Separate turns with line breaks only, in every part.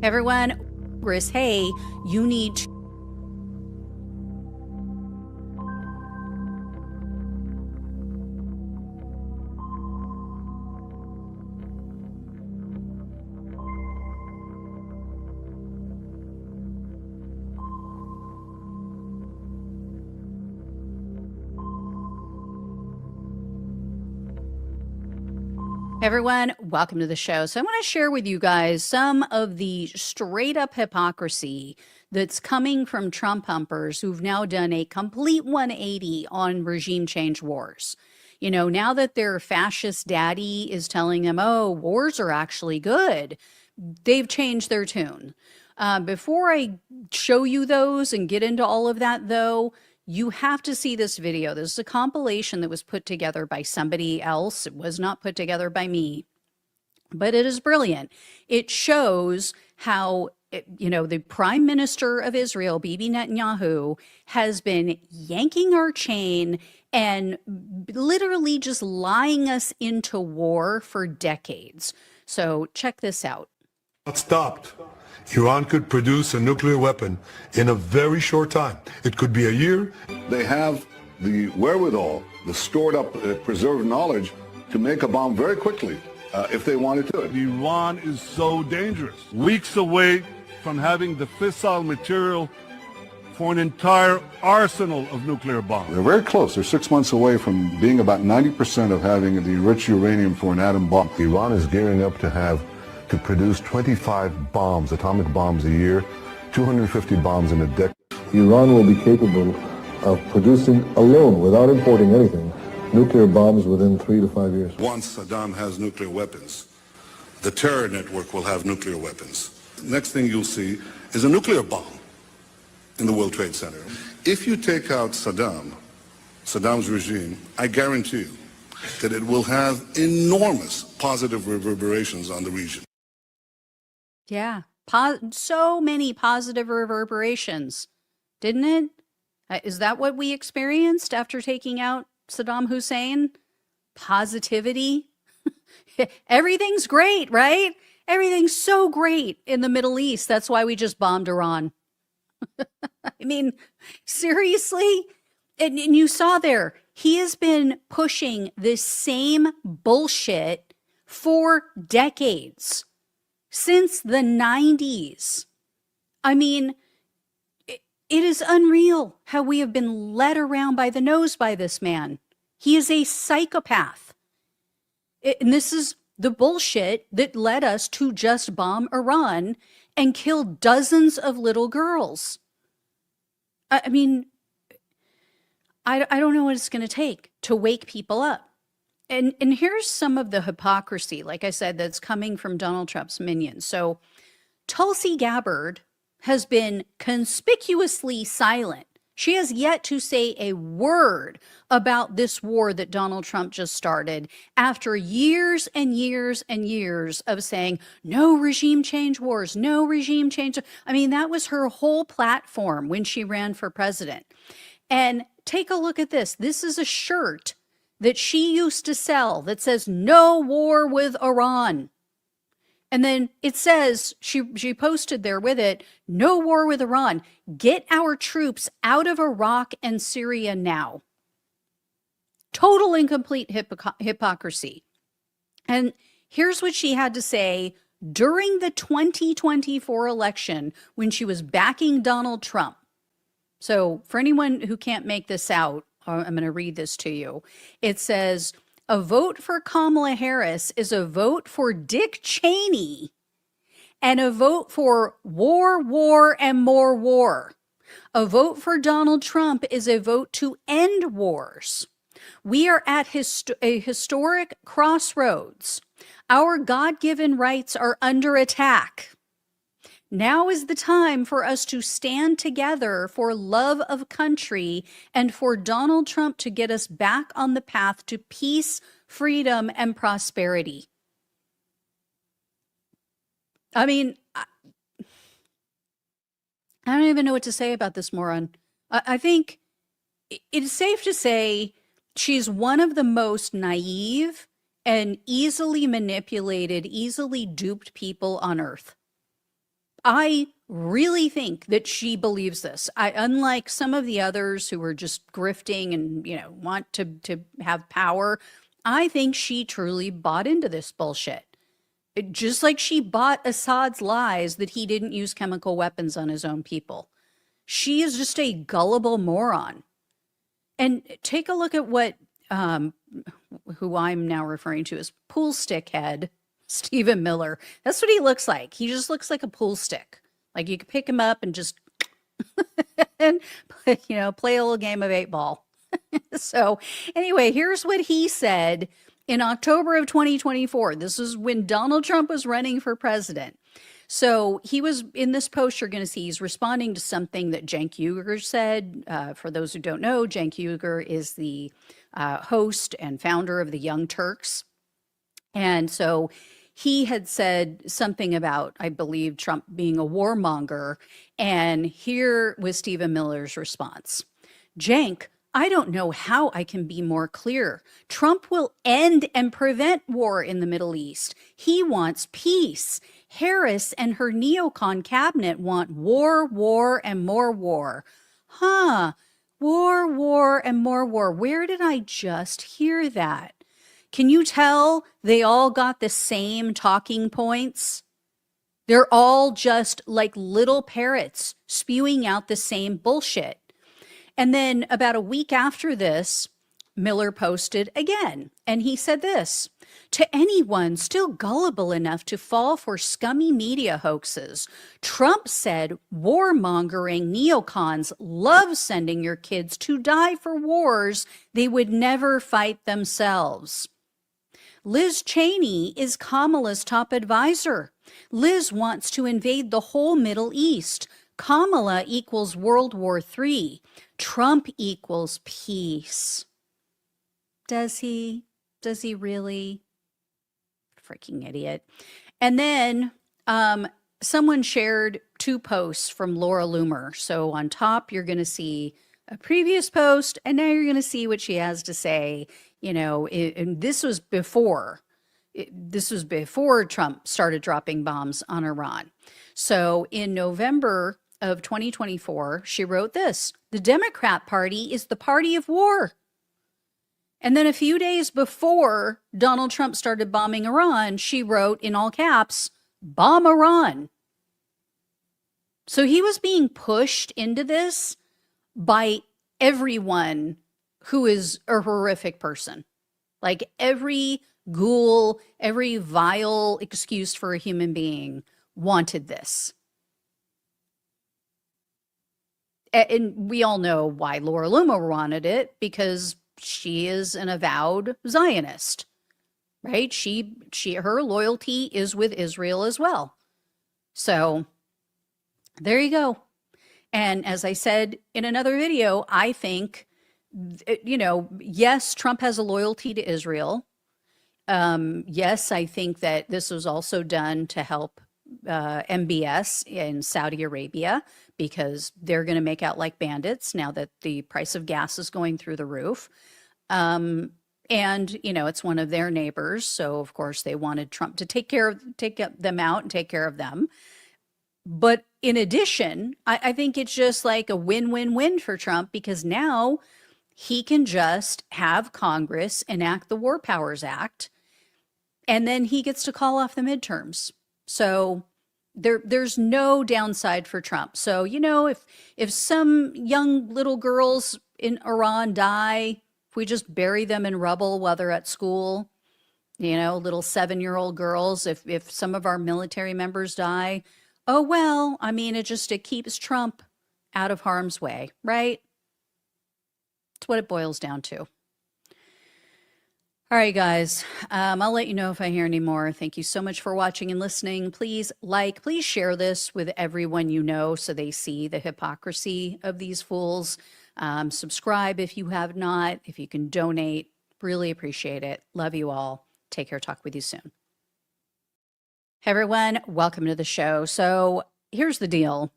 Everyone, hey, you need to Everyone, welcome to the show. So I want to share with you guys some of the straight up hypocrisy that's coming from Trump humpers who've now done a complete 180 on regime change wars. You know, now that their fascist daddy is telling them, oh, wars are actually good, they've changed their tune. Before I show you those and get into all of that, though, you have to see this video. This is a compilation that was put together by somebody else. It was not put together by me, but it is brilliant. It shows how, the Prime Minister of Israel, Bibi Netanyahu, has been yanking our chain and literally just lying us into war for decades. So check this out.
Not stopped. Iran could produce a nuclear weapon in a very short time. It could be a year.
They have the wherewithal, the stored up, preserved knowledge to make a bomb very quickly if they wanted to.
Iran is so dangerous. Weeks away from having the fissile material for an entire arsenal of nuclear bombs.
They're very close. They're 6 months away from being about 90% of having the enriched uranium for an atom bomb.
Iran is gearing up to produce 25 bombs, atomic bombs a year, 250 bombs in a decade.
Iran will be capable of producing alone, without importing anything, nuclear bombs within 3 to 5 years.
Once Saddam has nuclear weapons, the terror network will have nuclear weapons. Next thing you'll see is a nuclear bomb in the World Trade Center. If you take out Saddam's regime, I guarantee you that it will have enormous positive reverberations on the region.
Yeah, so many positive reverberations, didn't it? Is that what we experienced after taking out Saddam Hussein? Positivity? Everything's great, right? Everything's so great in the Middle East. That's why we just bombed Iran. I mean, seriously? And you saw there, he has been pushing this same bullshit for decades. Since the 90s. I mean, it is unreal how we have been led around by the nose by this man. He is a psychopath. And this is the bullshit that led us to just bomb Iran and kill dozens of little girls. I mean, I don't know what it's going to take to wake people up. And here's some of the hypocrisy, like I said, that's coming from Donald Trump's minions. So Tulsi Gabbard has been conspicuously silent. She has yet to say a word about this war that Donald Trump just started after years and years and years of saying, no regime change wars, no regime change. I mean, that was her whole platform when she ran for president. And take a look at this. This is a shirt that she used to sell that says no war with Iran. And then it says, she posted there with it, no war with Iran. Get our troops out of Iraq and Syria now. Total and complete hypocrisy. And here's what she had to say during the 2024 election when she was backing Donald Trump. So for anyone who can't make this out, I'm going to read this to you. It says, a vote for Kamala Harris is a vote for Dick Cheney and a vote for war, and more war. A vote for Donald Trump is a vote to end wars. We are at a historic crossroads. Our God-given rights are under attack. Now is the time for us to stand together for love of country and for Donald Trump to get us back on the path to peace, freedom, and prosperity. I mean, I don't even know what to say about this moron. I think it's safe to say she's one of the most naive and easily manipulated, easily duped people on earth. I really think that she believes this. Unlike some of the others who are just grifting and, want to have power, I think she truly bought into this bullshit. Just like she bought Assad's lies that he didn't use chemical weapons on his own people. She is just a gullible moron. And take a look at what, who I'm now referring to as pool stick head, Stephen Miller. That's what he looks like. He just looks like a pool stick. Like you could pick him up and just, and, play a little game of 8-ball. So anyway, here's what he said in October of 2024. This is when Donald Trump was running for president. So he was in this post, you're going to see he's responding to something that Cenk Uygur said. For those who don't know, Cenk Uygur is the host and founder of the Young Turks. And so he had said something about, I believe, Trump being a warmonger. And here was Stephen Miller's response. Cenk, I don't know how I can be more clear. Trump will end and prevent war in the Middle East. He wants peace. Harris and her neocon cabinet want war, war, and more war. Huh. War, war, and more war. Where did I just hear that? Can you tell they all got the same talking points? They're all just like little parrots spewing out the same bullshit. And then about a week after this, Miller posted again, and he said this: to anyone still gullible enough to fall for scummy media hoaxes, Trump said warmongering neocons love sending your kids to die for wars they would never fight themselves. Liz Cheney is Kamala's top advisor. Liz wants to invade the whole Middle East. Kamala equals World War III. Trump equals peace. Does he? Does he really? Freaking idiot. And then someone shared 2 posts from Laura Loomer. So on top, you're going to see a previous post, and now you're going to see what she has to say. And this was before. This was before Trump started dropping bombs on Iran. So in November of 2024, she wrote this: the Democrat Party is the party of war. And then a few days before Donald Trump started bombing Iran, she wrote in all caps, bomb Iran. So he was being pushed into this by everyone who is a horrific person. Like every ghoul, every vile excuse for a human being wanted this. And we all know why Laura Loomer wanted it, because she is an avowed Zionist, right? Her loyalty is with Israel as well. So there you go. And as I said in another video, I think, yes, Trump has a loyalty to Israel. Yes, I think that this was also done to help MBS in Saudi Arabia, because they're going to make out like bandits now that the price of gas is going through the roof. And, it's one of their neighbors. So, of course, they wanted Trump to take them out and take care of them. But in addition, I think it's just like a win-win-win for Trump, because now he can just have Congress enact the War Powers Act, and then he gets to call off the midterms. So there's no downside for Trump. So, if some young little girls in Iran die, if we just bury them in rubble while they're at school, little 7-year-old girls, if some of our military members die, oh, well, I mean, it keeps Trump out of harm's way, right? That's what it boils down to. All right, guys, I'll let you know if I hear any more. Thank you so much for watching and listening. Please please share this with everyone you know so they see the hypocrisy of these fools. Subscribe if you have not. If you can donate, really appreciate it. Love you all. Take care. Talk with you soon. Hey, everyone. Welcome to the show. So here's the deal.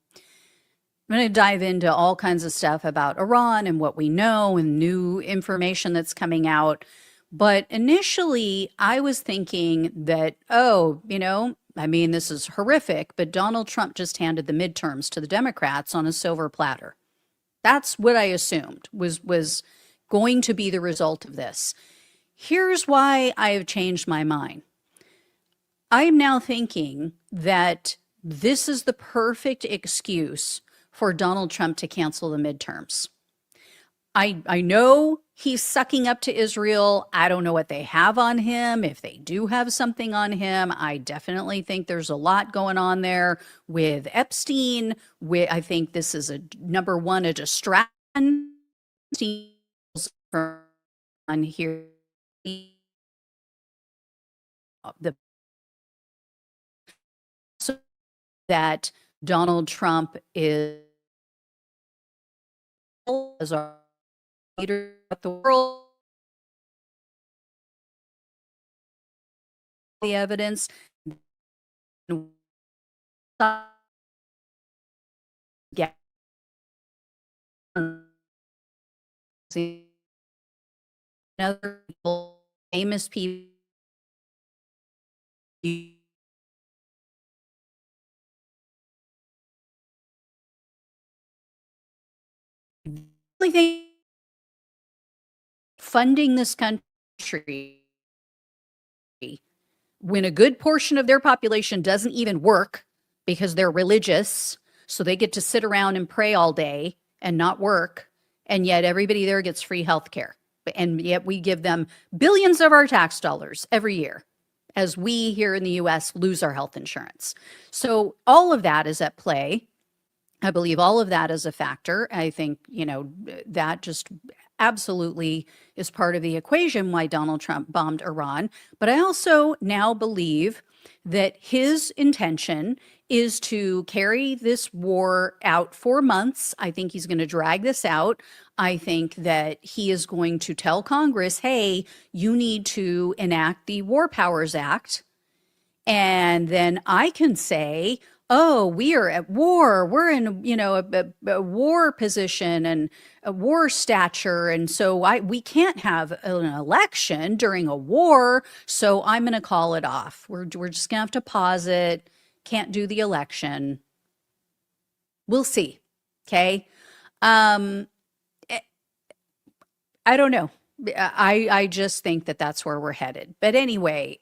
I'm going to dive into all kinds of stuff about Iran and what we know and new information that's coming out. But initially, I was thinking that, I mean, this is horrific, but Donald Trump just handed the midterms to the Democrats on a silver platter. That's what I assumed was going to be the result of this. Here's why I have changed my mind. I am now thinking that this is the perfect excuse for Donald Trump to cancel the midterms. I know he's sucking up to Israel. I don't know what they have on him. If they do have something on him, I definitely think there's a lot going on there with Epstein. I think this is number one, a distraction on here. So that Donald Trump is as our leader of the world, the evidence, get other people, famous people. I think funding this country when a good portion of their population doesn't even work because they're religious, so they get to sit around and pray all day and not work, and yet everybody there gets free health care. And yet we give them billions of our tax dollars every year as we here in the US lose our health insurance. So all of that is at play. I believe all of that is a factor. I think, that just absolutely is part of the equation why Donald Trump bombed Iran. But I also now believe that his intention is to carry this war out for months. I think he's going to drag this out. I think that he is going to tell Congress, hey, you need to enact the War Powers Act. And then I can say, oh, we are at war. We're in, a war position and a war stature. And so we can't have an election during a war. So I'm going to call it off. We're just going to have to pause it. Can't do the election. We'll see. Okay. I don't know. I just think that that's where we're headed. But anyway,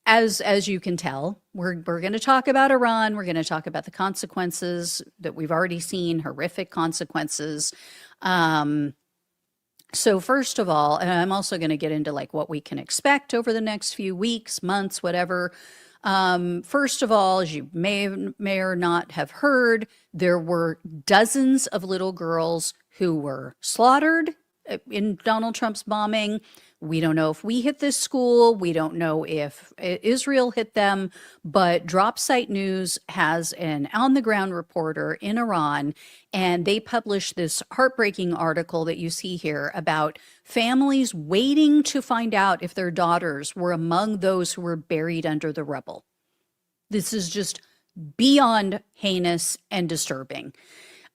as you can tell, we're going to talk about Iran. We're going to talk about the consequences that we've already seen, horrific consequences. So first of all, and I'm also going to get into like what we can expect over the next few weeks, months, whatever. First of all, as you may or not have heard, there were dozens of little girls who were slaughtered in Donald Trump's bombing. We don't know if we hit this school. We don't know if Israel hit them, but Drop Site News has an on-the-ground reporter in Iran, and they published this heartbreaking article that you see here about families waiting to find out if their daughters were among those who were buried under the rubble. This is just beyond heinous and disturbing.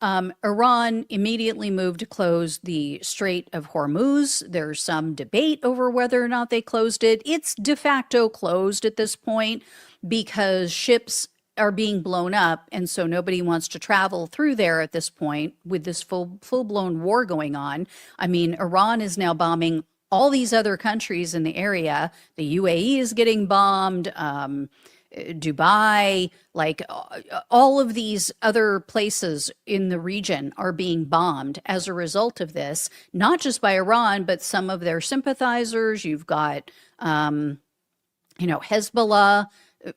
Iran immediately moved to close the Strait of Hormuz. There's some debate over whether or not they closed it. It's de facto closed at this point because ships are being blown up, and so nobody wants to travel through there at this point with this full-blown war going on. I mean, Iran is now bombing all these other countries in the area. The UAE is getting bombed. Dubai, like all of these other places in the region are being bombed as a result of this, not just by Iran, but some of their sympathizers. You've got, Hezbollah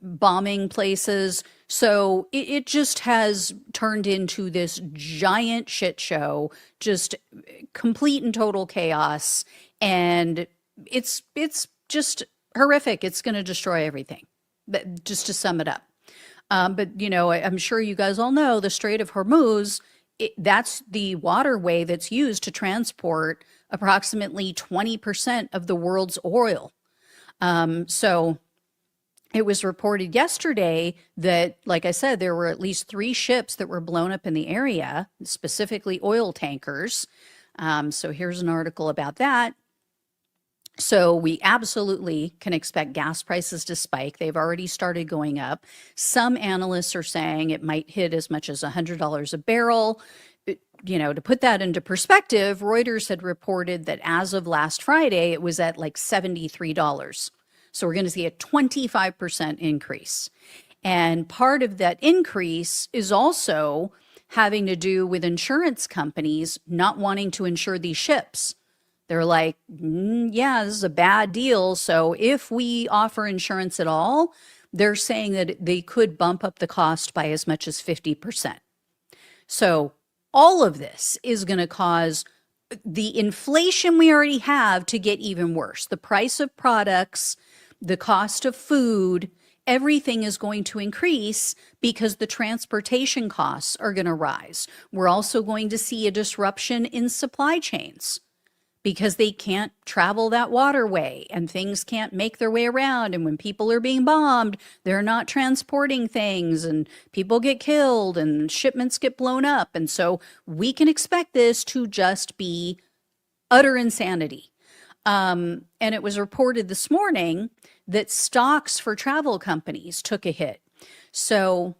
bombing places. So it just has turned into this giant shit show, just complete and total chaos. And it's just horrific. It's going to destroy everything. But just to sum it up. But, I'm sure you guys all know the Strait of Hormuz, that's the waterway that's used to transport approximately 20% of the world's oil. So it was reported yesterday that, like I said, there were at least 3 ships that were blown up in the area, specifically oil tankers. So here's an article about that. So we absolutely can expect gas prices to spike. They've already started going up. Some analysts are saying it might hit as much as $100 a barrel. You know, to put that into perspective, Reuters had reported that as of last Friday, it was at like $73. So we're going to see a 25% increase. And part of that increase is also having to do with insurance companies not wanting to insure these ships. They're like, yeah, this is a bad deal. So if we offer insurance at all, they're saying that they could bump up the cost by as much as 50%. So all of this is going to cause the inflation we already have to get even worse. The price of products, the cost of food, everything is going to increase because the transportation costs are going to rise. We're also going to see a disruption in supply chains because they can't travel that waterway and things can't make their way around. And when people are being bombed, they're not transporting things and people get killed and shipments get blown up. And so we can expect this to just be utter insanity. And it was reported this morning that stocks for travel companies took a hit. So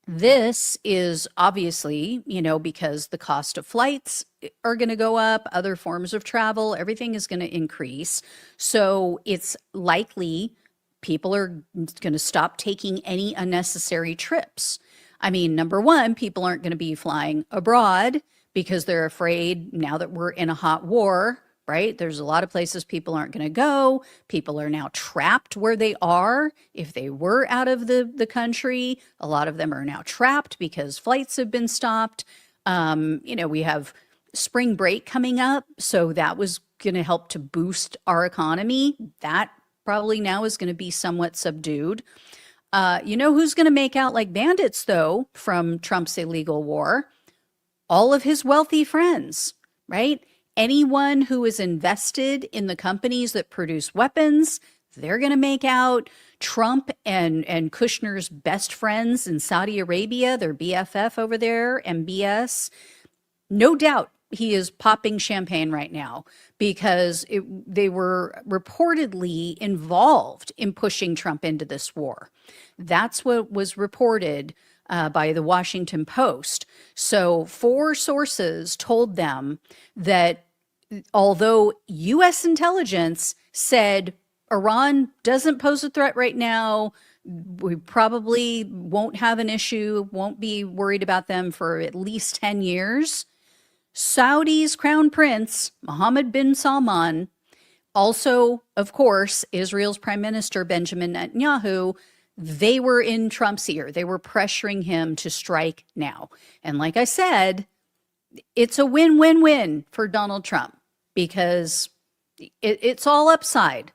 this is obviously, you know, because the cost of flights are going to go up, other forms of travel, everything is going to increase. So it's likely people are going to stop taking any unnecessary trips. I mean, number one, people aren't going to be flying abroad because they're afraid now that we're in a hot war, right? There's a lot of places people aren't going to go. People are now trapped where they are. If they were out of the country, a lot of them are now trapped because flights have been stopped. You know, we have spring break coming up. So that was going to help to boost our economy. That probably now is going to be somewhat subdued. You know who's going to make out like bandits, though, from Trump's illegal war? All of his wealthy friends, right? Anyone who is invested in the companies that produce weapons, they're going to make out. Trump and Kushner's best friends in Saudi Arabia, their BFF over there, MBS, no doubt he is popping champagne right now because they were reportedly involved in pushing Trump into this war. That's what was reported by the Washington Post. So 4 sources told them that although U.S. intelligence said Iran doesn't pose a threat right now, we probably won't have an issue, won't be worried about them for at least 10 years. Saudi's crown prince, Mohammed bin Salman, also, of course, Israel's prime minister, Benjamin Netanyahu, they were in Trump's ear. They were pressuring him to strike now. And like I said, it's a win-win-win for Donald Trump because it's all upside,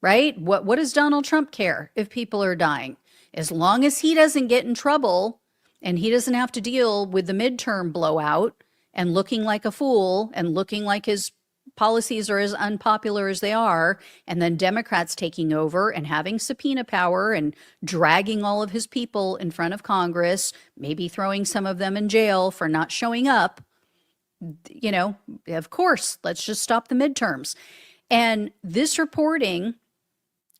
right? What does Donald Trump care if people are dying? As long as he doesn't get in trouble and he doesn't have to deal with the midterm blowout and looking like a fool and looking like his policies are as unpopular as they are, and then Democrats taking over and having subpoena power and dragging all of his people in front of Congress, maybe throwing some of them in jail for not showing up, you know, of course, let's just stop the midterms. And this reporting,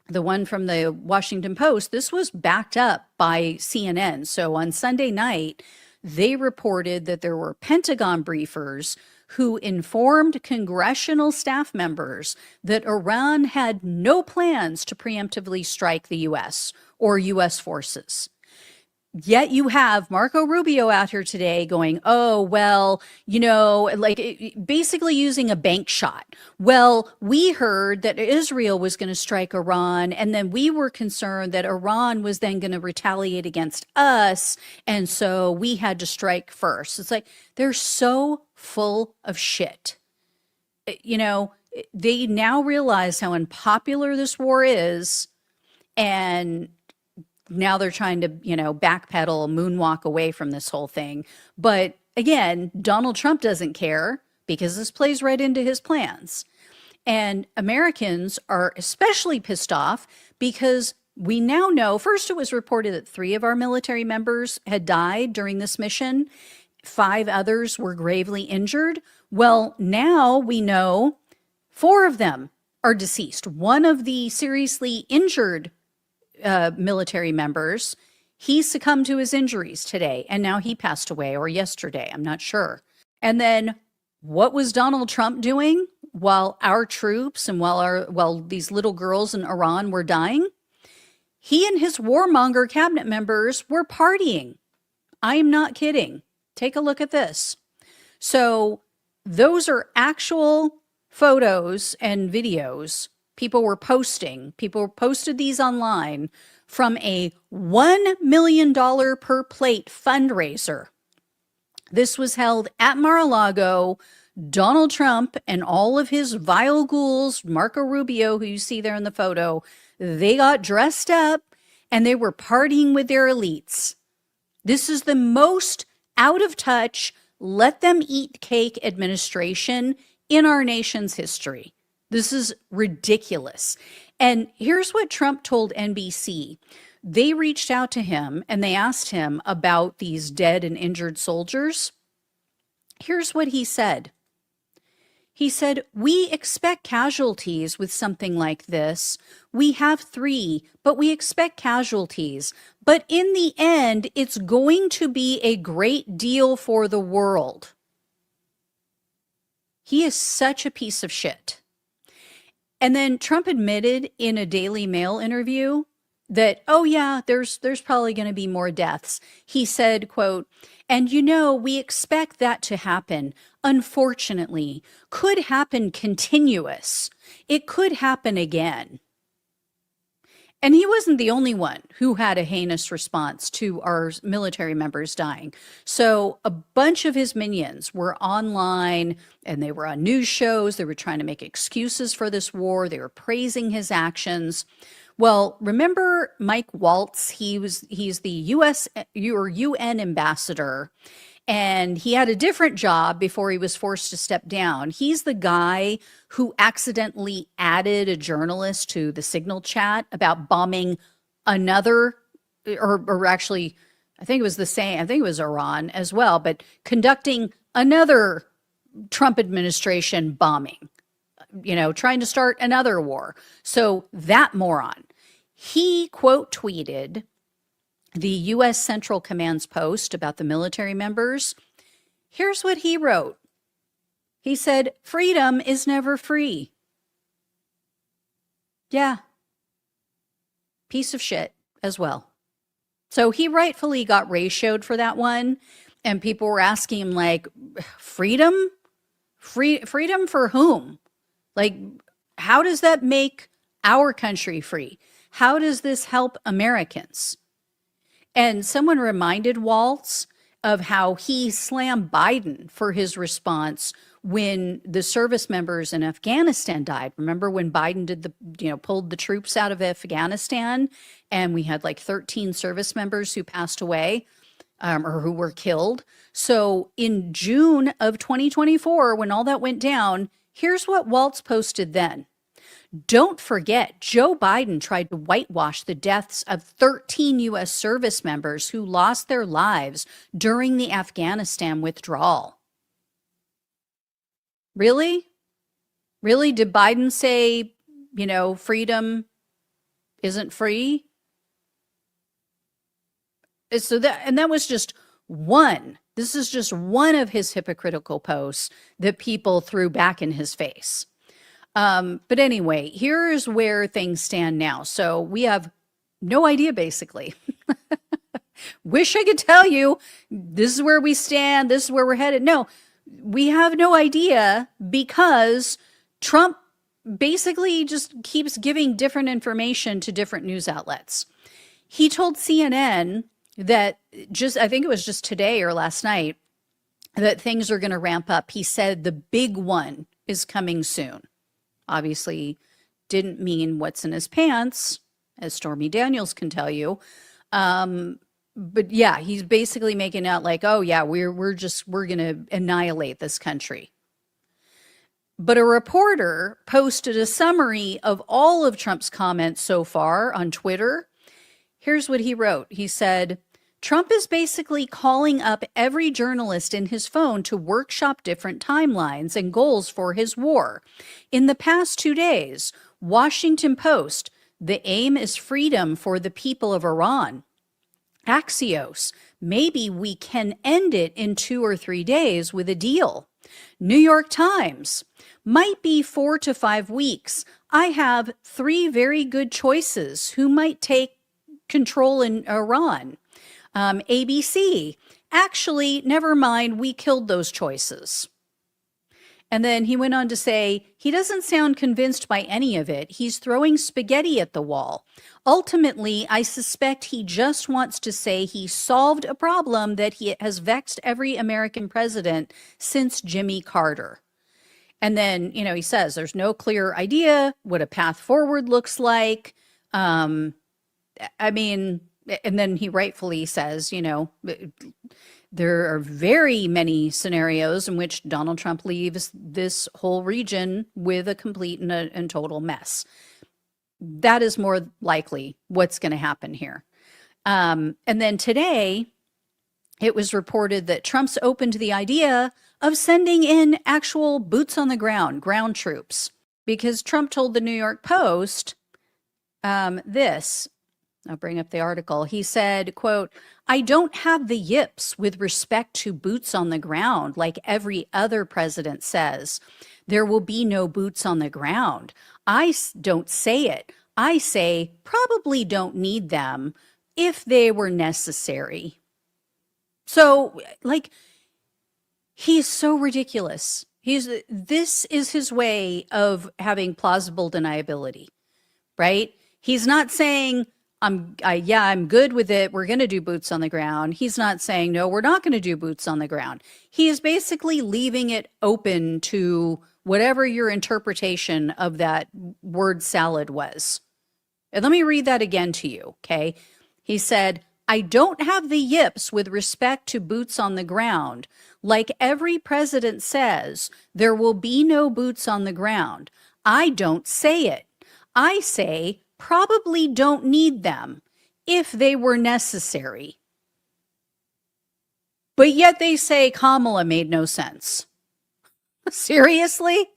the one from the Washington Post, this was backed up by CNN. So on Sunday night, they reported that there were Pentagon briefers who informed congressional staff members that Iran had no plans to preemptively strike the U.S. or U.S. forces. Yet you have Marco Rubio out here today going, oh, well, you know, like basically using a bank shot. Well, we heard that Israel was going to strike Iran, and then we were concerned that Iran was then going to retaliate against us, and so we had to strike first. It's like they're so full of shit. You know, they now realize how unpopular this war is, and now they're trying to, you know, backpedal, moonwalk away from this whole thing. But again, Donald Trump doesn't care because this plays right into his plans. And Americans are especially pissed off because we now know, first it was reported that 3 of our military members had died during this mission. 5 others were gravely injured. Well, now we know 4 of them are deceased. One of the seriously injured military members, he succumbed to his injuries today, and now he passed away, or yesterday, I'm not sure. And then what was Donald Trump doing while our troops and while these little girls in Iran were dying? He and his warmonger cabinet members were partying. I am not kidding. Take a look at this. So those are actual photos and videos people were posting. People posted these online from a $1 million per plate fundraiser. This was held at Mar-a-Lago. Donald Trump and all of his vile ghouls, Marco Rubio, who you see there in the photo, they got dressed up and they were partying with their elites. This is the most out of touch, let them eat cake administration in our nation's history. This is ridiculous. And here's what Trump told NBC. They reached out to him and they asked him about these dead and injured soldiers. Here's what he said. He said, "We expect casualties with something like this. We have 3, but we expect casualties. But in the end, it's going to be a great deal for the world." He is such a piece of shit. And then Trump admitted in a Daily Mail interview that, oh yeah, there's probably going to be more deaths. He said, quote, "And you know, we expect that to happen. Unfortunately, could happen continuous. It could happen again." And he wasn't the only one who had a heinous response to our military members dying. So a bunch of his minions were online and they were on news shows. They were trying to make excuses for this war. They were praising his actions. Well, remember Mike Waltz? He's the UN ambassador, and he had a different job before he was forced to step down. He's the guy who accidentally added a journalist to the Signal chat about bombing another, or actually, I think it was the same, I think it was Iran as well, but conducting another Trump administration bombing, trying to start another war. So that moron, he quote tweeted the U.S. Central Command's post about the military members. Here's what he wrote. He said, "Freedom is never free." Yeah. Piece of shit as well. So he rightfully got ratioed for that one. And people were asking him, like, freedom? Freedom for whom? Like, how does that make our country free? How does this help Americans? And someone reminded Waltz of how he slammed Biden for his response when the service members in Afghanistan died. Remember when Biden did pulled the troops out of Afghanistan, and we had like 13 service members who passed away or who were killed. So in June of 2024, when all that went down, here's what Waltz posted then. "Don't forget, Joe Biden tried to whitewash the deaths of 13 U.S. service members who lost their lives during the Afghanistan withdrawal." Really? Really? Did Biden say, freedom isn't free? So that was just one. This is just one of his hypocritical posts that people threw back in his face. But anyway, here's where things stand now. So we have no idea, basically. Wish I could tell you this is where we stand, this is where we're headed. No, we have no idea because Trump basically just keeps giving different information to different news outlets. He told CNN that I think it was just today or last night, that things are going to ramp up. He said the big one is coming soon. Obviously didn't mean what's in his pants, as Stormy Daniels can tell you. But yeah, he's basically making out like, oh yeah, we're going to annihilate this country. But a reporter posted a summary of all of Trump's comments so far on Twitter. Here's what he wrote. He said, Trump is basically calling up every journalist in his phone to workshop different timelines and goals for his war. In the past 2 days, Washington Post, the aim is freedom for the people of Iran. Axios, maybe we can end it in 2 or 3 days with a deal. New York Times, might be 4 to 5 weeks. I have 3 very good choices who might take control in Iran. ABC, actually, never mind, we killed those choices. And then he went on to say, he doesn't sound convinced by any of it. He's throwing spaghetti at the wall. Ultimately, I suspect he just wants to say he solved a problem that has vexed every American president since Jimmy Carter. And then, he says there's no clear idea what a path forward looks like. And then he rightfully says, there are very many scenarios in which Donald Trump leaves this whole region with a complete and total mess. That is more likely what's going to happen here. And then today, it was reported that Trump's open to the idea of sending in actual boots on the ground troops, because Trump told the New York Post this. I'll bring up the article. He said, quote, I don't have the yips with respect to boots on the ground like every other president says. There will be no boots on the ground. I don't say it. I say probably don't need them if they were necessary. So, he's so ridiculous. This is his way of having plausible deniability, right? He's not saying, I'm good with it. We're going to do boots on the ground. He's not saying, no, we're not going to do boots on the ground. He is basically leaving it open to whatever your interpretation of that word salad was. And let me read that again to you, okay? He said, I don't have the yips with respect to boots on the ground. Like every president says, there will be no boots on the ground. I don't say it. I say, probably don't need them if they were necessary. But yet they say Kamala made no sense. Seriously?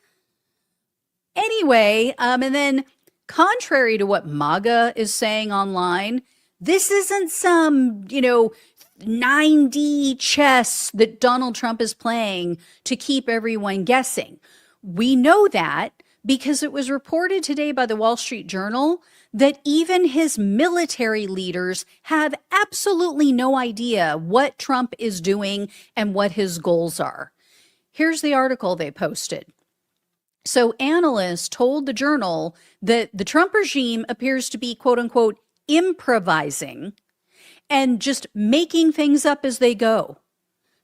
Anyway, and then contrary to what MAGA is saying online, this isn't some, 9D chess that Donald Trump is playing to keep everyone guessing. We know that because it was reported today by the Wall Street Journal that even his military leaders have absolutely no idea what Trump is doing and what his goals are. Here's the article they posted. So analysts told the Journal that the Trump regime appears to be, quote unquote, improvising and just making things up as they go.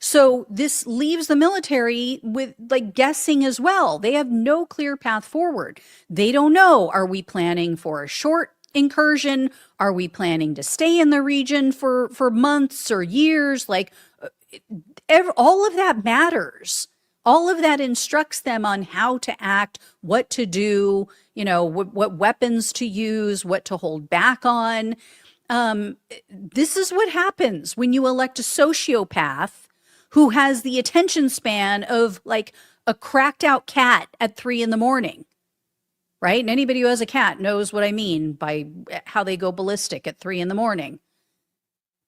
So this leaves the military with guessing as well. They have no clear path forward. They don't know, are we planning for a short incursion? Are we planning to stay in the region for months or years? All of that matters. All of that instructs them on how to act, what to do, what weapons to use, what to hold back on. This is what happens when you elect a sociopath who has the attention span of a cracked out cat at 3 a.m, right? And anybody who has a cat knows what I mean by how they go ballistic at 3 a.m.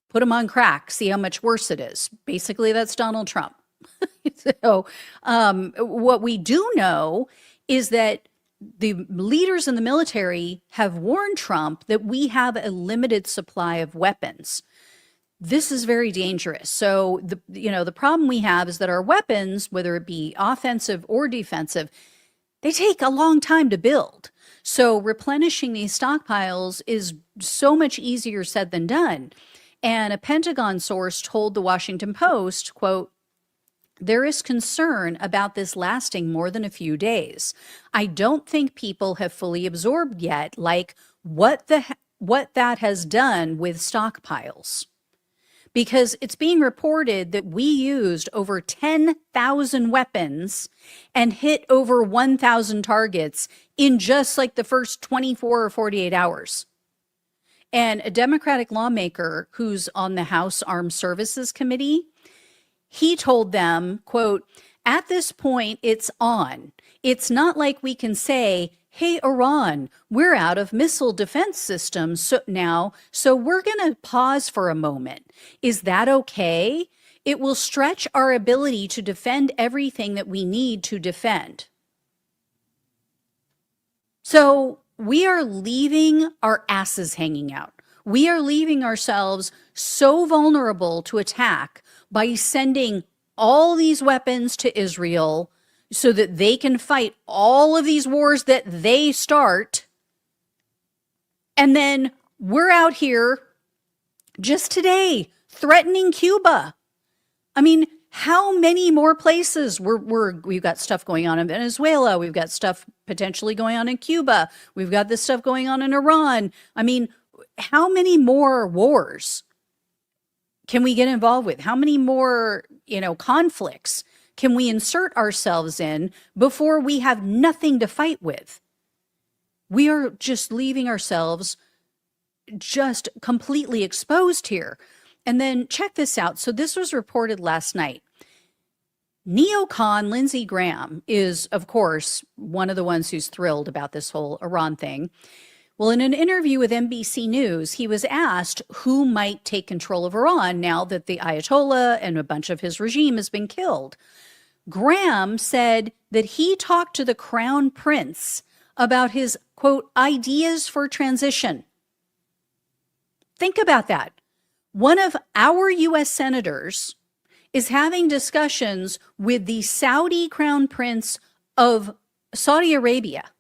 Put them on crack, see how much worse it is. Basically, that's Donald Trump. So what we do know is that the leaders in the military have warned Trump that we have a limited supply of weapons. This is very dangerous. So the problem we have is that our weapons, whether it be offensive or defensive, they take a long time to build. So replenishing these stockpiles is so much easier said than done. And a Pentagon source told the Washington Post, quote, there is concern about this lasting more than a few days. I don't think people have fully absorbed yet, what that has done with stockpiles. Because it's being reported that we used over 10,000 weapons and hit over 1,000 targets in just the first 24 or 48 hours. And a Democratic lawmaker who's on the House Armed Services Committee, he told them, quote, "At this point, it's on. It's not like we can say, hey, Iran, we're out of missile defense systems so we're going to pause for a moment. Is that okay? It will stretch our ability to defend everything that we need to defend." So we are leaving our asses hanging out. We are leaving ourselves so vulnerable to attack by sending all these weapons to Israel so that they can fight all of these wars that they start. And then we're out here just today threatening Cuba. I mean, how many more places we've got stuff going on in Venezuela. We've got stuff potentially going on in Cuba. We've got this stuff going on in Iran. I mean, how many more wars can we get involved with? How many more, conflicts can we insert ourselves in before we have nothing to fight with? We are just leaving ourselves just completely exposed here. And then check this out. So this was reported last night. Neocon Lindsey Graham is, of course, one of the ones who's thrilled about this whole Iran thing. Well, in an interview with NBC News, he was asked who might take control of Iran now that the Ayatollah and a bunch of his regime has been killed. Graham said that he talked to the Crown Prince about his, quote, ideas for transition. Think about that. One of our U.S. senators is having discussions with the Saudi Crown Prince of Saudi Arabia.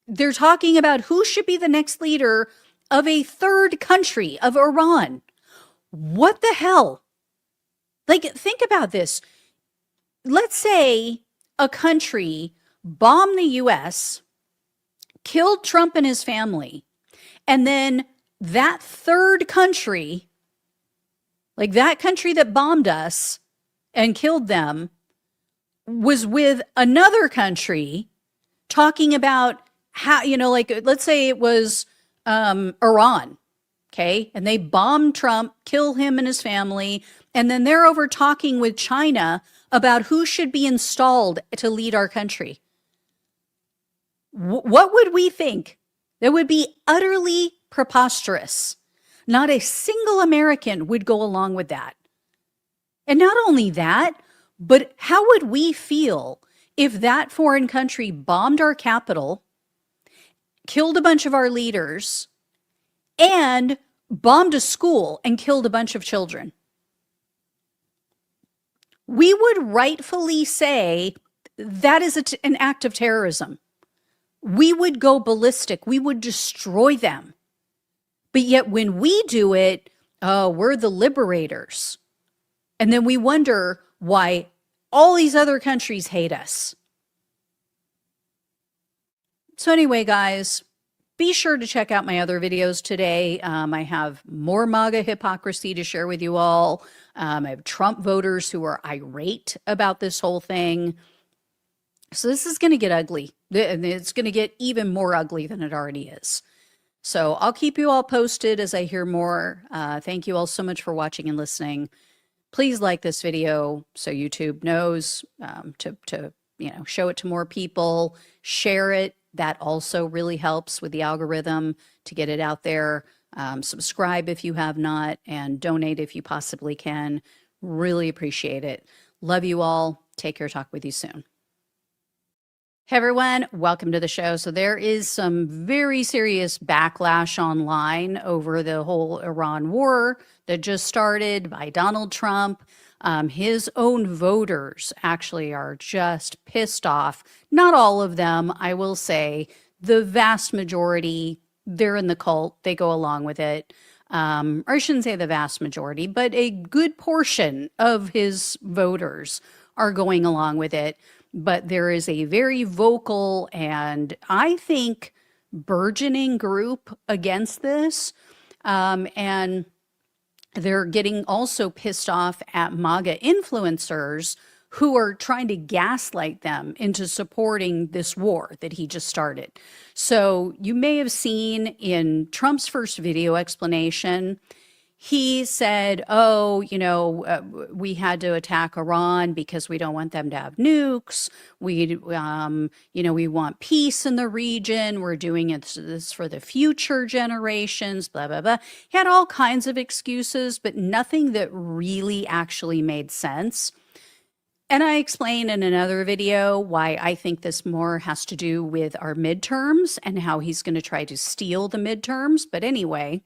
They're talking about who should be the next leader of a third country, of Iran. What the hell? Like, think about this. Let's say a country bombed the U.S., killed Trump and his family, and then that third country, like that country that bombed us and killed them, was with another country talking about how, let's say it was Iran, okay? And they bombed Trump, kill him and his family, and then they're over talking with China about who should be installed to lead our country. What would we think? That would be utterly preposterous. Not a single American would go along with that. And not only that, but how would we feel if that foreign country bombed our capital, killed a bunch of our leaders, and bombed a school and killed a bunch of children? We would rightfully say that is an act of terrorism. We would go ballistic. We would destroy them. But yet when we do it, oh, we're the liberators. And then we wonder why all these other countries hate us. So anyway, guys, be sure to check out my other videos today. I have more MAGA hypocrisy to share with you all. I have Trump voters who are irate about this whole thing. So this is going to get ugly. It's going to get even more ugly than it already is. So I'll keep you all posted as I hear more. Thank you all so much for watching and listening. Please like this video so YouTube knows to show it to more people. Share it. That also really helps with the algorithm to get it out there. Subscribe if you have not, and donate if you possibly can. Really appreciate it. Love you all. Take care. Talk with you soon. Hey everyone, welcome to the show. So there is some very serious backlash online over the whole Iran war that just started by Donald Trump. His own voters actually are just pissed off. Not all of them, I will say. The vast majority, they're in the cult. They go along with it. Or I shouldn't say the vast majority, but a good portion of his voters are going along with it. But there is a very vocal and I think burgeoning group against this. And they're getting also pissed off at MAGA influencers who are trying to gaslight them into supporting this war that he just started. So you may have seen in Trump's first video explanation, he said, oh, we had to attack Iran because we don't want them to have nukes. We want peace in the region. We're doing this for the future generations, blah, blah, blah. He had all kinds of excuses, but nothing that really actually made sense. And I explained in another video why I think this more has to do with our midterms and how he's going to try to steal the midterms. But anyway,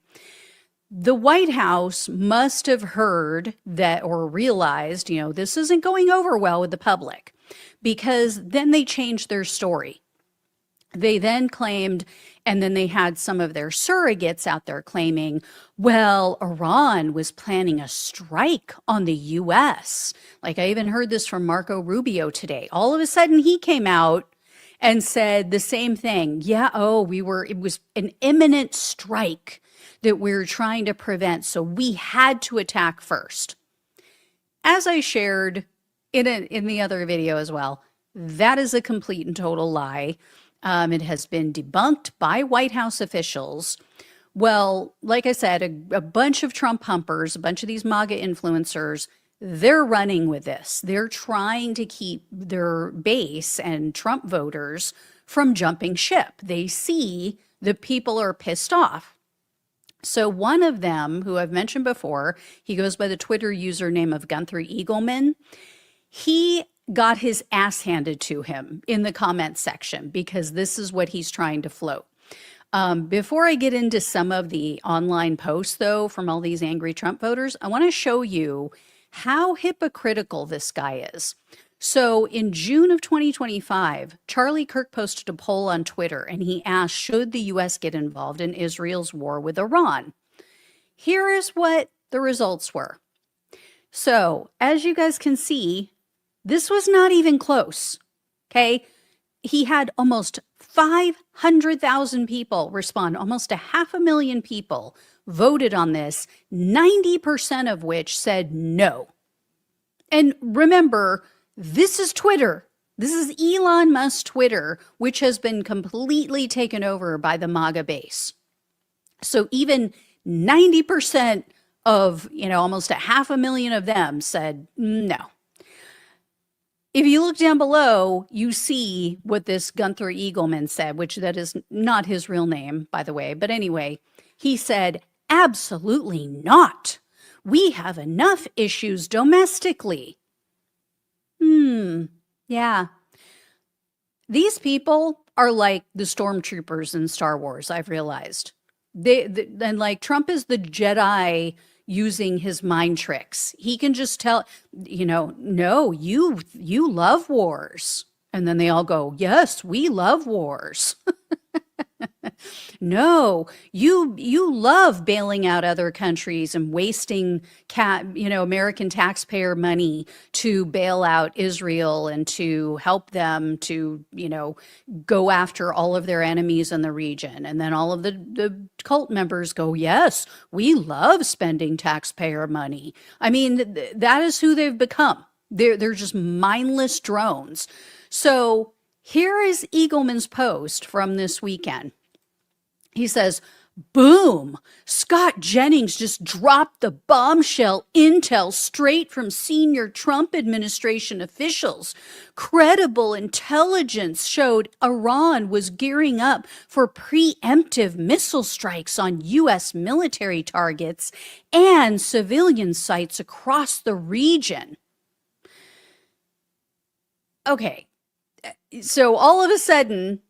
the White House must have heard that or realized, this isn't going over well with the public, because then they changed their story. They then claimed, and then they had some of their surrogates out there claiming, well, Iran was planning a strike on the U.S. Like I even heard this from Marco Rubio today. All of a sudden he came out and said the same thing. Yeah, it was an imminent strike that we were trying to prevent, so we had to attack first. As I shared in the other video as well, that is a complete and total lie. It has been debunked by White House officials. Well, like I said, a bunch of Trump humpers, a bunch of these MAGA influencers, they're running with this. They're trying to keep their base and Trump voters from jumping ship. They see that people are pissed off. So one of them, who I've mentioned before, he goes by the Twitter username of Gunther Eagleman. He got his ass handed to him in the comment section because this is what he's trying to float. Before I get into some of the online posts, though, from all these angry Trump voters, I want to show you how hypocritical this guy is. So in June of 2025, Charlie Kirk posted a poll on Twitter, and he asked, should the U.S. get involved in Israel's war with Iran? Here is what the results were. So as you guys can see, this was not even close, okay? He had almost 500,000 people respond, almost 500,000 people voted on this, 90% of which said no. And remember, this is Twitter. This is Elon Musk's Twitter, which has been completely taken over by the MAGA base. So even 90% of, almost 500,000 of them said no. If you look down below, you see what this Gunther Eagleman said, which that is not his real name, by the way. But anyway, he said, absolutely not. We have enough issues domestically. Yeah. These people are like the stormtroopers in Star Wars, I've realized. And like Trump is the Jedi using his mind tricks. He can just tell, no, you love wars. And then they all go, yes, we love wars. No, you love bailing out other countries and wasting American taxpayer money to bail out Israel and to help them to, go after all of their enemies in the region. And then all of the cult members go, yes, we love spending taxpayer money. I mean, that is who they've become. They're just mindless drones. So here is Eagleman's post from this weekend. He says, boom, Scott Jennings just dropped the bombshell intel straight from senior Trump administration officials. Credible intelligence showed Iran was gearing up for preemptive missile strikes on U.S. military targets and civilian sites across the region. Okay, so all of a sudden,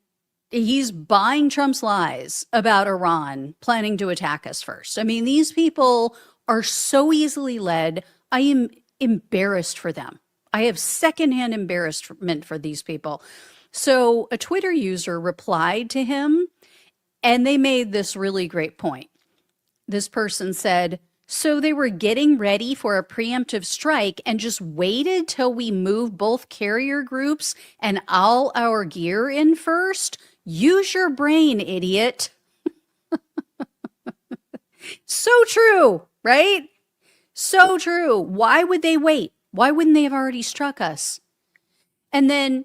he's buying Trump's lies about Iran planning to attack us first. I mean, these people are so easily led. I am embarrassed for them. I have secondhand embarrassment for these people. So a Twitter user replied to him, and they made this really great point. This person said, so they were getting ready for a preemptive strike and just waited till we moved both carrier groups and all our gear in first? Use your brain, idiot. So true, right? So true. Why would they wait? Why wouldn't they have already struck us? And then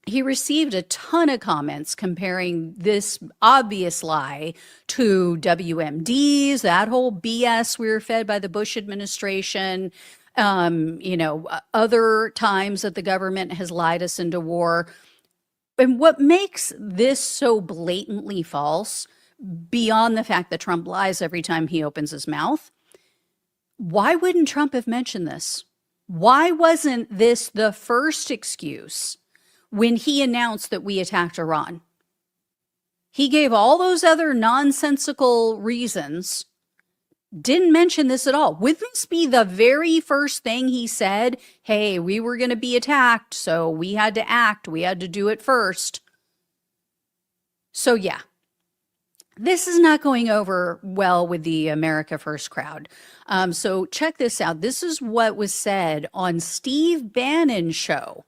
he received a ton of comments comparing this obvious lie to WMDs, that whole BS we were fed by the Bush administration, other times that the government has lied us into war. And what makes this so blatantly false, beyond the fact that Trump lies every time he opens his mouth, why wouldn't Trump have mentioned this? Why wasn't this the first excuse when he announced that we attacked Iran? He gave all those other nonsensical reasons, didn't mention this at all. Wouldn't this be the very first thing he said? Hey, we were going to be attacked, so we had to act. We had to do it first. So yeah, this is not going over well with the America First crowd. So check this out. This is what was said on Steve Bannon's show.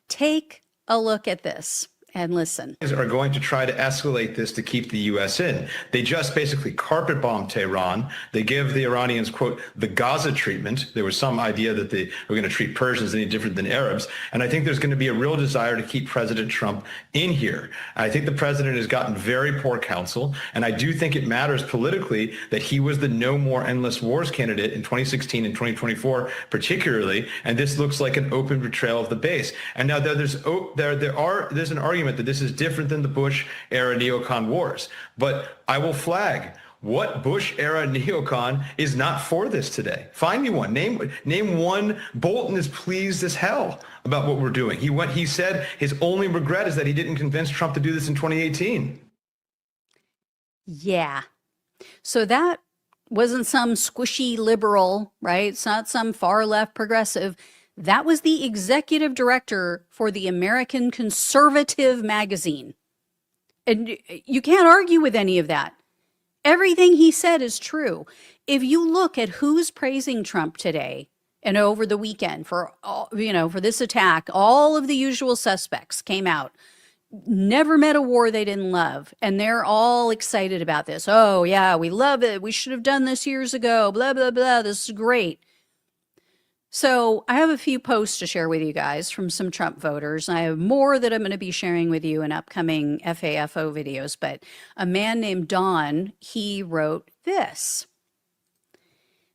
Take a look at this and listen.
Are going to try to escalate this to keep the U.S. in. They just basically carpet bomb Tehran. They give the Iranians, quote, the Gaza treatment. There was some idea that they were going to treat Persians any different than Arabs. And I think there's going to be a real desire to keep President Trump in here. I think the president has gotten very poor counsel. And I do think it matters politically that he was the no more endless wars candidate in 2016 and 2024, particularly. And this looks like an open betrayal of the base. And now there's an argument that this is different than the Bush era neocon wars. But I will flag what Bush era neocon is not for this today. Find me one. Name one. Bolton is pleased as hell about what we're doing. He said his only regret is that he didn't convince Trump to do this in 2018.
Yeah. So that wasn't some squishy liberal, right? It's not some far left progressive. That was the executive director for the American Conservative magazine. And you can't argue with any of that. Everything he said is true. If you look at who's praising Trump today and over the weekend for this attack, all of the usual suspects came out. Never met a war they didn't love. And they're all excited about this. Oh, yeah, we love it. We should have done this years ago. Blah, blah, blah. This is great. So I have a few posts to share with you guys from some Trump voters. I have more that I'm going to be sharing with you in upcoming FAFO videos. But a man named Don, he wrote this.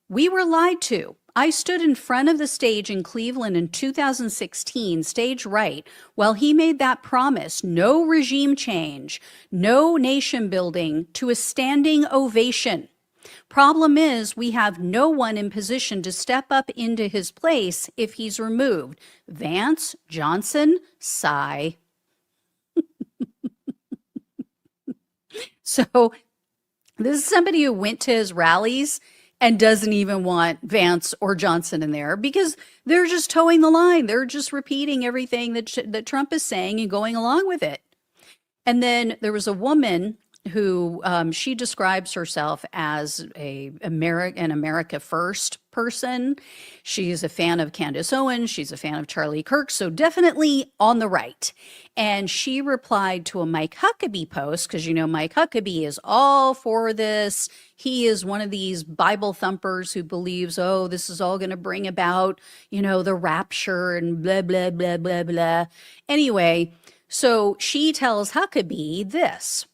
We were lied to. I stood in front of the stage in Cleveland in 2016, stage right, while he made that promise, no regime change, no nation building, to a standing ovation. Problem is, we have no one in position to step up into his place if he's removed. Vance, Johnson, sigh. So this is somebody who went to his rallies and doesn't even want Vance or Johnson in there because they're just towing the line. They're just repeating everything that Trump is saying and going along with it. And then there was a woman who she describes herself as an America First person. She's a fan of Candace Owens. She's a fan of Charlie Kirk. So definitely on the right. And she replied to a Mike Huckabee post because, Mike Huckabee is all for this. He is one of these Bible thumpers who believes, oh, this is all going to bring about, the rapture and blah, blah, blah, blah, blah. Anyway, so she tells Huckabee this.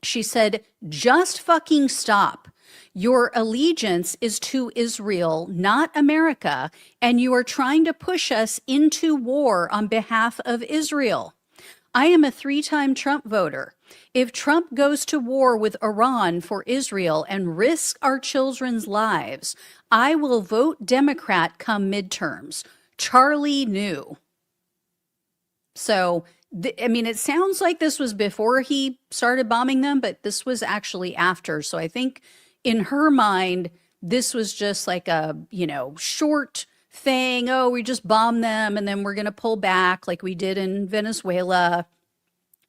She said, just fucking stop. Your allegiance is to Israel, not America, and you are trying to push us into war on behalf of Israel. I am a 3-time Trump voter. If Trump goes to war with Iran for Israel and risks our children's lives, I will vote Democrat come midterms. Charlie knew. So it sounds like this was before he started bombing them, but this was actually after. So I think in her mind, this was just like a, short thing. Oh, we just bombed them and then we're going to pull back like we did in Venezuela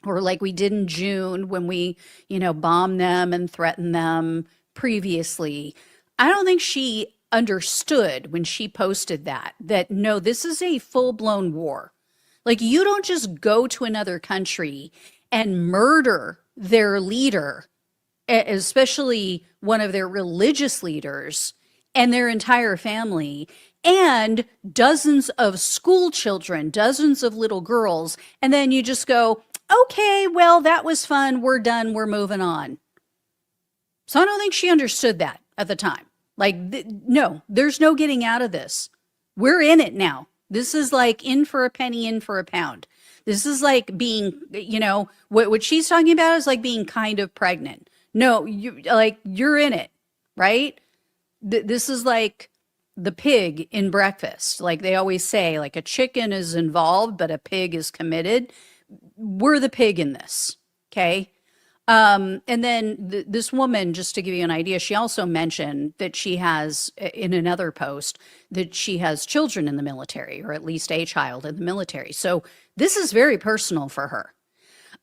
or like we did in June when we, bombed them and threatened them previously. I don't think she understood when she posted that no, this is a full-blown war. Like, you don't just go to another country and murder their leader, especially one of their religious leaders and their entire family, and dozens of school children, dozens of little girls. And then you just go, okay, well, that was fun. We're done. We're moving on. So I don't think she understood that at the time. Like, no, there's no getting out of this. We're in it now. This is like in for a penny, in for a pound. This is like being, you know, what she's talking about is like being kind of pregnant. No, you're in it, right? This is like the pig in Breakfast. Like they always say, like a chicken is involved, but a pig is committed. We're the pig in this, okay? And then this woman, just to give you an idea, she also mentioned that she has, in another post, that she has children in the military, or at least a child in the military. So this is very personal for her.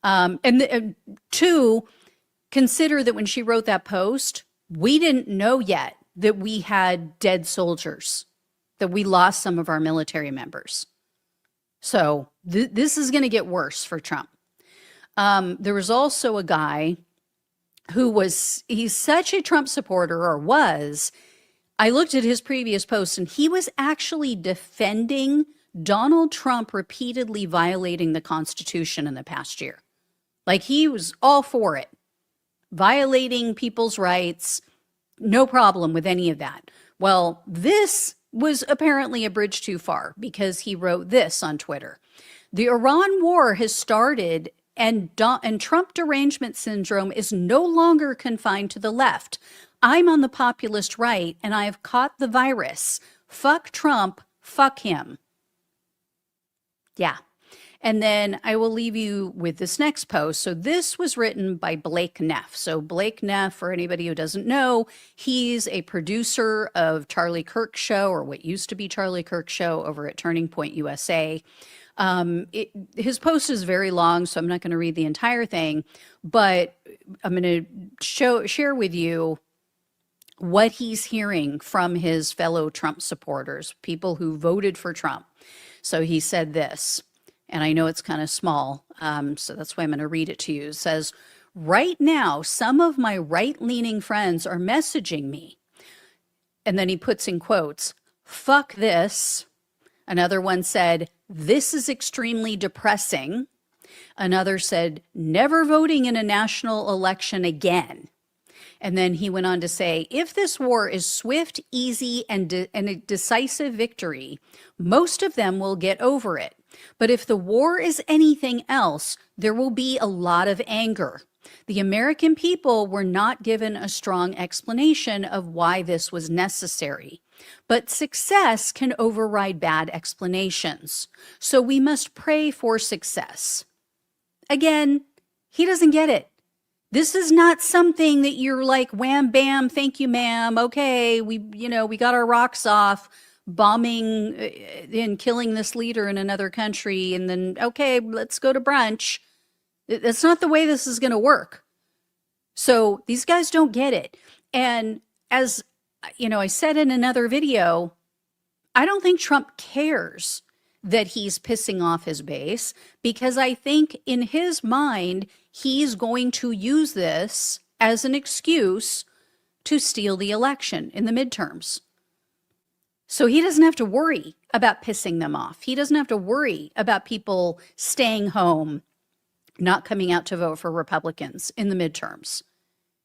And two, consider that when she wrote that post, we didn't know yet that we had dead soldiers, that we lost some of our military members. So this is going to get worse for Trump. There was also a guy who he's such a Trump supporter, or was. I looked at his previous posts, and he was actually defending Donald Trump repeatedly violating the Constitution in the past year. Like he was all for it, violating people's rights, no problem with any of that. Well, this was apparently a bridge too far, because he wrote this on Twitter. The Iran war has started, and Trump derangement syndrome is no longer confined to the left. I'm on the populist right, and I have caught the virus. Fuck Trump, fuck him. Yeah. And then I will leave you with this next post. So this was written by Blake Neff. So Blake Neff, for anybody who doesn't know, he's a producer of Charlie Kirk's show, or what used to be Charlie Kirk's show, over at Turning Point USA. His post is very long, so I'm not going to read the entire thing, but I'm going to share with you what he's hearing from his fellow Trump supporters, people who voted for Trump. So he said this, and I know it's kind of small, so that's why I'm going to read it to you. It says, right now, some of my right-leaning friends are messaging me. And then he puts in quotes, fuck this. Another one said, this is extremely depressing. Another said, never voting in a national election again. And then he went on to say, if this war is swift, easy, and a decisive victory, most of them will get over it. But if the war is anything else, there will be a lot of anger. The American people were not given a strong explanation of why this was necessary. But success can override bad explanations. So we must pray for success. Again, he doesn't get it. This is not something that you're like, wham, bam, thank you, ma'am. Okay, we got our rocks off, bombing and killing this leader in another country, and then, okay, let's go to brunch. That's not the way this is going to work. So these guys don't get it. And as I said in another video, I don't think Trump cares that he's pissing off his base, because I think in his mind, he's going to use this as an excuse to steal the election in the midterms. So he doesn't have to worry about pissing them off. He doesn't have to worry about people staying home, not coming out to vote for Republicans in the midterms.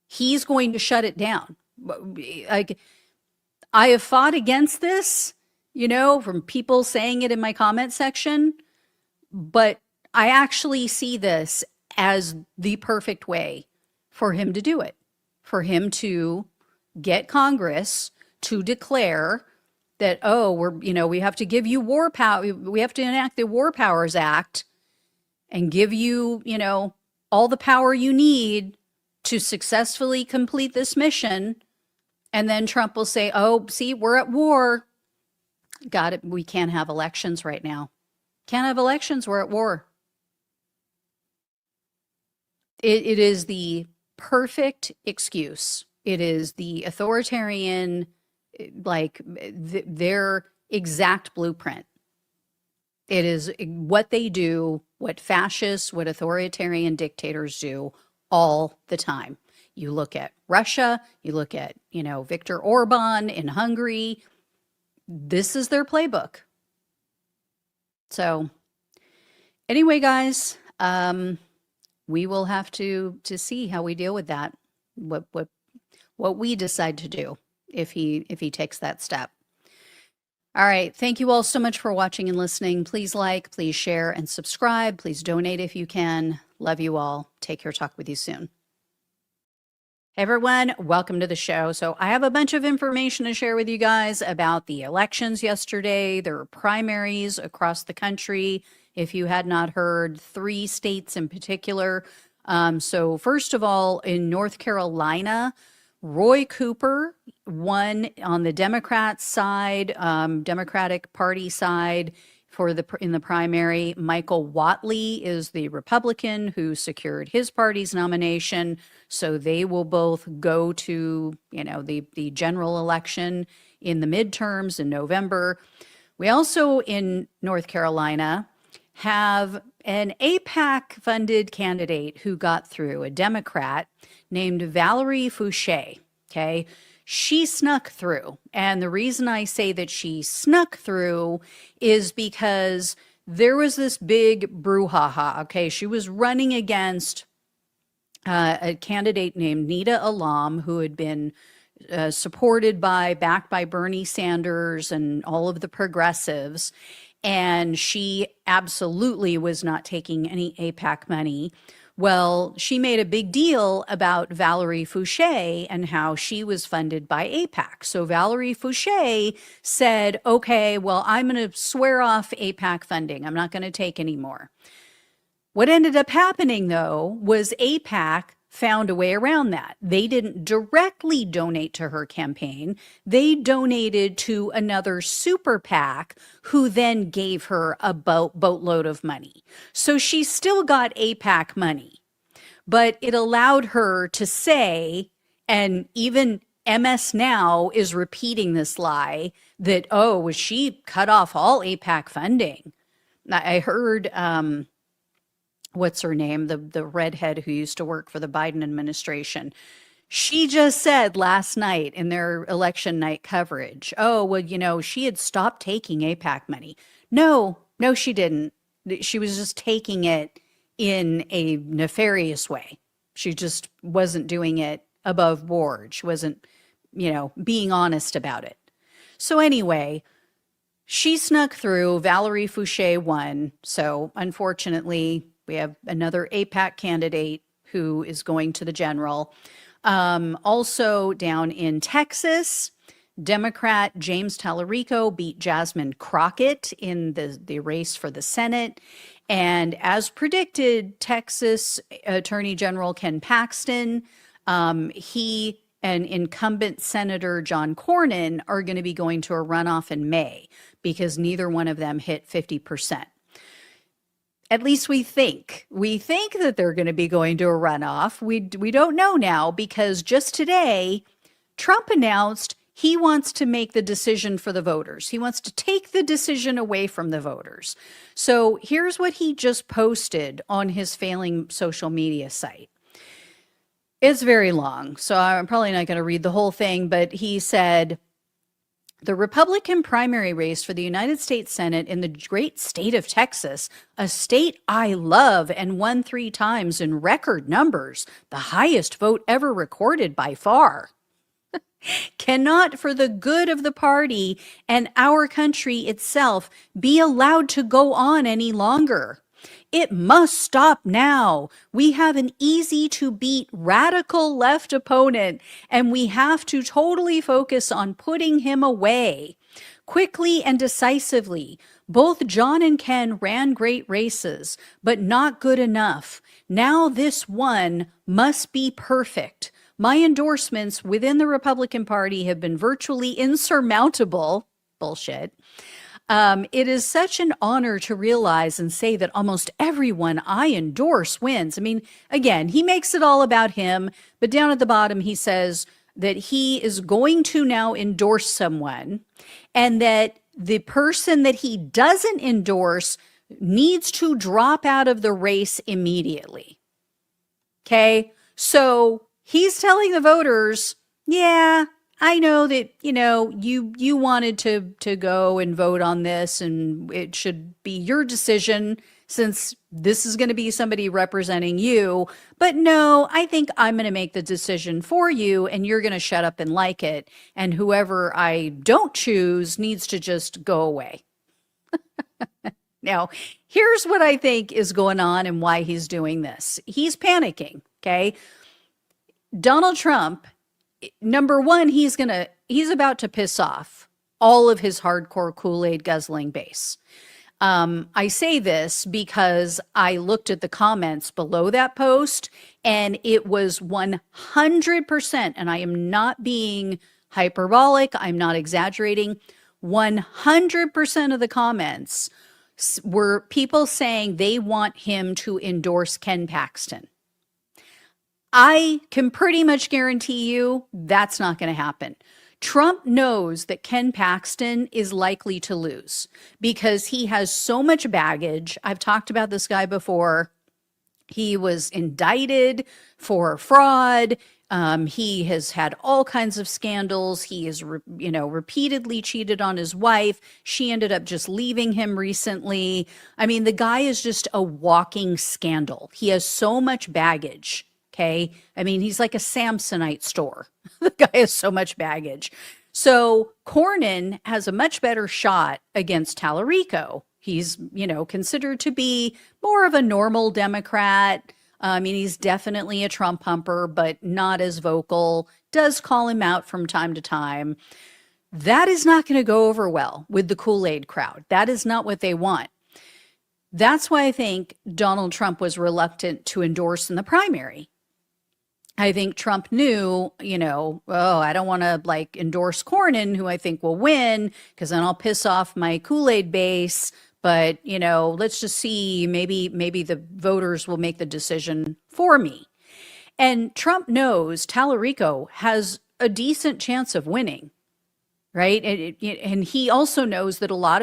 He's going to shut it down. Like, I have fought against this, from people saying it in my comment section, but I actually see this as the perfect way for him to do it, for him to get Congress to declare that, we have to give you war power. We have to enact the War Powers Act and give you, all the power you need to successfully complete this mission. And then Trump will say, oh, see, we're at war. Got it. We can't have elections right now. Can't have elections. We're at war. It is the perfect excuse. It is the authoritarian, their exact blueprint. It is what they do, what fascists, what authoritarian dictators do all the time. You look at Russia, you look at, Viktor Orban in Hungary. this is their playbook. So anyway, guys, we will have to see how we deal with that. What we decide to do if he takes that step. All right. Thank you all so much for watching and listening. Please like, please share, and subscribe. Please donate if you can. Love you all. Take care. Talk with you soon. Hey everyone, welcome to the show. So I have a bunch of information to share with you guys about the elections yesterday. There were primaries across the country. If you had not heard, 3 states in particular. So first of all, in North Carolina, Roy Cooper won on the Democrat side, Democratic Party side in the primary. Michael Whatley is the Republican who secured his party's nomination. So they will both go to, the general election in the midterms in November. We also in North Carolina have an AIPAC-funded candidate who got through, a Democrat named Valerie Fouché, okay? She snuck through. And the reason I say that she snuck through is because there was this big brouhaha, okay? She was running against a candidate named Nita Alam, who had been backed by Bernie Sanders and all of the progressives. And she absolutely was not taking any AIPAC money. Well, she made a big deal about Valerie Fouché and how she was funded by AIPAC. So Valerie Fouché said, okay, well, I'm going to swear off AIPAC funding. I'm not going to take any more. What ended up happening, though, was AIPAC found a way around that. They didn't directly donate to her campaign. They donated to another super PAC who then gave her a boatload of money. So she still got AIPAC money, but it allowed her to say, and even MS Now is repeating this lie, that, oh, she cut off all AIPAC funding. I heard, what's her name? The redhead who used to work for the Biden administration. She just said last night in their election night coverage, oh, well, she had stopped taking AIPAC money. No, she didn't. She was just taking it in a nefarious way. She just wasn't doing it above board. She wasn't, being honest about it. So anyway, she snuck through. Valerie Fouché won. So unfortunately, we have another AIPAC candidate who is going to the general. Also down in Texas, Democrat James Tallarico beat Jasmine Crockett in the race for the Senate. And as predicted, Texas Attorney General Ken Paxton, he and incumbent Senator John Cornyn are going to be going to a runoff in May because neither one of them hit 50%. At least we think that they're going to be going to a runoff. We don't know now because just today, Trump announced he wants to make the decision for the voters. He wants to take the decision away from the voters. So here's what he just posted on his failing social media site. It's very long, so I'm probably not going to read the whole thing, but he said, the Republican primary race for the United States Senate in the great state of Texas, a state I love and won 3 times in record numbers, the highest vote ever recorded by far, cannot for the good of the party and our country itself be allowed to go on any longer. It must stop now. We have an easy to beat radical left opponent, and we have to totally focus on putting him away. Quickly and decisively, both John and Ken ran great races, but not good enough. Now this one must be perfect. My endorsements within the Republican Party have been virtually insurmountable. Bullshit. It is such an honor to realize and say that almost everyone I endorse wins. I mean, again, he makes it all about him, but down at the bottom, he says that he is going to now endorse someone and that the person that he doesn't endorse needs to drop out of the race immediately. Okay, so he's telling the voters, yeah, I know that, you wanted to go and vote on this, and it should be your decision since this is going to be somebody representing you. But no, I think I'm going to make the decision for you, and you're going to shut up and like it. And whoever I don't choose needs to just go away. Now, here's what I think is going on and why he's doing this. He's panicking, okay? Donald Trump, number one, he's about to piss off all of his hardcore Kool-Aid guzzling base. I say this because I looked at the comments below that post, and it was 100%, and I am not being hyperbolic, I'm not exaggerating, 100% of the comments were people saying they want him to endorse Ken Paxton. I can pretty much guarantee you that's not going to happen. Trump knows that Ken Paxton is likely to lose because he has so much baggage. I've talked about this guy before. He was indicted for fraud. He has had all kinds of scandals. He has, repeatedly cheated on his wife. She ended up just leaving him recently. I mean, the guy is just a walking scandal. He has so much baggage. Okay. I mean, he's like a Samsonite store. The guy has so much baggage. So Cornyn has a much better shot against Tallarico. He's, considered to be more of a normal Democrat. I mean, he's definitely a Trump humper, but not as vocal, does call him out from time to time. That is not going to go over well with the Kool-Aid crowd. That is not what they want. That's why I think Donald Trump was reluctant to endorse in the primary. I think Trump knew, I don't want to endorse Cornyn, who I think will win, because then I'll piss off my Kool-Aid base. But, let's just see, maybe the voters will make the decision for me. And Trump knows Tallarico has a decent chance of winning, right? And he also knows that a lot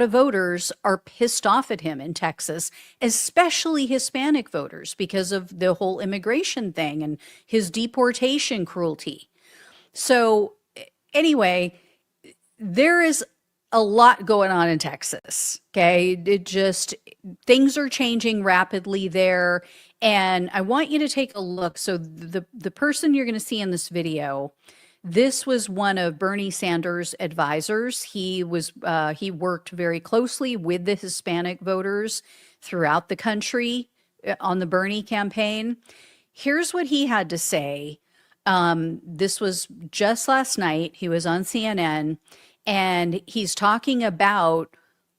of voters are pissed off at him in Texas, especially Hispanic voters, because of the whole immigration thing and his deportation cruelty. So anyway, there is a lot going on in Texas. Okay. Things are changing rapidly there. And I want you to take a look. So the person you're going to see in this video, this was one of Bernie Sanders' advisors. He worked very closely with the Hispanic voters throughout the country on the Bernie campaign. Here's what he had to say. This was just last night. He was on CNN. And he's talking about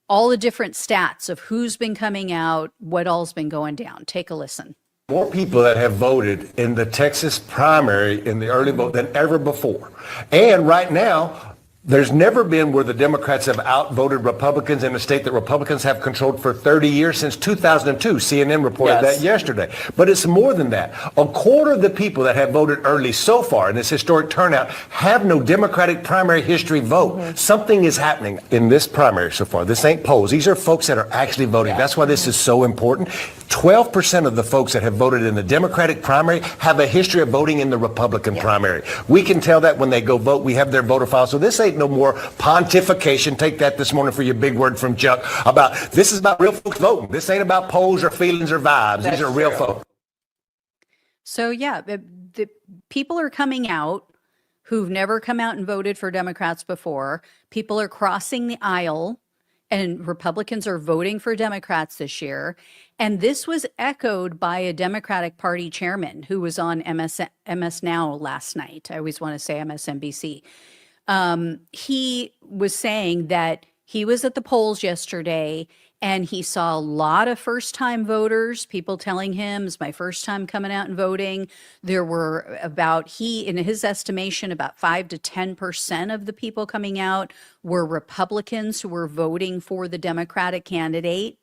all the different stats of who's been coming out, what all's been going down. Take a listen.
More people that have voted in the Texas primary in the early vote than ever before. And right now, there's never been where the Democrats have outvoted Republicans in a state that Republicans have controlled for 30 years, since 2002. CNN reported that yesterday. But it's more than that. A quarter of the people that have voted early so far in this historic turnout have no Democratic primary history vote. Something is happening in this primary so far. This ain't polls. These are folks that are actually voting. That's why this is so important. 12% of the folks that have voted in the Democratic primary have a history of voting in the Republican primary. We can tell that when they go vote. We have their voter file. So this ain't no more pontification. Take that this morning for your big word from Chuck about this is about real folks voting. This ain't about polls or feelings or vibes. These are real folks.
So yeah, the people are coming out who've never come out and voted for Democrats before. People are crossing the aisle, and Republicans are voting for Democrats this year. And this was echoed by a Democratic Party chairman who was on MS Now last night. I always want to say MSNBC. He was saying that he was at the polls yesterday and he saw a lot of first-time voters, people telling him, it's my first time coming out and voting. There were in his estimation, about 5 to 10% of the people coming out were Republicans who were voting for the Democratic candidate.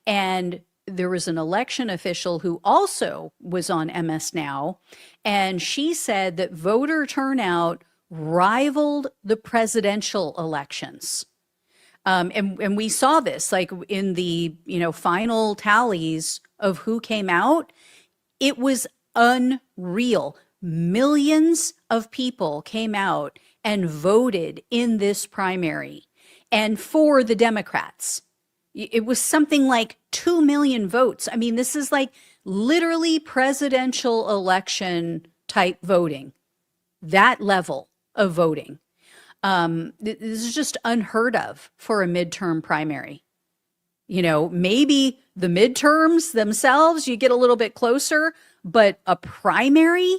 And there was an election official who also was on MS Now, and she said that voter turnout rivaled the presidential elections. And we saw this in the final tallies of who came out. It was unreal. Millions of people came out and voted in this primary and for the Democrats. It was something like 2 million votes. I mean, this is like literally presidential election type voting, that level of voting. This is just unheard of for a midterm primary. You know, maybe the midterms themselves, you get a little bit closer, but a primary,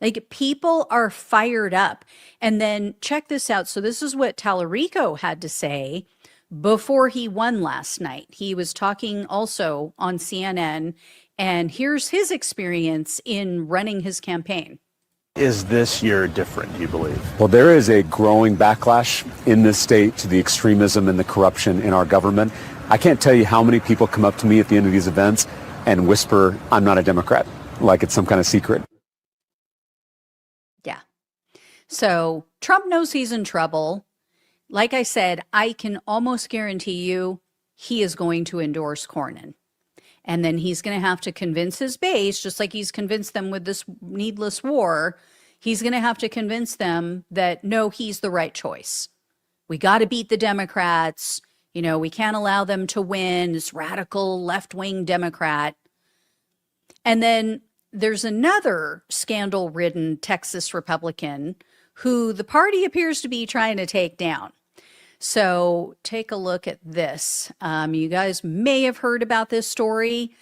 like people are fired up. And then check this out. So this is what Tallarico had to say before he won last night. He was talking also on CNN, and here's his experience in running his campaign.
Is this year different, do you believe? Well, there is a growing backlash in this state to the extremism and the corruption in our government. I can't tell you how many people come up to me at the end of these events and whisper, I'm not a Democrat, like it's some kind of secret.
Yeah. So Trump knows he's in trouble. Like I said, I can almost guarantee you he is going to endorse Cornyn. And then he's going to have to convince his base, just like he's convinced them with this needless war, he's going to have to convince them that, no, he's the right choice. We got to beat the Democrats. You know, we can't allow them to win, this radical left-wing Democrat. And then there's another scandal-ridden Texas Republican who the party appears to be trying to take down. So take a look at this. You guys may have heard about this story,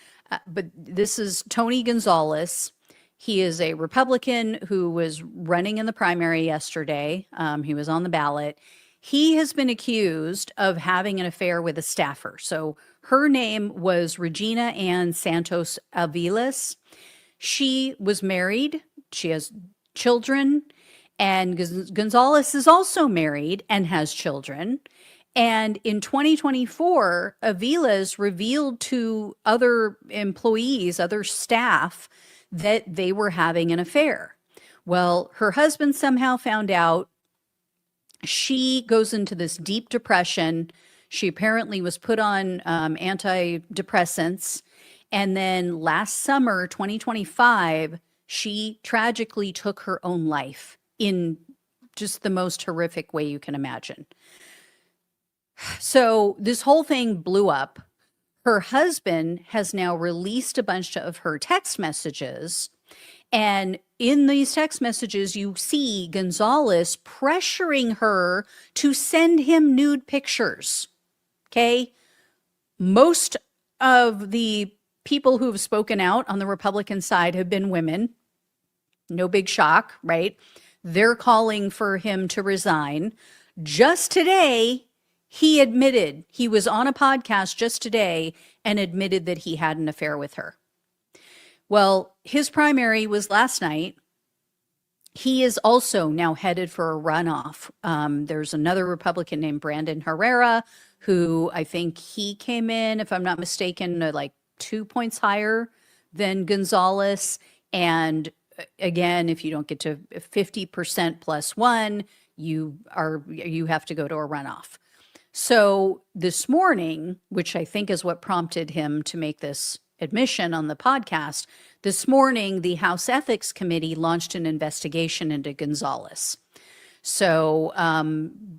but this is Tony Gonzalez. He is a Republican who was running in the primary yesterday. He was on the ballot. He has been accused of having an affair with a staffer. So her name was Regina Ann Santos Aviles. She was married. She has children. And Gonzalez is also married and has children. And in 2024, Aviles revealed to other employees, other staff, that they were having an affair. Well, her husband somehow found out. She goes into this deep depression. She apparently was put on antidepressants. And then last summer, 2025, she tragically took her own life in just the most horrific way you can imagine. So this whole thing blew up. Her husband has now released a bunch of her text messages. And in these text messages, you see Gonzalez pressuring her to send him nude pictures. Okay? Most of the people who have spoken out on the Republican side have been women. No big shock, right? They're calling for him to resign. Just today, he admitted, he was on a podcast just today and admitted that he had an affair with her. Well, his primary was last night. He is also now headed for a runoff. There's another Republican named Brandon Herrera, who I think he came in, if I'm not mistaken, like 2 points higher than Gonzalez. And again, if you don't get to 50% plus one, you have to go to a runoff. So this morning, which I think is what prompted him to make this admission on the podcast, this morning, the House Ethics Committee launched an investigation into Gonzalez. So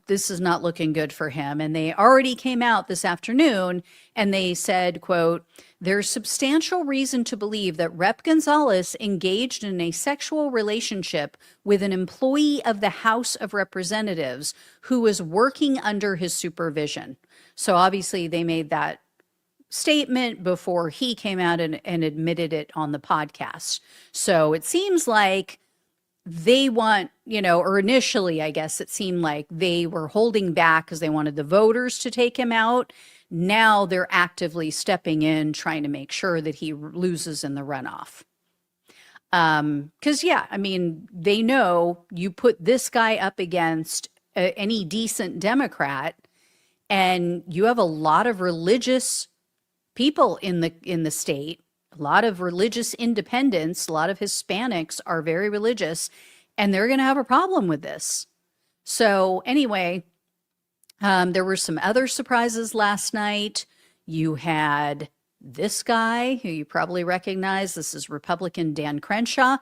this is not looking good for him. And they already came out this afternoon and they said, quote, there's substantial reason to believe that Rep. Gonzalez engaged in a sexual relationship with an employee of the House of Representatives who was working under his supervision. So obviously they made that statement before he came out and admitted it on the podcast. So it seems like they want, or initially, I guess it seemed like they were holding back because they wanted the voters to take him out. Now they're actively stepping in, trying to make sure that he loses in the runoff. Because, they know you put this guy up against any decent Democrat, and you have a lot of religious people in the state, a lot of religious independents, a lot of Hispanics are very religious, and they're going to have a problem with this. So anyway, there were some other surprises last night. You had this guy who you probably recognize. This is Republican Dan Crenshaw.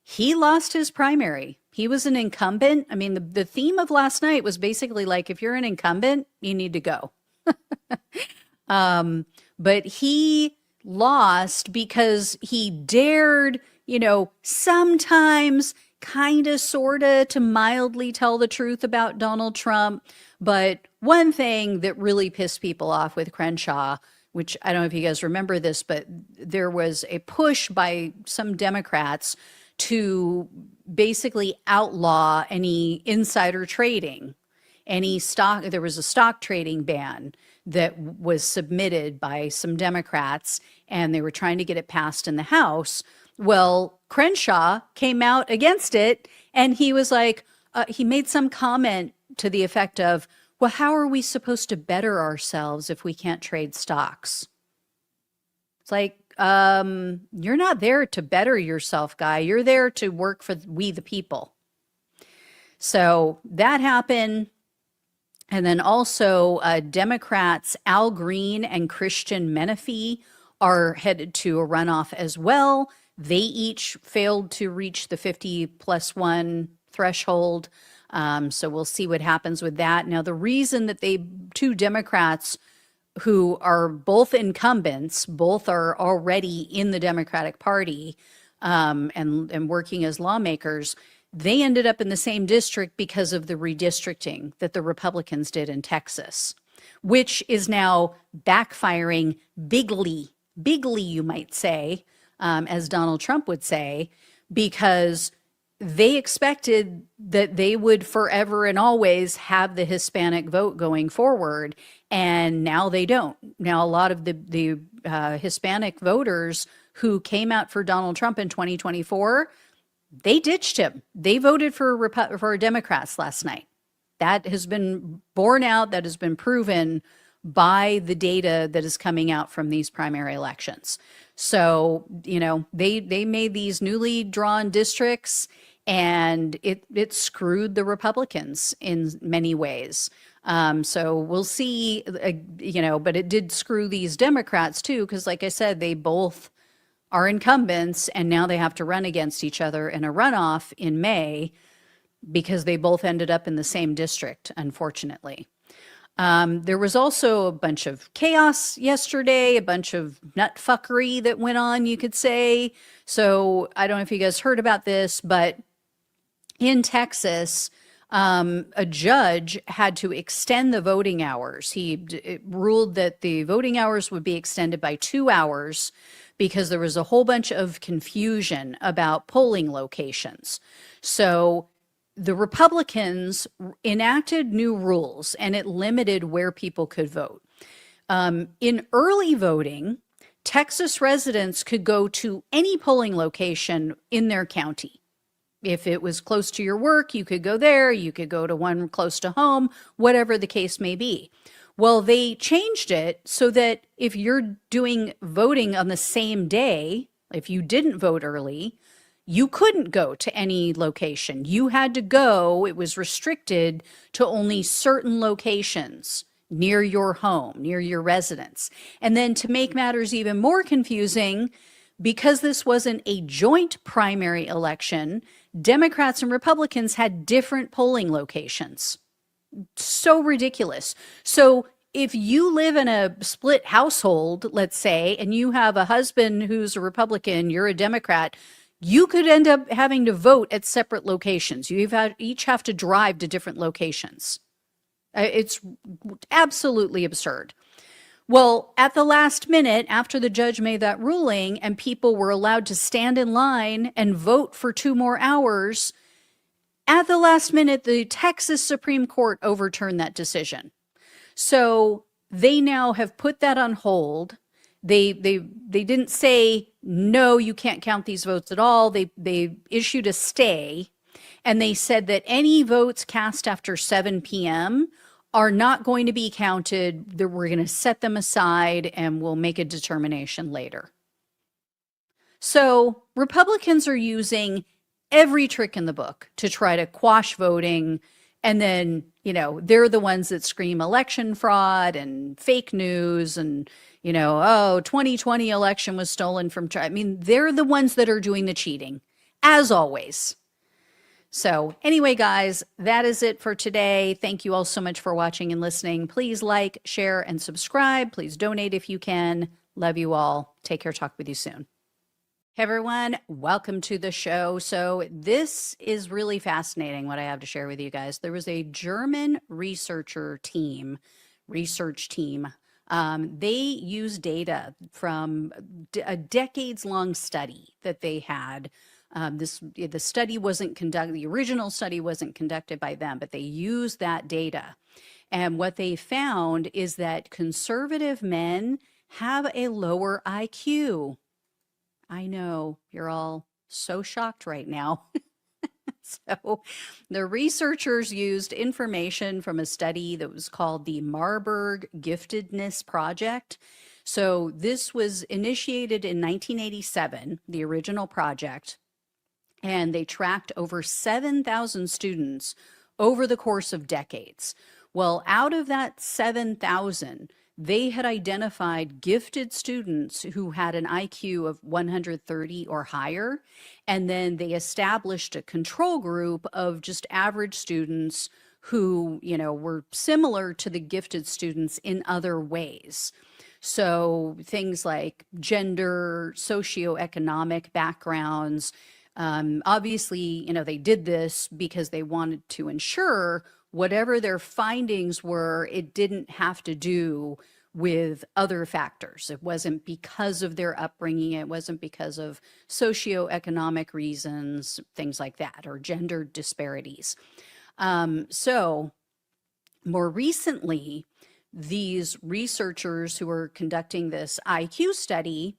he lost his primary. He was an incumbent. I mean, the theme of last night was basically like, if you're an incumbent, you need to go. But he lost because he dared, sometimes kind of, sort of, to mildly tell the truth about Donald Trump. But one thing that really pissed people off with Crenshaw, which I don't know if you guys remember this, but there was a push by some Democrats to basically outlaw any insider trading, any stock. There was a stock trading ban that was submitted by some Democrats, and they were trying to get it passed in the House. Well, Crenshaw came out against it, and he was like, he made some comment to the effect of, well, how are we supposed to better ourselves if we can't trade stocks? It's like, you're not there to better yourself, guy. You're there to work for we the people. So that happened. And then also Democrats Al Green and Christian Menifee are headed to a runoff as well. They each failed to reach the 50+1 threshold. So we'll see what happens with that. Now, the reason that two Democrats who are both incumbents, both are already in the Democratic Party and working as lawmakers, they ended up in the same district because of the redistricting that the Republicans did in Texas, which is now backfiring bigly, you might say, as Donald Trump would say, because they expected that they would forever and always have the Hispanic vote going forward, and now they don't. Now, a lot of the Hispanic voters who came out for Donald Trump in 2024, they ditched him. They voted for Democrats last night. That has been borne out. That has been proven by the data that is coming out from these primary elections. So, they made these newly drawn districts, and it screwed the Republicans in many ways. So we'll see, but it did screw these Democrats too, because like I said, they both are incumbents, and now they have to run against each other in a runoff in May because they both ended up in the same district, unfortunately. There was also a bunch of chaos yesterday, a bunch of nutfuckery that went on, you could say. So I don't know if you guys heard about this, but in Texas, a judge had to extend the voting hours. He ruled that the voting hours would be extended by 2 hours because there was a whole bunch of confusion about polling locations. So the Republicans enacted new rules, and it limited where people could vote. In early voting, Texas residents could go to any polling location in their county. If it was close to your work, you could go there. You could go to one close to home, whatever the case may be. Well, they changed it so that if you're doing voting on the same day, if you didn't vote early, you couldn't go to any location. You had to go, it was restricted to only certain locations near your home, near your residence. And then to make matters even more confusing, because this wasn't a joint primary election, Democrats and Republicans had different polling locations. So ridiculous. So if you live in a split household, let's say, and you have a husband who's a Republican, you're a Democrat, you could end up having to vote at separate locations. You each have to drive to different locations. It's absolutely absurd. Well, at the last minute, after the judge made that ruling and people were allowed to stand in line and vote for 2 more hours, at the last minute, the Texas Supreme Court overturned that decision. So they now have put that on hold. They didn't say, no, you can't count these votes at all. They issued a stay, and they said that any votes cast after 7 p.m. are not going to be counted, that we're going to set them aside and we'll make a determination later. So Republicans are using every trick in the book to try to quash voting. And then, they're the ones that scream election fraud and fake news and, 2020 election was stolen from Trump. I mean, they're the ones that are doing the cheating. as always. So anyway, guys, that is it for today. Thank you all so much for watching and listening. Please like, share, and subscribe. Please donate if you can. Love you all. Take care. Talk with you soon. Hey everyone, welcome to the show. So this is really fascinating what I have to share with you guys. There was a German research team. They used data from a decades-long study that they had. The study wasn't conducted, the original study wasn't conducted by them, but they used that data. And what they found is that conservative men have a lower IQ. I know you're all so shocked right now. So the researchers used information from a study that was called the Marburg Giftedness Project. So this was initiated in 1987, the original project, and they tracked over 7,000 students over the course of decades. Well, out of that 7,000, they had identified gifted students who had an IQ of 130 or higher, and then they established a control group of just average students who, were similar to the gifted students in other ways. So things like gender, socioeconomic backgrounds. Obviously, they did this because they wanted to ensure whatever their findings were, it didn't have to do with other factors. It wasn't because of their upbringing. It wasn't because of socioeconomic reasons, things like that, or gender disparities. So more recently, these researchers who were conducting this IQ study,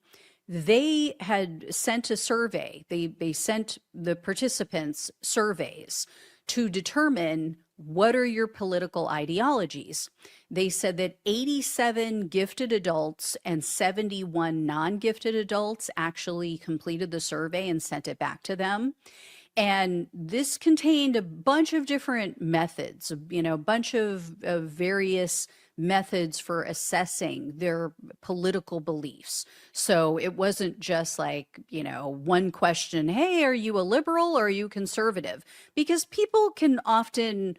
they had sent a survey. They sent the participants surveys to determine what are your political ideologies. They said that 87 gifted adults and 71 non-gifted adults actually completed the survey and sent it back to them. And this contained a bunch of different methods, a bunch of various methods for assessing their political beliefs. So it wasn't just like, one question, hey, are you a liberal or are you conservative? Because people can often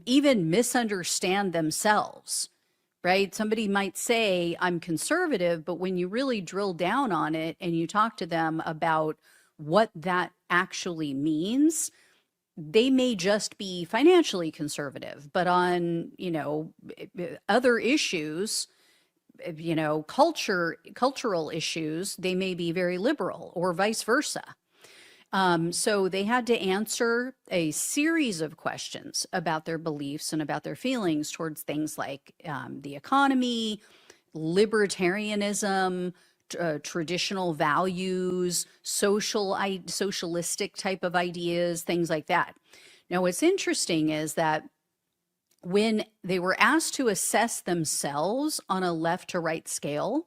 even misunderstand themselves, right? Somebody might say, I'm conservative, but when you really drill down on it and you talk to them about what that actually means, they may just be financially conservative, but on, other issues, cultural issues, they may be very liberal or vice versa. So they had to answer a series of questions about their beliefs and about their feelings towards things like the economy, libertarianism, traditional values, socialistic type of ideas, things like that. Now, what's interesting is that when they were asked to assess themselves on a left to right scale,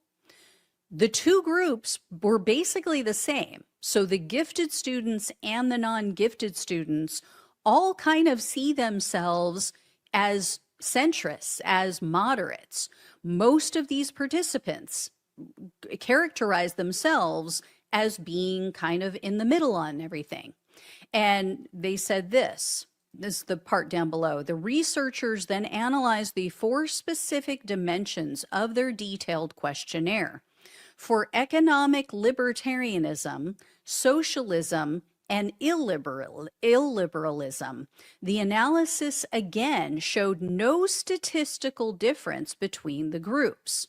the two groups were basically the same. So the gifted students and the non-gifted students all kind of see themselves as centrists, as moderates. Most of these participants characterize themselves as being kind of in the middle on everything. And they said this is the part down below. The researchers then analyzed the 4 specific dimensions of their detailed questionnaire. For economic libertarianism, socialism, and illiberalism, the analysis again showed no statistical difference between the groups.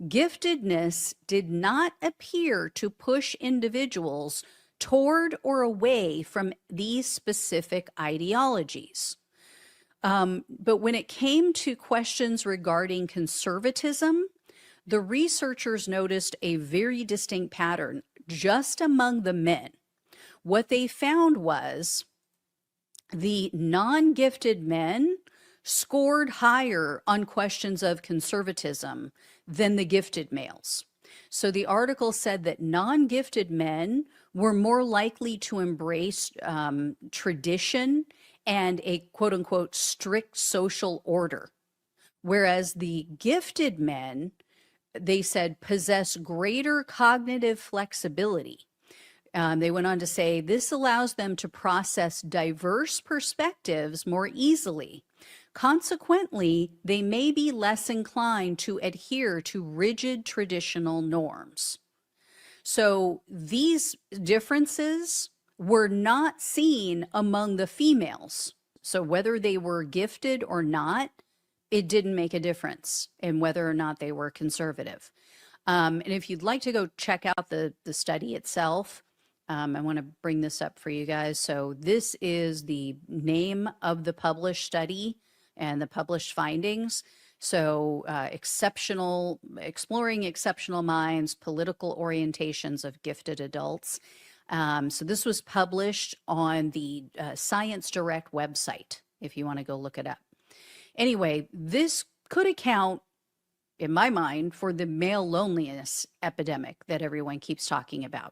Giftedness did not appear to push individuals toward or away from these specific ideologies. But when it came to questions regarding conservatism, the researchers noticed a very distinct pattern just among the men. What they found was the non-gifted men scored higher on questions of conservatism than the gifted males. So the article said that non-gifted men were more likely to embrace tradition and a quote-unquote strict social order, whereas the gifted men, they said, possess greater cognitive flexibility. They went on to say this allows them to process diverse perspectives more easily. Consequently, they may be less inclined to adhere to rigid traditional norms. So these differences were not seen among the females. So whether they were gifted or not, it didn't make a difference in whether or not they were conservative. And if you'd like to go check out the study itself, I want to bring this up for you guys. So this is the name of the published study and the published findings. So exploring exceptional minds, political orientations of gifted adults. So this was published on the Science Direct website, if you want to go look it up. Anyway, this could account, in my mind, for the male loneliness epidemic that everyone keeps talking about,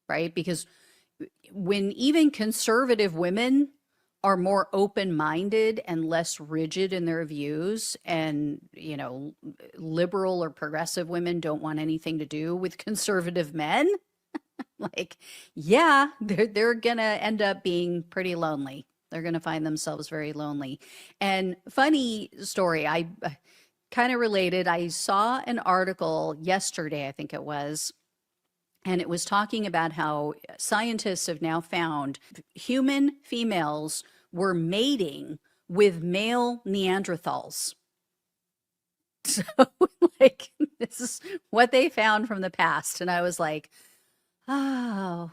right? Because when even conservative women are more open-minded and less rigid in their views, and, you know, liberal or progressive women don't want anything to do with conservative men, like, yeah, they're going to end up being pretty lonely. They're going to find themselves very lonely. And funny story, I kind of related. I saw an article yesterday, I think it was, and it was talking about how scientists have now found human females were mating with male Neanderthals. So, like, this is what they found from the past. And I was like, oh,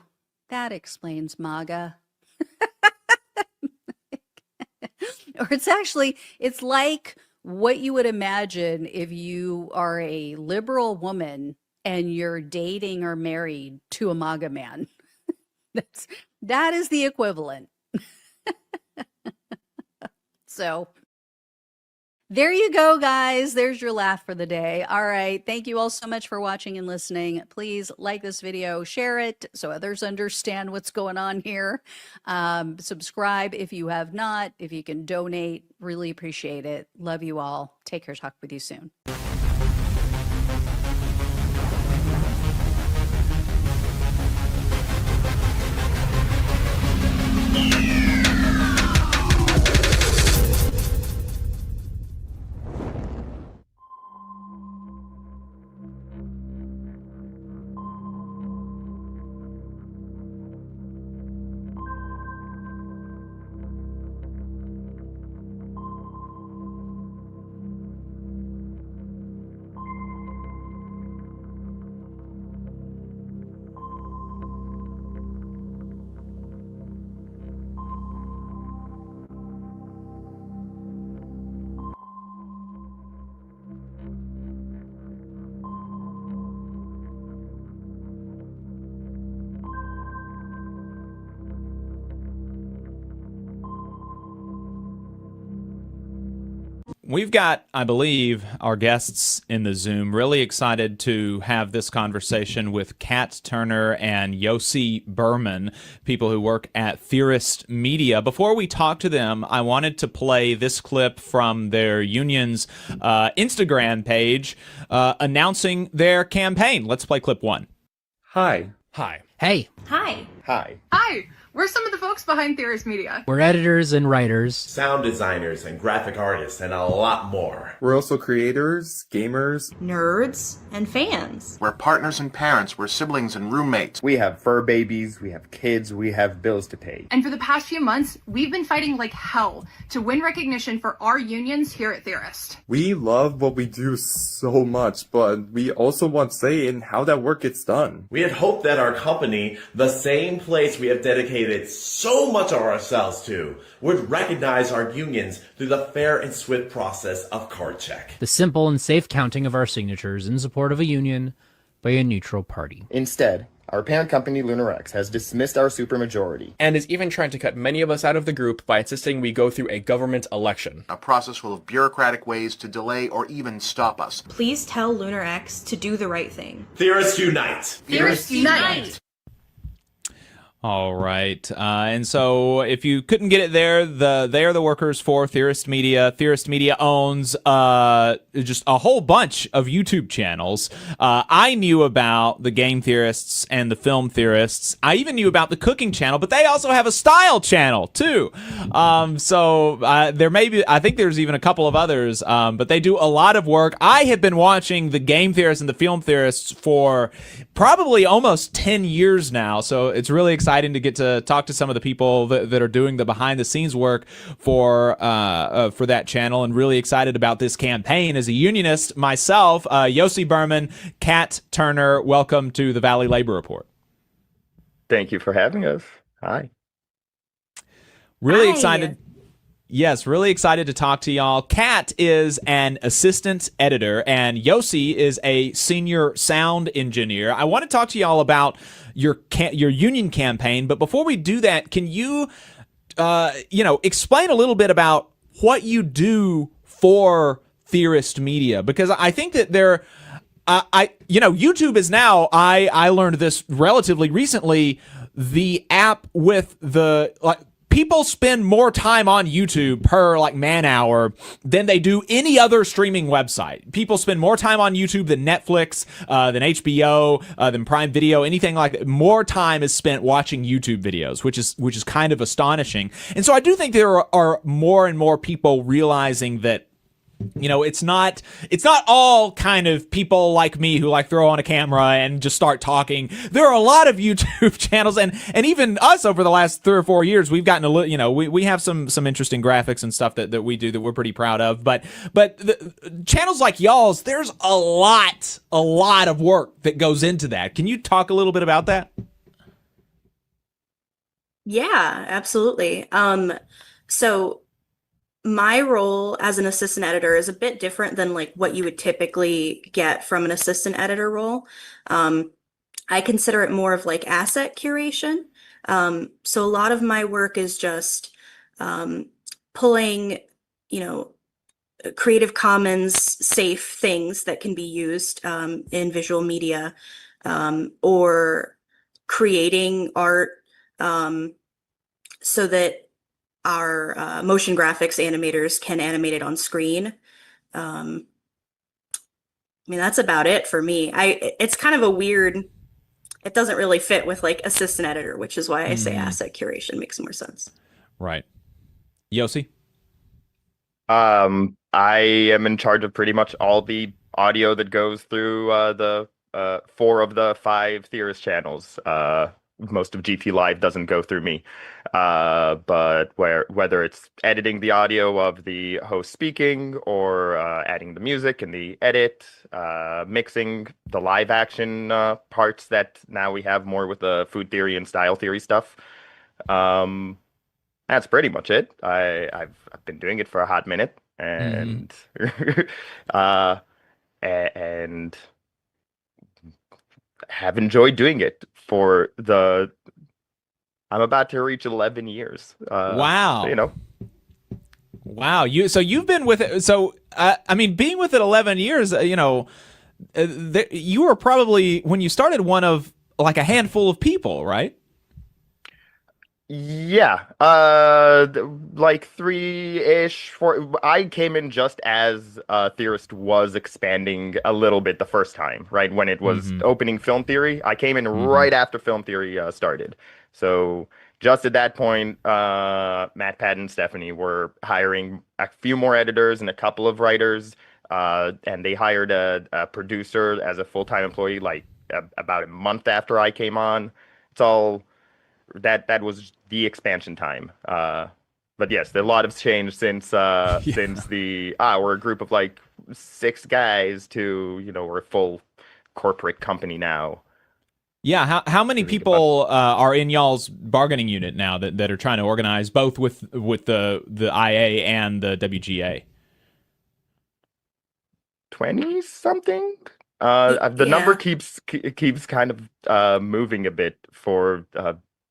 that explains MAGA. Or it's like what you would imagine if you are a liberal woman and you're dating or married to a MAGA man. That is the equivalent. So there you go, guys. There's your laugh for the day. All right. Thank you all so much for watching and listening. Please like this video, share it so others understand what's going on here. Subscribe if you have not. If you can donate, really appreciate it. Love you all. Take care. Talk with you soon.
We've got, I believe, our guests in the Zoom. Really excited to have this conversation with Kat Turner and Yossi Berman, people who work at Theorist Media. Before we talk to them, I wanted to play this clip from their union's Instagram page announcing their campaign. Let's play clip 1.
Hi.
Hi.
Hey.
Hi.
Hi. Hi. We're some of the folks behind Theorist Media.
We're editors and writers,
sound designers and graphic artists, and a lot more.
We're also creators, gamers,
nerds, and fans.
We're partners and parents. We're siblings and roommates.
We have fur babies, we have kids, we have bills to pay.
And for the past few months, we've been fighting like hell to win recognition for our unions here at Theorist.
We love what we do so much, but we also want say in how that work gets done.
We had hoped that our company, the same place we have dedicated so much of ourselves to, would recognize our unions through the fair and swift process of card check.
The simple and safe counting of our signatures in support of a union by a neutral party.
Instead, our parent company LunarX has dismissed our supermajority
and is even trying to cut many of us out of the group by insisting we go through a government election.
A process full of bureaucratic ways to delay or even stop us.
Please tell LunarX to do the right thing.
Theorists unite!
Theorists unite!
All right. And so if you couldn't get it there, they are the workers for Theorist Media. Theorist Media owns just a whole bunch of YouTube channels. I knew about the game theorists and the film theorists. I even knew about the cooking channel, but they also have a style channel too. There may be, I think there's even a couple of others, but they do a lot of work. I have been watching the game theorists and the film theorists for probably almost 10 years now. So it's really exciting to get to talk to some of the people that are doing the behind the scenes work for that channel, and really excited about this campaign as a unionist myself. Yossi Berman, Kat Turner, welcome to the Valley Labor Report.
Thank you for having us. Hi.
Really
Hi.
excited. Yes, really excited to talk to y'all. Kat is an assistant editor, and Yossi is a senior sound engineer. I want to talk to y'all about your union campaign, but before we do that, can you, explain a little bit about what you do for Theorist Media? Because I think that YouTube is now, I learned this relatively recently, the app with people spend more time on YouTube per man hour than they do any other streaming website. People spend more time on YouTube than Netflix, than HBO, than Prime Video, anything like that. More time is spent watching YouTube videos, which is kind of astonishing. And so I do think there are more and more people realizing that, it's not all kind of people like me who throw on a camera and just start talking. There are a lot of YouTube channels, and even us over the last 3 or 4 years, we've gotten a little, we have some interesting graphics and stuff that we do that we're pretty proud of. But the channels like y'all's, there's a lot of work that goes into that. Can you talk a little bit about that?
Yeah, absolutely. So my role as an assistant editor is a bit different than what you would typically get from an assistant editor role. I consider it more of asset curation. So a lot of my work is just pulling, Creative Commons safe things that can be used in visual media, or creating art so that our motion graphics animators can animate it on screen. That's about it for me. It's kind of it doesn't really fit with assistant editor, which is why I say asset curation makes more sense.
Right. Yossi?
I am in charge of pretty much all the audio that goes through the 4 of the 5 Theorist channels. Most of GT Live doesn't go through me, but whether it's editing the audio of the host speaking, or adding the music and the edit, mixing the live action parts that now we have more with the food theory and style theory stuff. That's pretty much it. I've been doing it for a hot minute, and and have enjoyed doing it for I'm about to reach 11 years.
Wow. Wow. You've been with it. So, being with it 11 years, you were probably, when you started, one of a handful of people, right?
Yeah, 3-ish. I came in just as Theorist was expanding a little bit the first time, right? When it was opening film theory, I came in right after film theory started. So just at that point, Matt, Pat, and Stephanie were hiring a few more editors and a couple of writers, and they hired a producer as a full-time employee about a month after I came on. It's all that was the expansion time. But yes, a lot has changed since since we're a group of 6 guys to we're a full corporate company now.
Yeah, how many people are in y'all's bargaining unit now that are trying to organize both with the IA and the WGA?
20 something. The number keeps kind of moving a bit for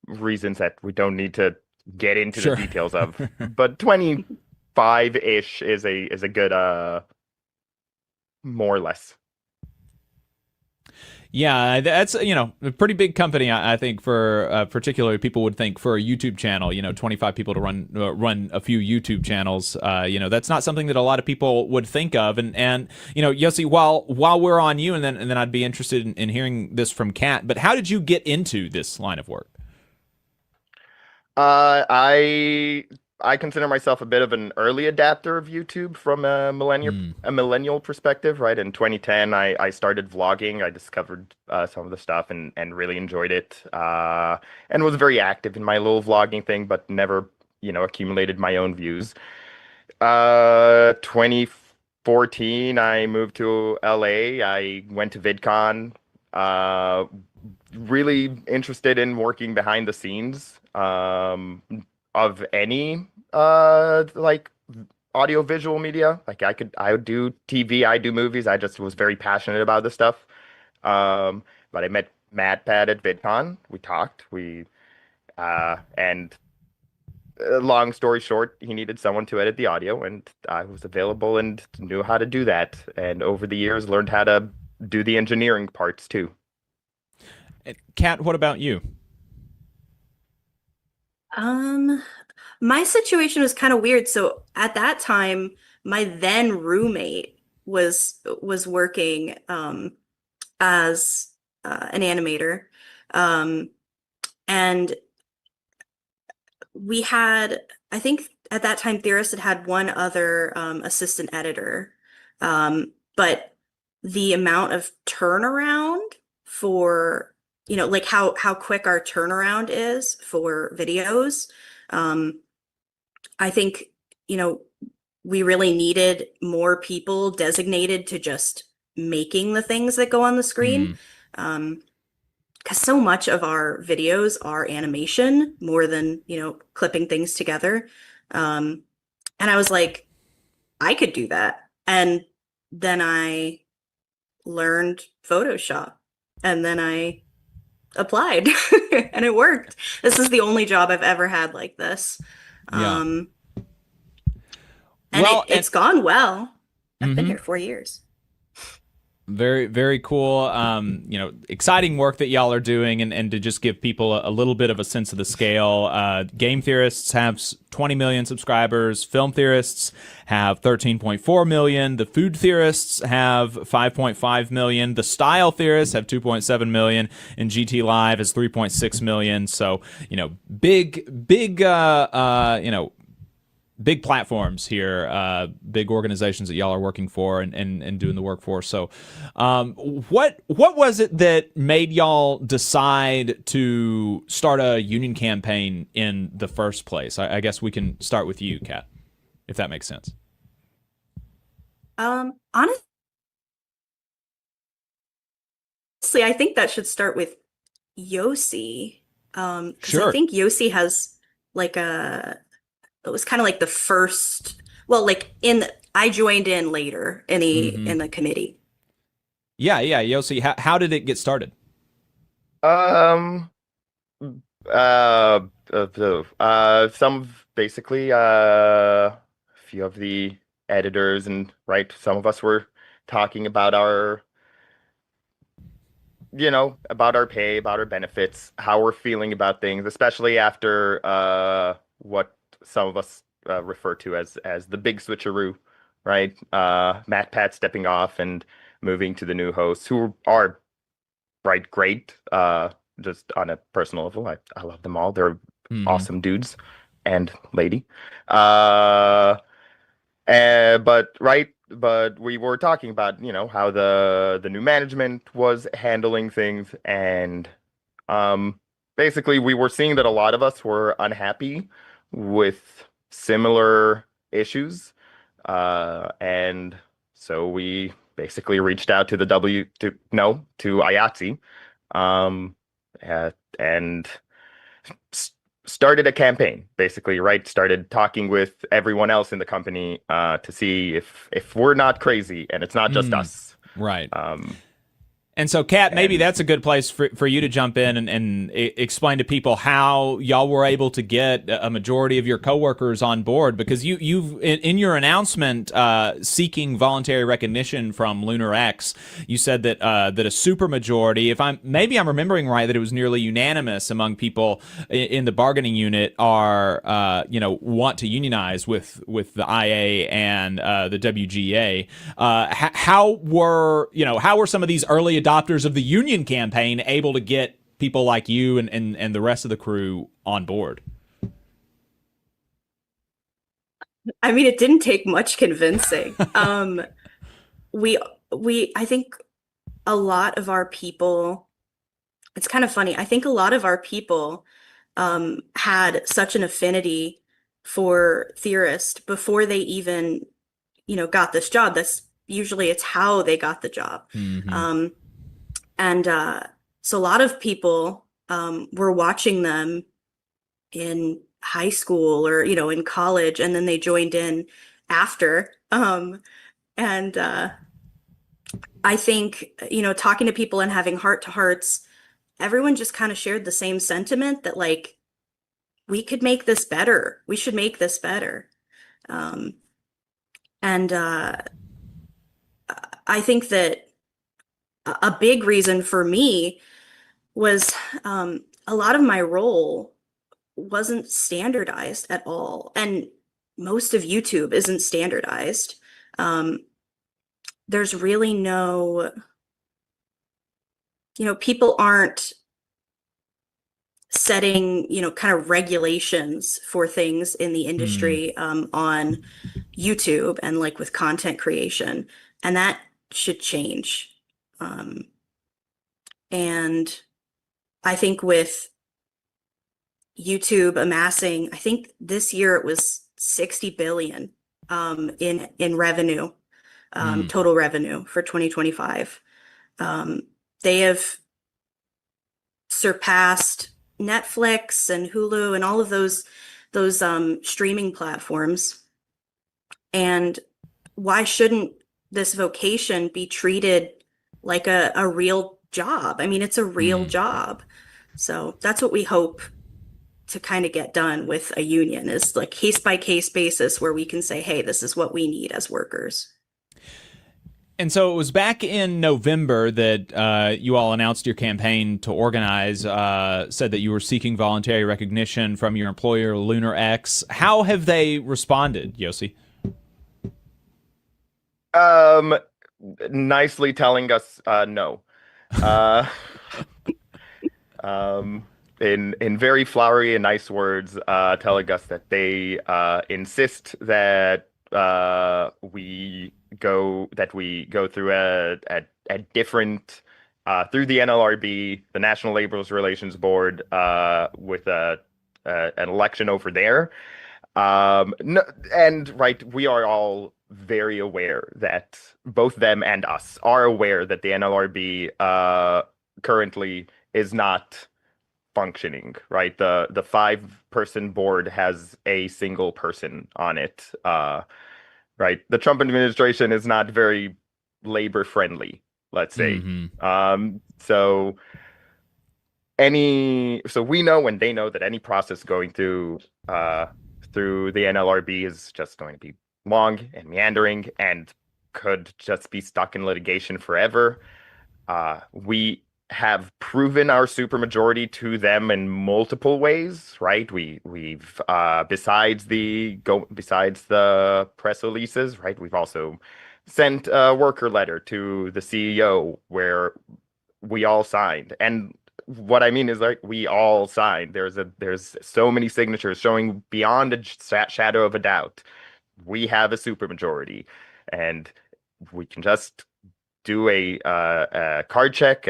reasons that we don't need to get into the details of. But 25-ish is a good more or less.
Yeah, that's, a pretty big company, I think, for particularly people would think for a YouTube channel, 25 people to run a few YouTube channels. That's not something that a lot of people would think of. And Yossi, while we're on you, and then I'd be interested in hearing this from Kat, but how did you get into this line of work?
I consider myself a bit of an early adapter of YouTube from a millennial perspective, right? In 2010, I started vlogging. I discovered some of the stuff and really enjoyed it, and was very active in my little vlogging thing, but never, accumulated my own views. 2014, I moved to LA. I went to VidCon. Really interested in working behind the scenes of any like audio visual media. Like I would do TV, I do movies. I just was very passionate about this stuff. But I met MadPat at VidCon. We talked. And long story short, he needed someone to edit the audio, and I was available and knew how to do that. And over the years, learned how to do the engineering parts too.
Kat, what about you?
My situation was kind of weird. So at that time, my then roommate was working as an animator, and we had, I think at that time, Theorist had one other assistant editor, but the amount of turnaround for, like how quick our turnaround is for videos, I think, we really needed more people designated to just making the things that go on the screen. Because so much of our videos are animation more than, clipping things together. And I was like, I could do that. And then I learned Photoshop, and then I applied and it worked. This is the only job I've ever had like this.
Yeah.
And it's gone well. I've been here 4 years.
Very, very cool. Exciting work that y'all are doing, and to just give people a little bit of a sense of the scale. Game Theorists have 20 million subscribers. Film Theorists have 13.4 million. The Food Theorists have 5.5 million. The Style Theorists have 2.7 million, and GT Live is 3.6 million. So, big platforms here, big organizations that y'all are working for and doing the work for. So what was it that made y'all decide to start a union campaign in the first place? I guess we can start with you, Kat, if that makes sense.
Honestly, I think that should start with Yossi. 'Cause
Sure.
I think Yossi has it was kind of like the first, well, like I joined in later in the committee.
Yeah, Yossi, how did it get started?
Some basically a few of the editors and some of us were talking about our about our pay, about our benefits, how we're feeling about things, especially after what some of us refer to as the big switcheroo, right? MadPat stepping off and moving to the new hosts, who are great. Just on a personal level, I love them all. They're awesome dudes and lady. But we were talking about how the new management was handling things, and basically we were seeing that a lot of us were unhappy with similar issues, and so we basically reached out to to IATSE, and started a campaign, basically, started talking with everyone else in the company to see if we're not crazy and it's not just us.
Right. And so, Kat, maybe that's a good place for you to jump in and explain to people how y'all were able to get a majority of your coworkers on board, because you've in your announcement seeking voluntary recognition from Lunar X, you said that that a supermajority, if I'm remembering right, that it was nearly unanimous among people in the bargaining unit are want to unionize with the IA and the WGA. How were some of these early adopters of the union campaign able to get people like you and the rest of the crew on board?
I mean, it didn't take much convincing. I think a lot of our people, it's kind of funny. I think a lot of our people had such an affinity for Theorist before they even, got this job. That's usually it's how they got the job.
Mm-hmm.
So a lot of people were watching them in high school or, in college, and then they joined in after. I think, talking to people and having heart-to-hearts, everyone just kind of shared the same sentiment that, like, we could make this better. We should make this better. I think that a big reason for me was a lot of my role wasn't standardized at all. And most of YouTube isn't standardized. There's really no, people aren't setting, kind of regulations for things in the industry on YouTube and like with content creation. And that should change. And I think with YouTube amassing, I think this year it was 60 billion in revenue, total revenue for 2025. They have surpassed Netflix and Hulu and all of those streaming platforms. And why shouldn't this vocation be treated like a real job? I mean, it's a real job. So that's what we hope to kind of get done with a union, is like case by case basis where we can say, hey, this is what we need as workers.
And so it was back in November that you all announced your campaign to organize, said that you were seeking voluntary recognition from your employer, Lunar X. How have they responded, Yossi?
Nicely telling us no. In very flowery and nice words, telling us that they insist that we go through a different through the NLRB, the National Labor Relations Board, with an election over there. No, and right, we are all very aware that both them and us are aware that the NLRB currently is not functioning, right? The 5-person board has a single person on it. Right. The Trump administration is not very labor friendly, let's say. So we know, and they know, that any process going through the NLRB is just going to be long and meandering and could just be stuck in litigation forever. We have proven our supermajority to them in multiple ways, right? We've besides the press releases, right? We've also sent a worker letter to the CEO where we all signed. And what I mean is, like, we all signed. There's so many signatures showing beyond a shadow of a doubt we have a supermajority, and we can just do a card check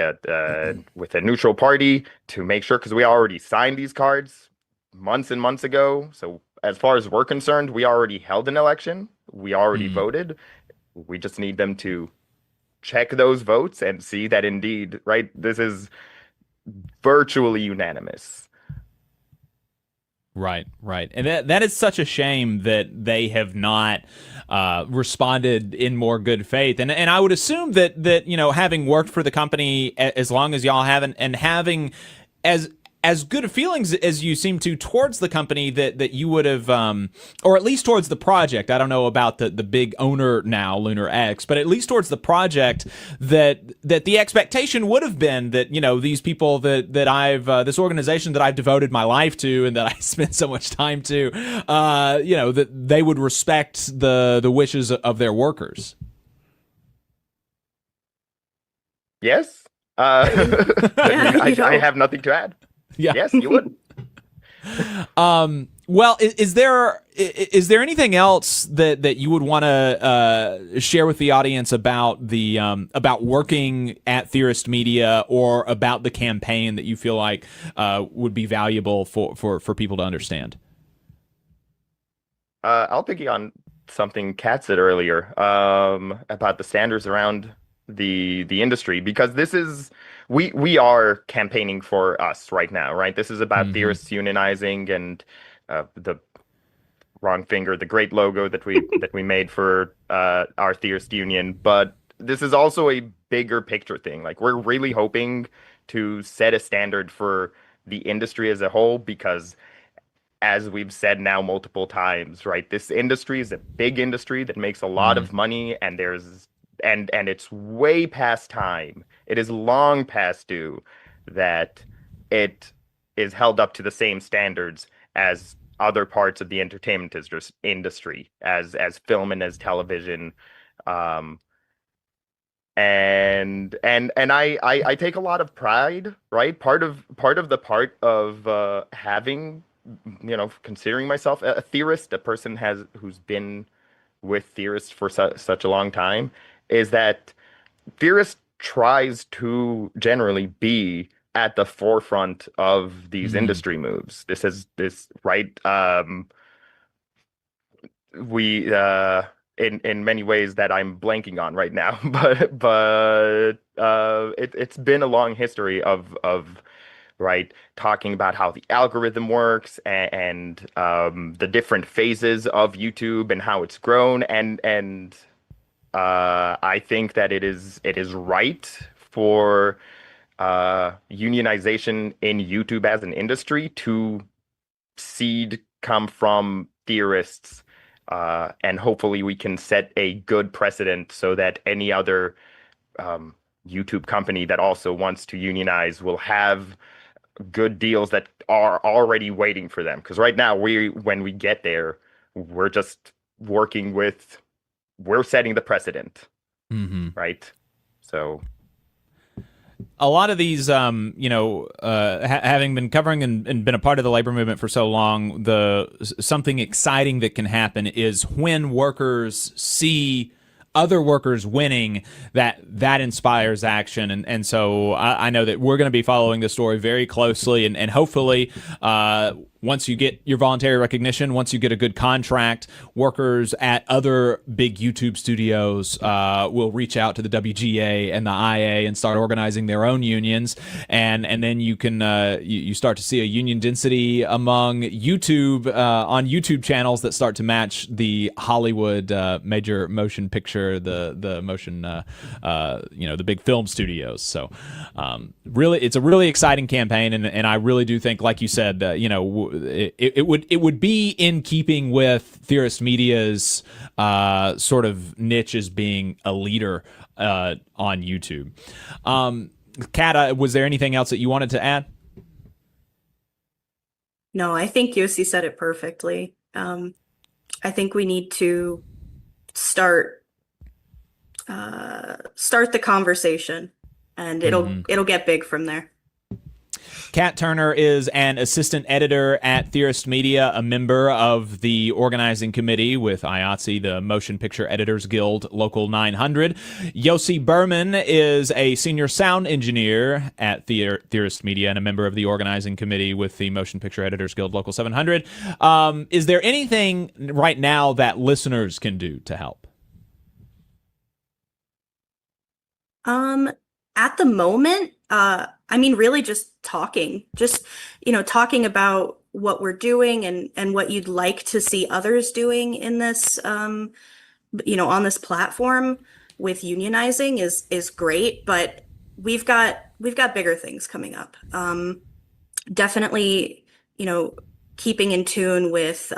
with a neutral party to make sure, because we already signed these cards months and months ago. So as far as we're concerned, we already held an election. We already voted. We just need them to check those votes and see that indeed, right, this is virtually unanimous.
Right, right. And that is such a shame that they have not responded in more good faith. And I would assume that having worked for the company as long as y'all haven't, and having as good of feelings as you seem to towards the company, that you would have, or at least towards the project. I don't know about the big owner now, Lunar X, but at least towards the project, that the expectation would have been that, these people that I've, this organization that I've devoted my life to and that I spent so much time to, that they would respect the wishes of their workers.
Yes. I have nothing to add.
Yeah.
Yes, you would.
Well, is there anything else that you would want to share with the audience about the about working at Theorist Media, or about the campaign that you feel like would be valuable for people to understand?
I'll pick on something Kat said earlier about the standards around the industry, because this is we are campaigning for us right now, right? This is about theorists unionizing, and the the great logo that we made for our theorist union. But this is also a bigger picture thing. Like, we're really hoping to set a standard for the industry as a whole, because as we've said now multiple times, right, this industry is a big industry that makes a lot of money, and and it's way past time. It is long past due that it is held up to the same standards as other parts of the entertainment industry, as film and as television. And I take a lot of pride, right? Part of having, considering myself a theorist, a person who's been with theorists for such a long time, is that Theorist tries to generally be at the forefront of these industry moves. Right? We in many ways that I'm blanking on right now, but it's been a long history of right, talking about how the algorithm works, and the different phases of YouTube and how it's grown, and I think that it is right for unionization in YouTube as an industry to come from theorists, and hopefully we can set a good precedent so that any other YouTube company that also wants to unionize will have good deals that are already waiting for them. Because right now, when we get there, we're just we're setting the precedent, right? So
a lot of these, having been covering and been a part of the labor movement for so long, something exciting that can happen is when workers see other workers winning, that inspires action. And so I know that we're going to be following this story very closely, and hopefully once you get your voluntary recognition, once you get a good contract, workers at other big YouTube studios will reach out to the WGA and the IA and start organizing their own unions, and then you can you start to see a union density among YouTube on YouTube channels that start to match the Hollywood major motion picture, the motion the big film studios. So really, it's a really exciting campaign, and I really do think, like you said, it would be in keeping with Theorist Media's sort of niche as being a leader on YouTube. Kat, was there anything else that you wanted to add?
No, I think Yossi said it perfectly. I think we need to start the conversation, and it'll get big from there.
Kat Turner is an assistant editor at Theorist Media, a member of the organizing committee with IATSE, the Motion Picture Editors Guild, Local 900. Yossi Berman is a senior sound engineer at Theorist Media and a member of the organizing committee with the Motion Picture Editors Guild, Local 700. Is there anything right now that listeners can do to help?
At the moment, really just talking about what we're doing and what you'd like to see others doing in this, you know, on this platform with unionizing is great, but we've got bigger things coming up. Definitely, you know, keeping in tune with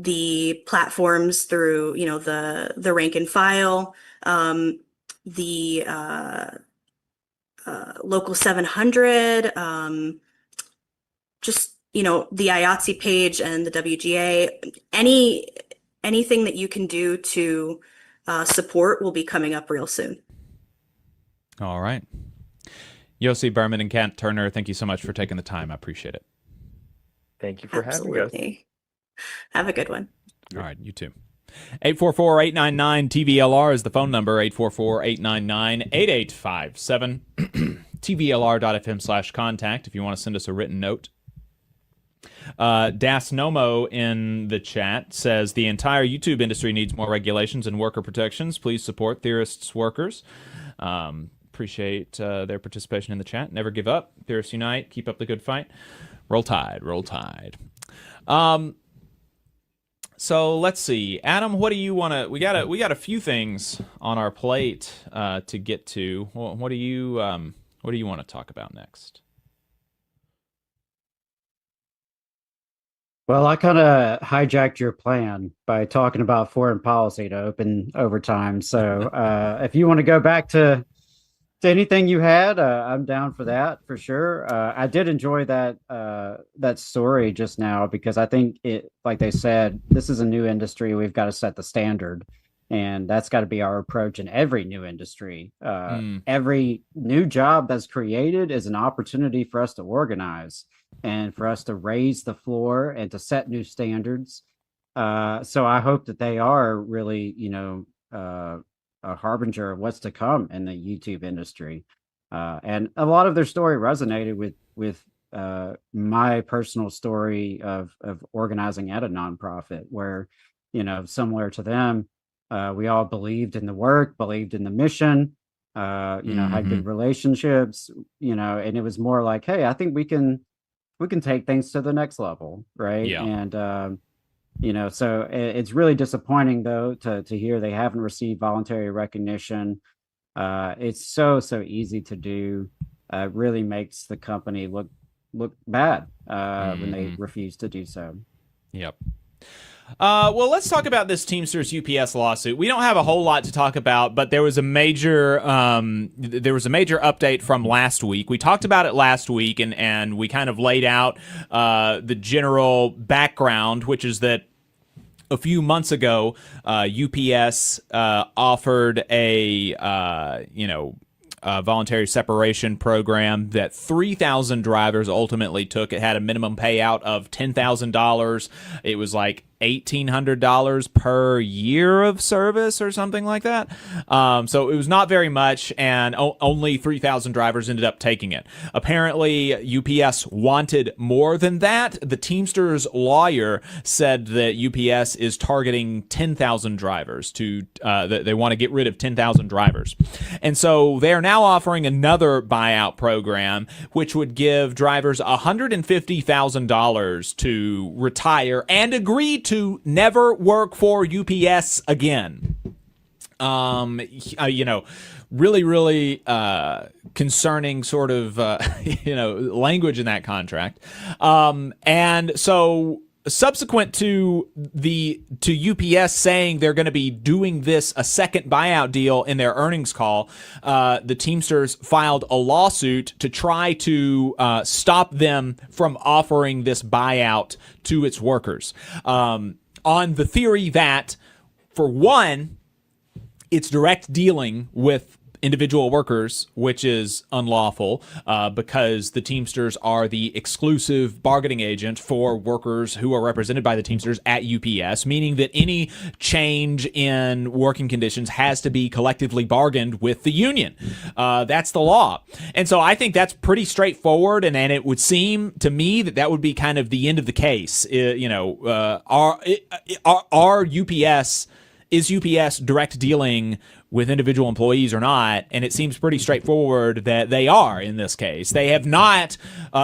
the platforms through, you know, the rank and file, the local 700, just, you know, the IATSE page and the WGA. Anything that you can do to support will be coming up real soon.
All right. Yossi Berman and Kat Turner, thank you so much for taking the time. I appreciate it.
Thank you for having us.
Have a good one.
All right, you too. 844-899-TVLR is the phone number, 844-899-8857. tvlr.fm/contact if you want to send us a written note. Das Nomo in the chat says, the entire YouTube industry needs more regulations and worker protections. Please support Theorists workers. Appreciate their participation in the chat. Never give up. Theorists unite. Keep up the good fight. Roll Tide. Roll Tide. So let's see, Adam. What do you want to? We got a few things on our plate to get to. What do you want to talk about next?
Well, I kind of hijacked your plan by talking about foreign policy to open overtime. So if you want to go back to anything you had, I'm down for that for sure. I did enjoy that story just now because I think it, like they said, this is a new industry. We've got to set the standard, and that's got to be our approach in every new industry. Every new job that's created is an opportunity for us to organize and for us to raise the floor and to set new standards. So I hope that they are really, you know, a harbinger of what's to come in the YouTube industry. And a lot of their story resonated with my personal story of organizing at a nonprofit where, you know, similar to them, we all believed in the work, believed in the mission, you know, had good relationships, you know, and it was more like, hey, I think we can take things to the next level, right?
Yeah.
And you know, so it's really disappointing though to hear they haven't received voluntary recognition. It's so easy to do. Really makes the company look bad when they refuse to do so.
Yep. Well, let's talk about this Teamsters UPS lawsuit. We don't have a whole lot to talk about, but there was a major update from last week. We talked about it last week, and we kind of laid out the general background, which is that a few months ago, UPS offered a voluntary separation program that 3,000 drivers ultimately took. It had a minimum payout of $10,000. It was like $1,800 per year of service or something like that. So it was not very much, and only 3,000 drivers ended up taking it. Apparently, UPS wanted more than that. The Teamsters lawyer said that UPS is targeting 10,000 drivers they want to get rid of 10,000 drivers. And so they are now offering another buyout program, which would give drivers $150,000 to retire and agree to never work for UPS again. Really concerning sort of, language in that contract. And so subsequent to UPS saying they're going to be doing this a second buyout deal in their earnings call, the Teamsters filed a lawsuit to try to stop them from offering this buyout to its workers, on the theory that, for one, it's direct dealing with individual workers, which is unlawful because the Teamsters are the exclusive bargaining agent for workers who are represented by the Teamsters at UPS, meaning that any change in working conditions has to be collectively bargained with the union. That's the law. And so I think that's pretty straightforward, and it would seem to me that would be kind of the end of the case. Is UPS direct dealing with individual employees or not, and it seems pretty straightforward that they are in this case. They have not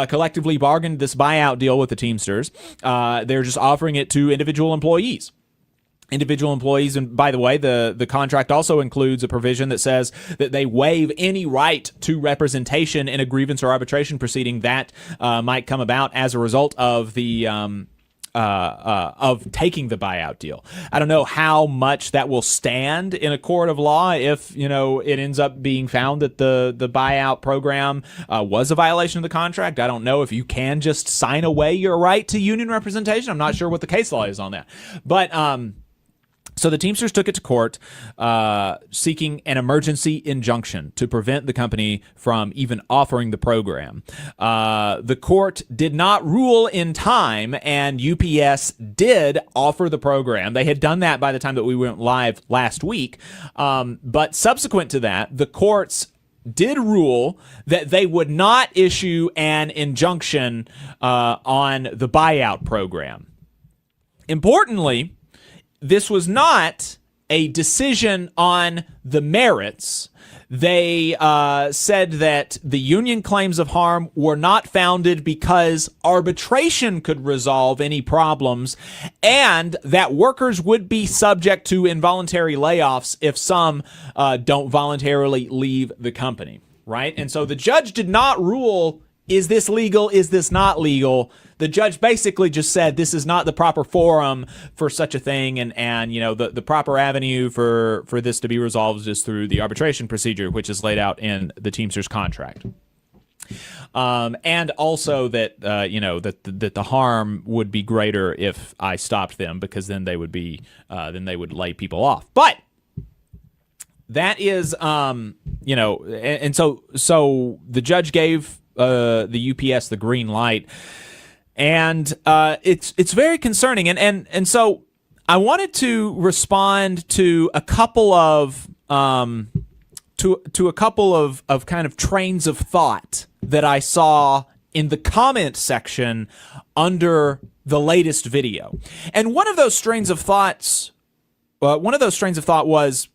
collectively bargained this buyout deal with the Teamsters. They're just offering it to individual employees. Individual employees, and by the way, the contract also includes a provision that says that they waive any right to representation in a grievance or arbitration proceeding that might come about as a result of the of taking the buyout deal. I don't know how much that will stand in a court of law if, you know, it ends up being found that the buyout program was a violation of the contract. I don't know if you can just sign away your right to union representation. I'm not sure what the case law is on that. But so the Teamsters took it to court, seeking an emergency injunction to prevent the company from even offering the program. The court did not rule in time, and UPS did offer the program. They had done that by the time that we went live last week. But subsequent to that, the courts did rule that they would not issue an injunction on the buyout program. Importantly, this was not a decision on the merits. They said that the union claims of harm were not founded because arbitration could resolve any problems, and that workers would be subject to involuntary layoffs if some don't voluntarily leave the company, right? And so the judge did not rule, is this legal, is this not legal? The judge basically just said this is not the proper forum for such a thing, and you know, the proper avenue for this to be resolved is through the arbitration procedure, which is laid out in the Teamsters contract. And also that you know, that the harm would be greater if I stopped them, because then they would be then they would lay people off. But that is you know, and so the judge gave the UPS the green light. And it's very concerning, and so I wanted to respond to a couple of to a couple of kind of trains of thought that I saw in the comment section under the latest video. And one of those trains of thought was,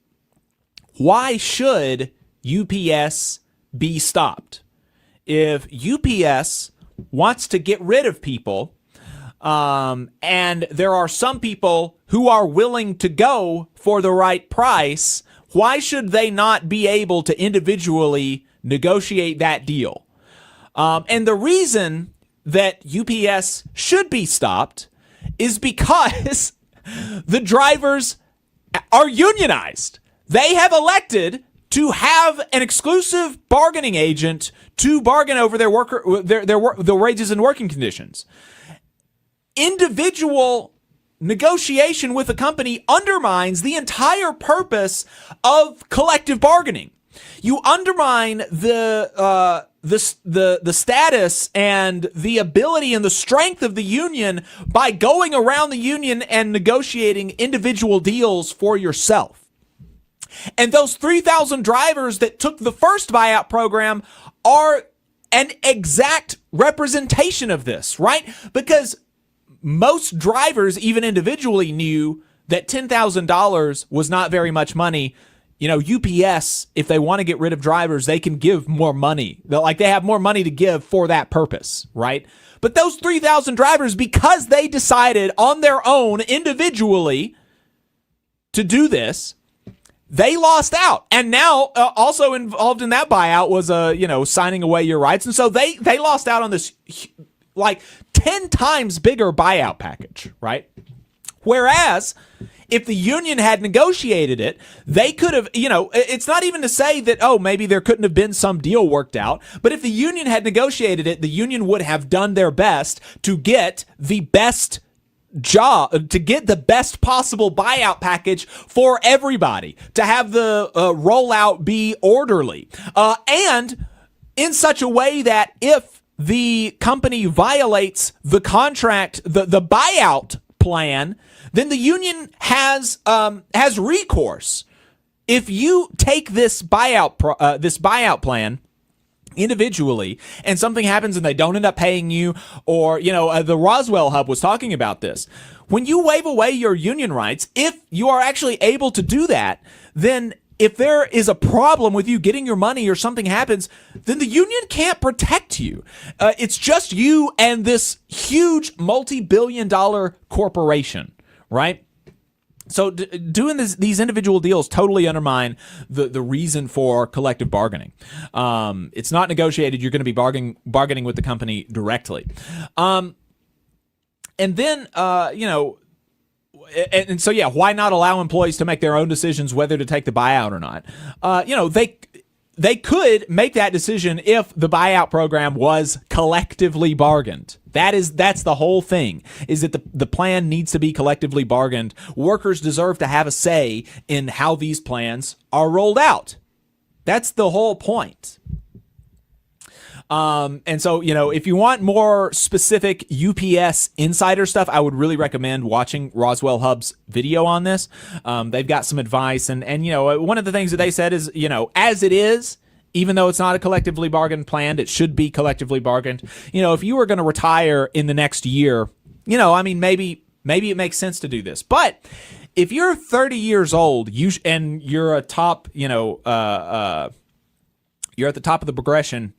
why should UPS be stopped? If UPS wants to get rid of people, and there are some people who are willing to go for the right price, why should they not be able to individually negotiate that deal? And the reason that UPS should be stopped is because the drivers are unionized. They have elected to have an exclusive bargaining agent to bargain over their the wages and working conditions. Individual negotiation with a company undermines the entire purpose of collective bargaining. You undermine the status and the ability and the strength of the union by going around the union and negotiating individual deals for yourself. And those 3,000 drivers that took the first buyout program are an exact representation of this, right? Because most drivers, even individually, knew that $10,000 was not very much money. You know, UPS, if they want to get rid of drivers, they can give more money. They have more money to give for that purpose, right? But those 3,000 drivers, because they decided on their own individually to do this, they lost out. And now also involved in that buyout was signing away your rights. And so they lost out on this like 10 times bigger buyout package, right? Whereas if the union had negotiated it, they could have, it's not even to say that, maybe there couldn't have been some deal worked out. But if the union had negotiated it, the union would have done their best to get the best possible buyout package for everybody, to have the rollout be orderly, and in such a way that if the company violates the contract, the buyout plan, then the union has recourse. If you take this buyout plan individually and something happens and they don't end up paying you, or the Roswell Hub was talking about this, when you waive away your union rights, if you are actually able to do that, then if there is a problem with you getting your money or something happens, then the union can't protect you. It's just you and this huge multi-billion-dollar corporation, right? So doing these individual deals totally undermine the reason for collective bargaining. It's not negotiated. You're going to be bargaining with the company directly. And then, and so, yeah, why not allow employees to make their own decisions whether to take the buyout or not? They could make that decision if the buyout program was collectively bargained. That's the whole thing, is that the plan needs to be collectively bargained. Workers deserve to have a say in how these plans are rolled out. That's the whole point. And so, if you want more specific UPS insider stuff, I would really recommend watching Roswell Hub's video on this. They've got some advice, and one of the things that they said is, as it is, even though it's not a collectively bargained plan, it should be collectively bargained. If you were going to retire in the next year, maybe it makes sense to do this. But if you're 30 years old, and you're a top, you're at the top of the progression,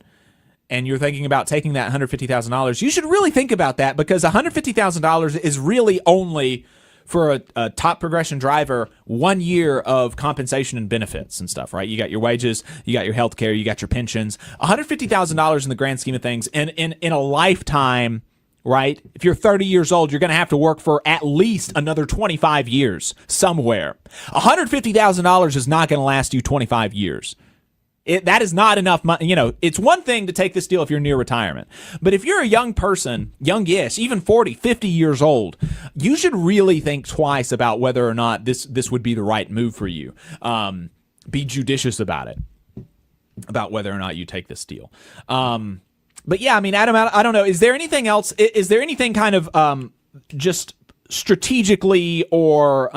and you're thinking about taking that $150,000, you should really think about that, because $150,000 is really only for a top progression driver 1 year of compensation and benefits and stuff, right? You got your wages, you got your health care, you got your pensions. $150,000 in the grand scheme of things, and in a lifetime, right? If you're 30 years old, you're going to have to work for at least another 25 years somewhere. $150,000 is not going to last you 25 years. That is not enough money. It's one thing to take this deal if you're near retirement. But if you're a young person, youngish, even 40, 50 years old, you should really think twice about whether or not this would be the right move for you. Be judicious about it, about whether or not you take this deal. But yeah, Adam, I don't know. Is there anything else? Is there anything kind of just strategically or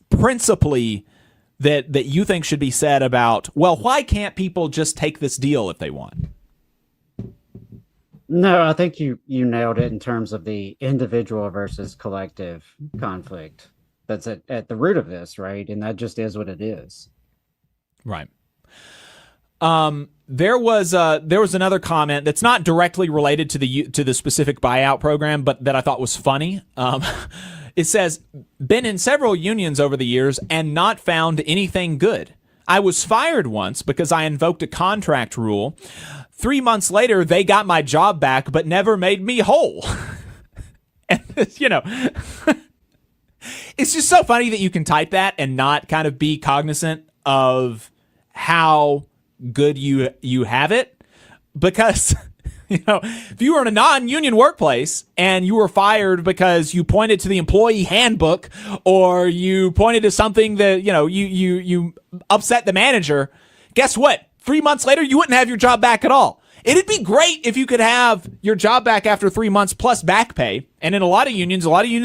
principally that you think should be said about, well, why can't people just take this deal if they want?
No, I think you nailed it in terms of the individual versus collective conflict that's at the root of this, right? And that just is what it is.
Right. There was another comment that's not directly related to the specific buyout program, but that I thought was funny. It says, been in several unions over the years and not found anything good. I was fired once because I invoked a contract rule. 3 months later, they got my job back, but never made me whole. And, it's just so funny that you can type that and not kind of be cognizant of how good you have it. Because if you were in a non-union workplace and you were fired because you pointed to the employee handbook, or you pointed to something that, you upset the manager, guess what? 3 months later, you wouldn't have your job back at all. It'd be great if you could have your job back after 3 months plus back pay. And in a lot of unions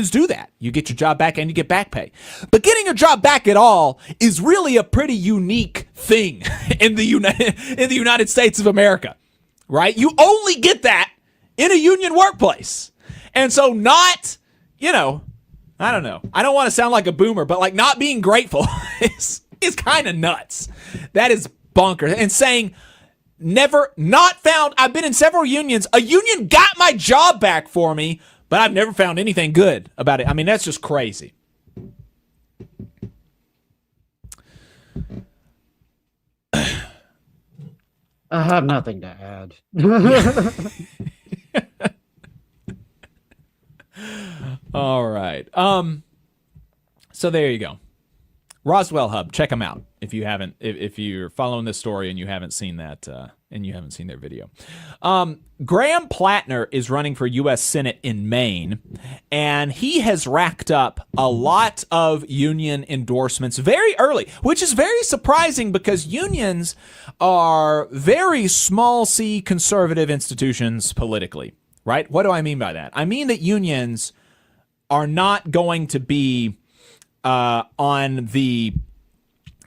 do that. You get your job back and you get back pay. But getting your job back at all is really a pretty unique thing in the United States of America. Right? You only get that in a union workplace. And so not, I don't know. I don't want to sound like a boomer, but not being grateful is kind of nuts. That is bonkers. And saying never not found, I've been in several unions. A union got my job back for me, but I've never found anything good about it. That's just crazy.
I have nothing to add.
All right. So there you go. Roswell Hub, check them out if you haven't. If you're following this story and you haven't seen that, and you haven't seen their video. Graham Plattner is running for U.S. Senate in Maine, and he has racked up a lot of union endorsements very early, which is very surprising because unions are very small c conservative institutions politically, right? What do I mean by that? I mean that unions are not going to be on the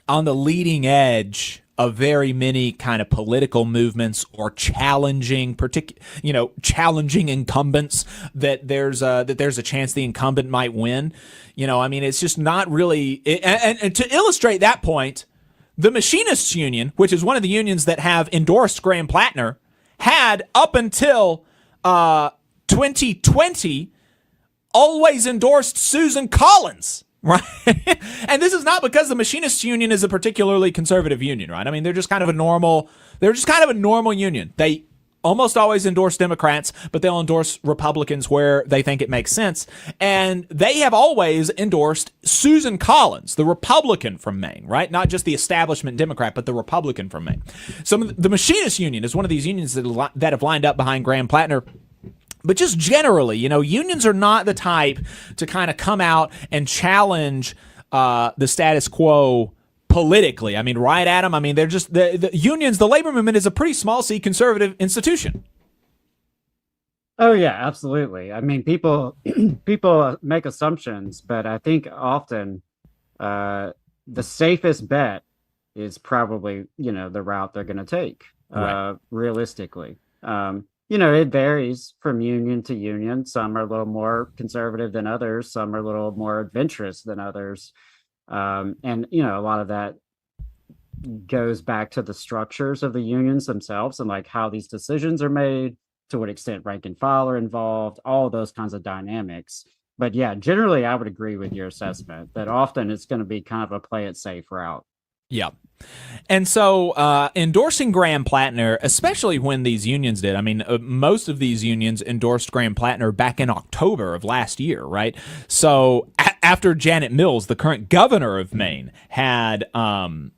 leading edge of very many kind of political movements or challenging challenging incumbents that there's a chance the incumbent might win. I mean, it's just not really. And to illustrate that point, the Machinists Union, which is one of the unions that have endorsed Graham Plattner, had up until 2020 always endorsed Susan Collins. Right. And this is not because the Machinists Union is a particularly conservative union, right? I mean, they're just kind of a normal union. They almost always endorse Democrats, but they'll endorse Republicans where they think it makes sense. And they have always endorsed Susan Collins, the Republican from Maine, right? Not just the establishment Democrat, but the Republican from Maine. So the Machinists Union is one of these unions that have lined up behind Graham Plattner. But just generally, unions are not the type to kind of come out and challenge the status quo politically. I mean, right at them. I mean, they're just the unions. The labor movement is a pretty small C conservative institution.
Oh yeah, absolutely. I mean, people make assumptions, but I think often the safest bet is probably the route they're going to take.
Right.
Realistically. It varies from union to union. Some are a little more conservative than others. Some are a little more adventurous than others. And a lot of that goes back to the structures of the unions themselves and like how these decisions are made, to what extent rank and file are involved, all those kinds of dynamics. But yeah, generally, I would agree with your assessment that often it's going to be kind of a play it safe route.
Yeah. And so endorsing Graham Plattner, especially when these unions did, I mean, most of these unions endorsed Graham Plattner back in October of last year, right? So after Janet Mills, the current governor of Maine, had announced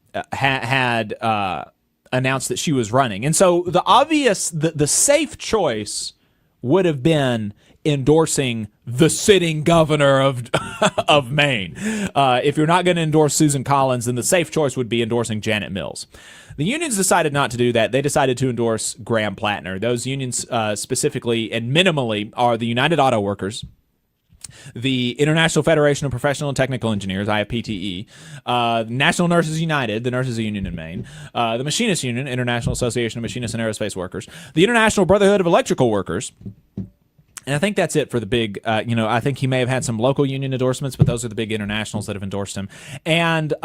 that she was running. And so the safe choice would have been endorsing the sitting governor of Maine. If you're not going to endorse Susan Collins, then the safe choice would be endorsing Janet Mills. The unions decided not to do that. They decided to endorse Graham Plattner. Those unions specifically and minimally are the United Auto Workers, the International Federation of Professional and Technical Engineers, IFPTE, National Nurses United, the nurses union in Maine, the Machinists Union, International Association of Machinists and Aerospace Workers, the International Brotherhood of Electrical Workers. And I think that's it for the big, I think he may have had some local union endorsements, but those are the big internationals that have endorsed him. And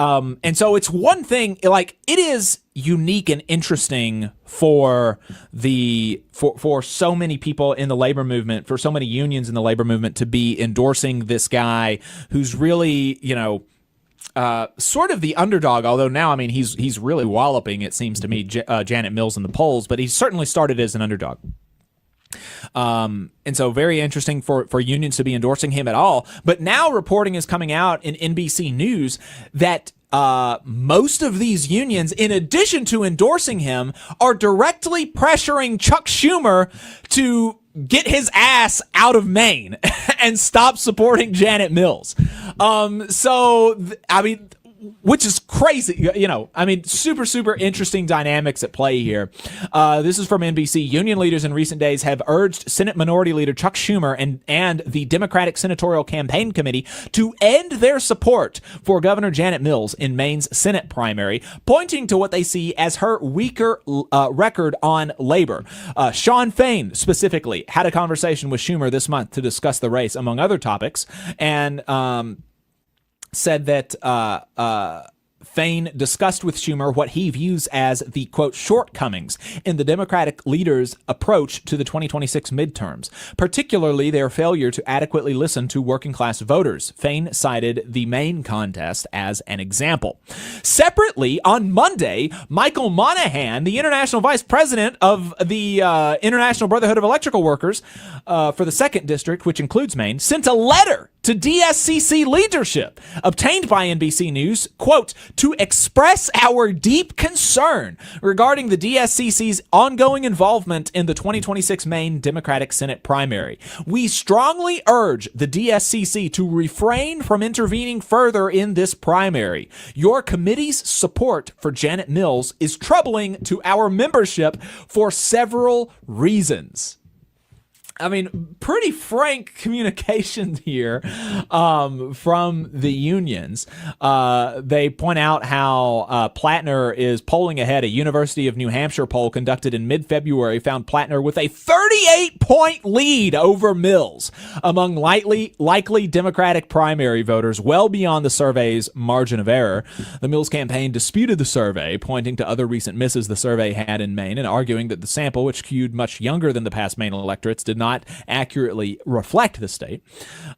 so it's one thing, like, it is unique and interesting for so many people in the labor movement, for so many unions in the labor movement to be endorsing this guy who's really, sort of the underdog, although now, I mean, he's really walloping, it seems to me, Janet Mills in the polls, but he certainly started as an underdog. And so very interesting for unions to be endorsing him at all. But now reporting is coming out in NBC News that most of these unions, in addition to endorsing him, are directly pressuring Chuck Schumer to get his ass out of Maine and stop supporting Janet Mills. I mean, which is crazy, super, super interesting dynamics at play here. This is from NBC. Union leaders in recent days have urged Senate Minority Leader Chuck Schumer and the Democratic Senatorial Campaign Committee to end their support for Governor Janet Mills in Maine's Senate primary, pointing to what they see as her weaker record on labor. Sean Fain, specifically, had a conversation with Schumer this month to discuss the race, among other topics, and said that Fain discussed with Schumer what he views as the, quote, shortcomings in the Democratic leader's approach to the 2026 midterms, particularly their failure to adequately listen to working-class voters. Fain cited the Maine contest as an example. Separately, on Monday, Michael Monahan, the international vice president of the International Brotherhood of Electrical Workers for the 2nd District, which includes Maine, sent a letter to DSCC leadership, obtained by NBC News, quote, to express our deep concern regarding the DSCC's ongoing involvement in the 2026 Maine Democratic Senate primary. We strongly urge the DSCC to refrain from intervening further in this primary. Your committee's support for Janet Mills is troubling to our membership for several reasons. I mean, pretty frank communication here from the unions. They point out how Plattner is polling ahead. A University of New Hampshire poll conducted in mid-February found Plattner with a 38-point lead over Mills among likely Democratic primary voters, well beyond the survey's margin of error. The Mills campaign disputed the survey, pointing to other recent misses the survey had in Maine and arguing that the sample, which skewed much younger than the past Maine electorates, did not accurately reflect the state.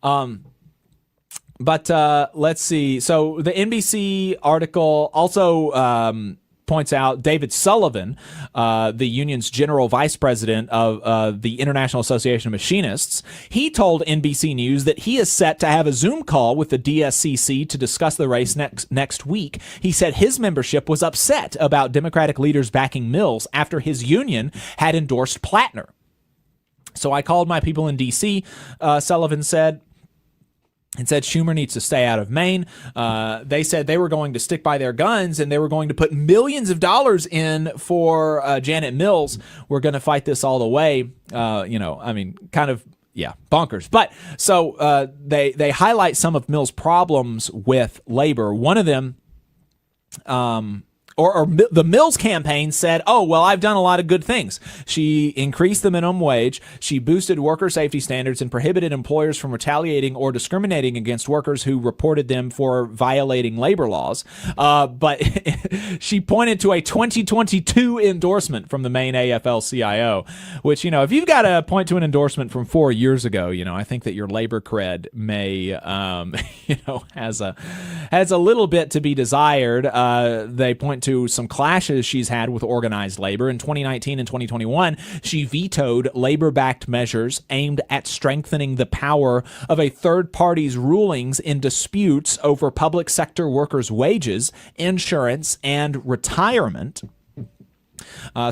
But let's see. So the NBC article also points out David Sullivan, the union's general vice president of the International Association of Machinists. He told NBC News that he is set to have a Zoom call with the DSCC to discuss the race next week. He said his membership was upset about Democratic leaders backing Mills after his union had endorsed Plattner. So I called my people in D.C., Sullivan said, and said Schumer needs to stay out of Maine. They said they were going to stick by their guns and they were going to put millions of dollars in for Janet Mills. We're going to fight this all the way. Kind of, yeah, bonkers. But so they highlight some of Mills' problems with labor. One of them, the Mills campaign said, oh, well, I've done a lot of good things. She increased the minimum wage. She boosted worker safety standards and prohibited employers from retaliating or discriminating against workers who reported them for violating labor laws. But she pointed to a 2022 endorsement from the Maine AFL-CIO, which, if you've got to point to an endorsement from 4 years ago, I think that your labor cred may, has a little bit to be desired. They point to some clashes she's had with organized labor. In 2019 and 2021, she vetoed labor-backed measures aimed at strengthening the power of a third party's rulings in disputes over public sector workers' wages, insurance, and retirement.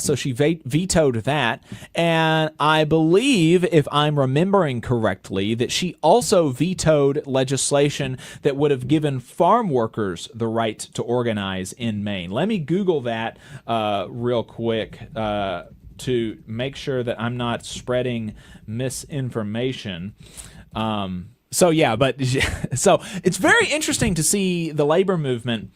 So she vetoed that. And I believe, if I'm remembering correctly, that she also vetoed legislation that would have given farm workers the right to organize in Maine. Let me Google that real quick to make sure that I'm not spreading misinformation. So it's very interesting to see the labor movement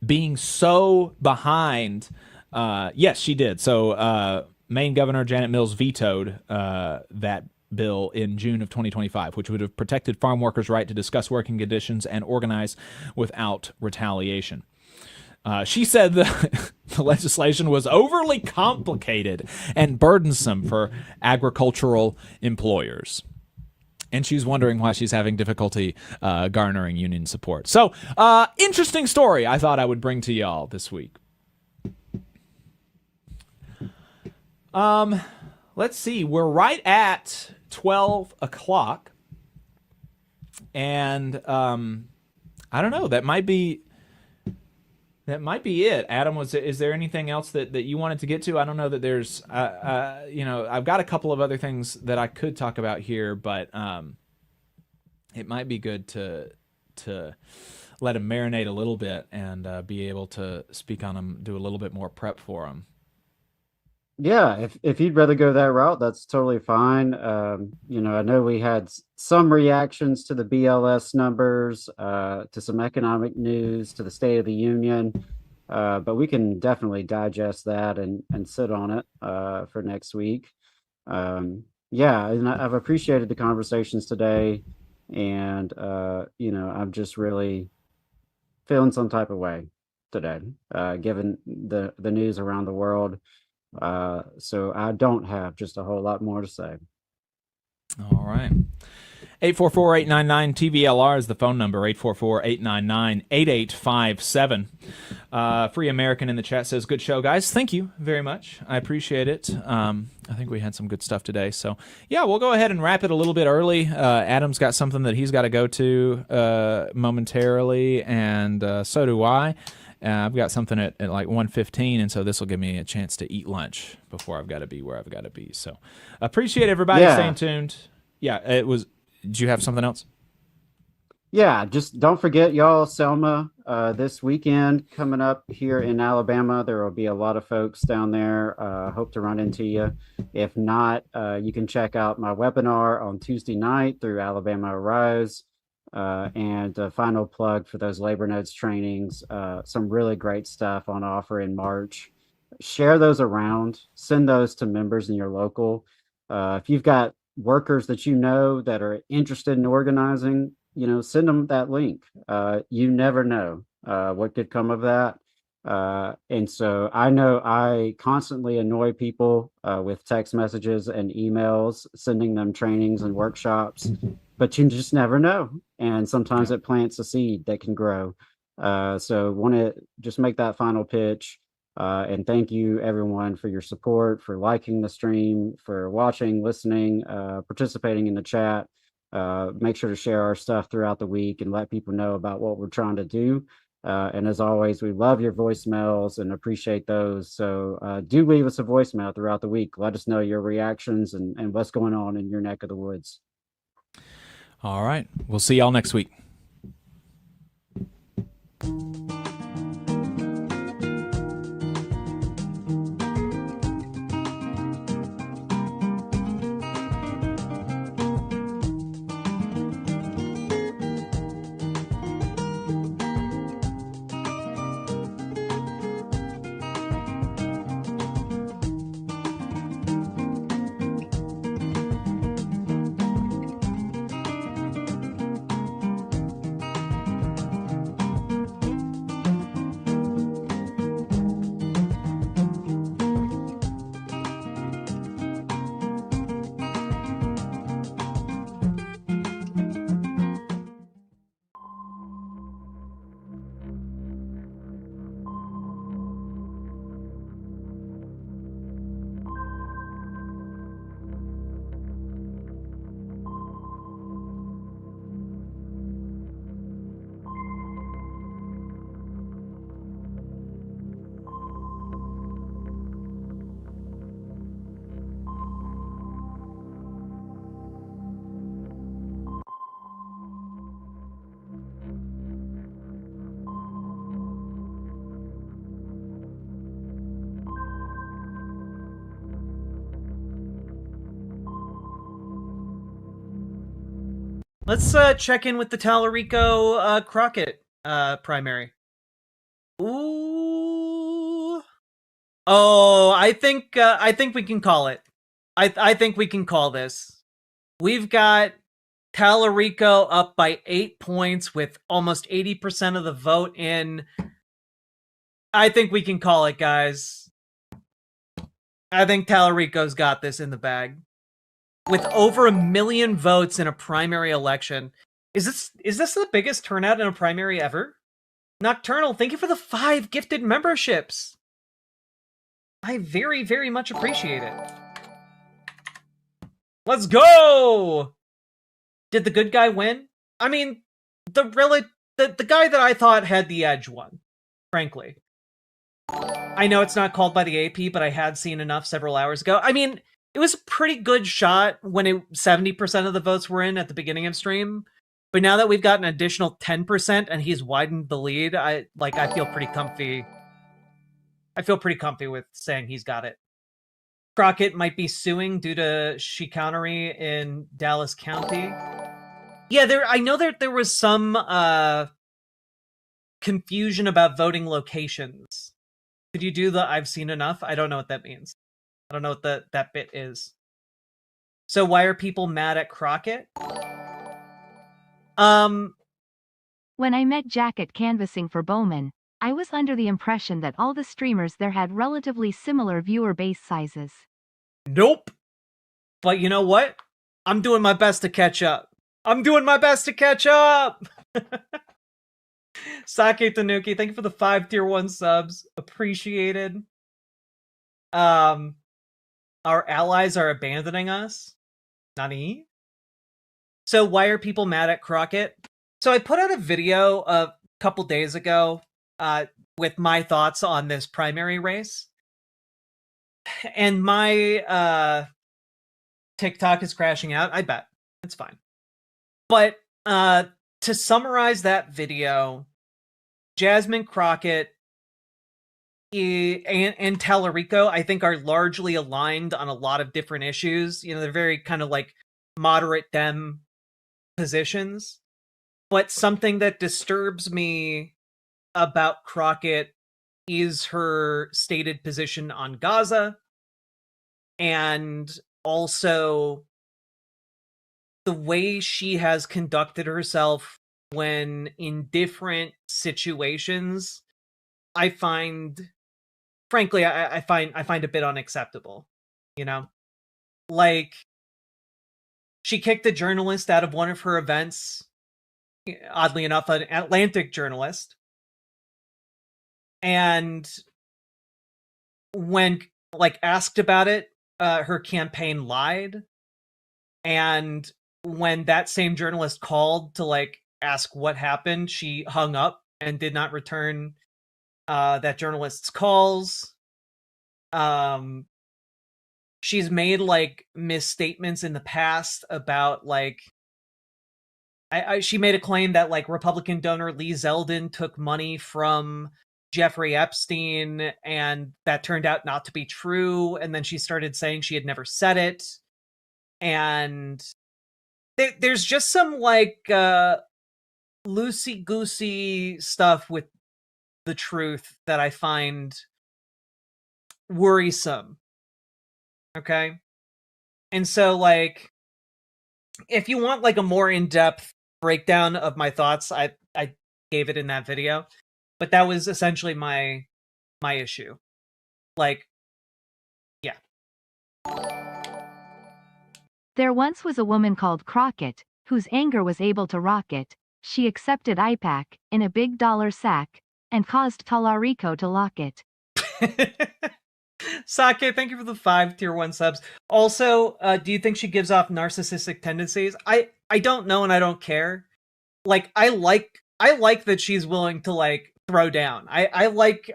being so behind. Yes, she did. So Maine Governor Janet Mills vetoed that bill in June of 2025, which would have protected farm workers' right to discuss working conditions and organize without retaliation. She said the legislation was overly complicated and burdensome for agricultural employers. And she's wondering why she's having difficulty garnering union support. So, interesting story I thought I would bring to y'all this week. Let's see. We're right at 12 o'clock. And I don't know. That might be it. Adam, is there anything else that you wanted to get to? I don't know that there's, I've got a couple of other things that I could talk about here, but it might be good to let them marinate a little bit and be able to speak on them, do a little bit more prep for them.
Yeah, if you'd rather go that route, that's totally fine. I know we had some reactions to the BLS numbers, to some economic news, to the State of the Union, but we can definitely digest that and sit on it for next week. And I've appreciated the conversations today, and I'm just really feeling some type of way today, given the news around the world. So I don't have just a whole lot more to say.
All right. 844-899-TVLR is the phone number, 844-899-8857. Free American in the chat says, good show, guys. Thank you very much. I appreciate it. I think we had some good stuff today. So, yeah, we'll go ahead and wrap it a little bit early. Adam's got something that he's got to go to momentarily, and so do I. I've got something at like 1:15, and so this will give me a chance to eat lunch before I've got to be where I've got to be. So appreciate everybody staying tuned. Yeah, it was. Did you have something else?
Yeah, just don't forget, y'all, Selma, this weekend coming up here in Alabama. There will be a lot of folks down there. Hope to run into you. If not, you can check out my webinar on Tuesday night through Alabama Arise. And a final plug for those labor notes trainings. Some really great stuff on offer in March. Share those around. Send those to members in your local. If you've got workers that you know that are interested in organizing, send them that link. You never know what could come of that. And so I know I constantly annoy people with text messages and emails, sending them trainings and workshops, but you just never know. And sometimes it plants a seed that can grow. So want to just make that final pitch. And thank you everyone for your support, for liking the stream, for watching, listening, participating in the chat. Make sure to share our stuff throughout the week and let people know about what we're trying to do. And as always, we love your voicemails and appreciate those. So do leave us a voicemail throughout the week. Let us know your reactions and what's going on in your neck of the woods.
All right. We'll see y'all next week.
Let's check in with the Tallarico Crockett primary. Ooh. Oh, I think we can call it. I think we can call this. We've got Tallarico up by 8 points with almost 80% of the vote in. I think we can call it, guys. I think Tallarico's got this in the bag. With over 1 million votes in a primary election. Is this the biggest turnout in a primary ever? Nocturnal, thank you for the 5 gifted memberships. I very, very much appreciate it. Let's go! Did the good guy win? I mean, the guy that I thought had the edge won, frankly. I know it's not called by the AP, but I had seen enough several hours ago. I mean, it was a pretty good shot when 70% of the votes were in at the beginning of stream. But now that we've got an additional 10% and he's widened the lead, I feel pretty comfy. I feel pretty comfy with saying he's got it. Crockett might be suing due to chicanery in Dallas County. Yeah, I know there was some confusion about voting locations. Could you do the I've seen enough? I don't know what that means. I don't know what that bit is. So why are people mad at Crockett?
When I met Jack at Canvassing for Bowman, I was under the impression that all the streamers there had relatively similar viewer base sizes.
Nope. But you know what? I'm doing my best to catch up. I'm doing my best to catch up! Sake Tanuki, thank you for the 5 tier 1 subs. Appreciated. Our allies are abandoning us? Nani? So why are people mad at Crockett? So I put out a video a couple days ago with my thoughts on this primary race. And my TikTok is crashing out. I bet. It's fine. But to summarize that video, Jasmine Crockett and Tallarico, I think, are largely aligned on a lot of different issues. You know, they're very kind of like moderate Dem positions. But something that disturbs me about Crockett is her stated position on Gaza, and also the way she has conducted herself when in different situations. I find, frankly, I find a bit unacceptable. You know, like, she kicked a journalist out of one of her events. Oddly enough, an Atlantic journalist. And when, like, asked about it, her campaign lied. And when that same journalist called to, like, ask what happened, she hung up and did not return that journalist's calls. She's made, like, misstatements in the past about, like, she made a claim that, like, Republican donor Lee Zeldin took money from Jeffrey Epstein, and that turned out not to be true. And then she started saying she had never said it. And there's just some, like, loosey-goosey stuff with the truth that I find worrisome. Okay? And so, like, if you want, like, a more in-depth breakdown of my thoughts, I gave it in that video. But that was essentially my issue. Like, yeah.
There once was a woman called Crockett, whose anger was able to rocket. She accepted IPAC in a big dollar sack, and caused Tallarico to lock it.
Sake, thank you for the 5 tier 1 subs. Also, do you think she gives off narcissistic tendencies? I don't know, and I don't care. Like, I like that she's willing to, like, throw down. I like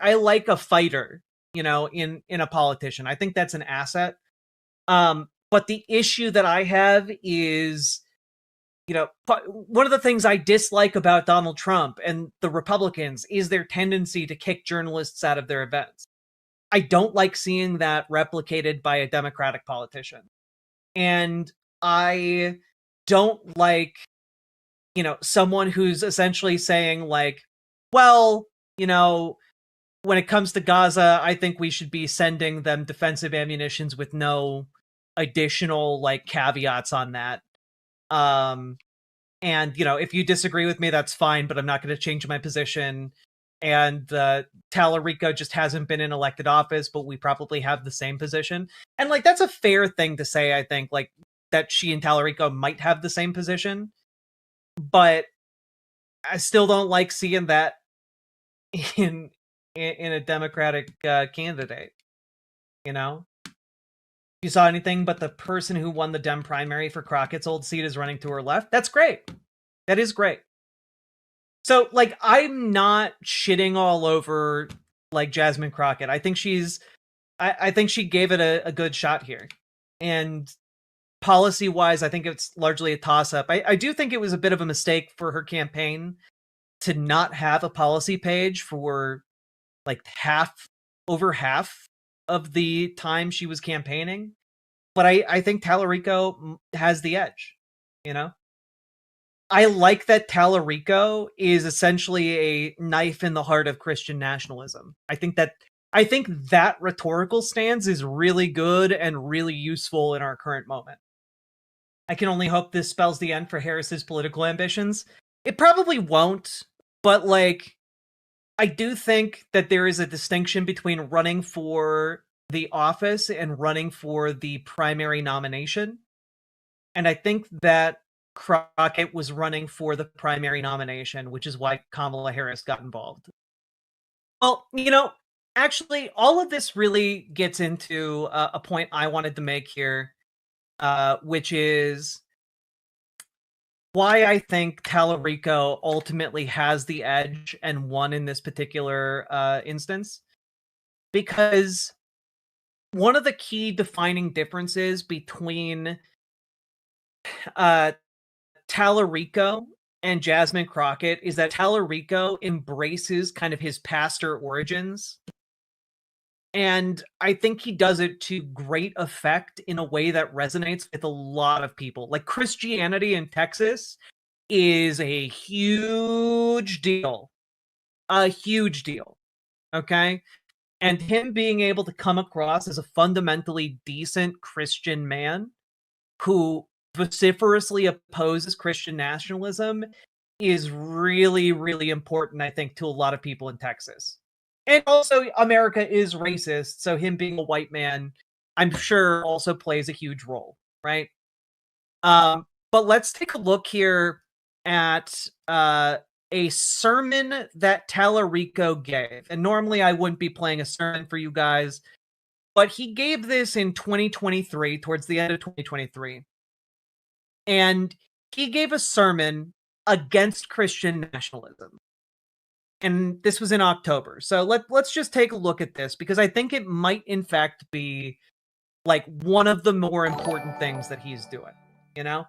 a fighter, you know, in a politician. I think that's an asset. But the issue that I have is, you know, one of the things I dislike about Donald Trump and the Republicans is their tendency to kick journalists out of their events. I don't like seeing that replicated by a Democratic politician. And I don't like, you know, someone who's essentially saying, like, well, you know, when it comes to Gaza, I think we should be sending them defensive ammunitions with no additional, like, caveats on that. And, you know, if you disagree with me, that's fine, but I'm not going to change my position. And Tallarico just hasn't been in elected office, but we probably have the same position. And, like, that's a fair thing to say, I think, like, that she and Tallarico might have the same position. But I still don't like seeing that in a Democratic candidate, you know? If you saw anything but the person who won the Dem primary for Crockett's old seat is running to her left, that's great. That is great. So, like, I'm not shitting all over, like, Jasmine Crockett. I think I think she gave it a good shot here. And policy-wise, I think it's largely a toss-up. I do think it was a bit of a mistake for her campaign to not have a policy page for, like, over half of the time she was campaigning. But I think Tallarico has the edge, you know? I like that Tallarico is essentially a knife in the heart of Christian nationalism. I think that rhetorical stance is really good and really useful in our current moment. I can only hope this spells the end for Harris's political ambitions. It probably won't, but, like, I do think that there is a distinction between running for the office and running for the primary nomination. And I think that Crockett was running for the primary nomination, which is why Kamala Harris got involved. Well, you know, actually, all of this really gets into a point I wanted to make here, which is why I think Tallarico ultimately has the edge and won in this particular instance. Because one of the key defining differences between Tallarico and Jasmine Crockett is that Tallarico embraces kind of his pastor origins. And I think he does it to great effect in a way that resonates with a lot of people. Like, Christianity in Texas is a huge deal. A huge deal. Okay? And him being able to come across as a fundamentally decent Christian man who vociferously opposes Christian nationalism is really, really important, I think, to a lot of people in Texas. And also, America is racist, so him being a white man, I'm sure, also plays a huge role, right? But let's take a look here at a sermon that Tallarico gave. And normally I wouldn't be playing a sermon for you guys, but he gave this in 2023, towards the end of 2023. And he gave a sermon against Christian nationalism. And this was in October. So let's just take a look at this, because I think it might in fact be like one of the more important things that he's doing, you know?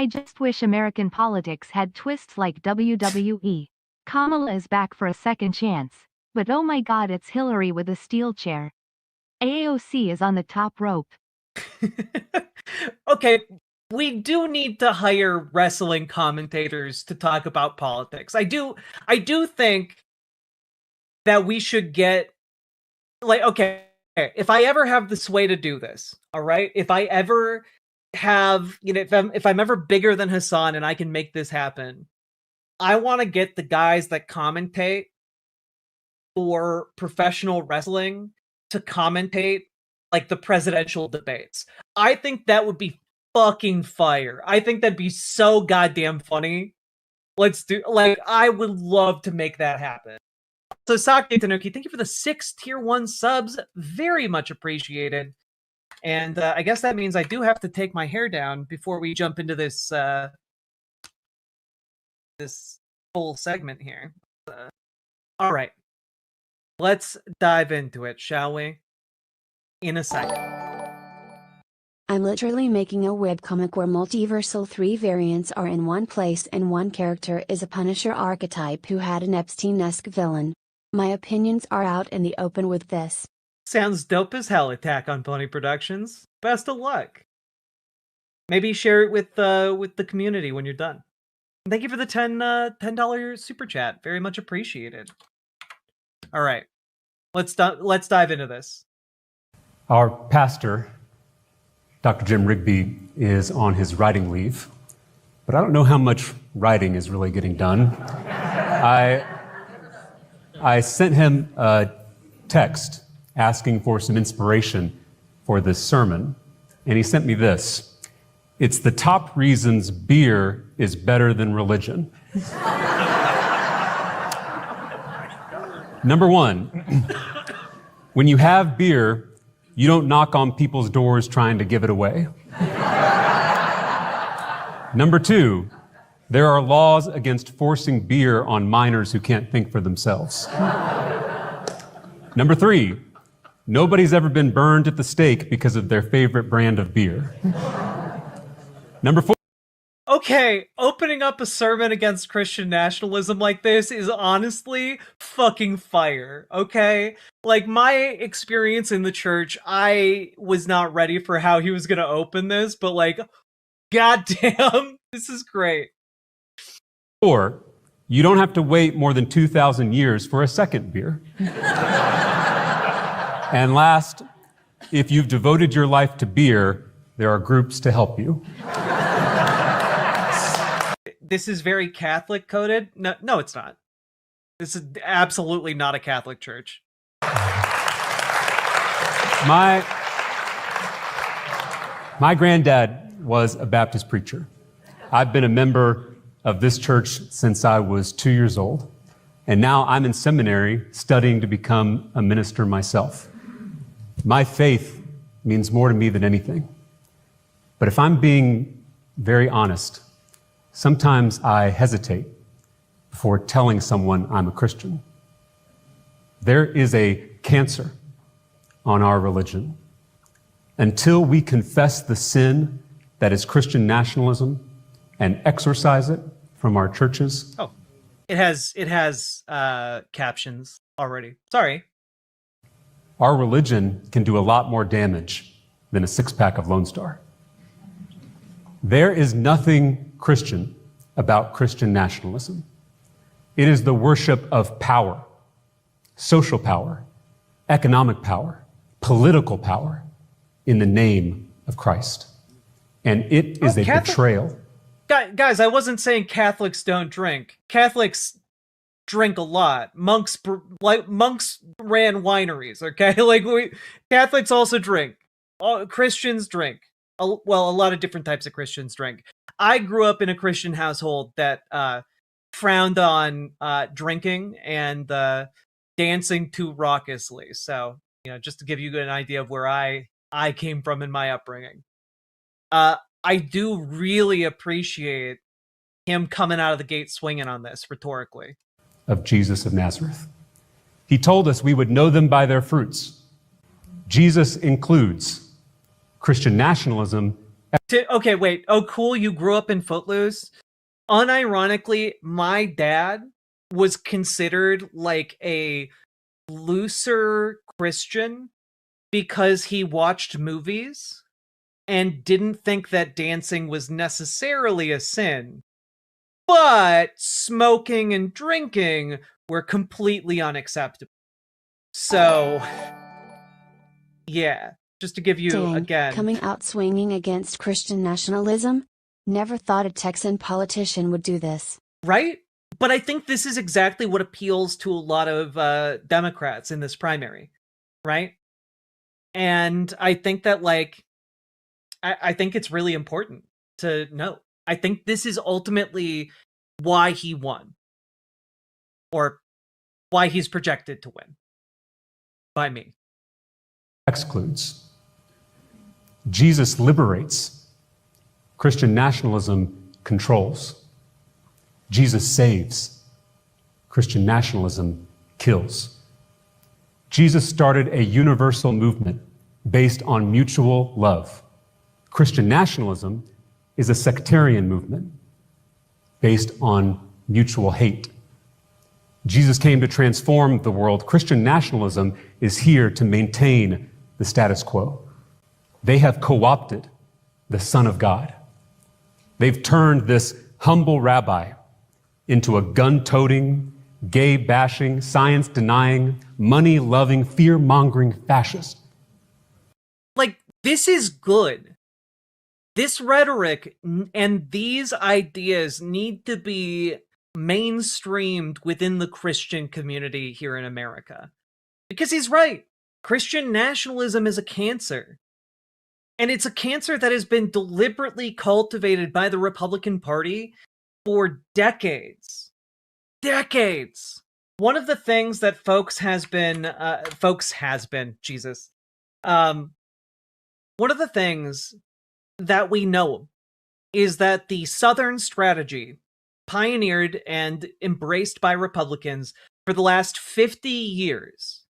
I just wish American politics had twists like WWE. Kamala is back for a second chance, but oh my god, it's Hillary with a steel chair. AOC is on the top rope.
Okay, we do need to hire wrestling commentators to talk about politics. I do think that we should get, like, okay, if I ever have the sway to do this, all right? If I ever have, you know, if I'm ever bigger than Hassan and I can make this happen, I want to get the guys that commentate for professional wrestling to commentate like the presidential debates. I think that would be fucking fire. I think that'd be so goddamn funny. Let's do, like, I would love to make that happen. So Sake Tanuki, thank you for the 6 tier 1 subs. Very much appreciated. And I guess that means I do have to take my hair down before we jump into this this full segment here. All right. Let's dive into it, shall we? In a second.
I'm literally making a webcomic where multiversal 3 variants are in one place and one character is a Punisher archetype who had an Epstein-esque villain. My opinions are out in the open with this.
Sounds dope as hell, Attack on Pony Productions. Best of luck. Maybe share it with the community when you're done. Thank you for the $10 super chat. Very much appreciated. All right. Let's dive into this.
Our pastor, Dr. Jim Rigby, is on his writing leave, but I don't know how much writing is really getting done. I sent him a text asking for some inspiration for this sermon, and he sent me this. It's the top reasons beer is better than religion. Number 1, when you have beer, you don't knock on people's doors trying to give it away. Number 2, there are laws against forcing beer on minors who can't think for themselves. Number 3, nobody's ever been burned at the stake because of their favorite brand of beer. Number 4.
Okay, opening up a sermon against Christian nationalism like this is honestly fucking fire, okay? Like, my experience in the church, I was not ready for how he was gonna open this, but like, goddamn, this is great.
4, you don't have to wait more than 2,000 years for a second beer. And last, if you've devoted your life to beer, there are groups to help you.
This is very Catholic coded. No, it's not. This is absolutely not a Catholic church.
My granddad was a Baptist preacher. I've been a member of this church since I was 2 years old, and now I'm in seminary studying to become a minister myself. My faith means more to me than anything. But if I'm being very honest, sometimes I hesitate before telling someone I'm a Christian. There is a cancer on our religion. Until we confess the sin that is Christian nationalism and exorcise it
from our churches.
Oh, it has captions already. Sorry.
Our religion can do a lot more damage than a six-pack of Lone Star. There is nothing Christian about Christian nationalism. It is the worship of power, social power, economic power, political power in the name of Christ. And it is a betrayal.
Guys, I wasn't saying Catholics don't drink. Catholics drink a lot. Monks ran wineries, okay? Like Catholics also drink. Christians drink. Well, a lot of different types of Christians drink. I grew up in a Christian household that frowned on drinking and dancing too raucously. So, just to give you an idea of where I came from in my upbringing. I do really appreciate him coming out of the gate swinging on this rhetorically.
Of Jesus of Nazareth. He told us we would know them by their fruits. Jesus includes Christian nationalism.
Okay, wait. Oh, cool. You grew up in Footloose. Unironically, my dad was considered like a looser Christian because he watched movies and didn't think that dancing was necessarily a sin, but smoking and drinking were completely unacceptable. So, yeah, just to give you,
Dang,
again...
coming out swinging against Christian nationalism? Never thought a Texan politician would do this.
Right? But I think this is exactly what appeals to a lot of Democrats in this primary, right? And I think that, I think it's really important to note. I think this is ultimately why he won. Or why he's projected to win. By me.
Excludes. Jesus liberates. Christian nationalism controls. Jesus saves. Christian nationalism kills. Jesus started a universal movement based on mutual love. Christian nationalism is a sectarian movement based on mutual hate. Jesus came to transform the world. Christian nationalism is here to maintain the status quo. They have co-opted the Son of God. They've turned this humble rabbi into a gun-toting, gay-bashing, science-denying, money-loving, fear-mongering fascist.
This is good. This rhetoric and these ideas need to be mainstreamed within the Christian community here in America. Because he's right. Christian nationalism is a cancer. And it's a cancer that has been deliberately cultivated by the Republican Party for decades. Decades! One of the things that one of the things that we know is that the Southern strategy, pioneered and embraced by Republicans for the last 50 years,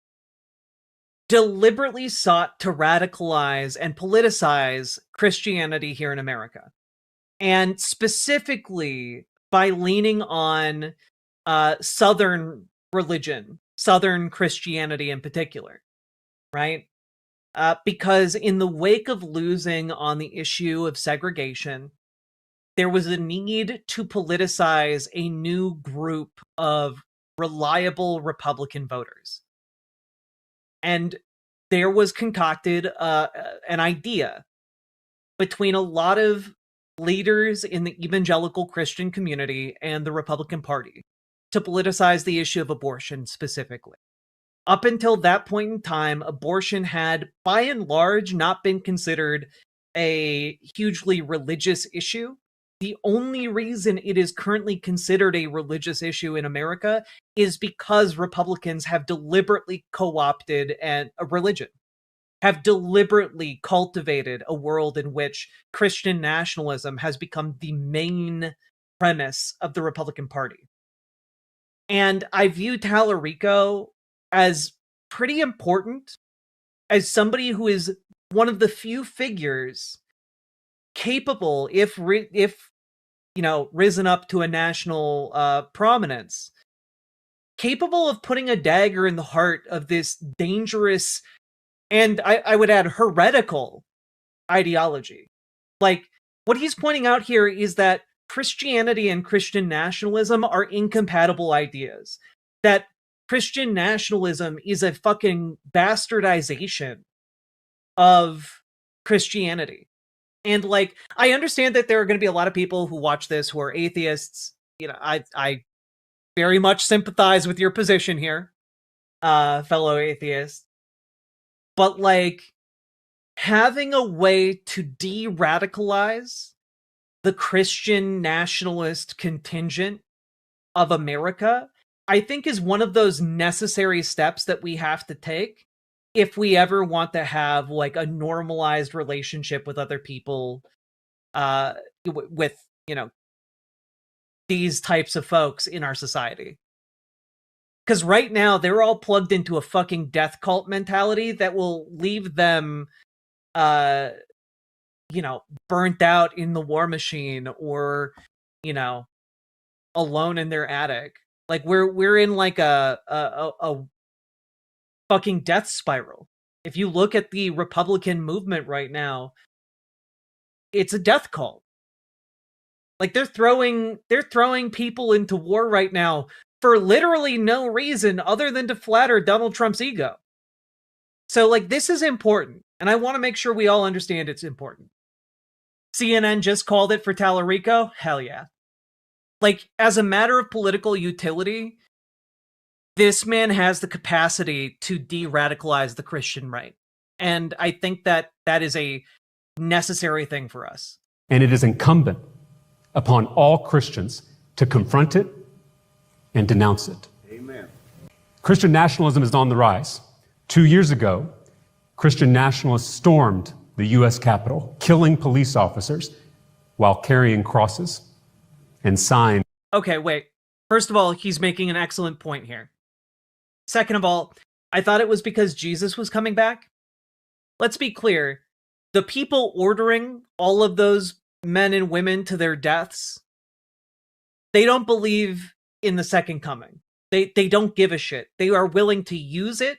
deliberately sought to radicalize and politicize Christianity here in America. And specifically by leaning on Southern religion, Southern Christianity in particular, right? Because in the wake of losing on the issue of segregation, there was a need to politicize a new group of reliable Republican voters. And there was concocted an idea between a lot of leaders in the evangelical Christian community and the Republican Party to politicize the issue of abortion specifically. Up until that point in time, abortion had, by and large, not been considered a hugely religious issue. The only reason it is currently considered a religious issue in America is because Republicans have deliberately co-opted a religion, have deliberately cultivated a world in which Christian nationalism has become the main premise of the Republican Party. And I view Tallarico as pretty important, as somebody who is one of the few figures capable, if risen up to a national prominence, capable of putting a dagger in the heart of this dangerous and I would add heretical ideology. Like, what he's pointing out here is that Christianity and Christian nationalism are incompatible ideas. That Christian nationalism is a fucking bastardization of Christianity. And like, I understand that there are going to be a lot of people who watch this who are atheists. I very much sympathize with your position here, fellow atheists. But like, having a way to de-radicalize the Christian nationalist contingent of America, I think is one of those necessary steps that we have to take if we ever want to have like a normalized relationship with other people, with, these types of folks in our society. Because right now, they're all plugged into a fucking death cult mentality that will leave them, burnt out in the war machine or, alone in their attic. Like, we're in like a fucking death spiral. If you look at the Republican movement right now, it's a death cult. Like, they're throwing people into war right now for literally no reason other than to flatter Donald Trump's ego. So, like, this is important, and I want to make sure we all understand it's important. CNN just called it for Tallarico? Hell yeah. Like, as a matter of political utility, this man has the capacity to de-radicalize the Christian right. And I think that that is a necessary thing for us.
And it is incumbent upon all Christians to confront it and denounce it.
Amen.
Christian nationalism is on the rise. 2 years ago, Christian nationalists stormed the U.S. Capitol, killing police officers while carrying crosses and signs.
Okay, wait. First of all, he's making an excellent point here. Second of all, I thought it was because Jesus was coming back. Let's be clear. The people ordering all of those men and women to their deaths, they don't believe in the second coming. They don't give a shit. They are willing to use it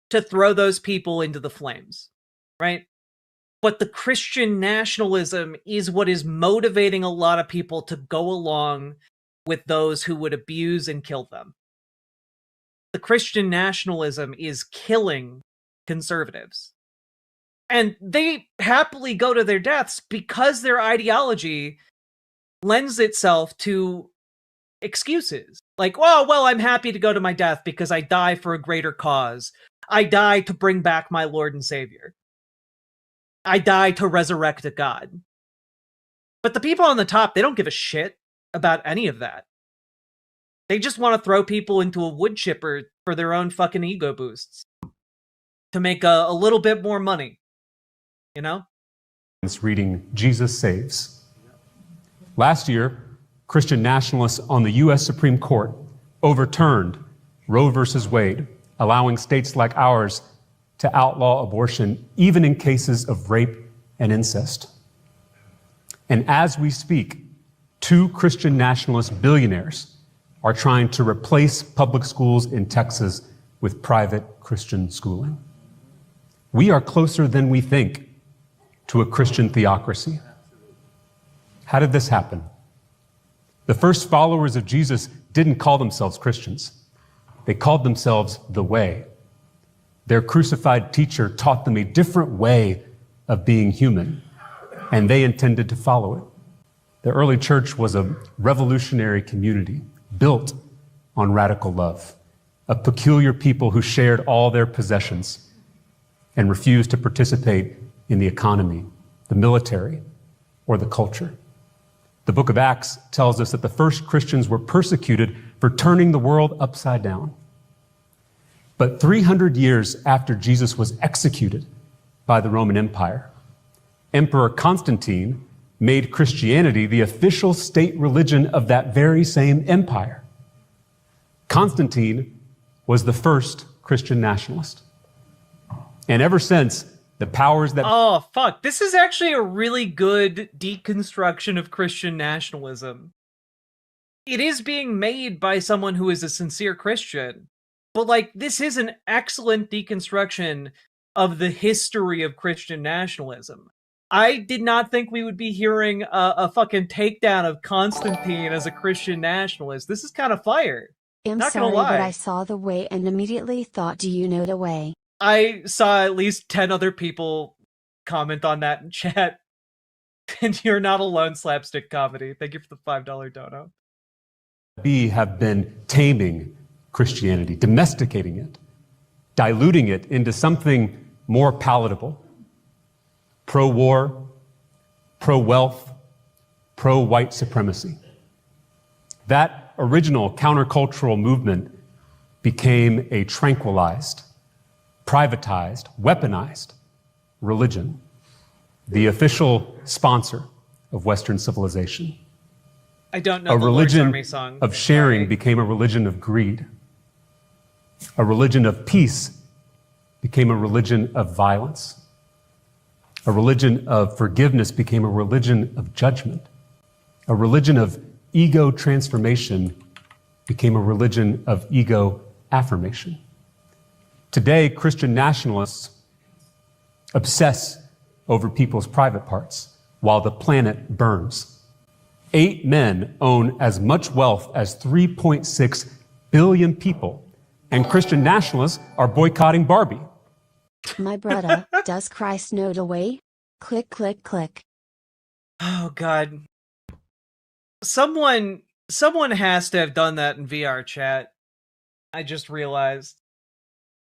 to throw those people into the flames, right? But the Christian nationalism is what is motivating a lot of people to go along with those who would abuse and kill them. The Christian nationalism is killing conservatives. And they happily go to their deaths because their ideology lends itself to excuses. Like, oh, well, I'm happy to go to my death because I die for a greater cause. I die to bring back my Lord and Savior. I die to resurrect a God. But the people on the top, they don't give a shit about any of that. They just want to throw people into a wood chipper for their own fucking ego boosts. To make a little bit more money. You know?
It's reading Jesus Saves. Last year, Christian nationalists on the U.S. Supreme Court overturned Roe versus Wade, allowing states like ours to outlaw abortion, even in cases of rape and incest. And as we speak, 2 Christian nationalist billionaires are trying to replace public schools in Texas with private Christian schooling. We are closer than we think to a Christian theocracy. How did this happen? The first followers of Jesus didn't call themselves Christians. They called themselves the Way. Their crucified teacher taught them a different way of being human, and they intended to follow it. The early church was a revolutionary community built on radical love, a peculiar people who shared all their possessions and refused to participate in the economy, the military, or the culture. The book of Acts tells us that the first Christians were persecuted for turning the world upside down. But 300 years after Jesus was executed by the Roman Empire, Emperor Constantine made Christianity the official state religion of that very same empire. Constantine was the first Christian nationalist. And ever since, The powers that...
Oh, fuck. This is actually a really good deconstruction of Christian nationalism. It is being made by someone who is a sincere Christian. But, like, this is an excellent deconstruction of the history of Christian nationalism. I did not think we would be hearing a fucking takedown of Constantine as a Christian nationalist. This is kind of fire.
I'm
Not
sorry,
gonna lie.
but I saw the way and immediately thought, do you know the way?
I saw at least 10 other people comment on that in chat. And you're not alone, Slapstick Comedy. Thank you for the $5 dono.
have been taming Christianity, domesticating it, diluting it into something more palatable. Pro-war, pro-wealth, pro-white supremacy. That original countercultural movement became a tranquilized, privatized, weaponized religion, the official sponsor of Western civilization.
I don't know
A
the Lord's
religion
Army song.
of sharing became a religion of greed. A religion of peace became a religion of violence. A religion of forgiveness became a religion of judgment. A religion of ego transformation became a religion of ego affirmation. Today, Christian nationalists obsess over people's private parts while the planet burns. 8 men own as much wealth as 3.6 billion people, and Christian nationalists are boycotting Barbie.
My brother, does Christ know the way? Click, click, click.
Oh, God. Someone has to have done that in VR chat. I just realized.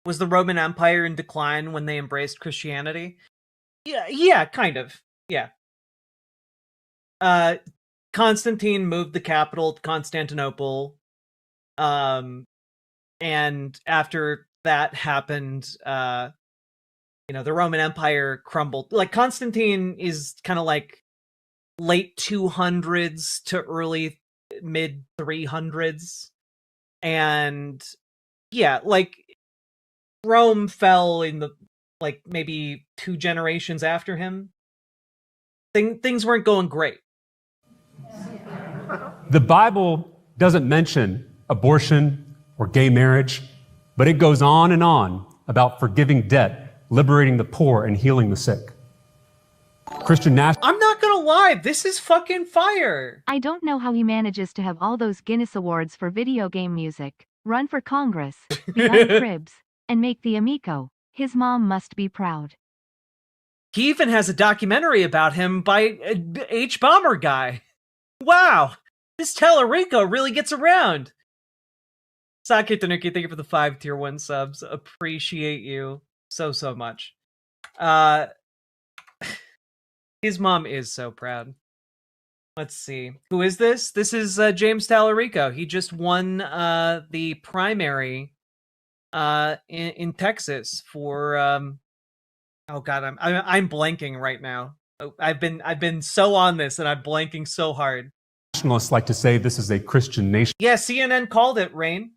Was the Roman Empire in decline when they embraced Christianity? Yeah, kind of. Yeah. Constantine moved the capital to Constantinople. And after that happened, the Roman Empire crumbled. Like, Constantine is kind of like late 200s to early mid 300s. And yeah, like, Rome fell in the, like, maybe 2 generations after him. Things weren't going great.
The Bible doesn't mention abortion or gay marriage, but it goes on and on about forgiving debt, liberating the poor, and healing the sick. Christian national...
I'm not gonna lie, this is fucking fire.
I don't know how he manages to have all those Guinness Awards for video game music, run for Congress, be on Cribs, and make the Amico. His mom must be proud.
He even has a documentary about him by H. Bomber guy. Wow, this Tellerico really gets around. Sake Tanuki, thank you for the 5 tier 1 subs. Appreciate you so much. His mom is so proud. Let's see. Who is this? This is James Tallarico. He just won the primary in Texas for oh god, I'm blanking right now. I've been so on this and I'm blanking so hard.
Nationalists like to say this is a Christian nation.
Yeah, CNN called it, Rain.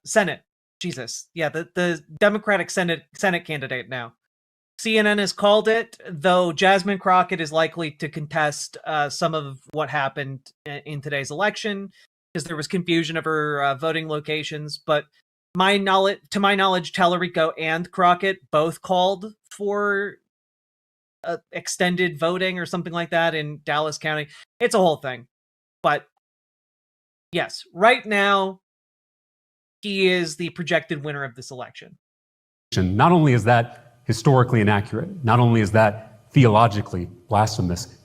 Senate. Jesus. Yeah, the Democratic Senate candidate now. CNN has called it, though Jasmine Crockett is likely to contest some of what happened in today's election, because there was confusion of her voting locations. But to my knowledge, Tallarico and Crockett both called for extended voting or something like that in Dallas County. It's a whole thing. But yes, right now, he is the projected winner of this election.
Not only is that historically inaccurate, not only is that theologically blasphemous,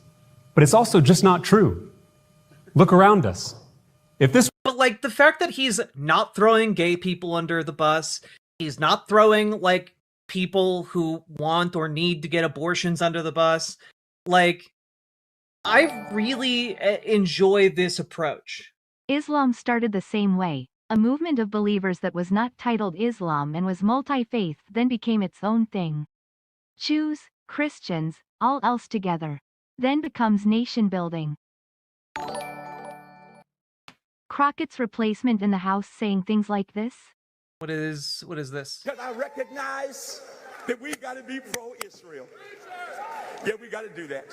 but it's also just not true. Look around us.
But like the fact that he's not throwing gay people under the bus, he's not throwing like people who want or need to get abortions under the bus, like, I really enjoy this approach.
Islam started the same way. A movement of believers that was not titled Islam and was multi-faith then became its own thing. Jews, Christians, all else together. Then becomes nation building. Crockett's replacement in the House saying things like this?
What is this?
Because I recognize that we got to be pro-Israel. Yeah, we got to do that.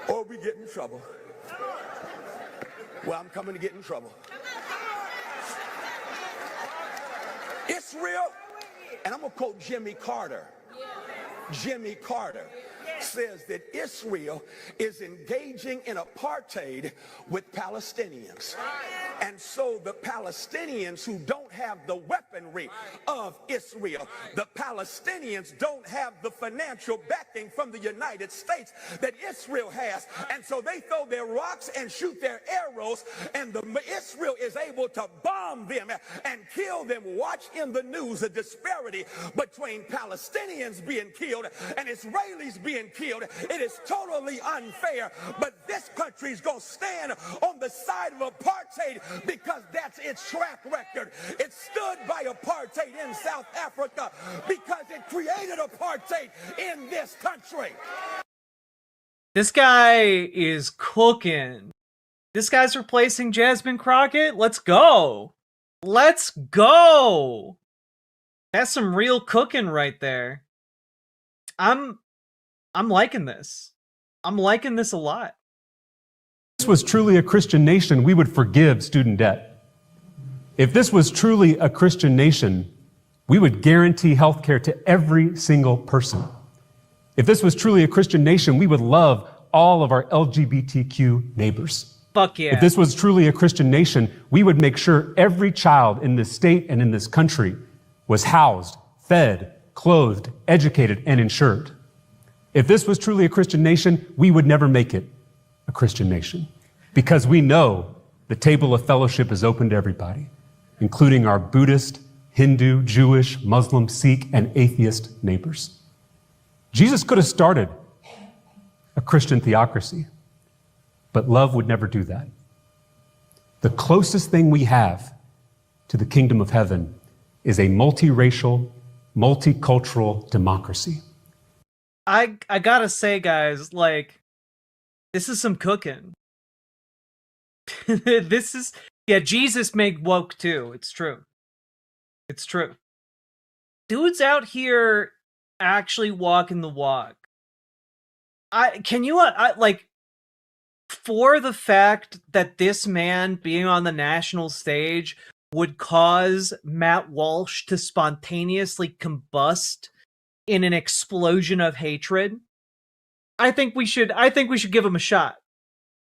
Or we get in trouble. Well, I'm coming to get in trouble. Israel, and I'm going to quote Jimmy Carter. Jimmy Carter says that Israel is engaging in apartheid with Palestinians. And so the Palestinians who don't have the weaponry of Israel, the Palestinians don't have the financial backing from the United States that Israel has. And so they throw their rocks and shoot their arrows, and Israel is able to bomb them and kill them. Watch in the news the disparity between Palestinians being killed and Israelis being killed. It is totally unfair, but this country's gonna stand on the side of apartheid because that's its track record. It stood by apartheid in South Africa because it created apartheid in this country.
This guy is cooking. This guy's replacing Jasmine Crockett. Let's go. Let's go. That's some real cooking right there. I'm liking this. I'm liking this a lot.
If this was truly a Christian nation, we would forgive student debt. If this was truly a Christian nation, we would guarantee health care to every single person. If this was truly a Christian nation, we would love all of our LGBTQ neighbors.
Fuck yeah.
If this was truly a Christian nation, we would make sure every child in this state and in this country was housed, fed, clothed, educated, and insured. If this was truly a Christian nation, we would never make it a Christian nation, because we know the table of fellowship is open to everybody, including our Buddhist, Hindu, Jewish, Muslim, Sikh, and atheist neighbors. Jesus could have started a Christian theocracy, but love would never do that. The closest thing we have to the kingdom of heaven is a multiracial, multicultural democracy.
I gotta say, guys, like, this is some cooking. This is, yeah, Jesus made woke too. It's true. It's true. Dude's out here actually walking the walk. Like, for the fact that this man being on the national stage would cause Matt Walsh to spontaneously combust in an explosion of hatred, I think we should give him a shot.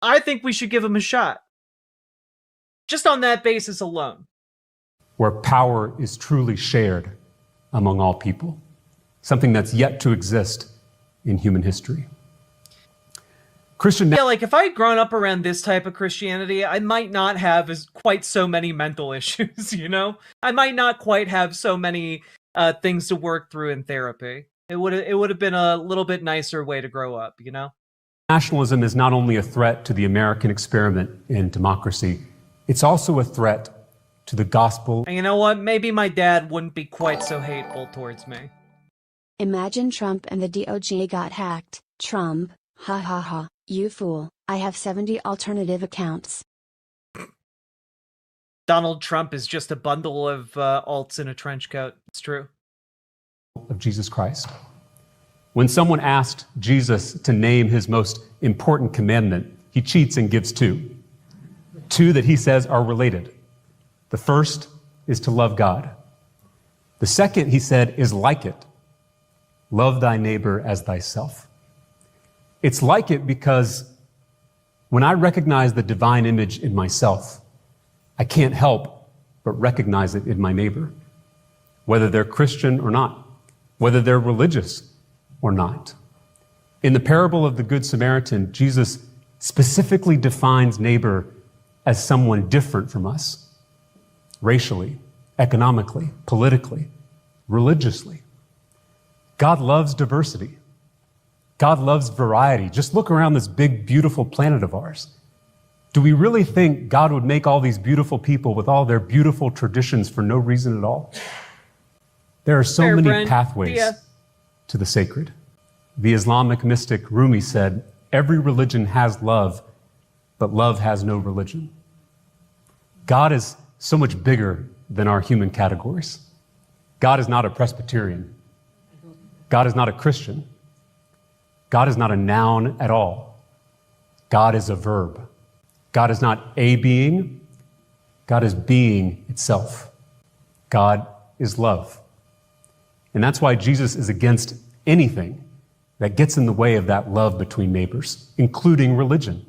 I think we should give him a shot. Just on that basis alone.
Where power is truly shared among all people, something that's yet to exist in human history.
Yeah, like if I had grown up around this type of Christianity, I might not have quite so many mental issues, you know? I might not quite have so many things to work through in therapy. It would have been a little bit nicer way to grow up, you know?
Nationalism is not only a threat to the American experiment in democracy, it's also a threat to the gospel.
And you know what? Maybe my dad wouldn't be quite so hateful towards me.
Imagine Trump and the DOJ got hacked. Trump, ha ha ha, you fool, I have 70 alternative accounts.
Donald Trump is just a bundle of alts in a trench coat. It's true.
Of Jesus Christ. When someone asked Jesus to name his most important commandment, he cheats and gives two. Two that he says are related. The first is to love God. The second, he said, is like it. Love thy neighbor as thyself. It's like it because when I recognize the divine image in myself, I can't help but recognize it in my neighbor, whether they're Christian or not, whether they're religious or not. In the parable of the Good Samaritan, Jesus specifically defines neighbor as someone different from us, racially, economically, politically, religiously. God loves diversity. God loves variety. Just look around this big, beautiful planet of ours. Do we really think God would make all these beautiful people with all their beautiful traditions for no reason at all? There are so many pathways to the sacred. The Islamic mystic Rumi said, every religion has love, but love has no religion. God is so much bigger than our human categories. God is not a Presbyterian. God is not a Christian. God is not a noun at all. God is a verb. God is not a being. God is being itself. God is love. And that's why Jesus is against anything that gets in the way of that love between neighbors, including religion.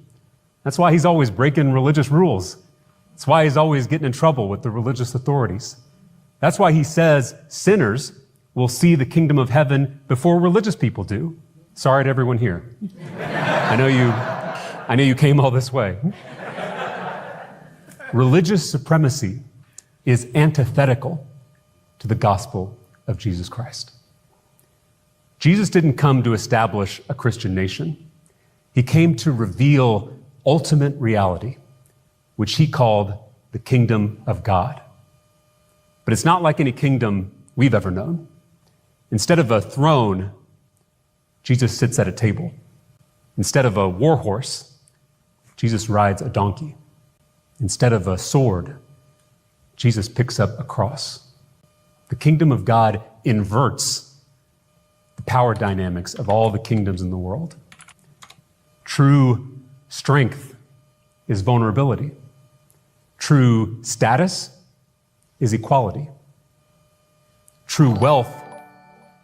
That's why he's always breaking religious rules. That's why he's always getting in trouble with the religious authorities. That's why he says sinners will see the kingdom of heaven before religious people do. Sorry to everyone here. I know you came all this way. Religious supremacy is antithetical to the gospel of Jesus Christ. Jesus didn't come to establish a Christian nation. He came to reveal ultimate reality, which he called the kingdom of God. But it's not like any kingdom we've ever known. Instead of a throne, Jesus sits at a table. Instead of a war horse, Jesus rides a donkey. Instead of a sword, Jesus picks up a cross. The kingdom of God inverts the power dynamics of all the kingdoms in the world. True strength is vulnerability. True status is equality. True wealth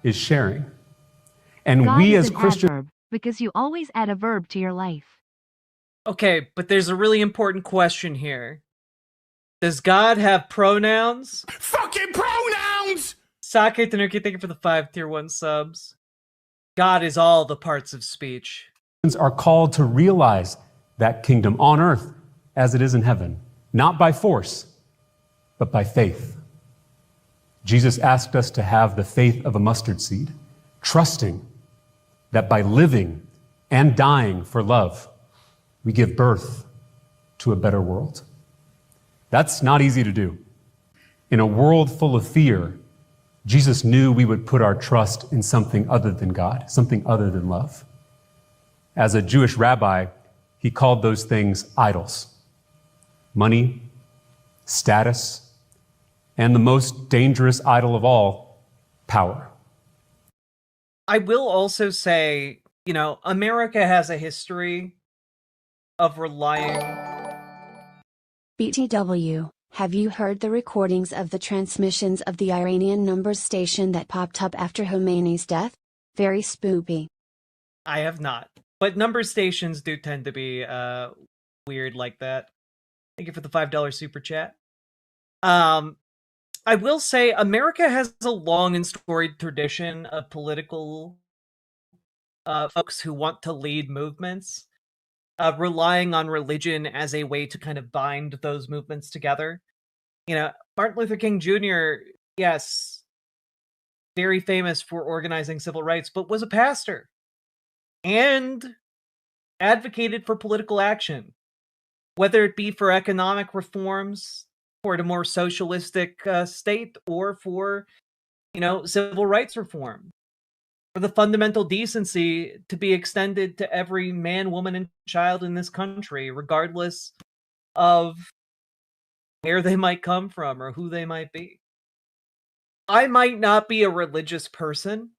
is sharing. And
God
we
is
as
an
Christians,
adverb, because you always add a verb to your life.
Okay, but there's a really important question here. Does God have pronouns?
Fucking pronouns!
Sake Tanuki, thank you for the 5 tier 1 subs. God is all the parts of speech.
are called to realize that kingdom on earth as it is in heaven, not by force, but by faith. Jesus asked us to have the faith of a mustard seed, trusting that by living and dying for love, we give birth to a better world. That's not easy to do. In a world full of fear, Jesus knew we would put our trust in something other than God, something other than love. As a Jewish rabbi, he called those things idols: money, status, and the most dangerous idol of all, power.
I will also say, America has a history of relying.
BTW, have you heard the recordings of the transmissions of the Iranian numbers station that popped up after Khomeini's death? Very spoopy.
I have not. But number stations do tend to be weird like that. Thank you for the $5 super chat. I will say America has a long and storied tradition of political folks who want to lead movements, relying on religion as a way to kind of bind those movements together. Martin Luther King Jr., yes, very famous for organizing civil rights, but was a pastor and advocated for political action, whether it be for economic reforms, for a more socialistic state, or for, civil rights reform, for the fundamental decency to be extended to every man, woman, and child in this country, regardless of where they might come from or who they might be. I might not be a religious person,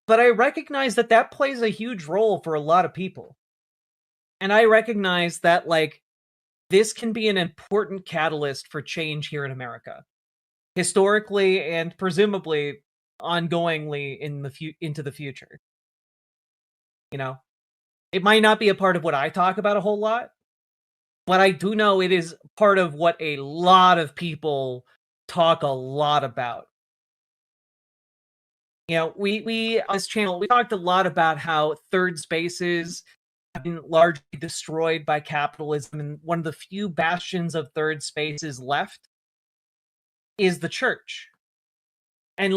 but I recognize that that plays a huge role for a lot of people. And I recognize that, this can be an important catalyst for change here in America, historically and presumably ongoingly into the future. It might not be a part of what I talk about a whole lot, but I do know it is part of what a lot of people talk a lot about. We on this channel, we talked a lot about how third spaces have been largely destroyed by capitalism, and one of the few bastions of third spaces left is the church. And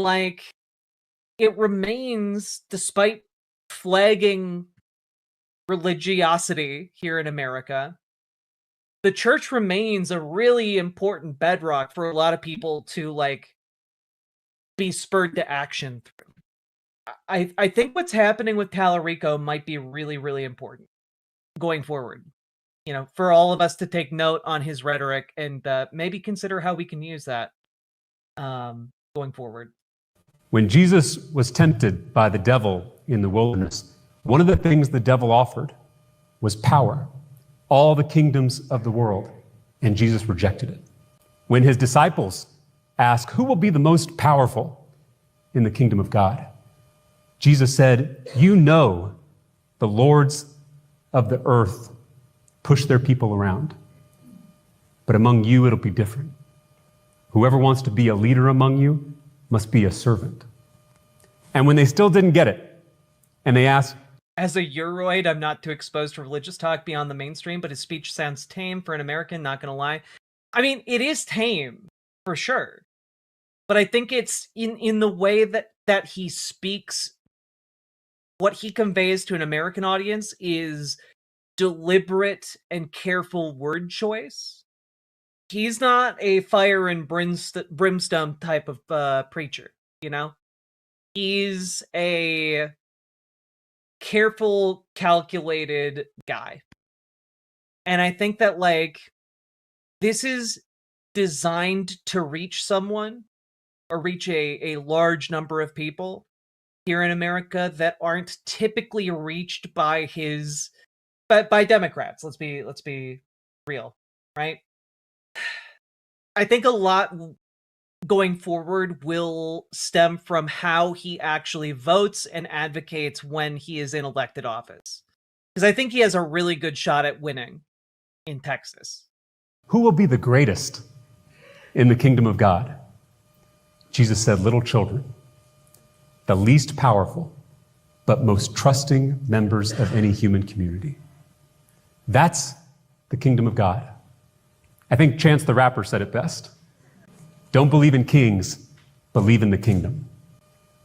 it remains, despite flagging religiosity here in America, the church remains a really important bedrock for a lot of people to be spurred to action through. I think what's happening with Talarico might be really, really important going forward. For all of us to take note on his rhetoric and maybe consider how we can use that going forward.
When Jesus was tempted by the devil in the wilderness, one of the things the devil offered was power, all the kingdoms of the world, and Jesus rejected it. When his disciples asked, who will be the most powerful in the kingdom of God? Jesus said, you know the lords of the earth push their people around, but among you it'll be different. Whoever wants to be a leader among you must be a servant. And when they still didn't get it, and they asked,
as a Euroid, I'm not too exposed to religious talk beyond the mainstream, but his speech sounds tame for an American, not gonna lie. I mean, it is tame, for sure. But I think it's in the way that he speaks, what he conveys to an American audience is deliberate and careful word choice. He's not a fire and brimstone type of preacher, you know? He's a careful, calculated guy. And I think that, like, this is designed to reach someone or reach a large number of people here in America that aren't typically reached by by Democrats. Let's be real, right? I think a lot going forward will stem from how he actually votes and advocates when he is in elected office. Because I think he has a really good shot at winning in Texas.
who will be the greatest in the kingdom of God? Jesus said, little children, the least powerful, but most trusting members of any human community. That's the kingdom of God. I think Chance the Rapper said it best. Don't believe in kings, believe in the kingdom.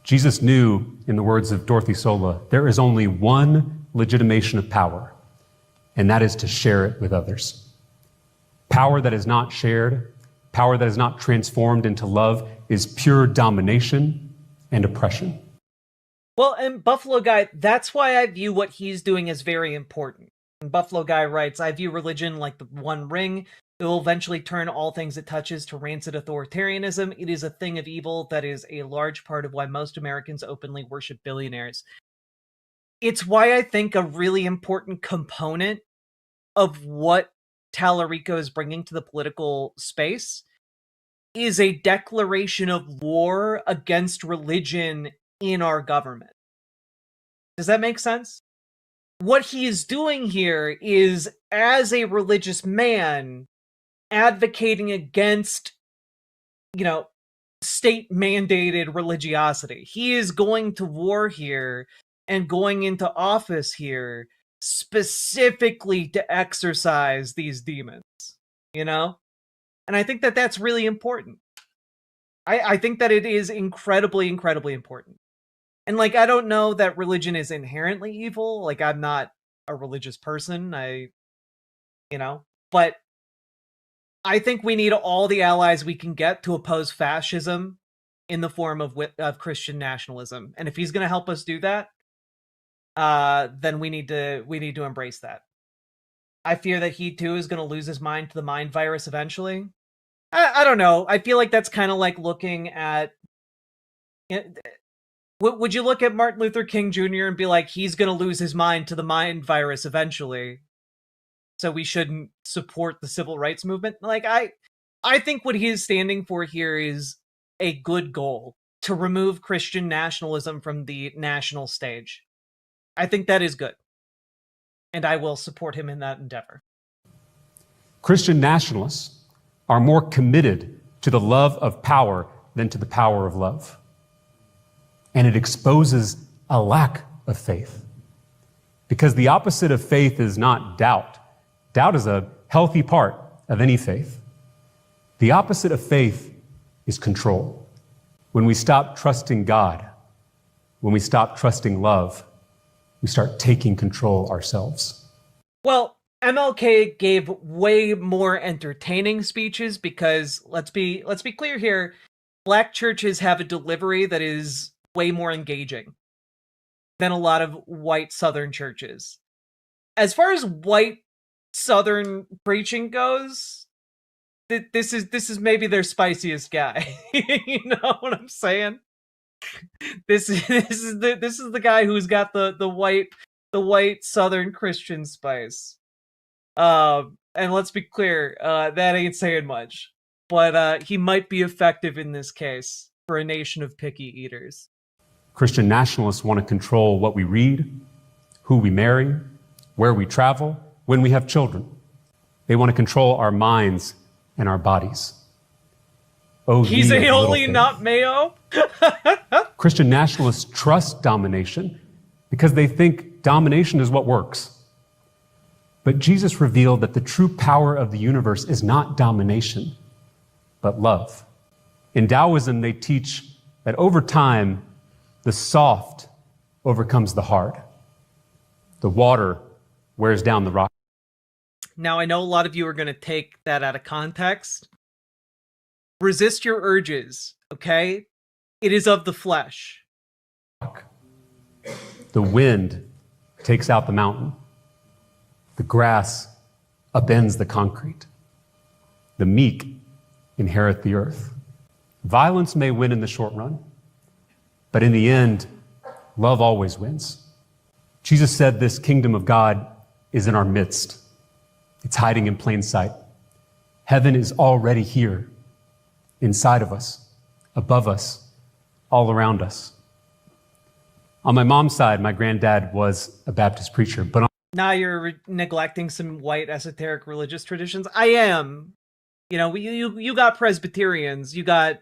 Jesus knew, in the words of Dorothy Sola, there is only one legitimation of power, and that is to share it with others. Power that is not shared, power that is not transformed into love, is pure domination and oppression.
Well, and Buffalo Guy, that's why I view what he's doing as very important. And Buffalo Guy writes, I view religion like the one ring. It will eventually turn all things it touches to rancid authoritarianism. It is a thing of evil that is a large part of why most Americans openly worship billionaires. It's why I think a really important component of what Tallarico is bringing to the political space is a declaration of war against religion in our government. Does that make sense? What he is doing here is, as a religious man, advocating against, state-mandated religiosity. He is going to war here and going into office here specifically to exorcise these demons, And I think that that's really important. I think that it is incredibly, incredibly important. And, I don't know that religion is inherently evil. I'm not a religious person. But I think we need all the allies we can get to oppose fascism in the form of Christian nationalism. And if he's going to help us do that, then we need to embrace that. I fear that he too is going to lose his mind to the mind virus eventually. I don't know. I feel like that's kind of like looking at. Would you look at Martin Luther King Jr. and be like, he's going to lose his mind to the mind virus eventually, so we shouldn't support the civil rights movement? I think what he is standing for here is a good goal to remove Christian nationalism from the national stage. I think that is good, and I will support him in that endeavor.
Christian nationalists are more committed to the love of power than to the power of love. And it exposes a lack of faith. Because the opposite of faith is not doubt. Doubt is a healthy part of any faith. The opposite of faith is control. When we stop trusting God, when we stop trusting love, we start taking control ourselves.
Well, MLK gave way more entertaining speeches because, let's be clear here, Black churches have a delivery that is way more engaging than a lot of white Southern churches. As far as white Southern preaching goes, this is maybe their spiciest guy. You know what I'm saying? This is the guy who's got the white Southern Christian spice. And let's be clear, that ain't saying much. But he might be effective in this case for a nation of picky eaters.
Christian nationalists want to control what we read, who we marry, where we travel, when we have children. They want to control our minds and our bodies. Oh,
He's
ye of little
aioli,
faith.
not mayo.
Christian nationalists trust domination because they think domination is what works. But Jesus revealed that the true power of the universe is not domination, but love. In Taoism, they teach that over time, the soft overcomes the hard. The water wears down the rock.
Now, I know a lot of you are going to take that out of context. Resist your urges, okay? It is of the flesh.
The wind takes out the mountain. The grass upends the concrete. The meek inherit the earth. Violence may win in the short run, but in the end, love always wins. Jesus said this kingdom of God is in our midst. It's hiding in plain sight. Heaven is already here, inside of us, above us, all around us. On my mom's side, my granddad was a Baptist preacher, but
Now you're neglecting some white esoteric religious traditions. I am. You know, you got Presbyterians, you got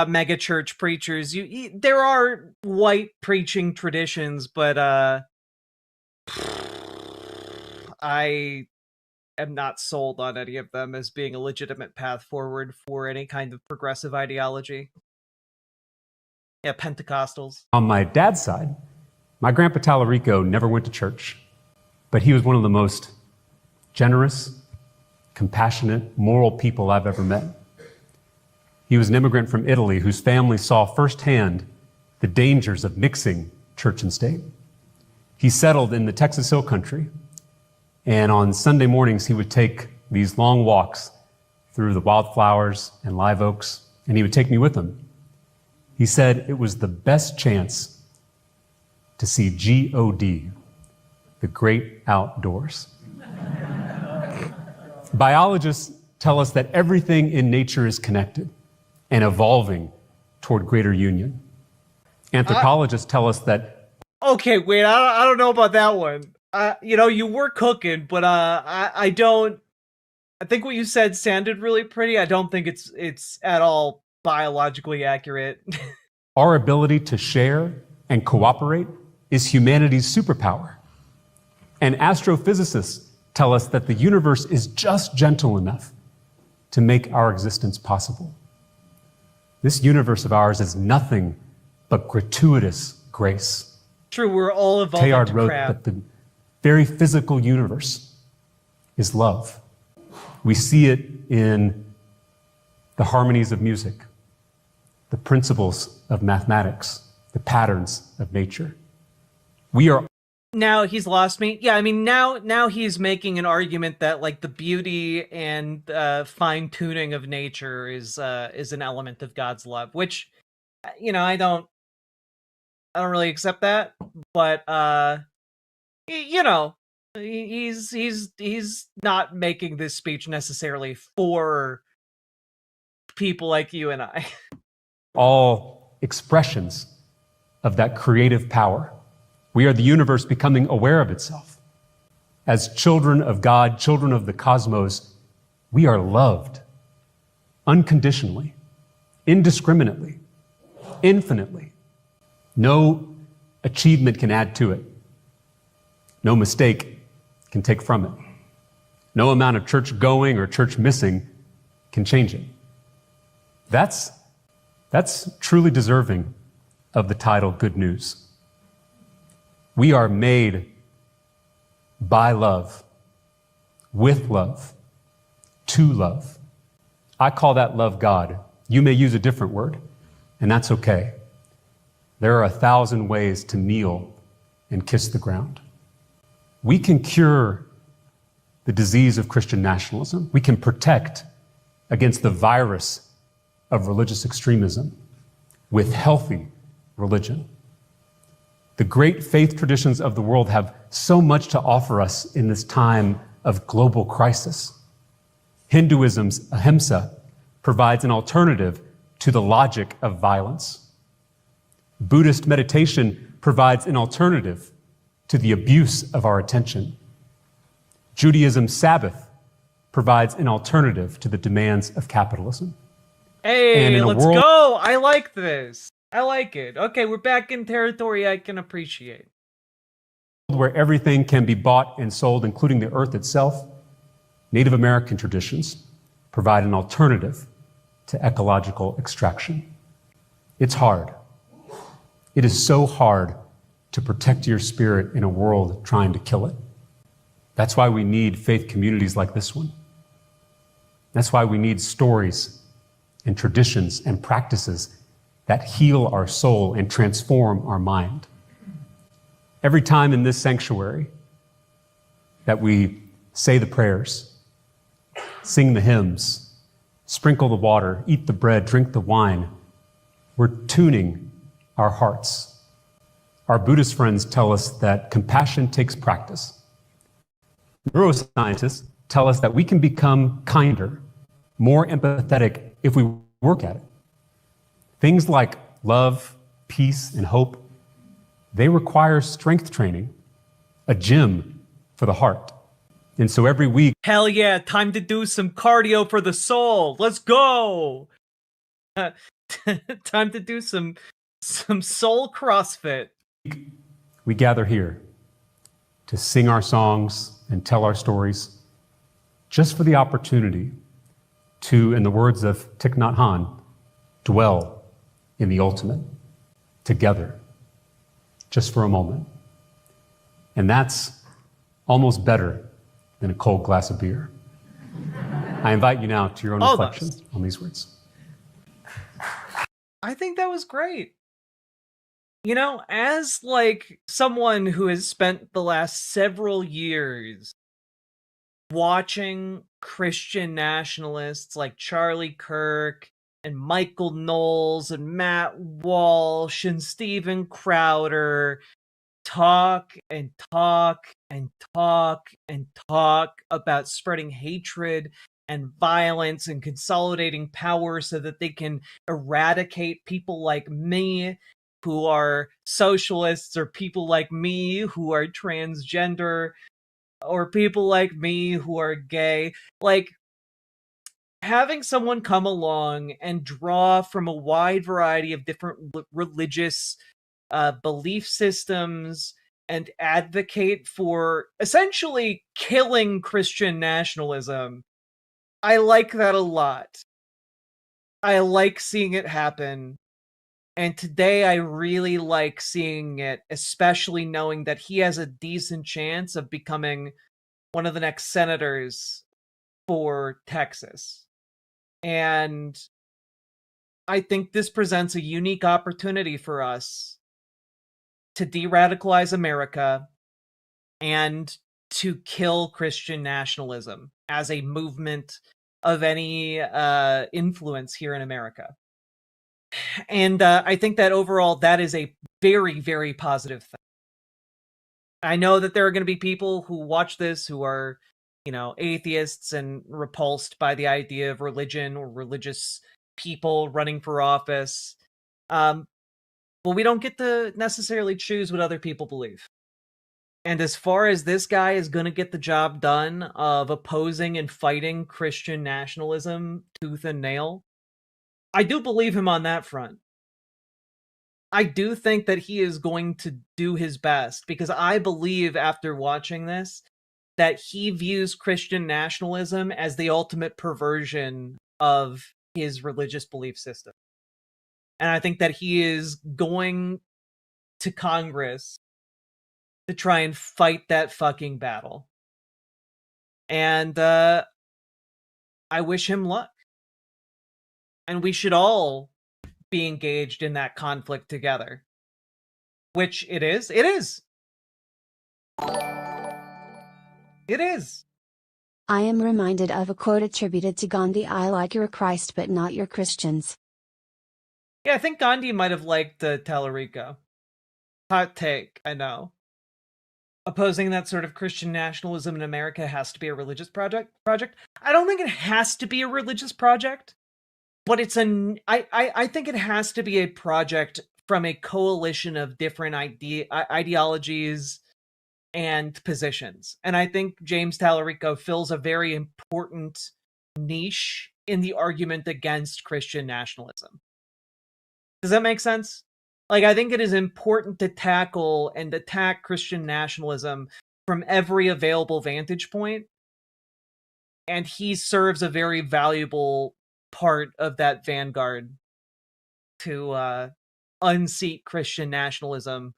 mega church preachers. There are white preaching traditions, but I am not sold on any of them as being a legitimate path forward for any kind of progressive ideology. Yeah, Pentecostals.
on my dad's side, my grandpa Tallarico never went to church, but he was one of the most generous, compassionate, moral people I've ever met. He was an immigrant from Italy whose family saw firsthand the dangers of mixing church and state. He settled in the Texas Hill Country, and on Sunday mornings he would take these long walks through the wildflowers and live oaks, and he would take me with him. He said it was the best chance to see G-O-D, the great outdoors. Biologists tell us that everything in nature is connected and evolving toward greater union. Anthropologists tell us that
Okay, wait, I don't know about that one. You know, you were cooking, but I don't. I think what you said sounded really pretty. I don't think it's at all biologically accurate.
our ability to share and cooperate is humanity's superpower. And astrophysicists tell us that the universe is just gentle enough to make our existence possible. This universe of ours is nothing but gratuitous grace.
True, we're all evolved
Teilhard
to
wrote
crap.
that the very physical universe is love. We see it in the harmonies of music, the principles of mathematics, the patterns of nature. We are
Now he's lost me. Yeah, I mean now he's making an argument that like the beauty and fine tuning of nature is an element of God's love, which you know I don't really accept that, but you know he's not making this speech necessarily for people like you and I.
all expressions of that creative power. We are the universe becoming aware of itself. As children of God, children of the cosmos, we are loved unconditionally, indiscriminately, infinitely. No achievement can add to it. No mistake can take from it. No amount of church going or church missing can change it. That's truly deserving of the title Good News. We are made by love, with love, to love. I call that love God. You may use a different word, and that's okay. There are 1,000 ways to kneel and kiss the ground. We can cure the disease of Christian nationalism. We can protect against the virus of religious extremism. with healthy religion. The great faith traditions of the world have so much to offer us in this time of global crisis. Hinduism's ahimsa provides an alternative to the logic of violence. Buddhist meditation provides an alternative to the abuse of our attention. Judaism's Sabbath provides an alternative to the demands of capitalism.
Hey, let's go! I like this. I like it. Okay, we're back in territory I can appreciate.
Where everything can be bought and sold, including the earth itself, Native American traditions provide an alternative to ecological extraction. It's hard. It is so hard to protect your spirit in a world trying to kill it. That's why we need faith communities like this one. That's why we need stories and traditions and practices that heal our soul and transform our mind. Every time in this sanctuary that we say the prayers, sing the hymns, sprinkle the water, eat the bread, drink the wine, we're tuning our hearts. Our Buddhist friends tell us that compassion takes practice. Neuroscientists tell us that we can become kinder, more empathetic if we work at it. Things like love, peace, and hope, they require strength training, a gym for the heart. And so every week...
Hell yeah, time to do some cardio for the soul. Let's go! Time to do some soul CrossFit.
We gather here to sing our songs and tell our stories just for the opportunity to, in the words of Thich Nhat Hanh, dwell in the ultimate together just for a moment. And that's almost better than a cold glass of beer. I invite you now to your own reflection on these words.
I think that was great. You know, as like someone who has spent the last several years watching Christian nationalists like Charlie Kirk and Michael Knowles and Matt Walsh and Steven Crowder talk and talk and talk and talk about spreading hatred and violence and consolidating power so that they can eradicate people like me who are socialists, or people like me who are transgender, or people like me who are gay. Like, having someone come along and draw from a wide variety of different religious belief systems and advocate for essentially killing Christian nationalism, I like that a lot. I like seeing it happen. And today I really like seeing it, especially knowing that he has a decent chance of becoming one of the next senators for Texas. And I think this presents a unique opportunity for us to de-radicalize America and to kill Christian nationalism as a movement of any influence here in America. And I think that overall, that is a very, very positive thing. I know that there are going to be people who watch this who are, you know, atheists and repulsed by the idea of religion or religious people running for office. Well, we don't get to necessarily choose what other people believe. And as far as this guy is going to get the job done of opposing and fighting Christian nationalism tooth and nail, I do believe him on that front. I do think that he is going to do his best, because I believe after watching this that he views Christian nationalism as the ultimate perversion of his religious belief system. And I think that he is going to Congress to try and fight that fucking battle. And I wish him luck. And we should all be engaged in that conflict together. Which it is. It is. It is.
I am reminded of a quote attributed to Gandhi: "I like your Christ but not your Christians."
Yeah, I think Gandhi might have liked Tallarico. Hot take, I know. Opposing that sort of Christian nationalism in America has to be a religious project. I don't think it has to be a religious project, but I think it has to be a project from a coalition of different ideologies and positions. And I think James Tallarico fills a very important niche in the argument against Christian nationalism. Does that make sense? Like, I think it is important to tackle and attack Christian nationalism from every available vantage point. And he serves a very valuable part of that vanguard to unseat Christian nationalism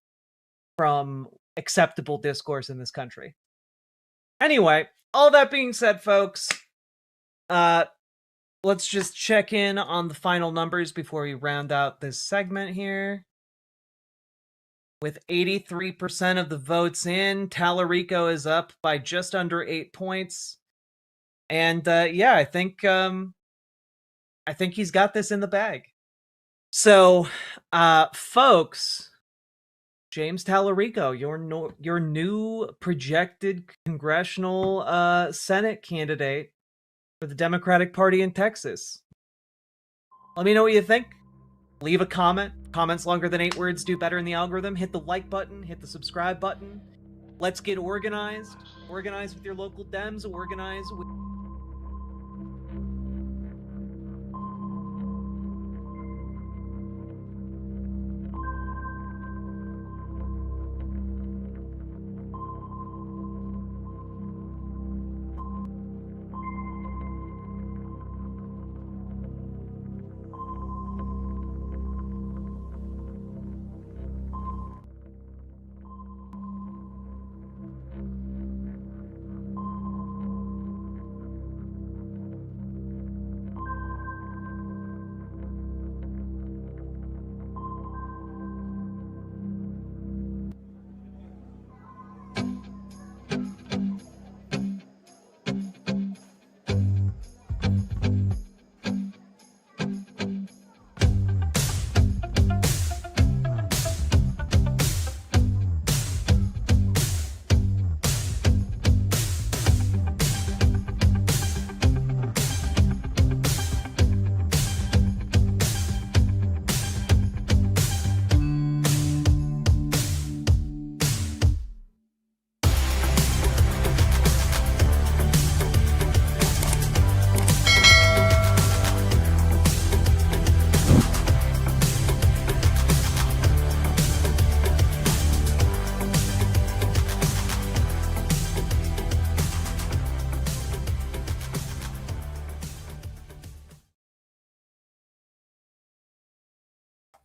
from acceptable discourse in this country. Anyway, all that being said, folks, let's just check in on the final numbers before we round out this segment here. With 83% of the votes in, Tallarico is up by just under 8 points. And yeah, I think he's got this in the bag. So, folks, James Tallarico, your new projected congressional Senate candidate for the Democratic Party in Texas. Let me know what you think. Leave a comment. Comments longer than 8 words do better in the algorithm. Hit the like button. Hit the subscribe button. Let's get organized. Organize with your local Dems. Organize with...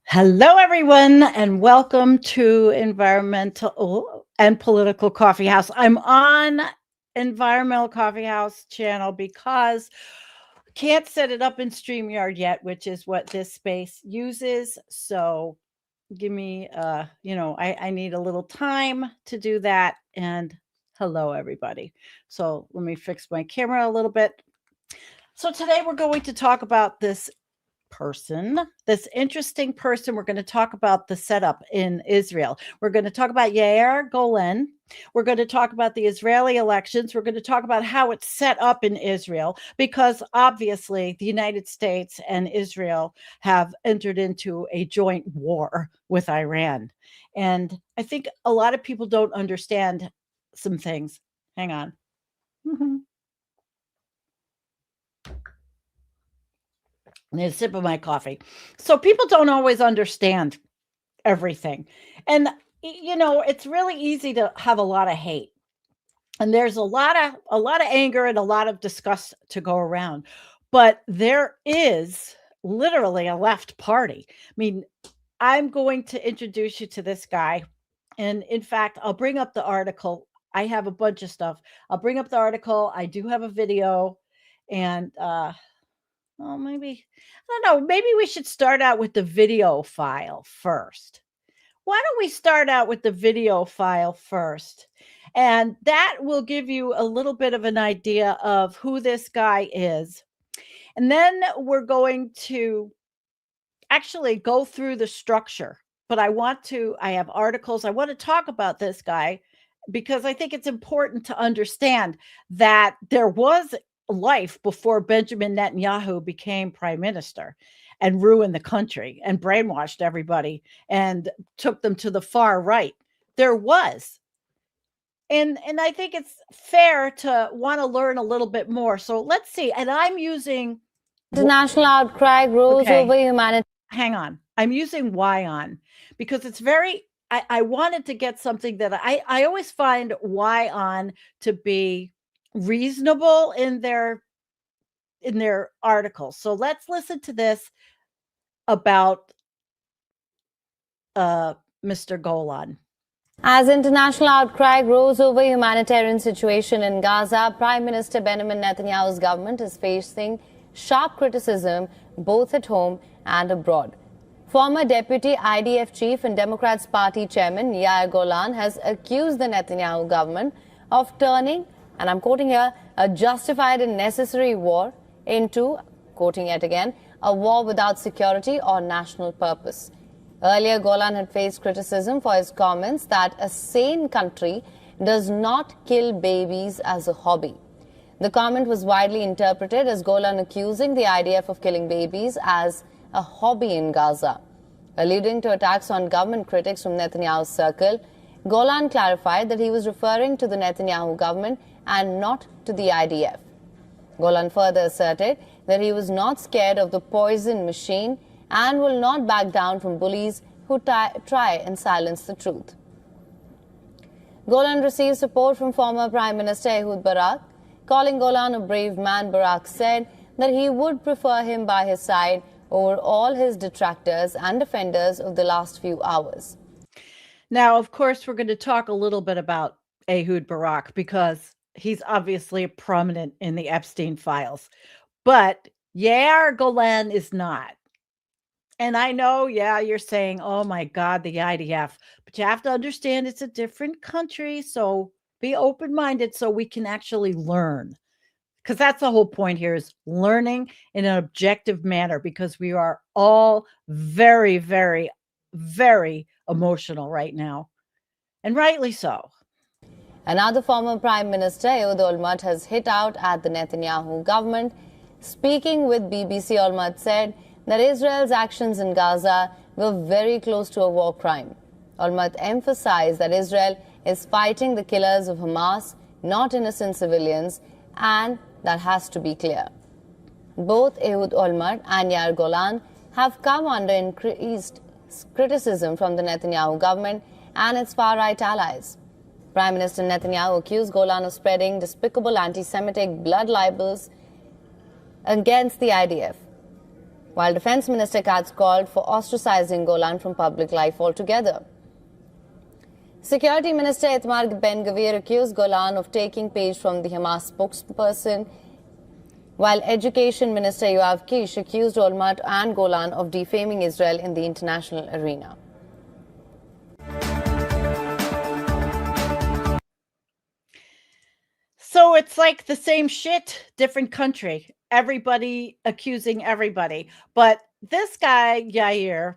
Hello, everyone, and welcome to Environmental and Political Coffeehouse. I'm on Environmental Coffeehouse channel because I can't set it up in StreamYard yet, which is what this space uses. So give me, I need a little time to do that. And hello, everybody. So let me fix my camera a little bit. So today we're going to talk about this interesting person. We're going to talk about the setup in Israel. We're going to talk about Yair Golan. We're going to talk about the Israeli elections. We're going to talk about how it's set up in Israel, because obviously the United States and Israel have entered into a joint war with Iran. And I think a lot of people don't understand some things. Hang on. I need a sip of my coffee. So people don't always understand everything. And, it's really easy to have a lot of hate. And there's a lot of anger and a lot of disgust to go around. But there is literally a left party. I mean, I'm going to introduce you to this guy. And in fact, I'll bring up the article. I have a bunch of stuff. I'll bring up the article. I do have a video. And, well, maybe, I don't know, maybe we should start out with the video file first. Why don't we start out with the video file first? And that will give you a little bit of an idea of who this guy is. And then we're going to actually go through the structure, but I have articles. I want to talk about this guy because I think it's important to understand that there was life before Benjamin Netanyahu became prime minister and ruined the country and brainwashed everybody and took them to the far right. There was. And I think it's fair to want to learn a little bit more. So let's see. And I'm using
International outcry grows over humanity.
Hang on. I'm using YON because it's very, I wanted to get something that I always find YON to be reasonable in their articles. So let's listen to this about Mr. Golan.
As international outcry grows over humanitarian situation in Gaza, Prime Minister Benjamin Netanyahu's government is facing sharp criticism both at home and abroad. Former deputy IDF chief and Democrats Party chairman Yair Golan has accused the Netanyahu government of turning, and I'm quoting here, a justified and necessary war into, quoting yet again, a war without security or national purpose. Earlier, Golan had faced criticism for his comments that a sane country does not kill babies as a hobby. The comment was widely interpreted as Golan accusing the IDF of killing babies as a hobby in Gaza. Alluding to attacks on government critics from Netanyahu's circle, Golan clarified that he was referring to the Netanyahu government and not to the IDF. Golan further asserted that he was not scared of the poison machine and will not back down from bullies who try and silence the truth. Golan received support from former Prime Minister Ehud Barak. Calling Golan a brave man, Barak said that he would prefer him by his side over all his detractors and defenders of the last few hours.
Now, of course, we're going to talk a little bit about Ehud Barak because he's obviously prominent in the Epstein files. But Yair Golan is not. And I know, you're saying, oh my God, the IDF. But you have to understand it's a different country. So be open-minded so we can actually learn. Because that's the whole point here is learning in an objective manner because we are all very, very, very emotional right now. And rightly so.
Another former Prime Minister, Ehud Olmert, has hit out at the Netanyahu government. Speaking with BBC, Olmert said that Israel's actions in Gaza were very close to a war crime. Olmert emphasized that Israel is fighting the killers of Hamas, not innocent civilians, and that has to be clear. Both Ehud Olmert and Yair Golan have come under increased criticism from the Netanyahu government and its far-right allies. Prime Minister Netanyahu accused Golan of spreading despicable anti-Semitic blood libels against the IDF, while Defense Minister Katz called for ostracizing Golan from public life altogether. Security Minister Itamar Ben-Gvir accused Golan of taking page from the Hamas spokesperson, while Education Minister Yoav Kish accused Olmert and Golan of defaming Israel in the international arena.
So it's like the same shit, different country. Everybody accusing everybody. But this guy, Yair,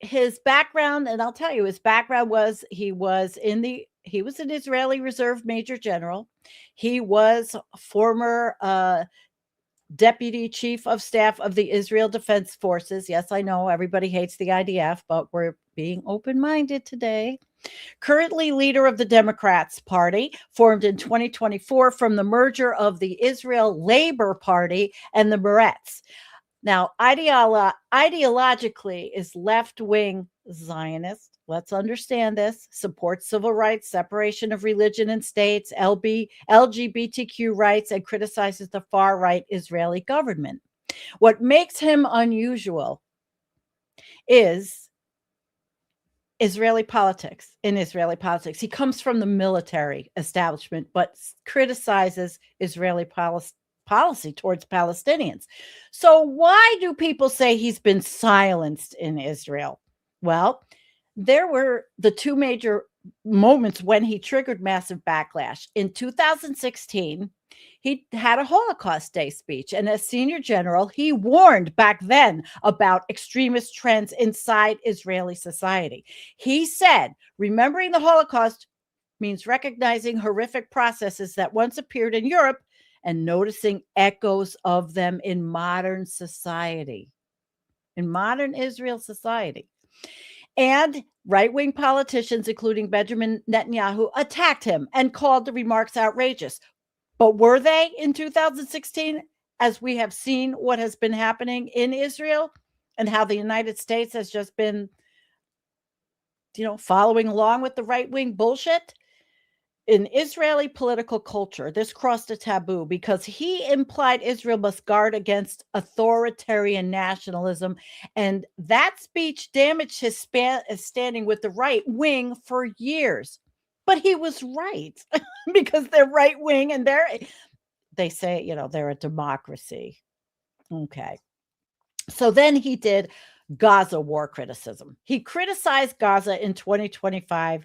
his background, and I'll tell you, his background was he was an Israeli Reserve Major General. He was former Deputy Chief of Staff of the Israel Defense Forces. Yes, I know everybody hates the IDF, but we're being open-minded today. Currently leader of the Democrats Party, formed in 2024 from the merger of the Israel Labor Party and the Meretz. Now, ideologically is left-wing Zionist. Let's understand this. Supports civil rights, separation of religion and states, LGBTQ rights, and criticizes the far-right Israeli government. What makes him unusual is Israeli politics. He comes from the military establishment, but criticizes Israeli policy towards Palestinians. So why do people say he's been silenced in Israel? Well, there were the two major moments when he triggered massive backlash. In 2016, he had a Holocaust Day speech, and as senior general, he warned back then about extremist trends inside Israeli society. He said, remembering the Holocaust means recognizing horrific processes that once appeared in Europe and noticing echoes of them in modern society, in modern Israel society. And right-wing politicians, including Benjamin Netanyahu, attacked him and called the remarks outrageous. But were they in 2016, as we have seen what has been happening in Israel and how the United States has just been, following along with the right-wing bullshit? In Israeli political culture, this crossed a taboo because he implied Israel must guard against authoritarian nationalism, and that speech damaged his standing with the right wing for years. But he was right because they're right wing and they say, they're a democracy. Okay. So then he did Gaza war criticism. He criticized Gaza in 2025.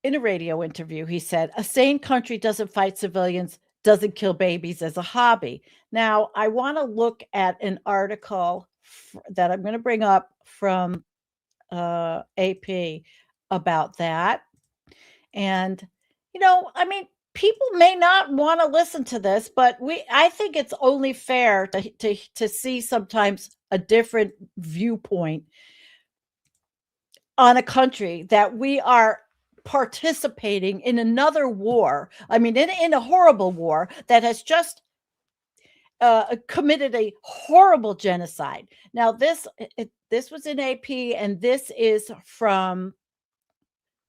In a radio interview, he said, a sane country doesn't fight civilians, doesn't kill babies as a hobby. Now, I want to look at an article that I'm going to bring up from AP about that. And, people may not want to listen to this, but I think it's only fair to see sometimes a different viewpoint on a country that we are participating in another war. In a horrible war that has just committed a horrible genocide. Now, this was in AP, and this is from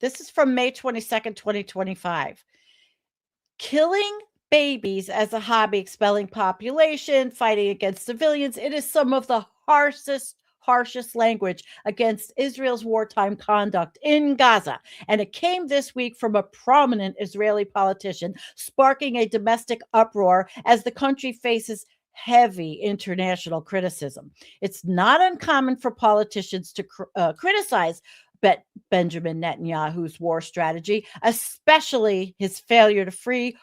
May 22nd, 2025. Killing babies as a hobby, expelling population, fighting against civilians. It is some of the harshest language against Israel's wartime conduct in Gaza. And it came this week from a prominent Israeli politician, sparking a domestic uproar as the country faces heavy international criticism. It's not uncommon for politicians to criticize Benjamin Netanyahu's war strategy, especially his failure to free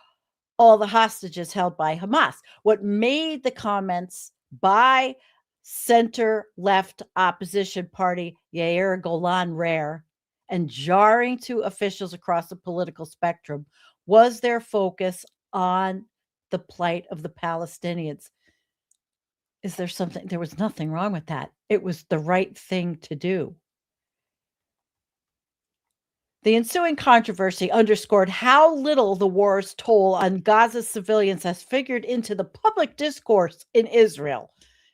all the hostages held by Hamas. What made the comments by center-left opposition party Yair Golan rare and jarring to officials across the political spectrum was their focus on the plight of the Palestinians. There was nothing wrong with that. It was the right thing to do. The ensuing controversy underscored how little the war's toll on Gaza's civilians has figured into the public discourse in Israel,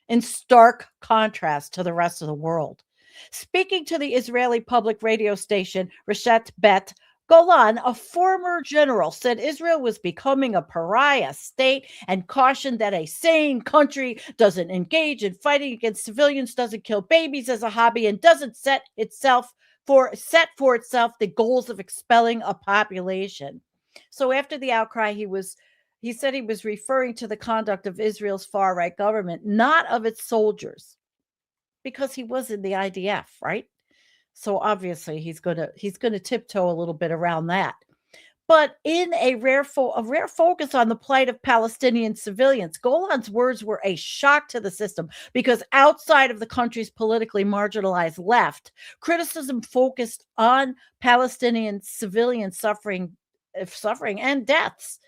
in stark contrast to the rest of the world. Speaking to the Israeli public radio station Reshet Bet, Golan, a former general, said Israel was becoming a pariah state and cautioned that a sane country doesn't engage in fighting against civilians, doesn't kill babies as a hobby, and doesn't set for itself the goals of expelling a population. So after the outcry, he said he was referring to the conduct of Israel's far-right government, not of its soldiers, because he was in the IDF, right? So obviously he's gonna tiptoe a little bit around that. But in a rare focus on the plight of Palestinian civilians, Golan's words were a shock to the system because outside of the country's politically marginalized left, criticism focused on Palestinian civilian suffering and deaths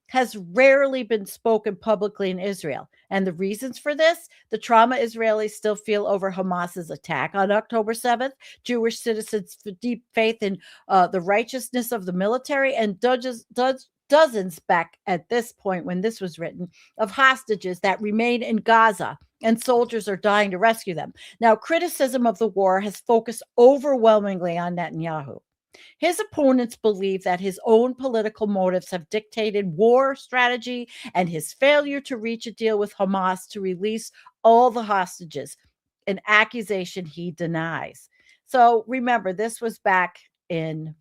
has rarely been spoken publicly in Israel. And the reasons for this, the trauma Israelis still feel over Hamas's attack on October 7th, Jewish citizens' deep faith in the righteousness of the military, and dozens back at this point when this was written of hostages that remain in Gaza and soldiers are dying to rescue them. Now, criticism of the war has focused overwhelmingly on Netanyahu. His opponents believe that his own political motives have dictated war strategy and his failure to reach a deal with Hamas to release all the hostages, an accusation he denies. So remember, this was back in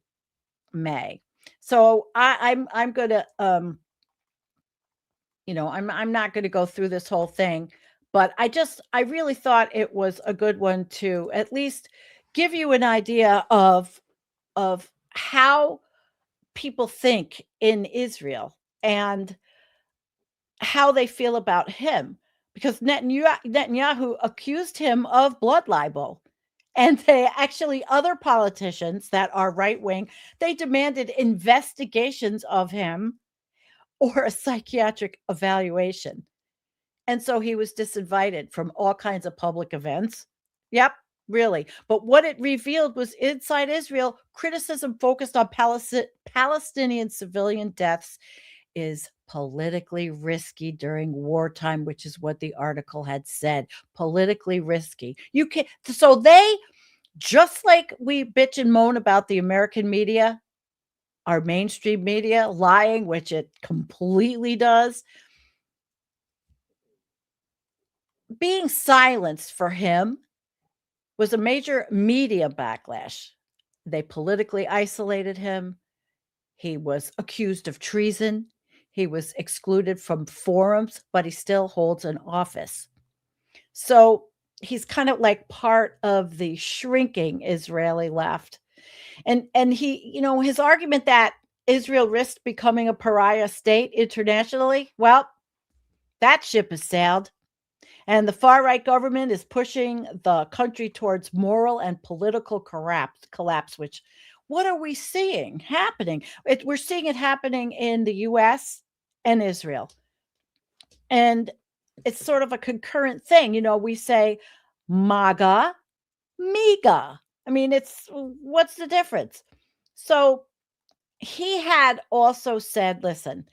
May. So I'm going to, I'm not going to go through this whole thing, but I really thought it was a good one to at least give you an idea of of how people think in Israel and how they feel about him, because Netanyahu accused him of blood libel. And they actually, other politicians that are right wing, they demanded investigations of him or a psychiatric evaluation. And so he was disinvited from all kinds of public events. Yep, really. But what it revealed was inside Israel, criticism focused on Palestinian civilian deaths is politically risky during wartime, which is what the article had said. Politically risky. You can so they, just like we bitch and moan about the American media, our mainstream media lying, which it completely does, being silenced for him was a major media backlash. They politically isolated him. He was accused of treason. He was excluded from forums, but he still holds an office. So he's kind of like part of the shrinking Israeli left. And he, you know, his argument that Israel risked becoming a pariah state internationally, well, that ship has sailed. And the far-right government is pushing the country towards moral and political collapse, which, what are we seeing happening? We're seeing it happening in the U.S. and Israel. And it's sort of a concurrent thing. You know, we say MAGA, MEGA. I mean, what's the difference? So he had also said, listen,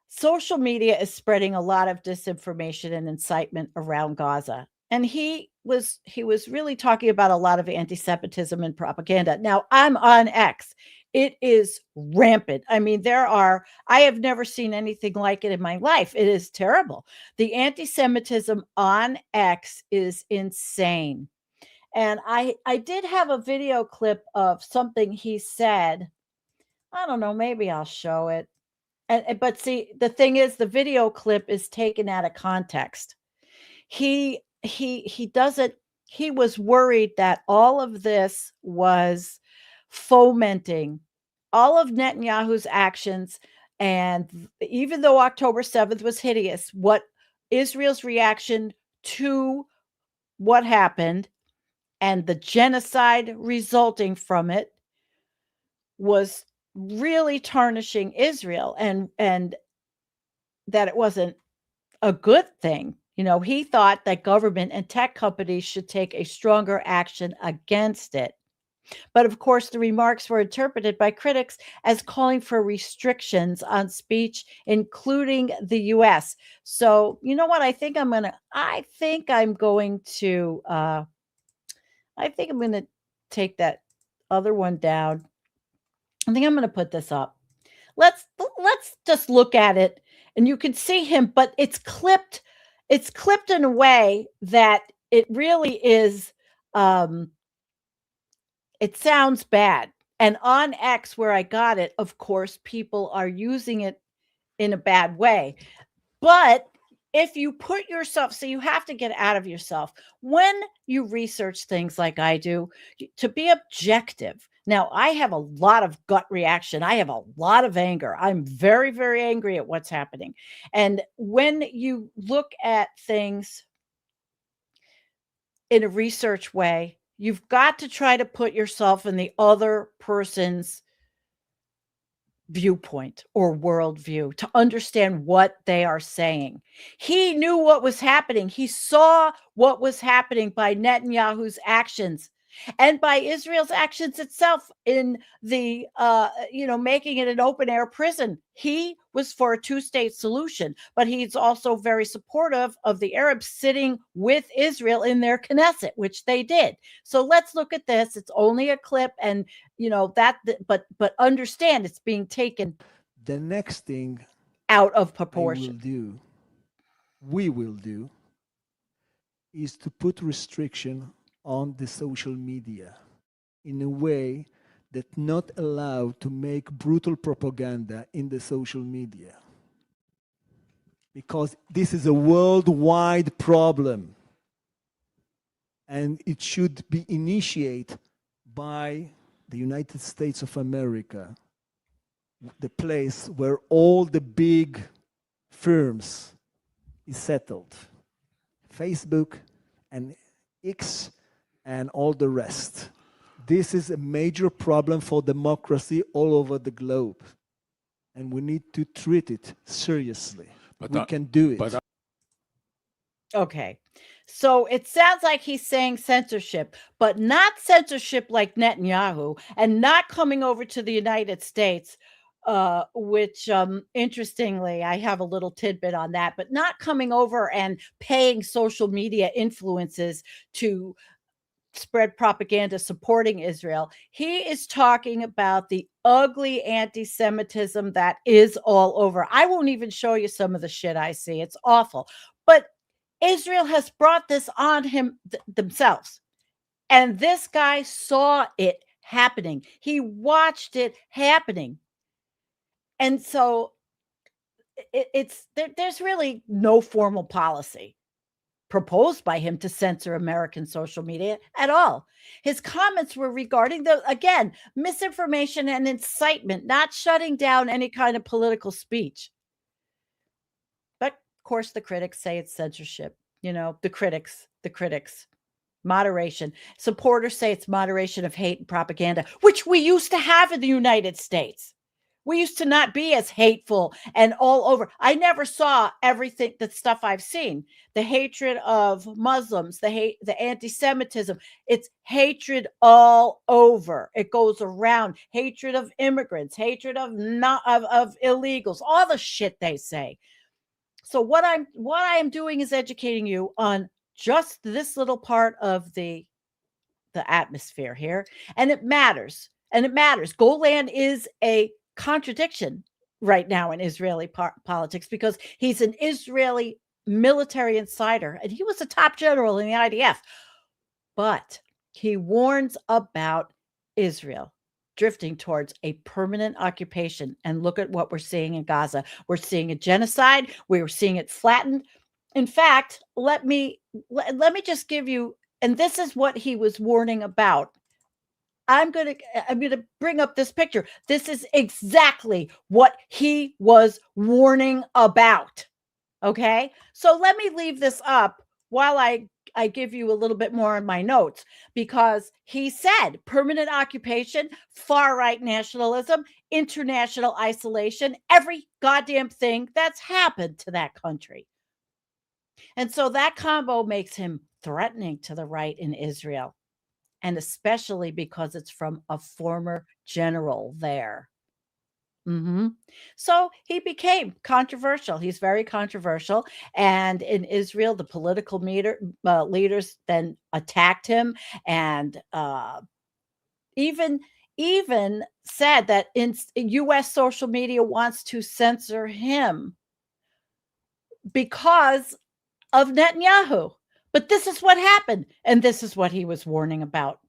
social media is spreading a lot of disinformation and incitement around Gaza. And he was really talking about a lot of anti-Semitism and propaganda. Now, I'm on X. It is rampant. I mean, I have never seen anything like it in my life. It is terrible. The anti-Semitism on X is insane. And I did have a video clip of something he said. I don't know, maybe I'll show it. But see, the thing is, the video clip is taken out of context. He was worried that all of this was fomenting all of Netanyahu's actions. And even though October 7th was hideous, what Israel's reaction to what happened and the genocide resulting from it was really tarnishing Israel, and that it wasn't a good thing. You know, he thought that government and tech companies should take a stronger action against it. But of course, the remarks were interpreted by critics as calling for restrictions on speech, including the US. So, you know what? I think I'm going to take that other one down. I think I'm going to put this up. Let's just look at it, and you can see him, but it's clipped in a way that it really is, it sounds bad. And on X, where I got it, of course, people are using it in a bad way. But if you put yourself, so you have to get out of yourself. When you research things like I do, to be objective. Now, I have a lot of gut reaction. I have a lot of anger. I'm very, very angry at what's happening. And when you look at things in a research way, you've got to try to put yourself in the other person's viewpoint or worldview to understand what they are saying. He knew what was happening. He saw what was happening by Netanyahu's actions and by Israel's actions itself in the, making it an open air prison. He was for a two-state solution, but he's also very supportive of the Arabs sitting with Israel in their Knesset, which they did. So let's look at this. It's only a clip, and but understand it's being taken.
The next thing
out of proportion.
We will do, is to put restriction on the social media in a way that not allowed to make brutal propaganda in the social media. Because this is a worldwide problem. And it should be initiated by the United States of America, the place where all the big firms is settled, Facebook and X and all the rest. This is a major problem for democracy all over the globe, and we need to treat it seriously. We can do it.
Okay. So it sounds like he's saying censorship, but not censorship like Netanyahu, and not coming over to the United States, which interestingly, I have a little tidbit on that, but not coming over and paying social media influences to spread propaganda supporting Israel. He is talking about the ugly anti-Semitism that is all over. I won't even show you some of the shit I see. It's awful. But Israel has brought this on themselves. And this guy saw it happening. He watched it happening. And so there's really no formal policy proposed by him to censor American social media at all. His comments were regarding again, misinformation and incitement, not shutting down any kind of political speech. But of course, the critics say it's censorship. You know, the critics, moderation. Supporters say it's moderation of hate and propaganda, which we used to have in the United States. We used to not be as hateful and all over. I never saw everything, the stuff I've seen. The hatred of Muslims, the anti-Semitism. It's hatred all over. It goes around. Hatred of immigrants, hatred of illegals, all the shit they say. So what I am doing is educating you on just this little part of the atmosphere here, and it matters. And it matters. Golan is a contradiction right now in Israeli politics because he's an Israeli military insider, and he was a top general in the IDF. But he warns about Israel drifting towards a permanent occupation. And look at what we're seeing in Gaza. We're seeing a genocide. We're seeing it flattened. In fact, let me just give you, and this is what he was warning about. I'm going to bring up this picture. This is exactly what he was warning about. Okay? So let me leave this up while I give you a little bit more in my notes, because he said permanent occupation, far-right nationalism, international isolation, every goddamn thing that's happened to that country. And so that combo makes him threatening to the right in Israel, and especially because it's from a former general there. So he became controversial. He's very controversial. And in Israel, the political leaders then attacked him and even said that in U.S. social media wants to censor him because of Netanyahu. But this is what happened. And this is what he was warning about.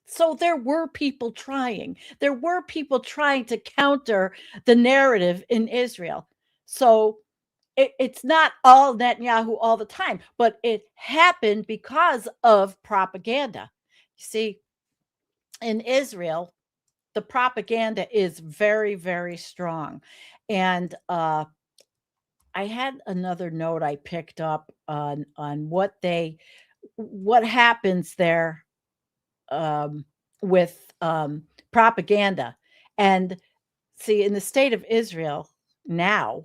So there were people trying. There were people trying to counter the narrative in Israel. So it's not all Netanyahu all the time, but it happened because of propaganda. You see, in Israel, the propaganda is very, very strong. And I had another note I picked up on what happens there with propaganda. And see, in the state of Israel now,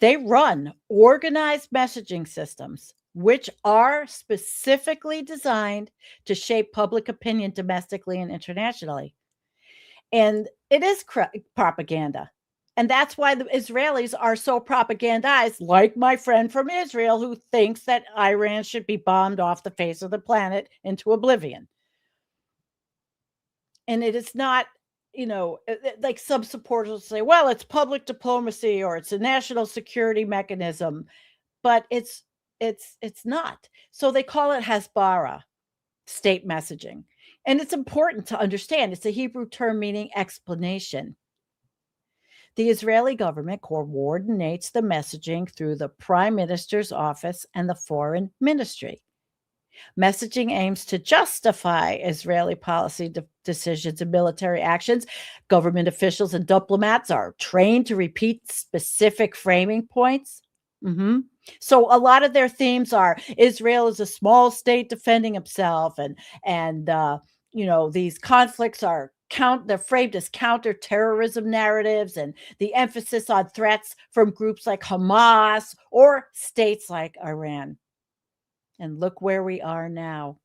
they run organized messaging systems, which are specifically designed to shape public opinion domestically and internationally. And it is propaganda. And that's why the Israelis are so propagandized, like my friend from Israel who thinks that Iran should be bombed off the face of the planet into oblivion. And it is not, like some supporters will say, well, it's public diplomacy or it's a national security mechanism, but it's not. So they call it hasbara, state messaging. And it's important to understand. It's a Hebrew term meaning explanation. The Israeli government coordinates the messaging through the Prime Minister's office and the Foreign Ministry. Messaging aims to justify Israeli policy decisions and military actions. Government officials and diplomats are trained to repeat specific framing points. So a lot of their themes are Israel is a small state defending himself, and these conflicts are they're framed as counterterrorism narratives, and the emphasis on threats from groups like Hamas or states like Iran. And look where we are now.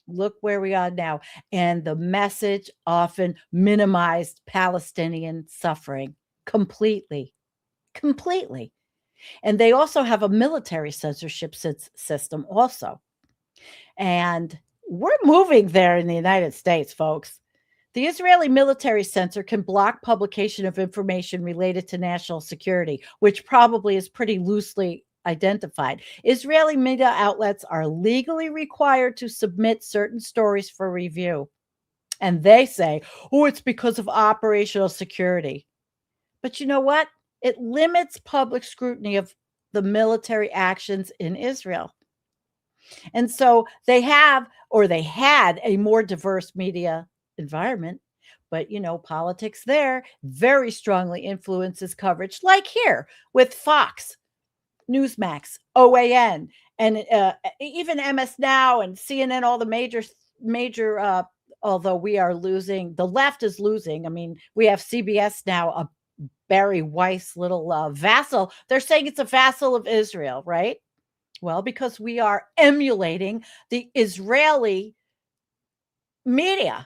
Look where we are now. And the message often minimized Palestinian suffering completely. And they also have a military censorship system also. And we're moving there in the United States, folks. The Israeli military censor can block publication of information related to national security, which probably is pretty loosely identified. Israeli media outlets are legally required to submit certain stories for review. And they say, oh, it's because of operational security. But you know what? It limits public scrutiny of the military actions in Israel. And so they had a more diverse media environment, but politics there very strongly influences coverage, like here with Fox, Newsmax, OAN, and even MS Now and CNN, all the major although we are losing, the left is losing. I mean, we have CBS now, a Barry Weiss little vassal. They're saying it's a vassal of Israel, right? Well, because we are emulating the Israeli media.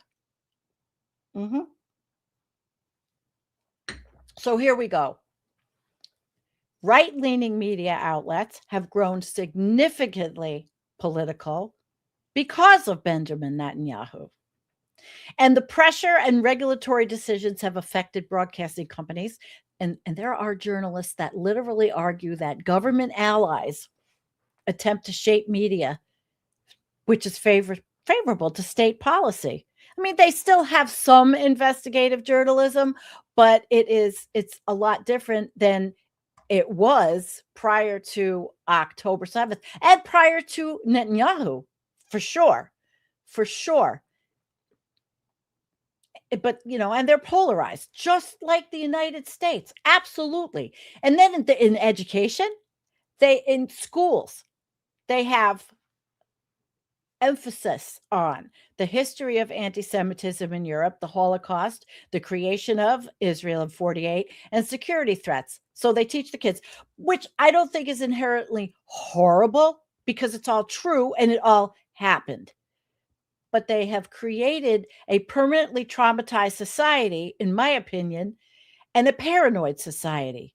So here we go. Right-leaning media outlets have grown significantly political because of Benjamin Netanyahu. And the pressure and regulatory decisions have affected broadcasting companies. And there are journalists that literally argue that government allies attempt to shape media, which is favorable to state policy. I mean, they still have some investigative journalism, but it's a lot different than it was prior to October 7th and prior to Netanyahu, for sure. But, and they're polarized, just like the United States. Absolutely. And then in education, in schools, they have emphasis on the history of anti-Semitism in Europe, the Holocaust, the creation of Israel in 1948, and security threats. So they teach the kids, which I don't think is inherently horrible because it's all true and it all happened. But they have created a permanently traumatized society, in my opinion, and a paranoid society.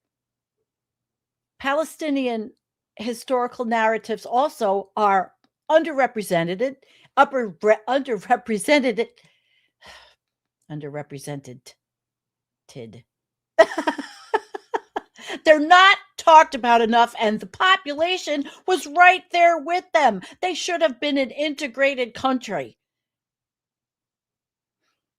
Palestinian historical narratives also are underrepresented. They're not talked about enough, and the population was right there with them. They should have been an integrated country.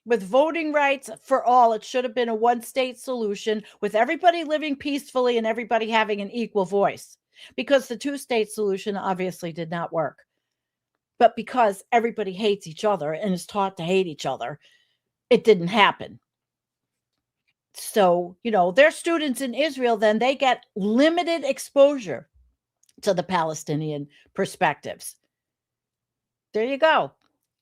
With voting rights for all, it should have been a one-state solution with everybody living peacefully and everybody having an equal voice. Because the two-state solution obviously did not work. But because everybody hates each other and is taught to hate each other, it didn't happen. So, their students in Israel, then they get limited exposure to the Palestinian perspectives. There you go.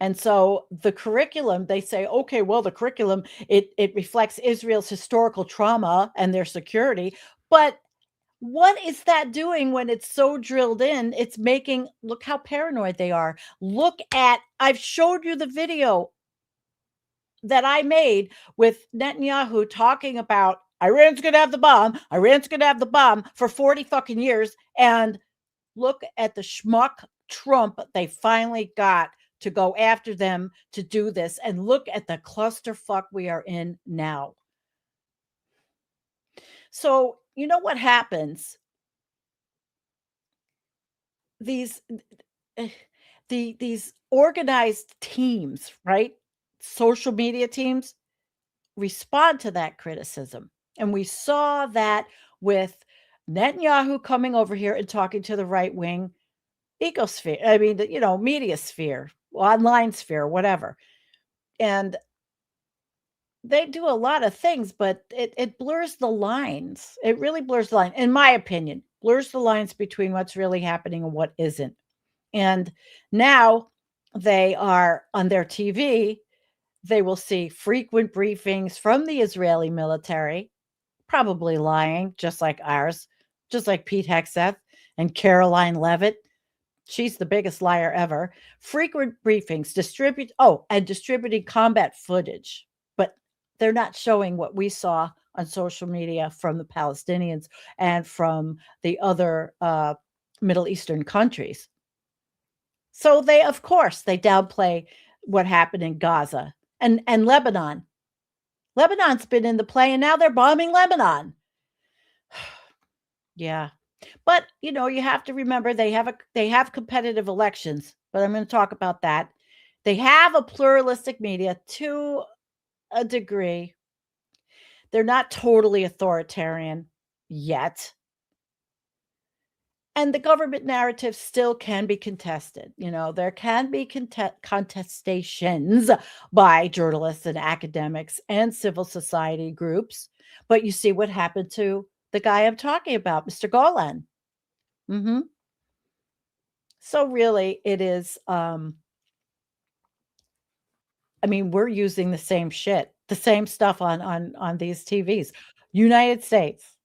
And so the curriculum, they say, okay, well, the curriculum, it reflects Israel's historical trauma and their security. But what is that doing when it's so drilled in? It's making, look how paranoid they are. I've showed you the video that I made with Netanyahu talking about Iran's going to have the bomb for 40 fucking years. And look at the schmuck Trump they finally got to go after them to do this. And look at the clusterfuck we are in now. So, you know what happens? These organized teams, right? Social media teams respond to that criticism. And we saw that with Netanyahu coming over here and talking to the right wing ecosphere. I mean, media sphere, online sphere, whatever. And they do a lot of things, but it blurs the lines. It really blurs the line, in my opinion, blurs the lines between what's really happening and what isn't. And now they are on their TV, they will see frequent briefings from the Israeli military, probably lying, just like ours, just like Pete Hegseth and Caroline Levitt. She's the biggest liar ever. Frequent briefings, distributing combat footage. But they're not showing what we saw on social media from the Palestinians and from the other Middle Eastern countries. So they downplay what happened in Gaza and Lebanon. Lebanon's been in the play, and now they're bombing Lebanon. Yeah. But, you have to remember they have competitive elections, but I'm going to talk about that. They have a pluralistic media to a degree. They're not totally authoritarian yet. And the government narrative still can be contested. There can be contestations by journalists and academics and civil society groups. But you see what happened to the guy I'm talking about, Mr. Golan. So really, it is, we're using the same shit, the same stuff on these TVs. United States,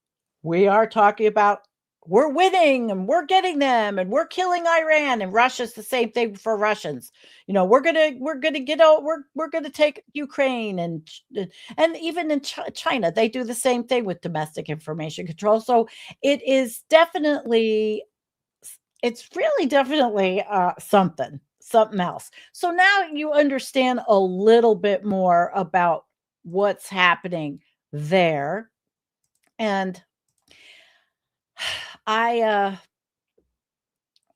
we are talking about we're winning and we're getting them and we're killing Iran, and Russia's the same thing for Russians. We're gonna take Ukraine and even in China, they do the same thing with domestic information control. So it's really definitely something else. So now you understand a little bit more about what's happening there. And I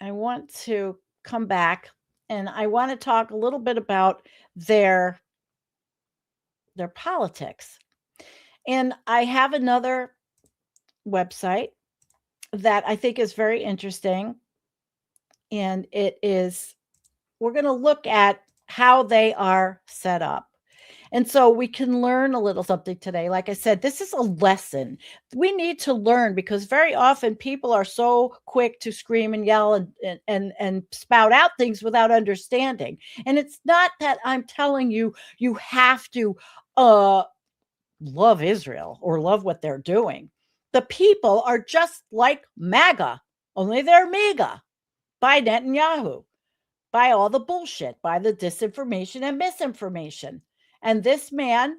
want to come back and I want to talk a little bit about their politics. And I have another website that I think is very interesting. And we're going to look at how they are set up. And so we can learn a little something today. Like I said, this is a lesson. We need to learn because very often people are so quick to scream and yell and spout out things without understanding. And it's not that I'm telling you have to love Israel or love what they're doing. The people are just like MAGA, only they're MEGA, by Netanyahu, by all the bullshit, by the disinformation and misinformation. And this man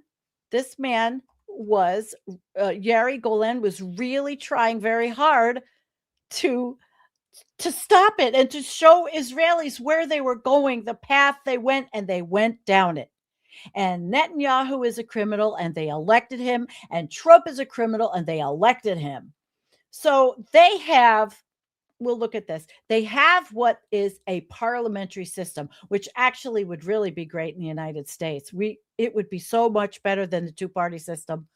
was, Yari Golan was really trying very hard to stop it and to show Israelis where they were going, the path they went, and they went down it. And Netanyahu is a criminal and they elected him, and Trump is a criminal and they elected him. So they have, we'll look at this. They have what is a parliamentary system, which actually would really be great in the United States. It would be so much better than the two-party system.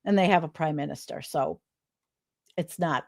And they have a prime minister. So it's not,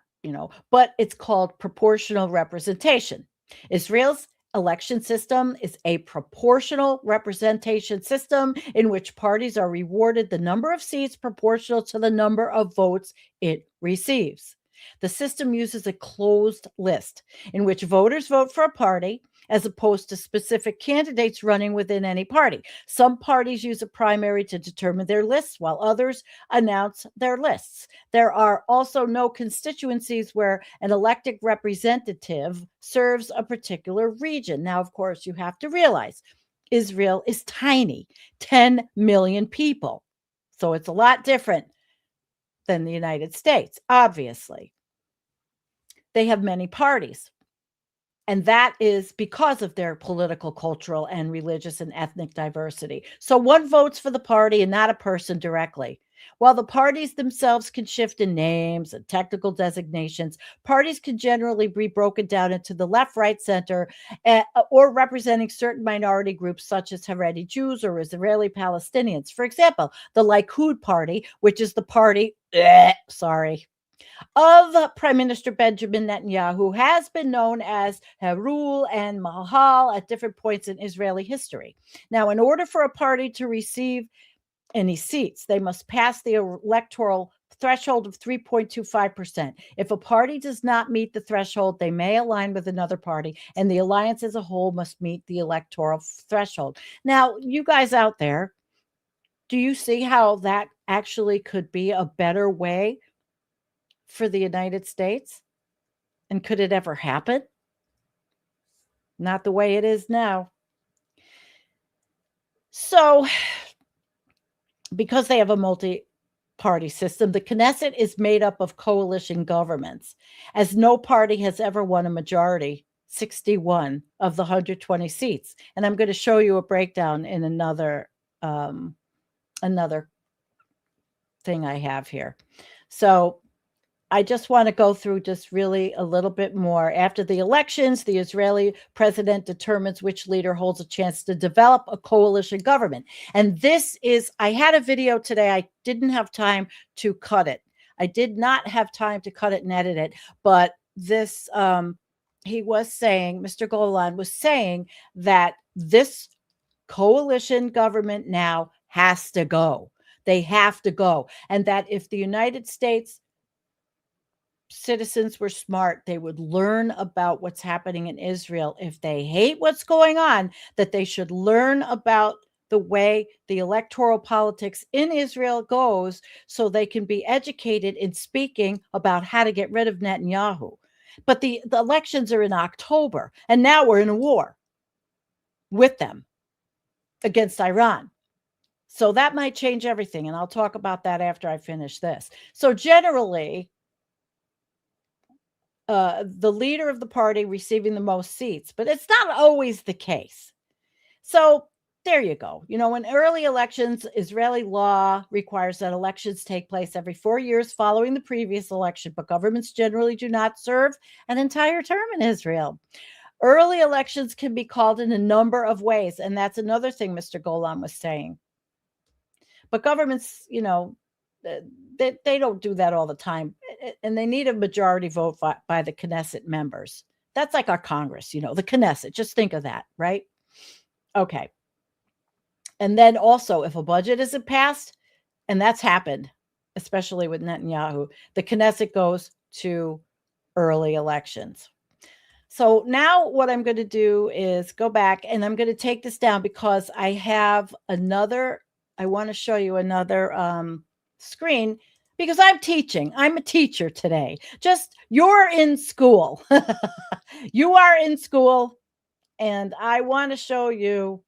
but it's called proportional representation. Israel's election system is a proportional representation system in which parties are rewarded the number of seats proportional to the number of votes it receives. The system uses a closed list in which voters vote for a party as opposed to specific candidates running within any party. Some parties use a primary to determine their lists, while others announce their lists. There are also no constituencies where an elected representative serves a particular region. Now, of course, you have to realize Israel is tiny, 10 million people. So it's a lot different than the United States, obviously. They have many parties. And that is because of their political, cultural, and religious and ethnic diversity. So one votes for the party and not a person directly. While the parties themselves can shift in names and technical designations, parties can generally be broken down into the left, right, center, or representing certain minority groups such as Haredi Jews or Israeli Palestinians. For example, the Likud party, which is the party, of Prime Minister Benjamin Netanyahu, who has been known as Herul and Mahal at different points in Israeli history. Now, in order for a party to receive any seats, they must pass the electoral threshold of 3.25%. If a party does not meet the threshold, they may align with another party, and the alliance as a whole must meet the electoral threshold. Now, you guys out there, do you see how that actually could be a better way for the United States? And could it ever happen? Not the way it is now. So, because they have a multi-party system, the Knesset is made up of coalition governments, as no party has ever won a majority, 61 of the 120 seats. And I'm going to show you a breakdown in another thing I have here. So I just want to go through just really a little bit more. After the elections, the Israeli president determines which leader holds a chance to develop a coalition government. And this is, I had a video today. I didn't have time to cut it. I did not have time to cut it and edit it. But this, he was saying, Mr. Golan was saying that this coalition government now has to go. They have to go. And that if the United States citizens were smart, they would learn about what's happening in Israel. If they hate what's going on, that they should learn about the way the electoral politics in Israel goes so they can be educated in speaking about how to get rid of Netanyahu. But the elections are in October, and now we're in a war with them against Iran. So that might change everything, and I'll talk about that after I finish this. So generally, the leader of the party receiving the most seats, but it's not always the case. So there you go. You know, in early elections, Israeli law requires that elections take place every 4 years following the previous election, but governments generally do not serve an entire term in Israel. Early elections can be called in a number of ways, and that's another thing Mr. Golan was saying. But governments, you know, they don't do that all the time, and they need a majority vote by the Knesset members. That's like our Congress, you know, the Knesset. Just think of that, right? Okay. And then also, if a budget isn't passed, and that's happened, especially with Netanyahu, the Knesset goes to early elections. So now what I'm going to do is go back, and I'm going to take this down because I have another, I want to show you another screen because I'm teaching. I'm a teacher today. Just, you're in school. You are in school, and I want to show you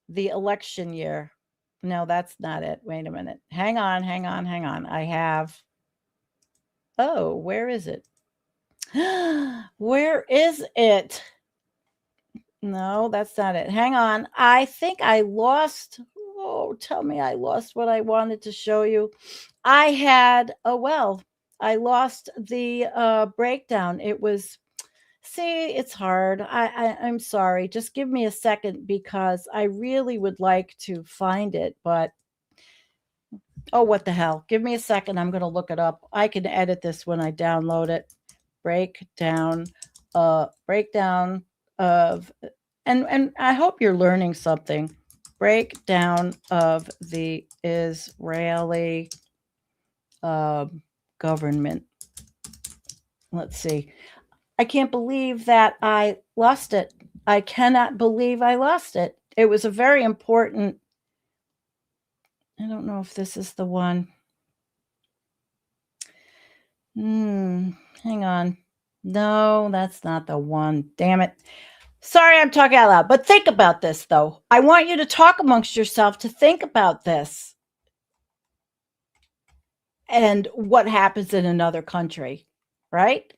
the election year. No, that's not it. Wait a minute. Hang on. I have, oh, where is it? Where is it? No, that's not it. Hang on. I think I lost. Oh, tell me I lost what I wanted to show you. I had, oh, well, I lost the breakdown. It was, see, it's hard. I'm sorry. Just give me a second because I really would like to find it, but oh, what the hell? Give me a second. I'm going to look it up. I can edit this when I download it. Breakdown of, and I hope you're learning something. Breakdown of the Israeli government. Let's see. I can't believe that I lost it. I cannot believe I lost it. It was a very important, I don't know if this is the one. Hang on. No, that's not the one. Damn it. Sorry, I'm talking out loud. But think about this, though. I want you to talk amongst yourself to think about this and what happens in another country, right?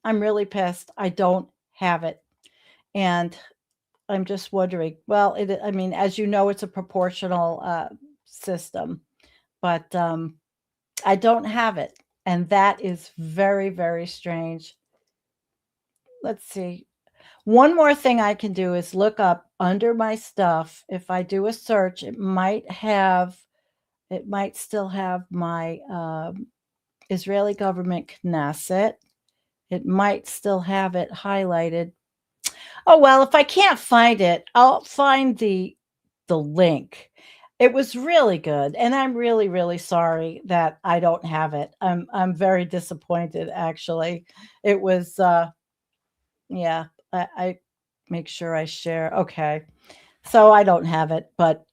I'm really pissed. I don't have it. And I'm just wondering, well, I mean, as you know, it's a proportional system, but I don't have it. And that is very, very strange. Let's see. One more thing I can do is look up under my stuff. If I do a search, it might still have my Israeli government Knesset. It might still have it highlighted. Oh, well, if I can't find it, I'll find the link. It was really good, and I'm really, really sorry that I don't have it. I'm very disappointed, actually. It was, yeah, I make sure I share. Okay, so I don't have it, but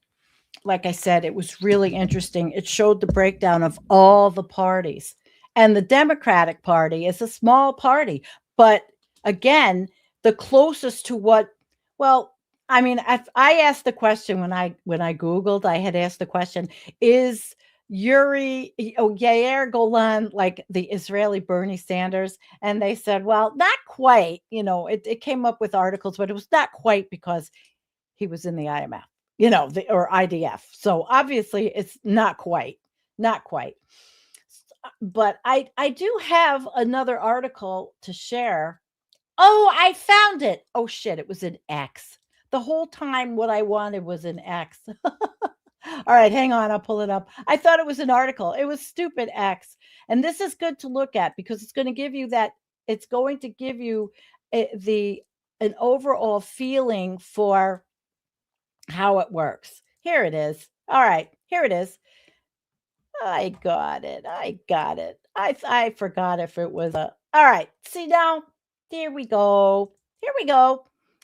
like I said, it was really interesting. It showed the breakdown of all the parties, and the Democratic Party is a small party, but again, the closest to what, well, I mean, I asked the question when I Googled, I had asked the question, is Yair Golan like the Israeli Bernie Sanders? And they said, well, not quite. It came up with articles, but it was not quite because he was in the IMF, or IDF. So obviously it's not quite. But I do have another article to share. Oh, I found it. Oh, shit. It was an X. The whole time what I wanted was an X. All right, hang on. I'll pull it up. I thought it was an article. It was stupid X. And this is good to look at because it's going to give you an overall feeling for how it works. Here it is. All right, here it is. I got it. I forgot if it was a. All right, see now? Here we go.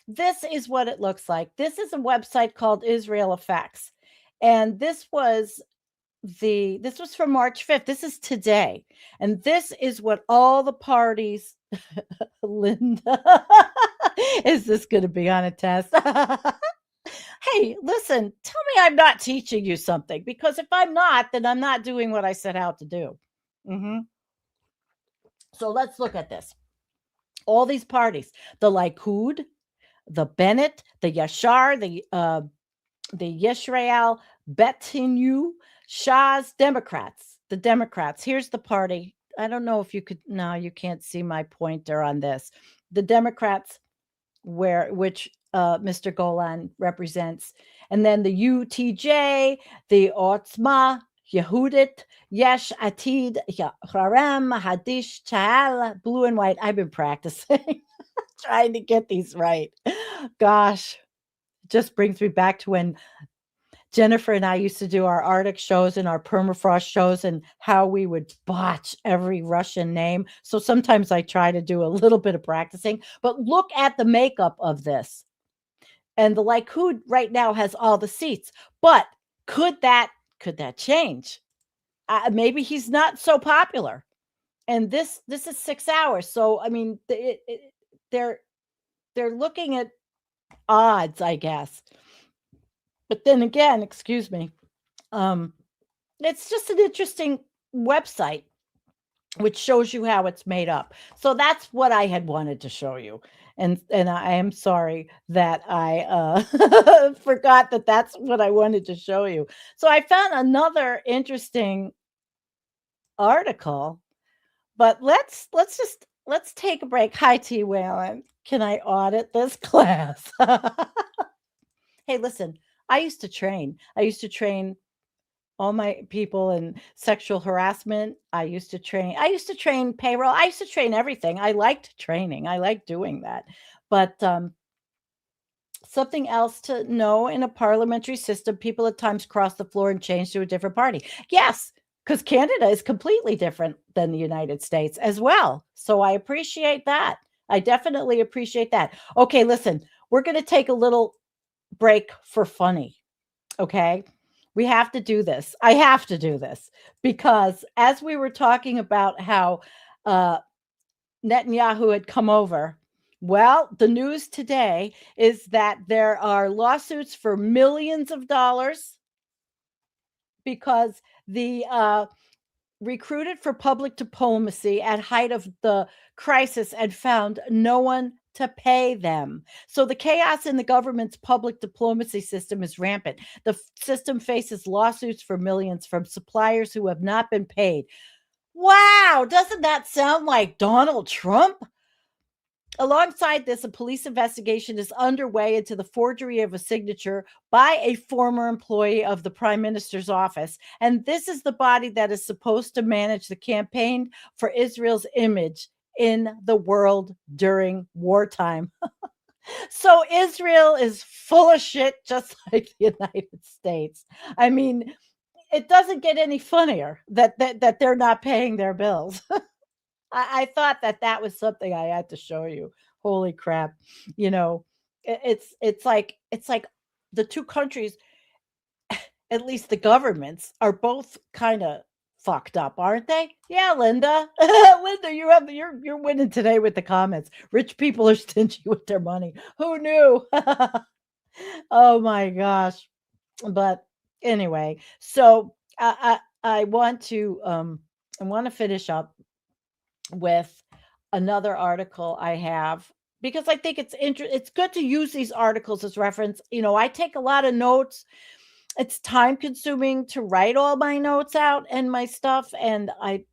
This is what it looks like. This is a website called Israel Effects. And this was from March 5th. This is today. And this is what all the parties, Linda, is this going to be on a test? Hey, listen, tell me I'm not teaching you something, because if I'm not, then I'm not doing what I set out to do. So let's look at this. All these parties, the Likud, the Bennett, the Yashar, the Yisrael, Betinu, Shah's Democrats. The Democrats. Here's the party. I don't know if you could. No, you can't see my pointer on this. The Democrats, which Mr. Golan represents, and then the UTJ, the Otzma, Yehudit, Yesh Atid, Harem, Hadish, Chahal, Blue and White. I've been practicing, trying to get these right. Gosh, it just brings me back to when Jennifer and I used to do our Arctic shows and our permafrost shows and how we would botch every Russian name. So sometimes I try to do a little bit of practicing, but look at the makeup of this. And the Likud right now has all the seats, but could that change? Maybe he's not so popular. And this is 6 hours. So, I mean, they're looking at odds, I guess. But then again, excuse me, it's just an interesting website, which shows you how it's made up. So that's what I had wanted to show you. And I am sorry that I forgot that that's what I wanted to show you. So I found another interesting article, but let's take a break. Hi, T. Whalen. Can I audit this class? Hey, listen, I used to train all my people in sexual harassment. I used to train payroll. I used to train everything. I liked training. I liked doing that. But something else to know, in a parliamentary system, people at times cross the floor and change to a different party. Yes, because Canada is completely different than the United States as well. So I appreciate that. I definitely appreciate that. Okay, listen, we're going to take a little break for funny. Okay? We have to do this. I have to do this because as we were talking about how Netanyahu had come over, well, the news today is that there are lawsuits for millions of dollars because the recruited for public diplomacy at height of the crisis and found no one to pay them. So the chaos in the government's public diplomacy system is rampant. The system faces lawsuits for millions from suppliers who have not been paid. Wow, doesn't that sound like Donald Trump? Alongside this, a police investigation is underway into the forgery of a signature by a former employee of the Prime Minister's office. And this is the body that is supposed to manage the campaign for Israel's image in the world during wartime. So Israel is full of shit, just like the United States. I mean, it doesn't get any funnier that they're not paying their bills. I thought that was something I had to show you. Holy crap. You know, it's like the two countries, at least the governments, are both kind of fucked up, aren't they? Yeah, Linda. Linda, you're winning today with the comments. Rich people are stingy with their money. Who knew? Oh my gosh. But anyway, so I want to finish up with another article I have, because I think it's good to use these articles as reference. You know, I take a lot of notes. It's time consuming to write all my notes out and my stuff. And I,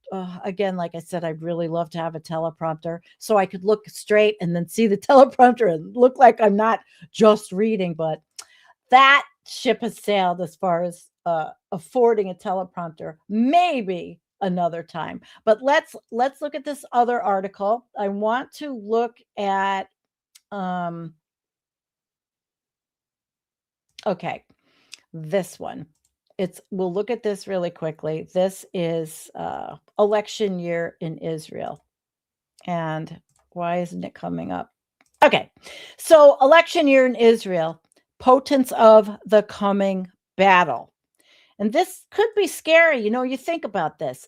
again, like I said, I'd really love to have a teleprompter so I could look straight and then see the teleprompter and look like I'm not just reading. But that ship has sailed as far as affording a teleprompter. Maybe another time. But let's look at this other article. I want to look at okay, this one. We'll look at this really quickly. This is election year in Israel. And why isn't it coming up? Okay. So election year in Israel, potence of the coming battle. And this could be scary. You know, you think about this.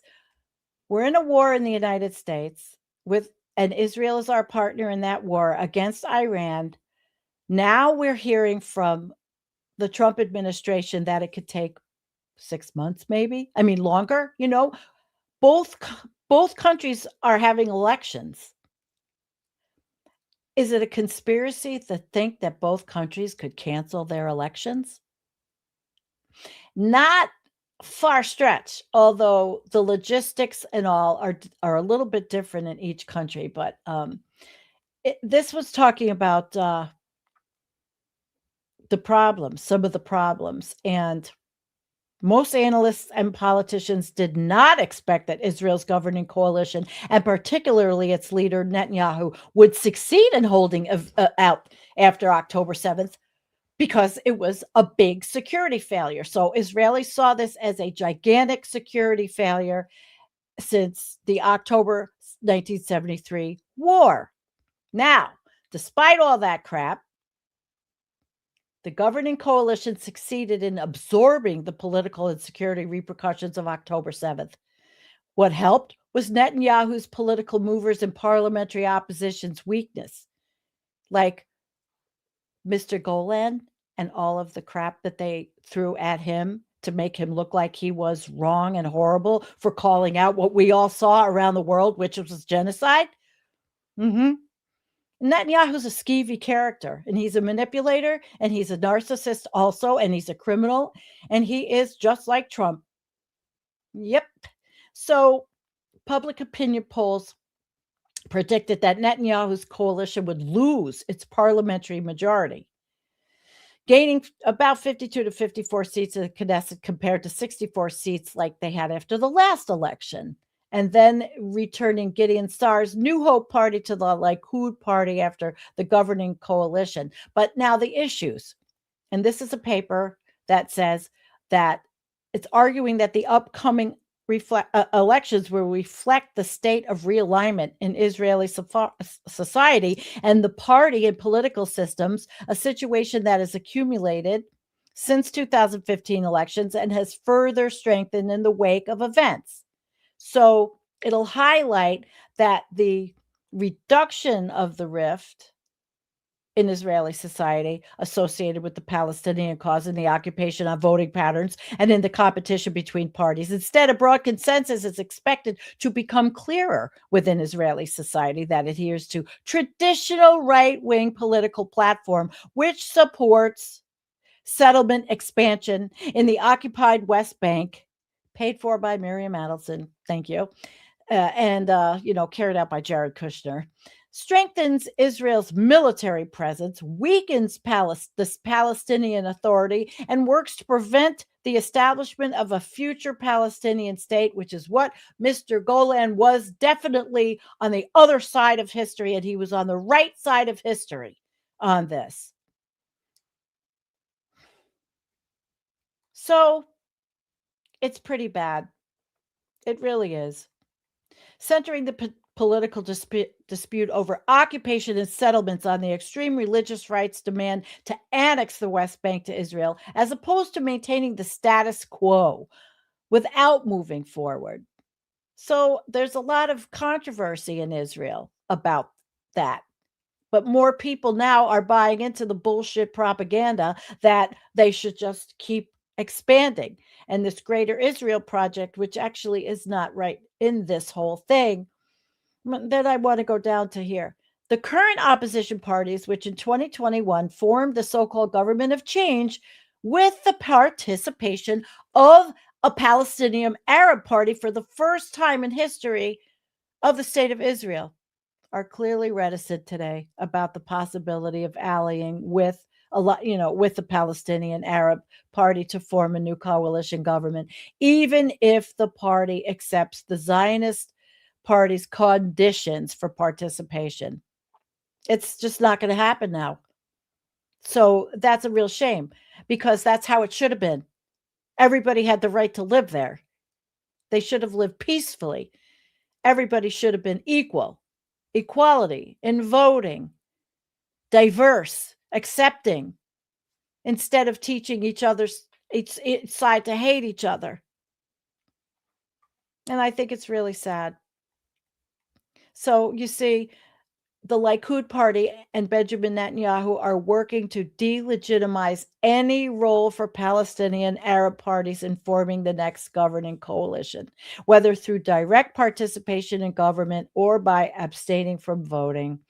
We're in a war in the United States and Israel is our partner in that war against Iran. Now we're hearing from the Trump administration that it could take 6 months, maybe. I mean, longer, you know. Both countries are having elections. Is it a conspiracy to think that both countries could cancel their elections? Not far stretch, although the logistics and all are a little bit different in each country. But this was talking about the problems, some of the problems. And most analysts and politicians did not expect that Israel's governing coalition, and particularly its leader Netanyahu, would succeed in holding out after October 7th, because it was a big security failure. So Israelis saw this as a gigantic security failure since the October 1973 war. Now, despite all that crap, the governing coalition succeeded in absorbing the political and security repercussions of October 7th. What helped was Netanyahu's political movers and parliamentary opposition's weakness, like Mr. Golan and all of the crap that they threw at him to make him look like he was wrong and horrible for calling out what we all saw around the world, which was genocide. Netanyahu's a skeevy character, and he's a manipulator, and he's a narcissist also, and he's a criminal, and he is just like Trump. Yep. So public opinion polls predicted that Netanyahu's coalition would lose its parliamentary majority, gaining about 52 to 54 seats in the Knesset compared to 64 seats like they had after the last election, and then returning Gideon Saar's New Hope party to the Likud party after the governing coalition. But now the issues, and this is a paper that says that it's arguing that the upcoming elections will reflect the state of realignment in Israeli society and the party and political systems, a situation that has accumulated since 2015 elections and has further strengthened in the wake of events. So it'll highlight that the reduction of the rift in Israeli society associated with the Palestinian cause and the occupation on voting patterns and in the competition between parties. Instead, a broad consensus is expected to become clearer within Israeli society that adheres to traditional right-wing political platform, which supports settlement expansion in the occupied West Bank, paid for by Miriam Adelson, thank you, carried out by Jared Kushner, strengthens Israel's military presence, weakens this Palestinian Authority, and works to prevent the establishment of a future Palestinian state, which is what Mr. Golan was definitely on the other side of history, and he was on the right side of history on this. So it's pretty bad. It really is. Centering the political dispute over occupation and settlements on the extreme religious rights demand to annex the West Bank to Israel, as opposed to maintaining the status quo without moving forward. So there's a lot of controversy in Israel about that. But more people now are buying into the bullshit propaganda that they should just keep expanding. And this Greater Israel Project, which actually is not right in this whole thing, then I want to go down to here. The current opposition parties, which in 2021 formed the so-called government of change with the participation of a Palestinian Arab party for the first time in history of the state of Israel, are clearly reticent today about the possibility of allying with with the Palestinian Arab Party to form a new coalition government, even if the party accepts the Zionist party's conditions for participation. It's just not going to happen now. So that's a real shame, because that's how it should have been. Everybody had the right to live there. They should have lived peacefully. Everybody should have been equal. Equality in voting, diverse, accepting, instead of teaching each side to hate each other. And I think it's really sad. So you see, the Likud party and Benjamin Netanyahu are working to delegitimize any role for Palestinian Arab parties in forming the next governing coalition, whether through direct participation in government or by abstaining from voting.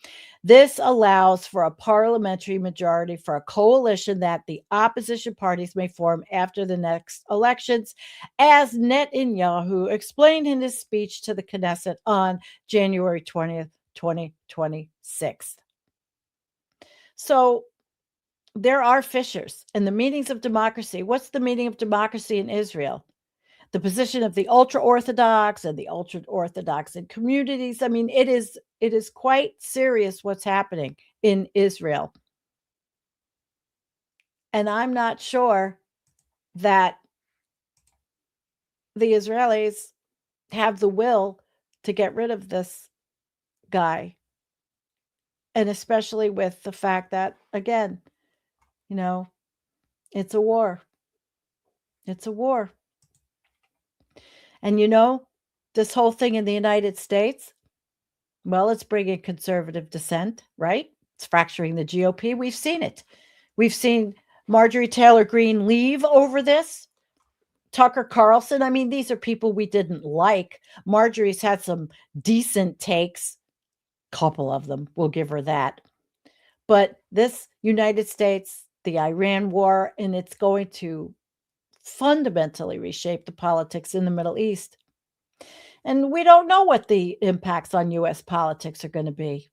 This allows for a parliamentary majority for a coalition that the opposition parties may form after the next elections, as Netanyahu explained in his speech to the Knesset on January 20th, 2026. So there are fissures in the meanings of democracy. What's the meaning of democracy in Israel? The position of the ultra-Orthodox and the ultra-Orthodox in communities. I mean, it is quite serious what's happening in Israel. And I'm not sure that the Israelis have the will to get rid of this guy. And especially with the fact that, again, it's a war. It's a war. And this whole thing in the United States, well, it's bringing conservative dissent, right? It's fracturing the GOP. We've seen it. We've seen Marjorie Taylor Green leave over this. Tucker Carlson. I mean, these are people we didn't like. Marjorie's had some decent takes. Couple of them, we'll give her that. But this United States, the Iran war, and it's going to fundamentally reshape the politics in the Middle East. And we don't know what the impacts on U.S. politics are going to be,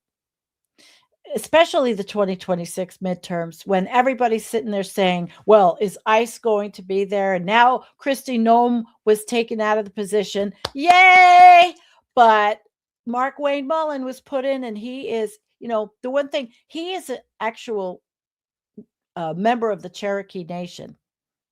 especially the 2026 midterms, when everybody's sitting there saying, well, is ICE going to be there? And now Kristi Noem was taken out of the position. Yay! But Mark Wayne Mullen was put in, and he is, the one thing, he is an actual member of the Cherokee Nation.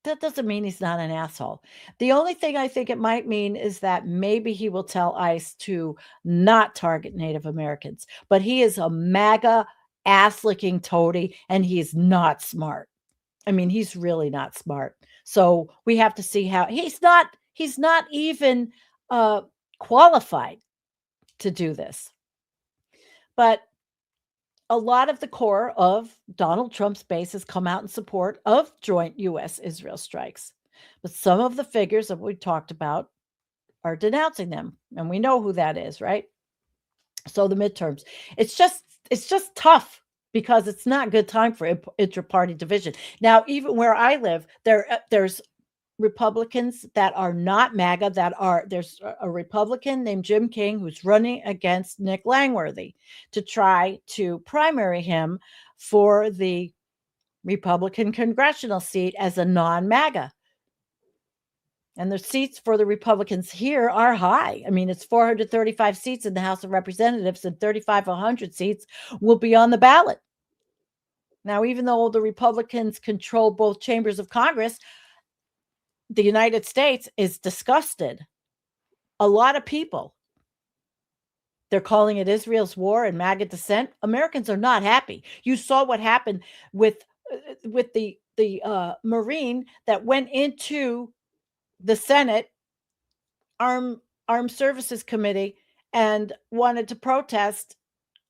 That doesn't mean he's not an asshole. The only thing I think it might mean is that maybe he will tell ICE to not target Native Americans. But he is a MAGA ass-licking toady, and he's not smart. I mean, he's really not smart. So we have to see how he's not even qualified to do this. But a lot of the core of Donald Trump's base has come out in support of joint U.S.-Israel strikes. But some of the figures that we talked about are denouncing them. And we know who that is, right? So the midterms. It's just tough, because it's not a good time for intra-party division. Now, even where I live, there's Republicans that are not MAGA, there's a Republican named Jim King who's running against Nick Langworthy to try to primary him for the Republican congressional seat as a non-MAGA. And the seats for the Republicans here are high. I mean, it's 435 seats in the House of Representatives, and 3,500 seats will be on the ballot. Now, even though the Republicans control both chambers of Congress, the United States is disgusted. A lot of people, they're calling it Israel's war and MAGA dissent. Americans are not happy. You saw what happened with the Marine that went into the Senate Armed Services Committee and wanted to protest,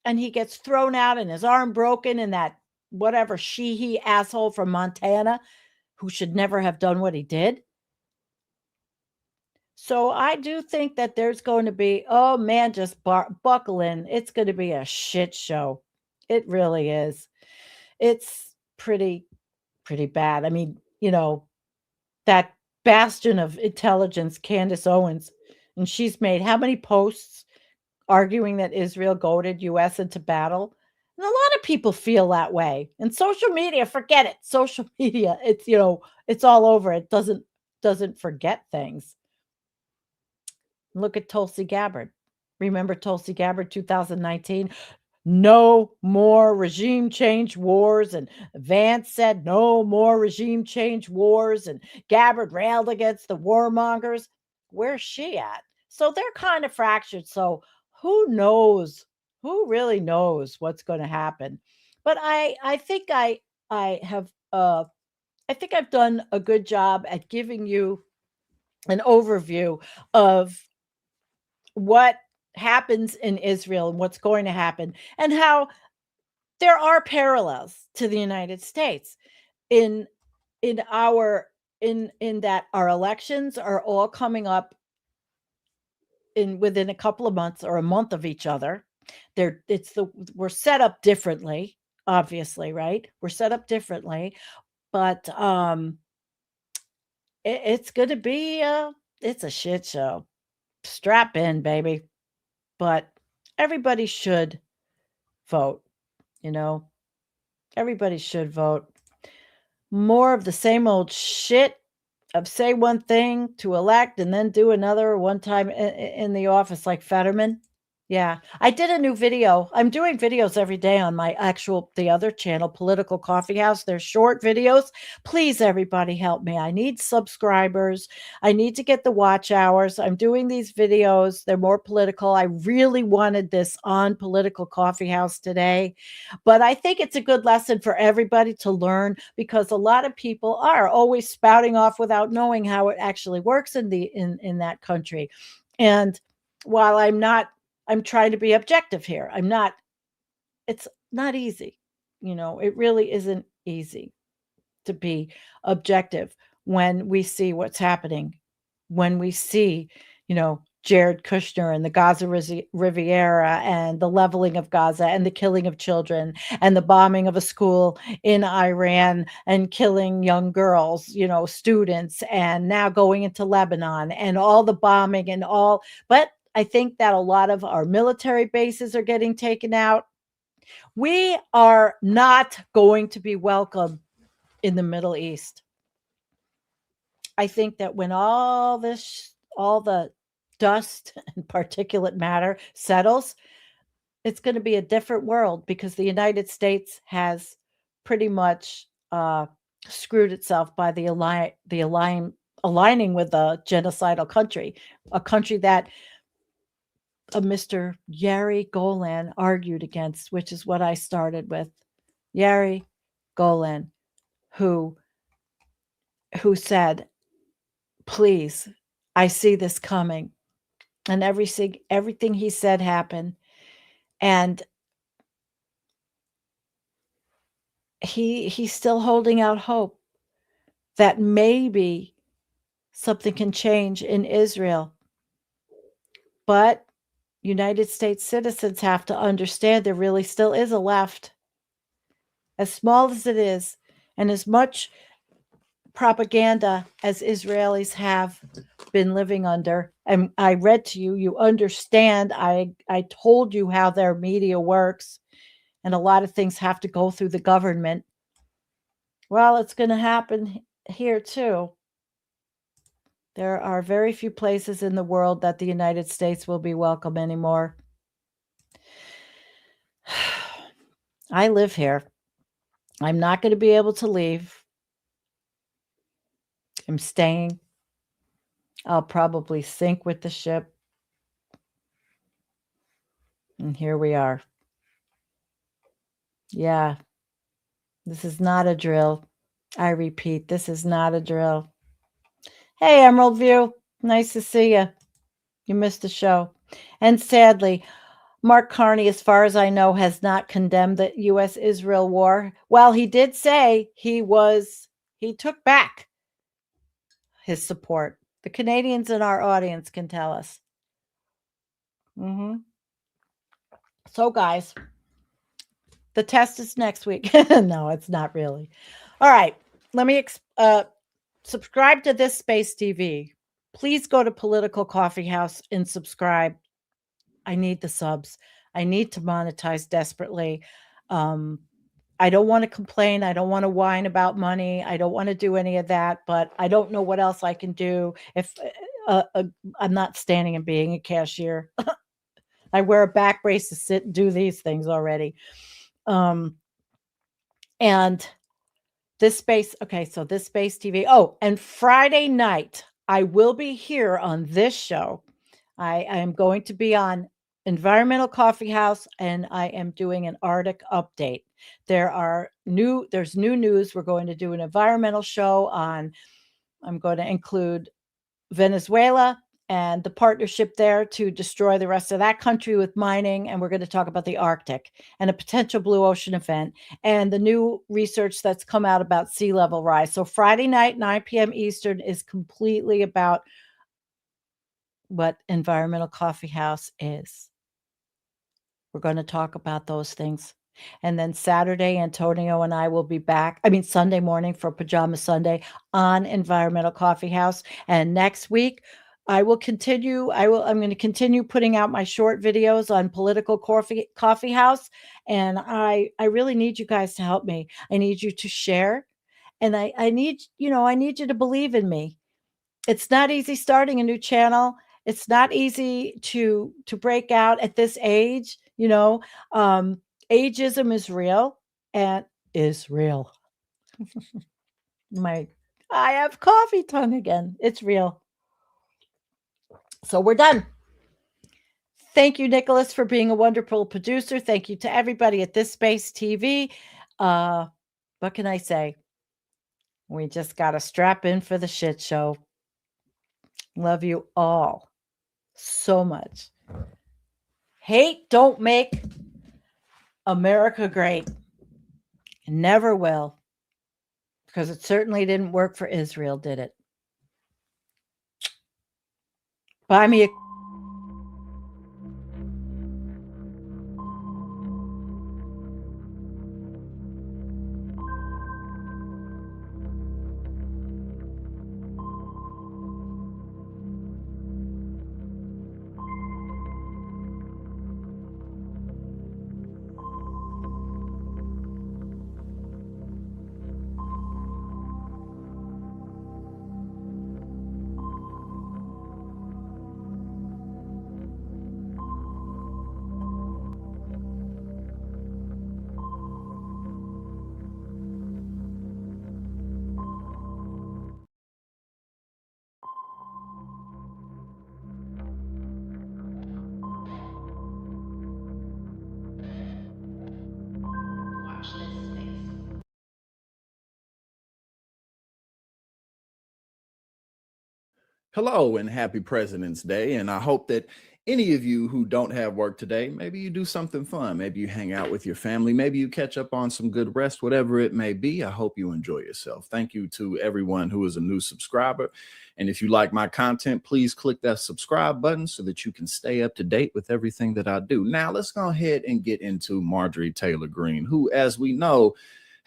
and he gets thrown out and his arm broken, and that whatever he asshole from Montana who should never have done what he did. So I do think that there's going to be, oh man, just buckle in. It's going to be a shit show. It really is. It's pretty bad. I mean, that bastion of intelligence, Candace Owens, and she's made how many posts arguing that Israel goaded U.S. into battle? And a lot of people feel that way. And social media, forget it. Social media, it's it's all over. It doesn't forget things. Look at Tulsi Gabbard. Remember Tulsi Gabbard 2019? No more regime change wars. And Vance said no more regime change wars. And Gabbard railed against the warmongers. Where's she at? So they're kind of fractured. So who knows? Who really knows what's going to happen? But I think I've done a good job at giving you an overview of what happens in Israel and what's going to happen, and how there are parallels to the United States in that our elections are all coming up within a couple of months or a month of each other. We're set up differently, obviously, right? We're set up differently, but it's going to be it's a shit show. Strap in, baby. But everybody should vote, Everybody should vote. More of the same old shit of say one thing to elect and then do another one time in the office like Fetterman. Yeah, I did a new video. I'm doing videos every day on the other channel, Political Coffeehouse. They're short videos. Please, everybody, help me. I need subscribers. I need to get the watch hours. I'm doing these videos. They're more political. I really wanted this on Political Coffeehouse today, but I think it's a good lesson for everybody to learn, because a lot of people are always spouting off without knowing how it actually works in that country. And while I'm trying to be objective here. It's not easy. It really isn't easy to be objective when we see what's happening, when we see, Jared Kushner and the Gaza Riviera and the leveling of Gaza and the killing of children and the bombing of a school in Iran and killing young girls, students, and now going into Lebanon and all the bombing and all. But I think that a lot of our military bases are getting taken out. We are not going to be welcome in the Middle East. I think that when all the dust and particulate matter settles, it's going to be a different world, because the United States has pretty much screwed itself by aligning with a genocidal country, a country that Mr. Yari Golan argued against, which is what I started with. Yari Golan, who said, please, I see this coming. And everything he said happened. And he's still holding out hope that maybe something can change in Israel. But United States citizens have to understand there really still is a left, as small as it is, and as much propaganda as Israelis have been living under. And I read to you, you understand. I told you how their media works, and a lot of things have to go through the government. Well, it's going to happen here too. There are very few places in the world that the United States will be welcome anymore. I live here. I'm not going to be able to leave. I'm staying. I'll probably sink with the ship. And here we are. Yeah. This is not a drill. I repeat, this is not a drill. Hey, Emerald View. Nice to see you. You missed the show. And sadly, Mark Carney, as far as I know, has not condemned the U.S.-Israel war. Well, he did say he took back his support. The Canadians in our audience can tell us. So, guys, the test is next week. No, it's not really. All right. Let me subscribe to This Space TV. Please go to Political Coffeehouse and subscribe. I need the subs. I need to monetize desperately. I don't want to complain. I don't want to whine about money. I don't want to do any of that, but I don't know what else I can do if I'm not standing and being a cashier. I wear a back brace to sit and do these things already. And This Space, okay, so This Space TV. Oh, and Friday night, I will be here on this show. I am going to be on Environmental Coffeehouse, and I am doing an Arctic update. There's new news. We're going to do an environmental show on, I'm going to include Venezuela and the partnership there to destroy the rest of that country with mining. And we're going to talk about the Arctic and a potential blue ocean event and the new research that's come out about sea level rise. So Friday night, 9 p.m. Eastern is completely about what Environmental Coffeehouse is. We're going to talk about those things. And then Saturday, Antonio and I will be back. Sunday morning for Pajama Sunday on Environmental Coffeehouse. And next week, I'm going to continue putting out my short videos on Political Coffeehouse. And I really need you guys to help me. I need you to share. And I need you to believe in me. It's not easy starting a new channel. It's not easy to break out at this age. Ageism is real and is real. I have coffee tongue again. It's real. So we're done. Thank you, Nicholas, for being a wonderful producer. Thank you to everybody at This Space TV. What can I say? We just got to strap in for the shit show. Love you all so much. Hate don't make America great. It never will. Because it certainly didn't work for Israel, did it? Buy me a
Hello and happy President's Day. And I hope that any of you who don't have work today, maybe you do something fun. Maybe you hang out with your family. Maybe you catch up on some good rest, whatever it may be. I hope you enjoy yourself. Thank you to everyone who is a new subscriber. And if you like my content, please click that subscribe button so that you can stay up to date with everything that I do. Now, let's go ahead and get into Marjorie Taylor Green, who, as we know,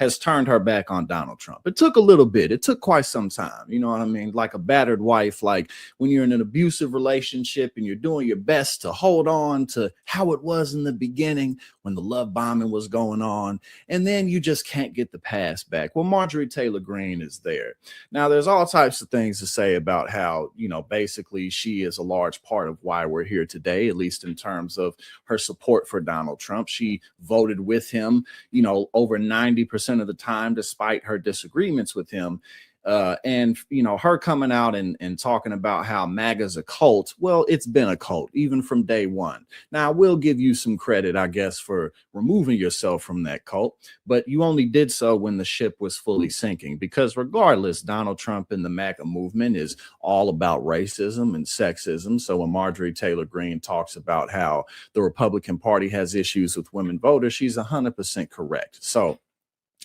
has turned her back on Donald Trump. It took a little bit. It took quite some time. You know what I mean? Like a battered wife, like when you're in an abusive relationship and you're doing your best to hold on to how it was in the beginning when the love bombing was going on, and then you just can't get the past back. Well, Marjorie Taylor Green is there. Now, there's all types of things to say about how, you know, basically she is a large part of why we're here today, at least in terms of her support for Donald Trump. She voted with him, you know, over 90% of the time, despite her disagreements with him. And, you know, her coming out and talking about how MAGA's a cult. Well, it's been a cult even from day one. Now, I will give you some credit, I guess, for removing yourself from that cult, but you only did so when the ship was fully sinking, because regardless, Donald Trump and the MAGA movement is all about racism and sexism. So when Marjorie Taylor Green talks about how the Republican Party has issues with women voters, she's 100% correct. So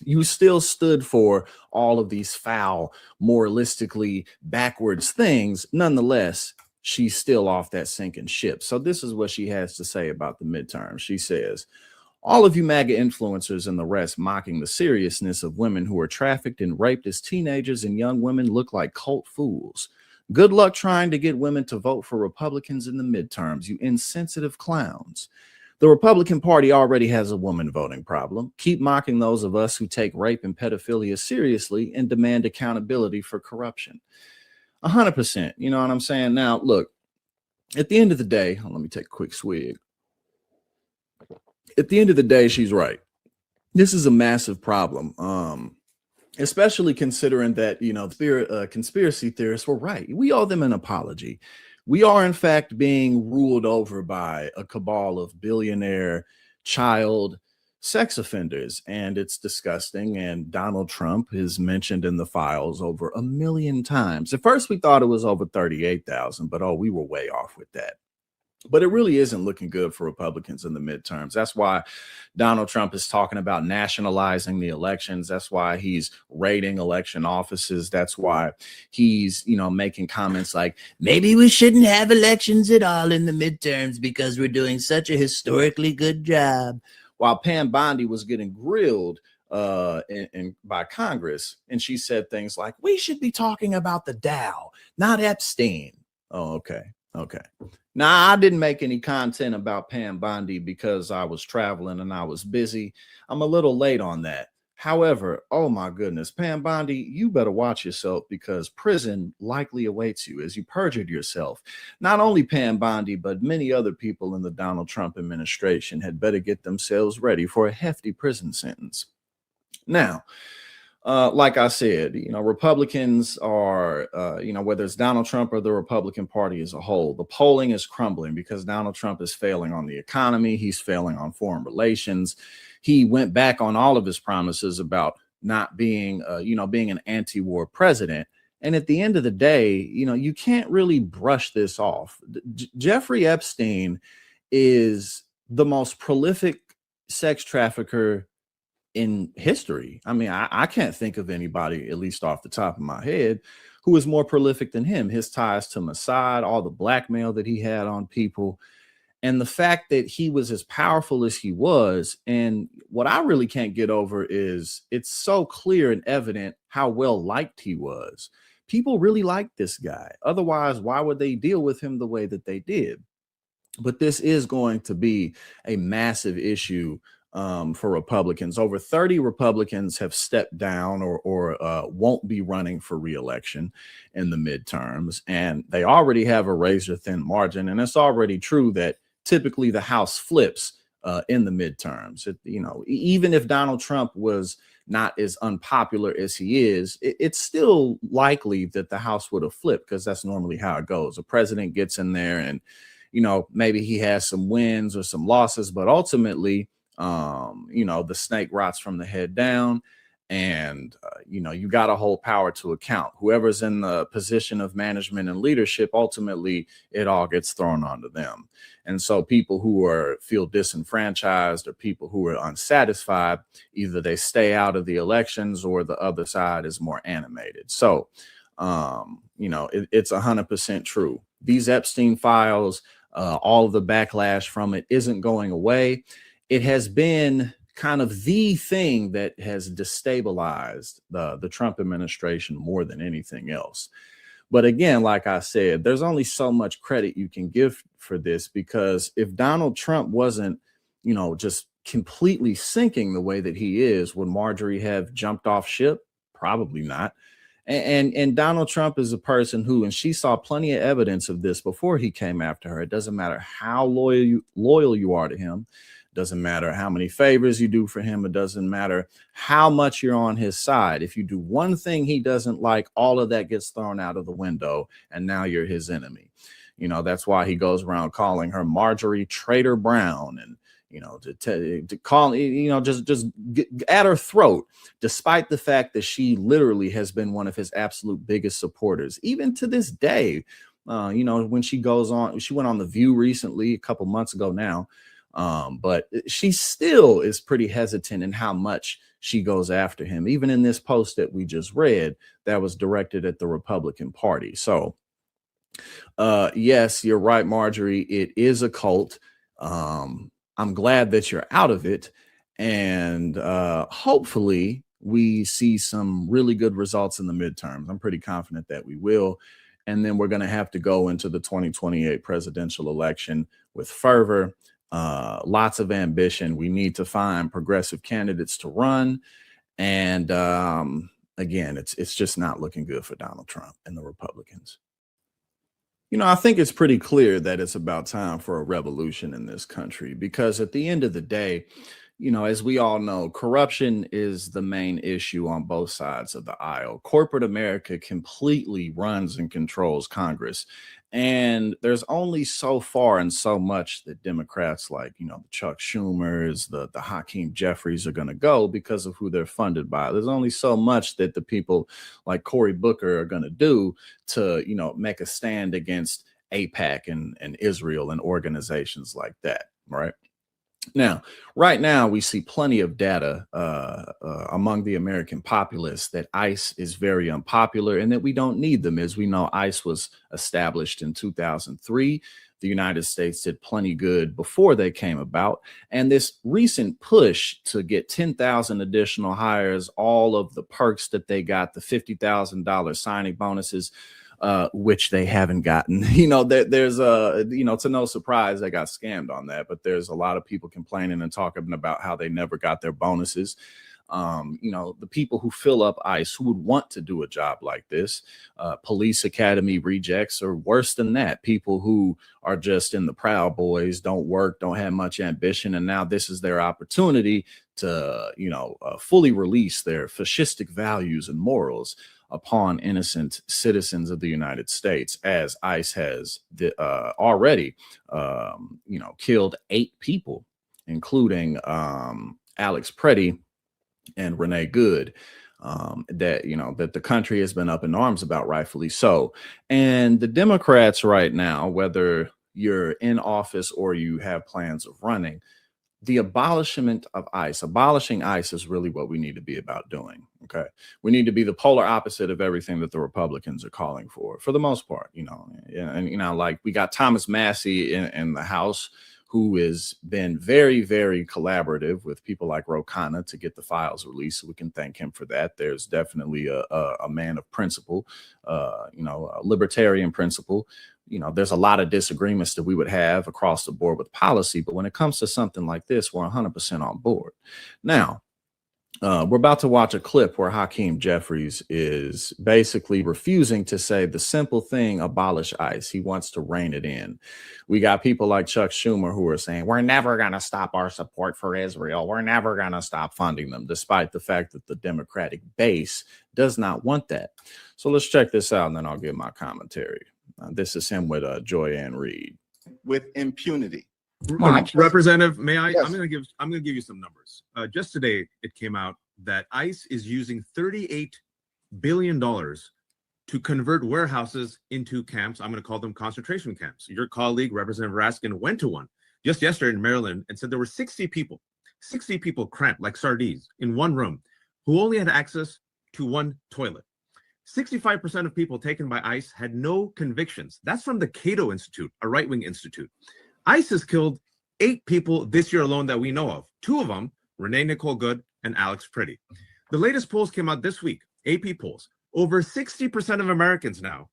you still stood for all of these foul, moralistically backwards things. Nonetheless, she's still off that sinking ship. So this is what she has to say about the midterms. She says, all of you MAGA influencers and the rest mocking the seriousness of women who are trafficked and raped as teenagers and young women look like cult fools. Good luck trying to get women to vote for Republicans in the midterms, you insensitive clowns. The Republican Party already has a woman voting problem. Keep mocking those of us who take rape and pedophilia seriously and demand accountability for corruption. 100%. You know what I'm saying? Now, look, at the end of the day, let me take a quick swig. At the end of the day, she's right. This is a massive problem, especially considering that, you know, the conspiracy theorists were right. We owe them an apology. We are, in fact, being ruled over by a cabal of billionaire child sex offenders, and it's disgusting. And Donald Trump is mentioned in the files over 1 million times. At first, we thought it was over 38,000, but oh, we were way off with that. But it really isn't looking good for Republicans in the midterms. That's why Donald Trump is talking about nationalizing the elections. That's why he's raiding election offices. That's why he's, you know, making comments like, maybe we shouldn't have elections at all in the midterms because we're doing such a historically good job. While Pam Bondi was getting grilled by Congress, and she said things like, we should be talking about the Dow, not Epstein. Oh, okay. Okay. Now, I didn't make any content about Pam Bondi because I was traveling and I was busy. I'm a little late on that. However, oh my goodness, Pam Bondi, you better watch yourself because prison likely awaits you as you perjured yourself. Not only Pam Bondi, but many other people in the Donald Trump administration had better get themselves ready for a hefty prison sentence. Now, like I said, you know, Republicans are, you know, whether it's Donald Trump or the Republican Party as a whole, the polling is crumbling because Donald Trump is failing on the economy. He's failing on foreign relations. He went back on all of his promises about not being, you know, being an anti-war president. And at the end of the day, you know, you can't really brush this off. Jeffrey Epstein is the most prolific sex trafficker in history. I mean, I can't think of anybody, at least off the top of my head, who is more prolific than him. His ties to Mossad, all the blackmail that he had on people, and the fact that he was as powerful as he was. And what I really can't get over is it's so clear and evident how well liked he was. People really liked this guy. Otherwise, why would they deal with him the way that they did? But this is going to be a massive issue for Republicans. Over 30 Republicans have stepped down or won't be running for re-election in the midterms, and they already have a razor-thin margin. And it's already true that typically the House flips in the midterms. You know, even if Donald Trump was not as unpopular as he is, it's still likely that the House would have flipped because that's normally how it goes. A president gets in there and, you know, maybe he has some wins or some losses, but ultimately, you know, the snake rots from the head down, and you know, you got to hold power to account. Whoever's in the position of management and leadership, ultimately it all gets thrown onto them. And so people who feel disenfranchised or people who are unsatisfied, either they stay out of the elections or the other side is more animated. So you know, it's 100% true. These Epstein files, all of the backlash from it isn't going away. It has been kind of the thing that has destabilized the Trump administration more than anything else. But again, like I said, there's only so much credit you can give for this, because if Donald Trump wasn't, you know, just completely sinking the way that he is, would Marjorie have jumped off ship? Probably not. And Donald Trump is a person who, and she saw plenty of evidence of this before he came after her. It doesn't matter how loyal you are to him. It doesn't matter how many favors you do for him. It doesn't matter how much you're on his side. If you do one thing he doesn't like, all of that gets thrown out of the window, and now you're his enemy. You know, that's why he goes around calling her Marjorie Traitor Brown, and you know, to call, you know, just get at her throat, despite the fact that she literally has been one of his absolute biggest supporters, even to this day. You know, when she goes on, she went on The View recently, a couple months ago now, but she still is pretty hesitant in how much she goes after him. Even in this post that we just read, that was directed at the Republican Party. So, yes, you're right, Marjorie. It is a cult. I'm glad that you're out of it, and hopefully we see some really good results in the midterms. I'm pretty confident that we will, and then we're going to have to go into the 2028 presidential election with fervor, lots of ambition. We need to find progressive candidates to run, and again, it's just not looking good for Donald Trump and the Republicans. You know, I think it's pretty clear that it's about time for a revolution in this country, because at the end of the day, you know, as we all know, corruption is the main issue on both sides of the aisle. Corporate America completely runs and controls Congress. And there's only so far and so much that Democrats like, you know, the Chuck Schumers, the Hakeem Jeffries are going to go because of who they're funded by. There's only so much that the people like Cory Booker are going to do to, you know, make a stand against AIPAC and Israel and organizations like that, right? Now, right now, we see plenty of data among the American populace that ICE is very unpopular and that we don't need them. As we know, ICE was established in 2003. The United States did plenty good before they came about. And this recent push to get 10,000 additional hires, all of the perks that they got, the $50,000 signing bonuses, which they haven't gotten. You know, there's you know, to no surprise, they got scammed on that, but there's a lot of people complaining and talking about how they never got their bonuses. You know, the people who fill up ICE, who would want to do a job like this, police academy rejects, or worse than that, people who are just in the Proud Boys, don't work, don't have much ambition, and now this is their opportunity to, you know, fully release their fascistic values and morals upon innocent citizens of the United States, as ICE has already, you know, killed 8 people, including Alex Preddy and Renee Good, that, you know, that the country has been up in arms about, rightfully so. And the Democrats right now, whether you're in office or you have plans of running, the abolishment of ICE, abolishing ICE is really what we need to be about doing. Okay. We need to be the polar opposite of everything that the Republicans are calling for the most part, you know. And, you know, like we got Thomas Massey in the House, who has been very, very collaborative with people like Ro Khanna to get the files released. So we can thank him for that. There's definitely a man of principle, you know, a libertarian principle. You know, there's a lot of disagreements that we would have across the board with policy, but when it comes to something like this, we're 100% on board. Now, we're about to watch a clip where Hakeem Jeffries is basically refusing to say the simple thing, abolish ICE. He wants to rein it in. We got people like Chuck Schumer who are saying, we're never going to stop our support for Israel. We're never going to stop funding them, despite the fact that the Democratic base does not want that. So let's check this out, and then I'll give my commentary. This is him with Joy-Ann Reid.
With impunity.
Representative, may I?
Yes.
I'm going to give you some numbers. Just today, it came out that ICE is using $38 billion to convert warehouses into camps. I'm going to call them concentration camps. Your colleague, Representative Raskin, went to one just yesterday in Maryland and said there were 60 people cramped like sardines in one room who only had access to one toilet. 65% of people taken by ICE had no convictions. That's from the Cato Institute, a right-wing institute. ICE has killed 8 people this year alone that we know of. 2 of them Renee Nicole Good, and Alex Pretty. The latest polls came out this week, AP polls. Over 60% of Americans now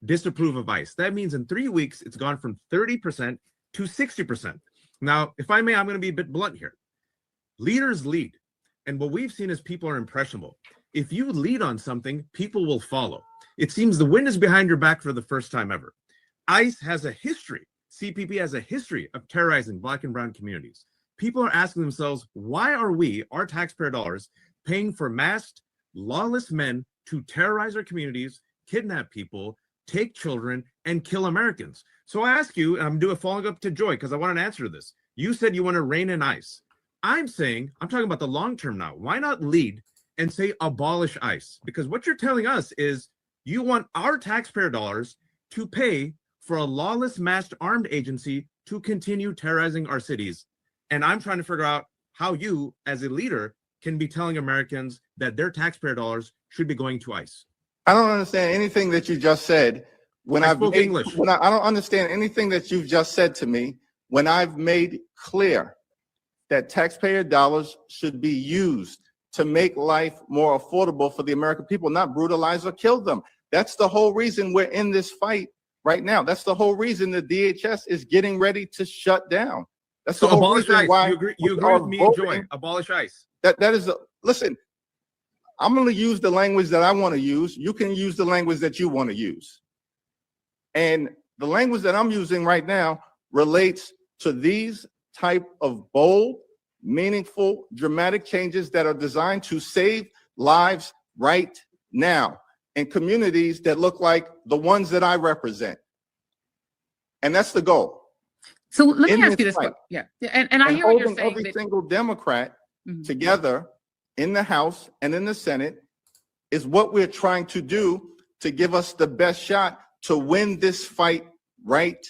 disapprove of ICE. That means in 3 weeks, it's gone from 30% to 60%. Now, if I may, I'm going to be a bit blunt here. Leaders lead. And what we've seen is people are impressionable. If you lead on something, people will follow. It seems the wind is behind your back for the first time ever. ICE has a history. CPP has a history of terrorizing Black and brown communities. People are asking themselves, why are we, our taxpayer dollars, paying for masked, lawless men to terrorize our communities, kidnap people, take children, and kill Americans? So I ask you, and I'm doing following up to Joy, because I want an answer to this. You said you want to rein in ICE. I'm talking about the long term now. Why not lead and say abolish ICE? Because what you're telling us is you want our taxpayer dollars to pay for a lawless masked armed agency to continue terrorizing our cities. And I'm trying to figure out how you, as a leader, can be telling Americans that their taxpayer dollars should be going to ICE.
I don't understand anything that you just said. I don't understand anything that you've just said to me when I've made clear that taxpayer dollars should be used to make life more affordable for the American people, not brutalize or kill them. That's the whole reason we're in this fight right now. That's the whole reason the DHS is getting ready to shut down. That's the whole
abolish
reason
ICE.
why
You agree with me and Joy. Abolish ICE.
Listen, I'm going to use the language that I want to use. You can use the language that you want to use. And the language that I'm using right now relates to these type of bold, meaningful, dramatic changes that are designed to save lives right now in communities that look like the ones that I represent. And that's the goal.
So let me ask you this. Yeah. And I hear what you're saying.
Every single Democrat together in the House and in the Senate is what we're trying to do to give us the best shot to win this fight right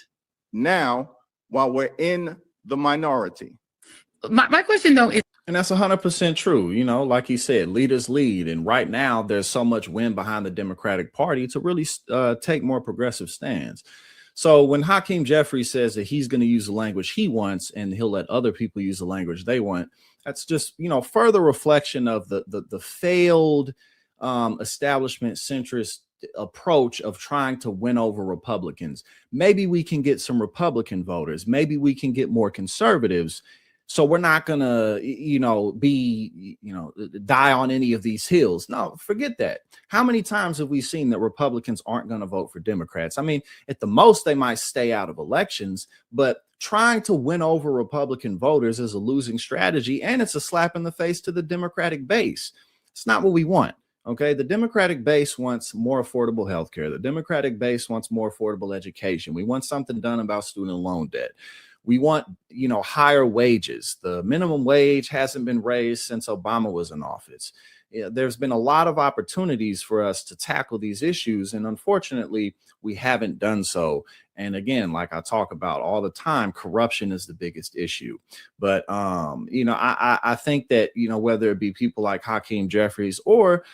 now while we're in the minority.
My question though is,
and that's 100% true. You know, like he said, leaders lead. And right now there's so much wind behind the Democratic Party to really take more progressive stands. So when Hakeem Jeffries says that he's going to use the language he wants and he'll let other people use the language they want, that's just, you know, further reflection of the failed establishment centrist approach of trying to win over Republicans. Maybe we can get some Republican voters. Maybe we can get more conservatives. So we're not going to, die on any of these hills. No, forget that. How many times have we seen that Republicans aren't going to vote for Democrats? I mean, at the most, they might stay out of elections, but trying to win over Republican voters is a losing strategy, and it's a slap in the face to the Democratic base. It's not what we want. Okay, the Democratic base wants more affordable health care. The Democratic base wants more affordable education. We want something done about student loan debt. We want, higher wages. The minimum wage hasn't been raised since Obama was in office. There's been a lot of opportunities for us to tackle these issues, and unfortunately, we haven't done so. And again, like I talk about all the time, corruption is the biggest issue. But, I think that, whether it be people like Hakeem Jeffries or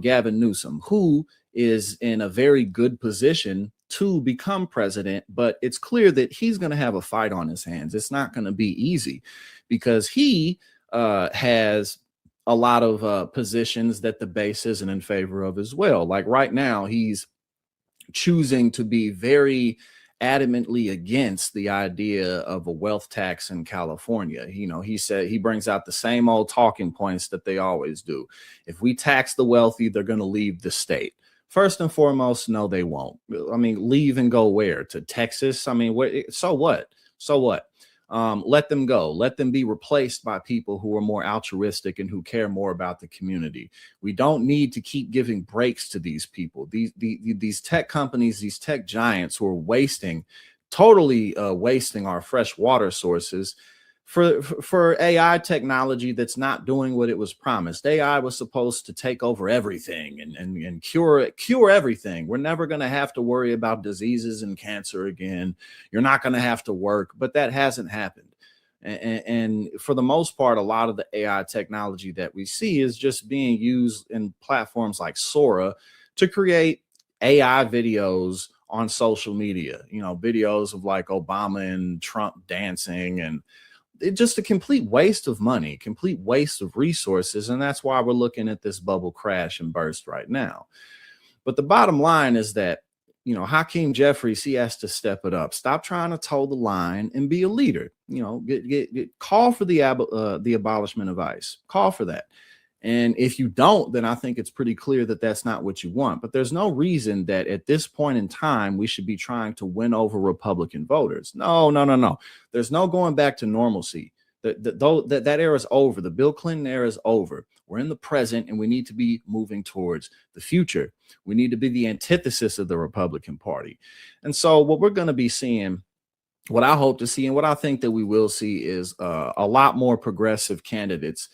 Gavin Newsom, who is in a very good position to become president, but it's clear that he's going to have a fight on his hands. It's not going to be easy because he has a lot of positions that the base isn't in favor of as well. Like right now, he's choosing to be very adamantly against the idea of a wealth tax in California. He said he brings out the same old talking points that they always do. If we tax the wealthy, they're going to leave the state. First and foremost, no, they won't. I mean, leave and go where? To Texas? I mean, so what? So what? Let them go. Let them be replaced by people who are more altruistic and who care more about the community. We don't need to keep giving breaks to these people. These tech companies, these tech giants who are totally wasting our fresh water sources for AI technology that's not doing what it was promised. AI was supposed to take over everything and cure everything. We're never going to have to worry about diseases and cancer again. You're not going to have to work, but that hasn't happened. And for the most part, a lot of the AI technology that we see is just being used in platforms like Sora to create AI videos on social media, videos of like Obama and Trump dancing and it's just a complete waste of money, complete waste of resources. And that's why we're looking at this bubble crash and burst right now. But the bottom line is that, you know, Hakeem Jeffries, he has to step it up. Stop trying to toe the line and be a leader. You know, call for the abolishment of ICE. Call for that. And if you don't, then I think it's pretty clear that that's not what you want. But there's no reason that at this point in time, we should be trying to win over Republican voters. No. There's no going back to normalcy. That era is over. The Bill Clinton era is over. We're in the present, and we need to be moving towards the future. We need to be the antithesis of the Republican Party. And so what we're going to be seeing, what I hope to see, and what I think that we will see is a lot more progressive candidates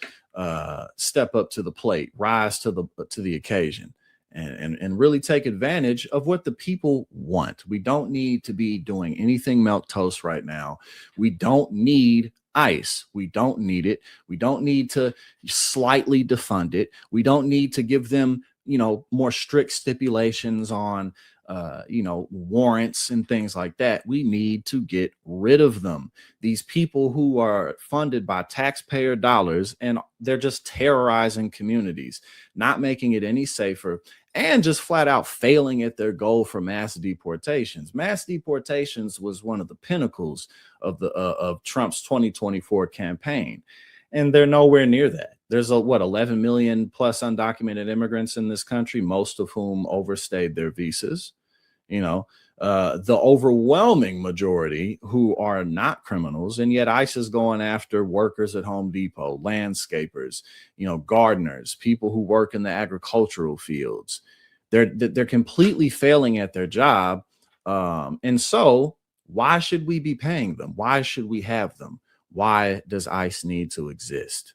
step up to the plate, rise to the occasion, and really take advantage of what the people want. We don't need to be doing anything milquetoast right now. We don't need ICE. We don't need it. We don't need to slightly defund it. We don't need to give them, you know, more strict stipulations on you know, warrants and things like that. We need to get rid of them. These people who are funded by taxpayer dollars, and they're just terrorizing communities, not making it any safer, and just flat out failing at their goal for mass deportations. Mass deportations was one of the pinnacles of Trump's 2024 campaign, and they're nowhere near that. There's 11 million plus undocumented immigrants in this country, most of whom overstayed their visas. You know, the overwhelming majority who are not criminals, and yet ICE is going after workers at Home Depot, landscapers, you know, gardeners, people who work in the agricultural fields. They're completely failing at their job, and so why should we be paying them? Why should we have them? Why does ICE need to exist?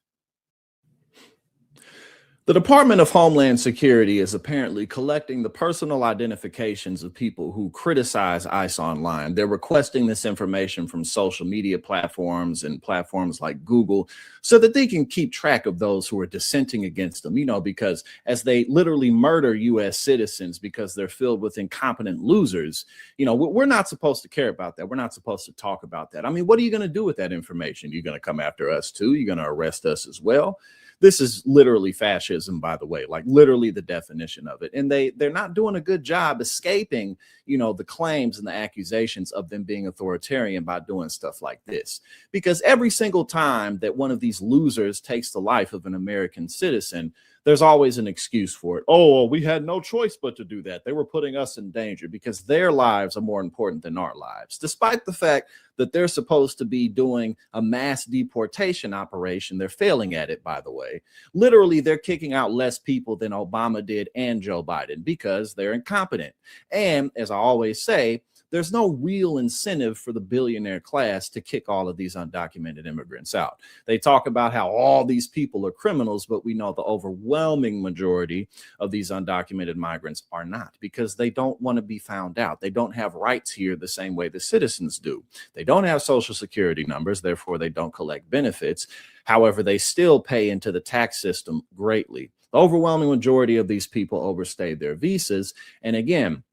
The Department of Homeland Security is apparently collecting the personal identifications of people who criticize ICE online. They're requesting this information from social media platforms and platforms like Google so that they can keep track of those who are dissenting against them, you know, because as they literally murder U.S. citizens because they're filled with incompetent losers, you know, we're not supposed to care about that. We're not supposed to talk about that. I mean, what are you going to do with that information? You're going to come after us too? You're going to arrest us as well? This is literally fascism, by the way, like literally the definition of it. And they're not doing a good job escaping, you know, the claims and the accusations of them being authoritarian by doing stuff like this. Because every single time that one of these losers takes the life of an American citizen, there's always an excuse for it. Oh, well, we had no choice but to do that. They were putting us in danger because their lives are more important than our lives, despite the fact that they're supposed to be doing a mass deportation operation. They're failing at it, by the way. Literally, they're kicking out less people than Obama did and Joe Biden because they're incompetent. And as I always say, there's no real incentive for the billionaire class to kick all of these undocumented immigrants out. They talk about how all these people are criminals, but we know the overwhelming majority of these undocumented migrants are not, because they don't want to be found out. They don't have rights here the same way the citizens do. They don't have social security numbers, therefore they don't collect benefits. However, they still pay into the tax system greatly. The overwhelming majority of these people overstayed their visas. And again,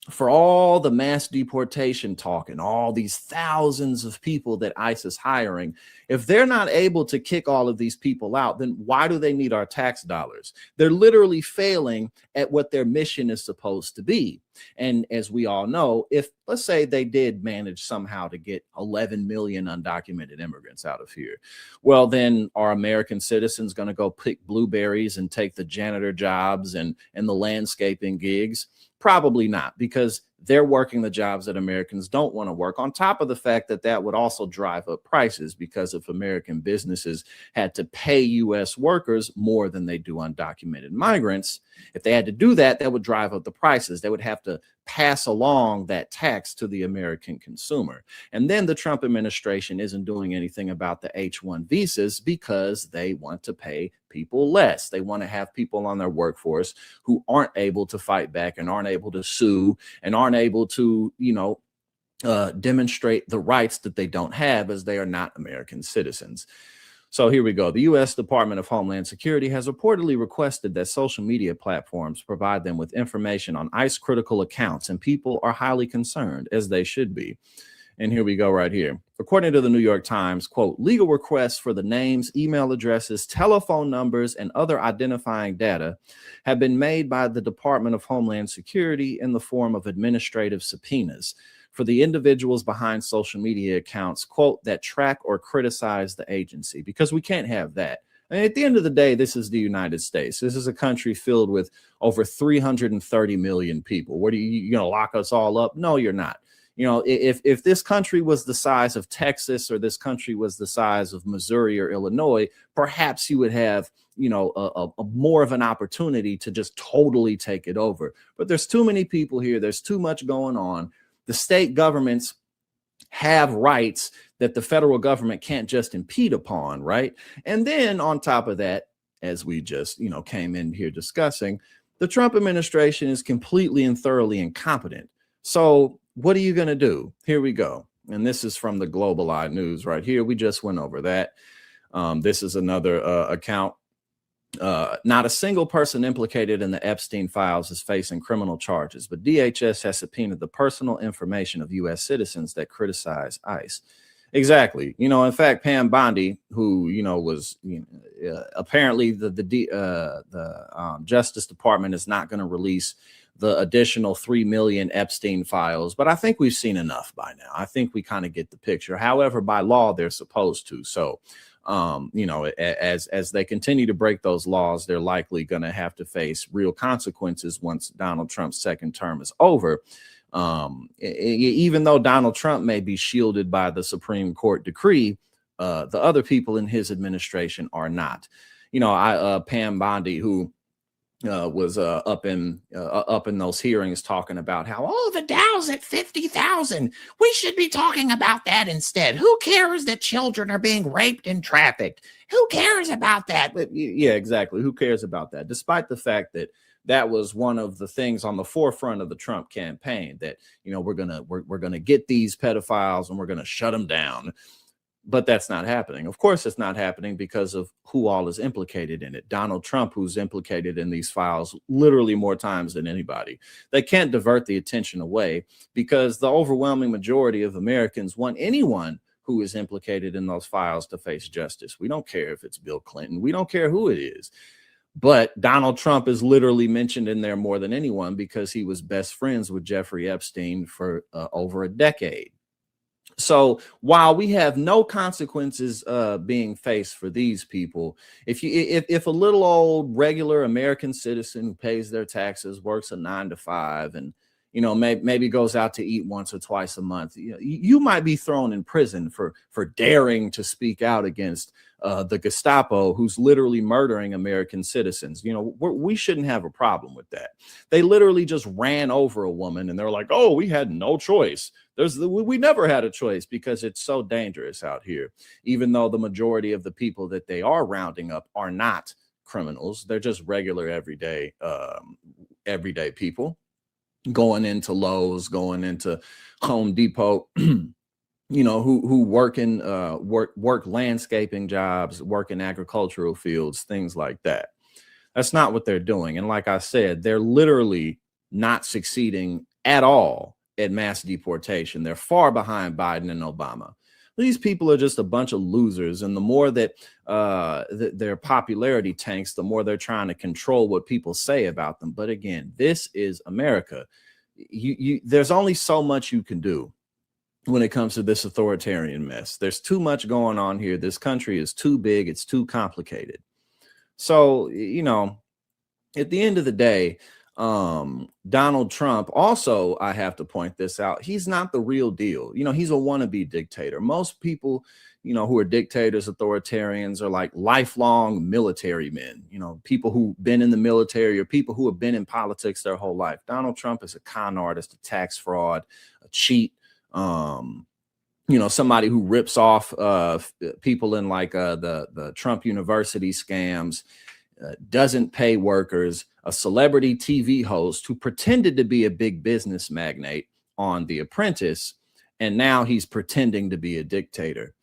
for all the mass deportation talk and all these thousands of people that ICE is hiring, if they're not able to kick all of these people out, then why do they need our tax dollars? They're literally failing at what their mission is supposed to be. And as we all know, if let's say they did manage somehow to get 11 million undocumented immigrants out of here, well, then are American citizens going to go pick blueberries and take the janitor jobs and the landscaping gigs? Probably not, because they're working the jobs that Americans don't want to work, on top of the fact that that would also drive up prices, because if American businesses had to pay U.S. workers more than they do undocumented migrants, if they had to do that, that would drive up the prices. They would have to pass along that tax to the American consumer. And then the Trump administration isn't doing anything about the H-1 visas because they want to pay people less. They want to have people on their workforce who aren't able to fight back and aren't able to sue and aren't able to, you know, demonstrate the rights that they don't have, as they are not American citizens. So here we go. The U.S. Department of Homeland Security has reportedly requested that social media platforms provide them with information on ICE critical accounts, and people are highly concerned, as they should be. And here we go right here. According to the New York Times, quote, legal requests for the names, email addresses, telephone numbers, and other identifying data have been made by the Department of Homeland Security in the form of administrative subpoenas for the individuals behind social media accounts, quote, that track or criticize the agency, because we can't have that. I mean, at the end of the day, this is the United States. This is a country filled with over 330 million people. What are you going to lock us all up? No, you're not. You know, if this country was the size of Texas, or this country was the size of Missouri or Illinois, perhaps you would have, you know, a more of an opportunity to just totally take it over. But there's too many people here. There's too much going on. The state governments have rights that the federal government can't just impede upon, right? And then on top of that, as we just, you know, came in here discussing, the Trump administration is completely and thoroughly incompetent. So what are you going to do? Here we go. And this is from the Global Eye News right here. We just went over that. This is another account. Not a single person implicated in the Epstein files is facing criminal charges, but DHS has subpoenaed the personal information of U.S. citizens that criticize ICE. Exactly. You know, in fact, Pam Bondi, who, you know, was apparently the Justice Department is not going to release the additional 3 million Epstein files, but I think we've seen enough by now. I think we kind of get the picture. However, by law, they're supposed to. So, you know, as they continue to break those laws, they're likely going to have to face real consequences once Donald Trump's second term is over. Even though Donald Trump may be shielded by the Supreme Court decree, the other people in his administration are not. You know, Pam Bondi, who was up in those hearings talking about how, oh, the Dow's at 50,000. We should be talking about that instead. Who cares that children are being raped and trafficked? Who cares about that? But yeah, exactly. Who cares about that? Despite the fact that that was one of the things on the forefront of the Trump campaign, that, you know, we're gonna get these pedophiles and we're gonna shut them down. But that's not happening. Of course, it's not happening because of who all is implicated in it. Donald Trump, who's implicated in these files literally more times than anybody. They can't divert the attention away because the overwhelming majority of Americans want anyone who is implicated in those files to face justice. We don't care if it's Bill Clinton. We don't care who it is. But Donald Trump is literally mentioned in there more than anyone because he was best friends with Jeffrey Epstein for over a decade. So while we have no consequences being faced for these people, if a little old regular American citizen who pays their taxes, works a 9-to-5, and, you know, maybe goes out to eat once or twice a month, you might be thrown in prison for daring to speak out against the Gestapo, who's literally murdering American citizens. You know, we shouldn't have a problem with that. They literally just ran over a woman and they're like, oh, we had no choice. We never had a choice because it's so dangerous out here, even though the majority of the people that they are rounding up are not criminals. They're just regular, everyday people going into Lowe's, going into Home Depot, you know, who work landscaping jobs, work in agricultural fields, things like that. That's not what they're doing. And like I said, they're literally not succeeding at all at mass deportation. They're far behind Biden and Obama. These people are just a bunch of losers. And the more that their popularity tanks, the more they're trying to control what people say about them. But again, this is America. There's only so much you can do when it comes to this authoritarian mess. There's too much going on here. This country is too big. It's too complicated. So, you know, at the end of the day, Donald Trump also, I have to point this out, he's not the real deal. You know, he's a wannabe dictator. Most people, you know, who are dictators, authoritarians, are like lifelong military men, you know, people who've been in the military or people who have been in politics their whole life. Donald Trump is a con artist, a tax fraud, a cheat, you know, somebody who rips off people in like the Trump University scams, doesn't pay workers, a celebrity TV host who pretended to be a big business magnate on The Apprentice, and now he's pretending to be a dictator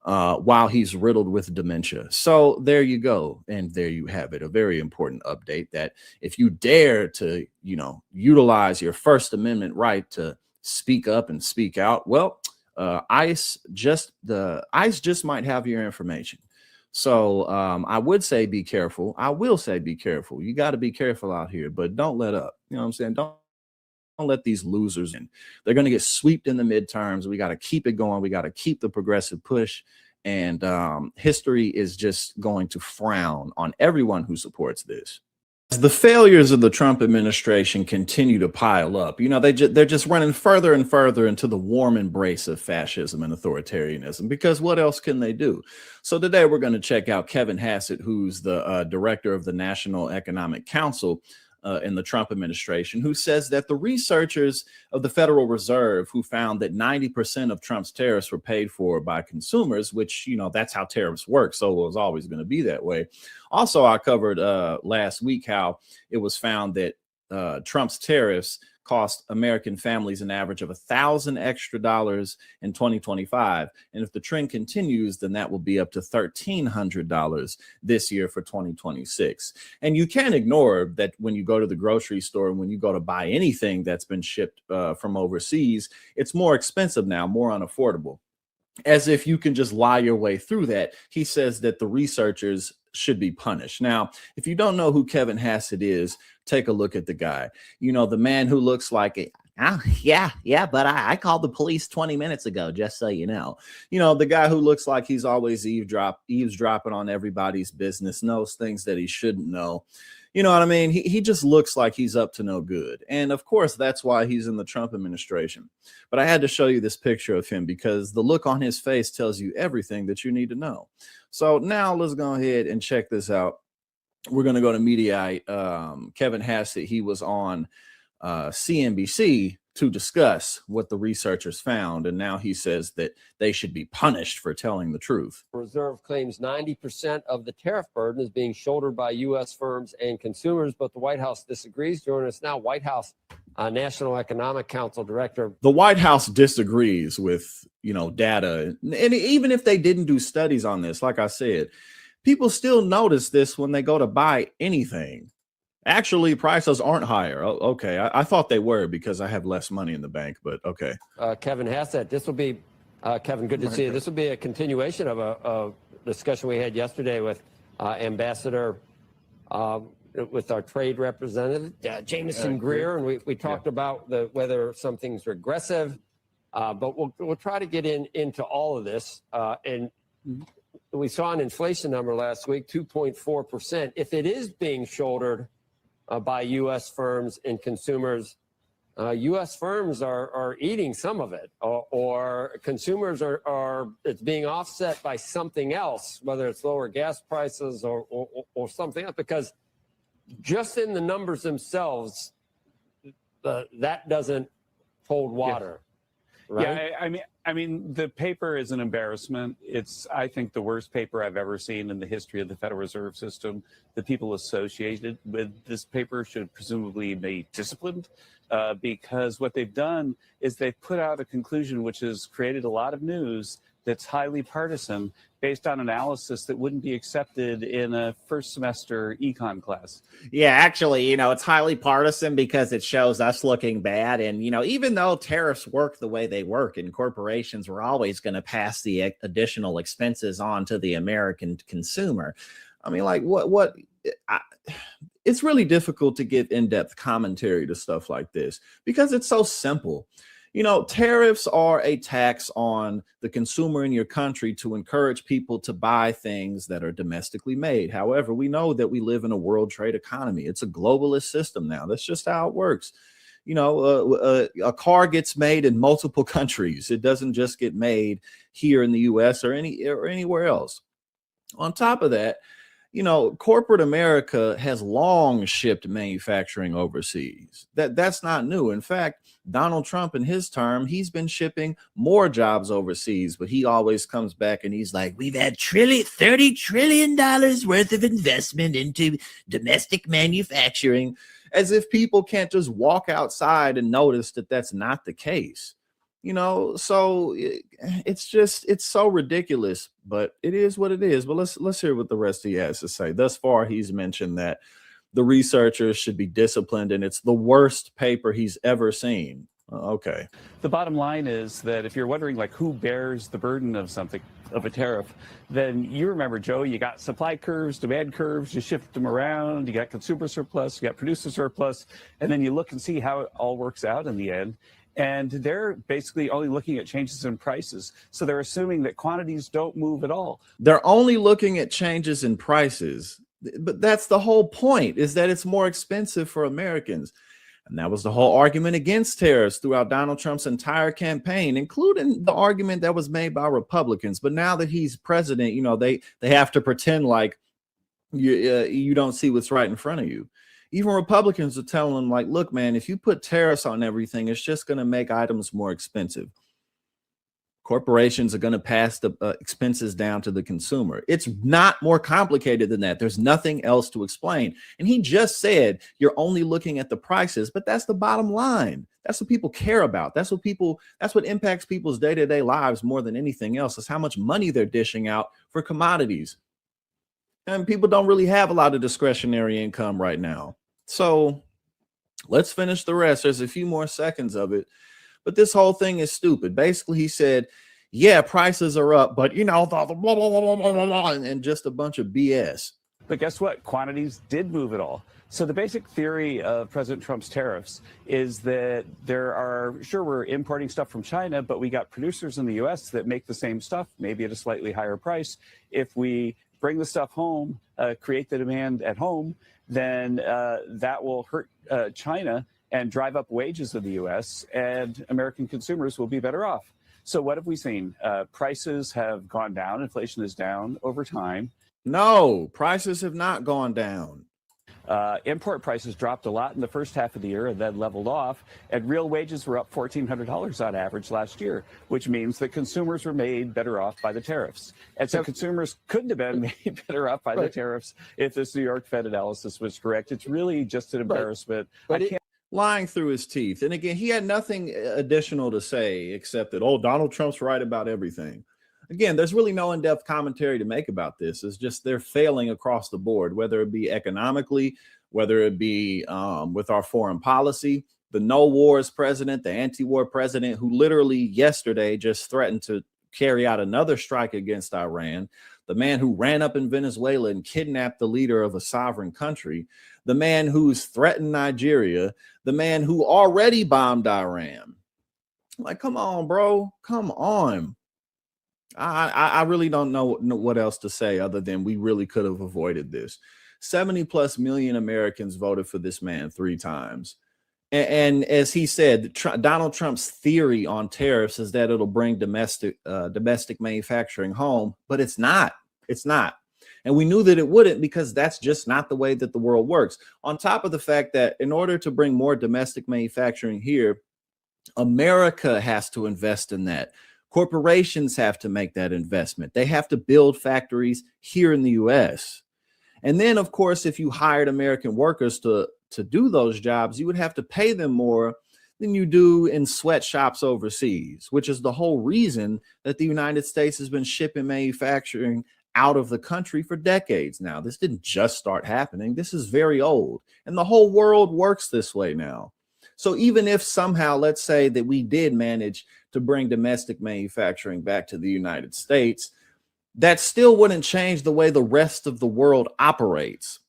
while he's riddled with dementia. So there you go. And there you have it. A very important update that if you dare to, you know, utilize your First Amendment right to speak up and speak out, well, ICE just might have your information. So I would say be careful. I will say be careful. You got to be careful out here, but don't let up. You know what I'm saying? Don't let these losers in. They're going to get swept in the midterms. We got to keep it going. We got to keep the progressive push. And history is just going to frown on everyone who supports this. As the failures of the Trump administration continue to pile up, you know, they're just running further and further into the warm embrace of fascism and authoritarianism, because what else can they do? So today we're going to check out Kevin Hassett, who's the director of the National Economic Council in the Trump administration, who says that the researchers of the Federal Reserve who found that 90% of Trump's tariffs were paid for by consumers, which, you know, that's how tariffs work. So it was always going to be that way. Also, I covered last week how it was found that Trump's tariffs cost American families an average of $1,000 extra in 2025. And if the trend continues, then that will be up to $1,300 this year for 2026. And you can't ignore that when you go to the grocery store and when you go to buy anything that's been shipped from overseas, it's more expensive now, more unaffordable. As if you can just lie your way through that. He says that the researchers should be punished. Now, if you don't know who Kevin Hassett is, take a look at the guy. You know, the man who looks like it. But I called the police 20 minutes ago, just so you know. You know, the guy who looks like he's always eavesdropping on everybody's business, knows things that he shouldn't know. You know what I mean? He just looks like he's up to no good. And of course, that's why he's in the Trump administration. But I had to show you this picture of him because the look on his face tells you everything that you need to know. So now let's go ahead and check this out. We're going to go to Mediaite. Kevin Hassett, he was on CNBC to discuss what the researchers found. And now he says that they should be punished for telling the truth.
Reserve claims 90% of the tariff burden is being shouldered by U.S. firms and consumers, but the White House disagrees. Joining us now, White House National Economic Council Director.
The White House disagrees with, you know, data. And even if they didn't do studies on this, like I said, people still notice this when they go to buy anything. Actually, prices aren't higher. Oh, okay, I thought they were because I have less money in the bank, but okay.
Kevin Hassett, this will be, Kevin, good to see you. This will be a continuation of a discussion we had yesterday with Ambassador, with our trade representative, Jameson Greer, and we talked about whether something's regressive, but we'll try to get into all of this. And we saw an inflation number last week, 2.4%. If it is being shouldered by U.S. firms and consumers, U.S. firms are eating some of it, or consumers are it's being offset by something else, whether it's lower gas prices or something else, because just in the numbers themselves, that doesn't hold water. Right?
Yeah, I mean, the paper is an embarrassment. It's, I think, the worst paper I've ever seen in the history of the Federal Reserve System. The people associated with this paper should presumably be disciplined because what they've done is they've put out a conclusion which has created a lot of news that's highly partisan based on analysis that wouldn't be accepted in a first semester econ class.
Yeah, actually, you know, it's highly partisan because it shows us looking bad. And, you know, even though tariffs work the way they work and corporations were always going to pass the additional expenses on to the American consumer. I mean, like it's really difficult to give in-depth commentary to stuff like this because it's so simple. You know, tariffs are a tax on the consumer in your country to encourage people to buy things that are domestically made. However, we know that we live in a world trade economy. It's a globalist system now. That's just how it works. You know, a car gets made in multiple countries. It doesn't just get made here in the U.S. or anywhere else. On top of that, you know, corporate America has long shipped manufacturing overseas. That's not new. In fact, Donald Trump in his term, he's been shipping more jobs overseas, but he always comes back and he's like, we've had $30 trillion worth of investment into domestic manufacturing, as if people can't just walk outside and notice that that's not the case. You know, so it's so ridiculous, but it is what it is. But let's hear what the rest he has to say. Thus far, he's mentioned that the researchers should be disciplined, and it's the worst paper he's ever seen. Okay.
The bottom line is that if you're wondering like who bears the burden of something, of a tariff, then you remember, Joe, you got supply curves, demand curves, you shift them around, you got consumer surplus, you got producer surplus, and then you look and see how it all works out in the end. And they're basically only looking at changes in prices. So they're assuming that quantities don't move at all.
They're only looking at changes in prices. But that's the whole point, is that it's more expensive for Americans. And that was the whole argument against tariffs throughout Donald Trump's entire campaign, including the argument that was made by Republicans. But now that he's president, you know, they have to pretend like you don't see what's right in front of you. Even Republicans are telling him, like, look, man, if you put tariffs on everything, it's just going to make items more expensive. Corporations are going to pass the expenses down to the consumer. It's not more complicated than that. There's nothing else to explain. And he just said you're only looking at the prices, but that's the bottom line. That's what people care about. That's what impacts people's day-to-day lives more than anything else, is how much money they're dishing out for commodities. And people don't really have a lot of discretionary income right now. So let's finish the rest. There's a few more seconds of it. But this whole thing is stupid. Basically, he said, yeah, prices are up, but, you know, blah, blah, blah, blah, blah, blah, and just a bunch of BS.
But guess what? Quantities did move at all. So the basic theory of President Trump's tariffs is that we're importing stuff from China, but we got producers in the U.S. that make the same stuff, maybe at a slightly higher price. If we bring the stuff home, create the demand at home, then that will hurt China and drive up wages in the U.S., and American consumers will be better off. So what have we seen? Prices have gone down. Inflation is down over time.
No, prices have not gone down.
Import prices dropped a lot in the first half of the year and then leveled off, and real wages were up $1,400 on average last year, which means that consumers were made better off by the tariffs. And so consumers couldn't have been made better off by the tariffs if this New York Fed analysis was correct. It's really just an embarrassment.
Lying through his teeth. And again, he had nothing additional to say except that, oh, Donald Trump's right about everything. Again, there's really no in-depth commentary to make about this. It's just they're failing across the board, whether it be economically, whether it be with our foreign policy. The no wars president, the anti-war president, who literally yesterday just threatened to carry out another strike against Iran, the man who ran up in Venezuela and kidnapped the leader of a sovereign country, the man who's threatened Nigeria, the man who already bombed Iran. Like, come on, bro. Come on. I really don't know what else to say other than we really could have avoided this. 70+ million Americans voted for this man 3 times. And as he said, Donald Trump's theory on tariffs is that it'll bring domestic manufacturing home, but it's not. It's not. And we knew that it wouldn't, because that's just not the way that the world works. On top of the fact that in order to bring more domestic manufacturing here, America has to invest in that. Corporations have to make that investment. They have to build factories here in the U.S. And then, of course, if you hired American workers to do those jobs, you would have to pay them more than you do in sweatshops overseas, which is the whole reason that the United States has been shipping manufacturing out of the country for decades now. This didn't just start happening. This is very old, and the whole world works this way now. So even if somehow, let's say that we did manage to bring domestic manufacturing back to the United States, that still wouldn't change the way the rest of the world operates.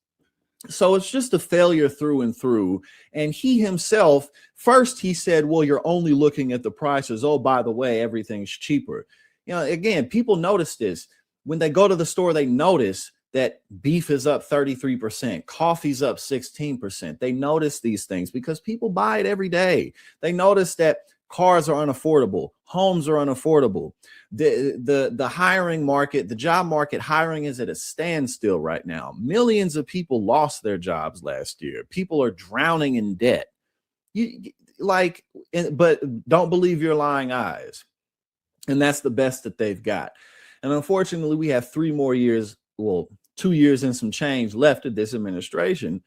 So it's just a failure through and through. And he himself, first he said, well, you're only looking at the prices. Oh, by the way, everything's cheaper. You know, again, people notice this. When they go to the store, they notice that beef is up 33%, coffee's up 16%. They notice these things because people buy it every day. They notice that cars are unaffordable, homes are unaffordable. The hiring market, the job market, hiring is at a standstill right now. Millions of people lost their jobs last year. People are drowning in debt. But don't believe your lying eyes. And that's the best that they've got. And unfortunately, we have 3 more years, well, 2 years and some change left of this administration.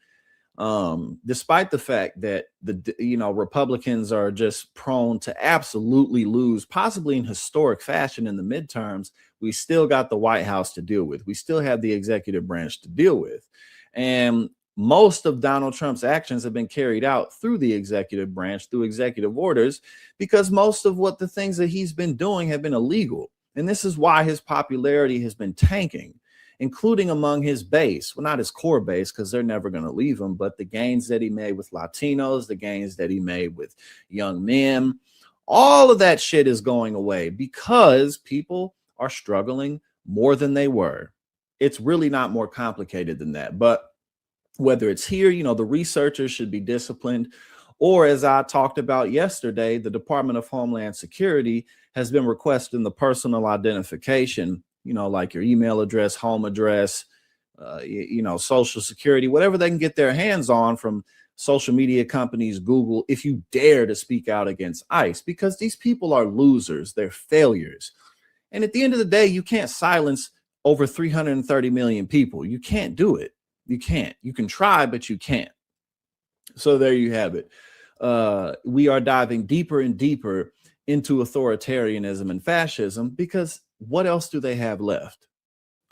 Despite the fact that Republicans are just prone to absolutely lose, possibly in historic fashion in the midterms, we still got the White House to deal with. We still have the executive branch to deal with. And most of Donald Trump's actions have been carried out through the executive branch, through executive orders, because most of what the things that he's been doing have been illegal. And this is why his popularity has been tanking, including among his base. Well, not his core base, because they're never going to leave him, but the gains that he made with Latinos, the gains that he made with young men, all of that shit is going away because people are struggling more than they were. It's really not more complicated than that. But whether it's here, you know, the researchers should be disciplined, or as I talked about yesterday, the Department of Homeland Security has been requesting the personal identification, you know, like your email address, home address, you know, social security, whatever they can get their hands on from social media companies, Google, if you dare to speak out against ICE, because these people are losers, they're failures. And at the end of the day, you can't silence over 330 million people. You can't do it. You can't. You can try, but you can't. So there you have it. We are diving deeper and deeper into authoritarianism and fascism, because what else do they have left?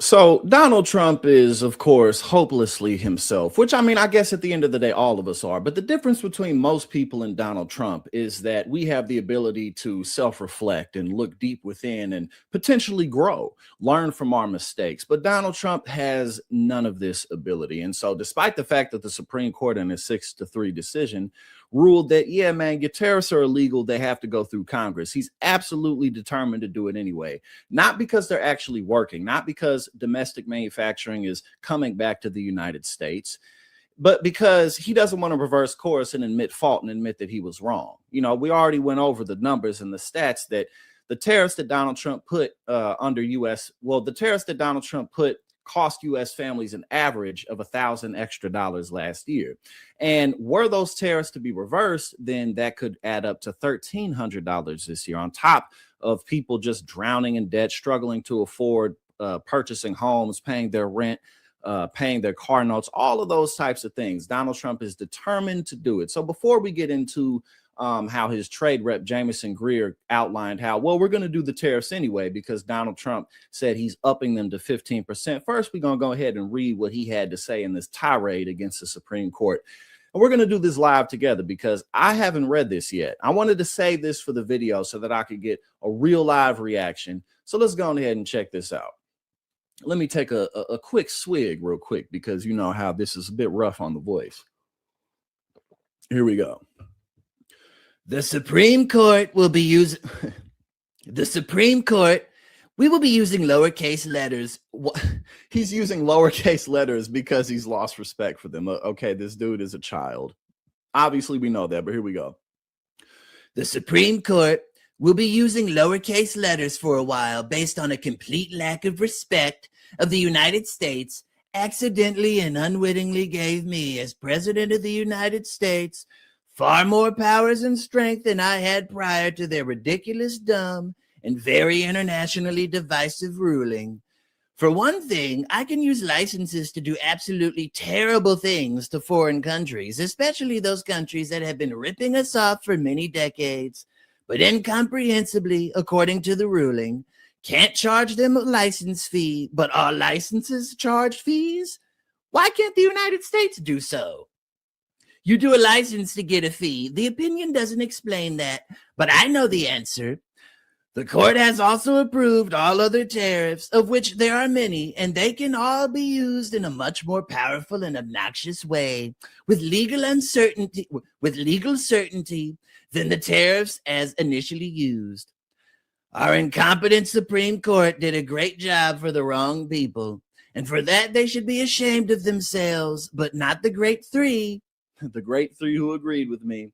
So Donald Trump is, of course, hopelessly himself, which, I mean, I guess at the end of the day, all of us are. But the difference between most people and Donald Trump is that we have the ability to self-reflect and look deep within and potentially grow, learn from our mistakes. But Donald Trump has none of this ability. And so despite the fact that the Supreme Court in a 6-3 decision ruled that, yeah, man, your tariffs are illegal, they have to go through Congress, he's absolutely determined to do it anyway. Not because they're actually working, not because domestic manufacturing is coming back to the United States, but because he doesn't want to reverse course and admit fault and admit that he was wrong. You know, we already went over the numbers and the stats that the tariffs that Donald Trump put under U.S., well, the tariffs that Donald Trump put cost U.S. families an average of $1,000 extra last year. And were those tariffs to be reversed, then that could add up to $1,300 this year, on top of people just drowning in debt, struggling to afford purchasing homes, paying their rent, paying their car notes, all of those types of things. Donald Trump is determined to do it. So before we get into how his trade rep Jamieson Greer outlined how, well, we're going to do the tariffs anyway because Donald Trump said he's upping them to 15%. First, we're going to go ahead and read what he had to say in this tirade against the Supreme Court. And we're going to do this live together because I haven't read this yet. I wanted to save this for the video so that I could get a real live reaction. So let's go ahead and check this out. Let me take a quick swig real quick because you know how this is a bit rough on the voice. Here we go. The Supreme Court will be using we will be using lowercase letters. He's using lowercase letters because he's lost respect for them. Okay, this dude is a child. Obviously, we know that, but here we go. The Supreme Court will be using lowercase letters for a while based on a complete lack of respect of the United States accidentally and unwittingly gave me, as President of the United States, far more powers and strength than I had prior to their ridiculous, dumb, and very internationally divisive ruling. For one thing, I can use licenses to do absolutely terrible things to foreign countries, especially those countries that have been ripping us off for many decades, but incomprehensibly, according to the ruling, can't charge them a license fee, but are licenses charge fees? Why can't the United States do so? You do a license to get a fee. The opinion doesn't explain that, but I know the answer. The court has also approved all other tariffs, of which there are many, and they can all be used in a much more powerful and obnoxious way, with legal certainty than the tariffs as initially used. Our incompetent Supreme Court did a great job for the wrong people, and for that they should be ashamed of themselves, but not the great three. The great three who agreed with me.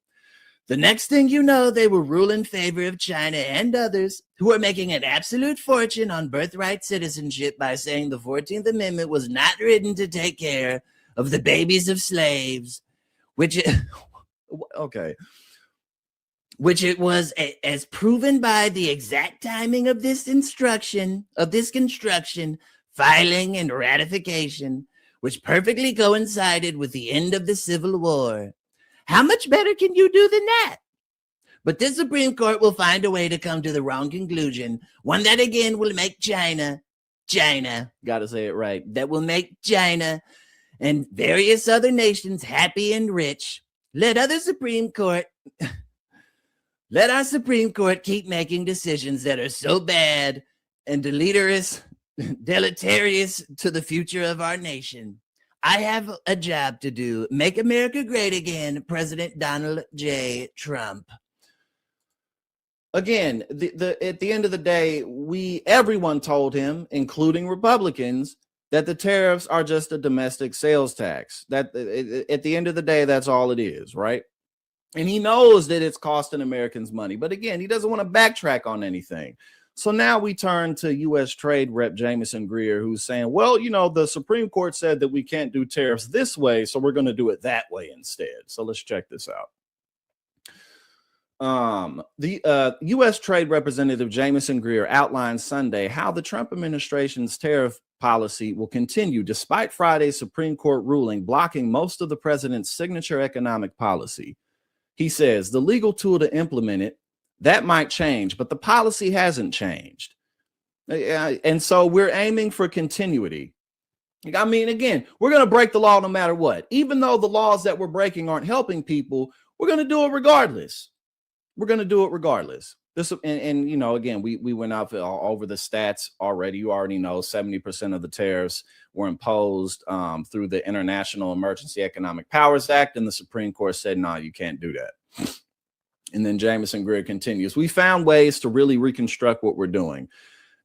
The next thing you know, they will rule in favor of China and others who are making an absolute fortune on birthright citizenship by saying the 14th Amendment was not written to take care of the babies of slaves, which it was, as proven by the exact timing of this construction, filing, and ratification, which perfectly coincided with the end of the Civil War. How much better can you do than that? But the Supreme Court will find a way to come to the wrong conclusion, one that again will make China, gotta say it right, that will make China
and various other nations happy and rich. Let our Supreme Court keep making decisions that are so bad and deleterious to the future of our nation. I have a job to do. Make America great again, President Donald J. Trump.
Again, at the end of the day, everyone told him, including Republicans, that the tariffs are just a domestic sales tax. That at the end of the day, that's all it is, right? And he knows that it's costing Americans money. But again, he doesn't want to backtrack on anything. So now we turn to U.S. Trade Rep Jamison Greer, who's saying, well, you know, the Supreme Court said that we can't do tariffs this way, so we're going to do it that way instead. So let's check this out. The U.S. Trade Representative Jamison Greer outlined Sunday how the Trump administration's tariff policy will continue despite Friday's Supreme Court ruling blocking most of the president's signature economic policy. He says the legal tool to implement it, that might change, but the policy hasn't changed. And so we're aiming for continuity. I mean, again, we're going to break the law no matter what. Even though the laws that we're breaking aren't helping people, we're going to do it regardless. We're going to do it regardless. This and you know, again, we went off over the stats already. You already know 70% of the tariffs were imposed through the International Emergency Economic Powers Act, and the Supreme Court said, no, you can't do that. And then Jamison Greer continues, we found ways to really reconstruct what we're doing.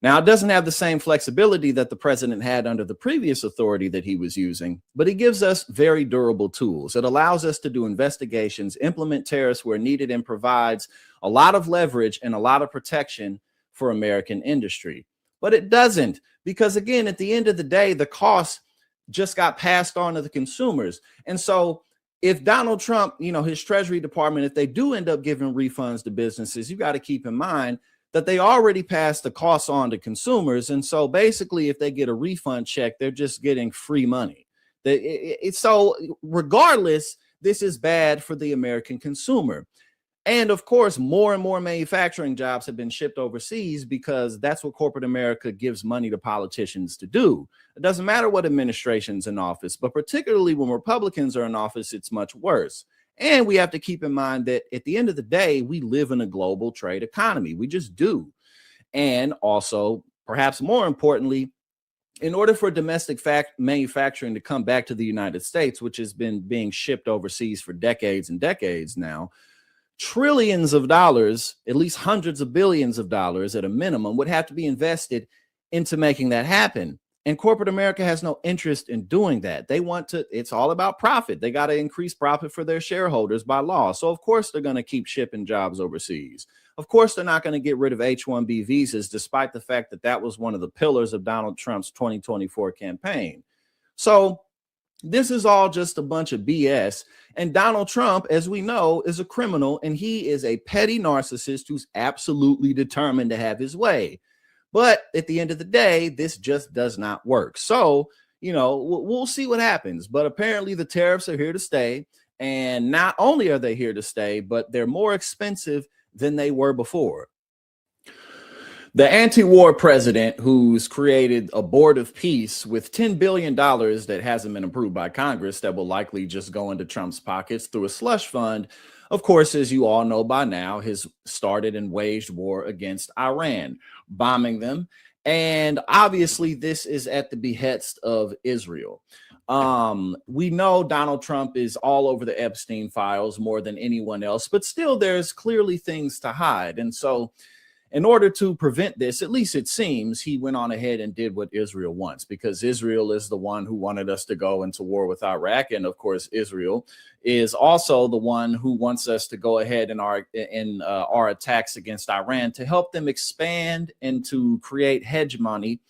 Now, it doesn't have the same flexibility that the president had under the previous authority that he was using, but it gives us very durable tools. It allows us to do investigations, implement tariffs where needed, and provides a lot of leverage and a lot of protection for American industry. But it doesn't, because again, at the end of the day, the cost just got passed on to the consumers. And so if Donald Trump, you know, his Treasury Department, if they do end up giving refunds to businesses, you got to keep in mind that they already passed the costs on to consumers. And so basically, if they get a refund check, they're just getting free money. So regardless, this is bad for the American consumer. And of course, more and more manufacturing jobs have been shipped overseas because that's what corporate America gives money to politicians to do. It doesn't matter what administration's in office, but particularly when Republicans are in office, it's much worse. And we have to keep in mind that at the end of the day, we live in a global trade economy. We just do. And also, perhaps more importantly, in order for domestic manufacturing to come back to the United States, which has been being shipped overseas for decades and decades now, trillions of dollars, at least hundreds of billions of dollars at a minimum, would have to be invested into making that happen. And corporate America has no interest in doing that. They want to, it's all about profit. They got to increase profit for their shareholders by law. So of course they're going to keep shipping jobs overseas. Of course, they're not going to get rid of H-1B visas, despite the fact that that was one of the pillars of Donald Trump's 2024 campaign. So this is all just a bunch of BS. And Donald Trump, as we know, is a criminal, and he is a petty narcissist who's absolutely determined to have his way. But at the end of the day, this just does not work. So, you know, we'll see what happens. But apparently the tariffs are here to stay. And not only are they here to stay, but they're more expensive than they were before. The anti-war president, who's created a board of peace with $10 billion that hasn't been approved by Congress, that will likely just go into Trump's pockets through a slush fund, of course, as you all know by now, has started and waged war against Iran, bombing them. And obviously, this is at the behest of Israel. We know Donald Trump is all over the Epstein files more than anyone else, but still there's clearly things to hide. And so in order to prevent this, at least it seems, he went on ahead and did what Israel wants, because Israel is the one who wanted us to go into war with Iraq. And of course, Israel is also the one who wants us to go ahead in our attacks against Iran to help them expand and to create hegemony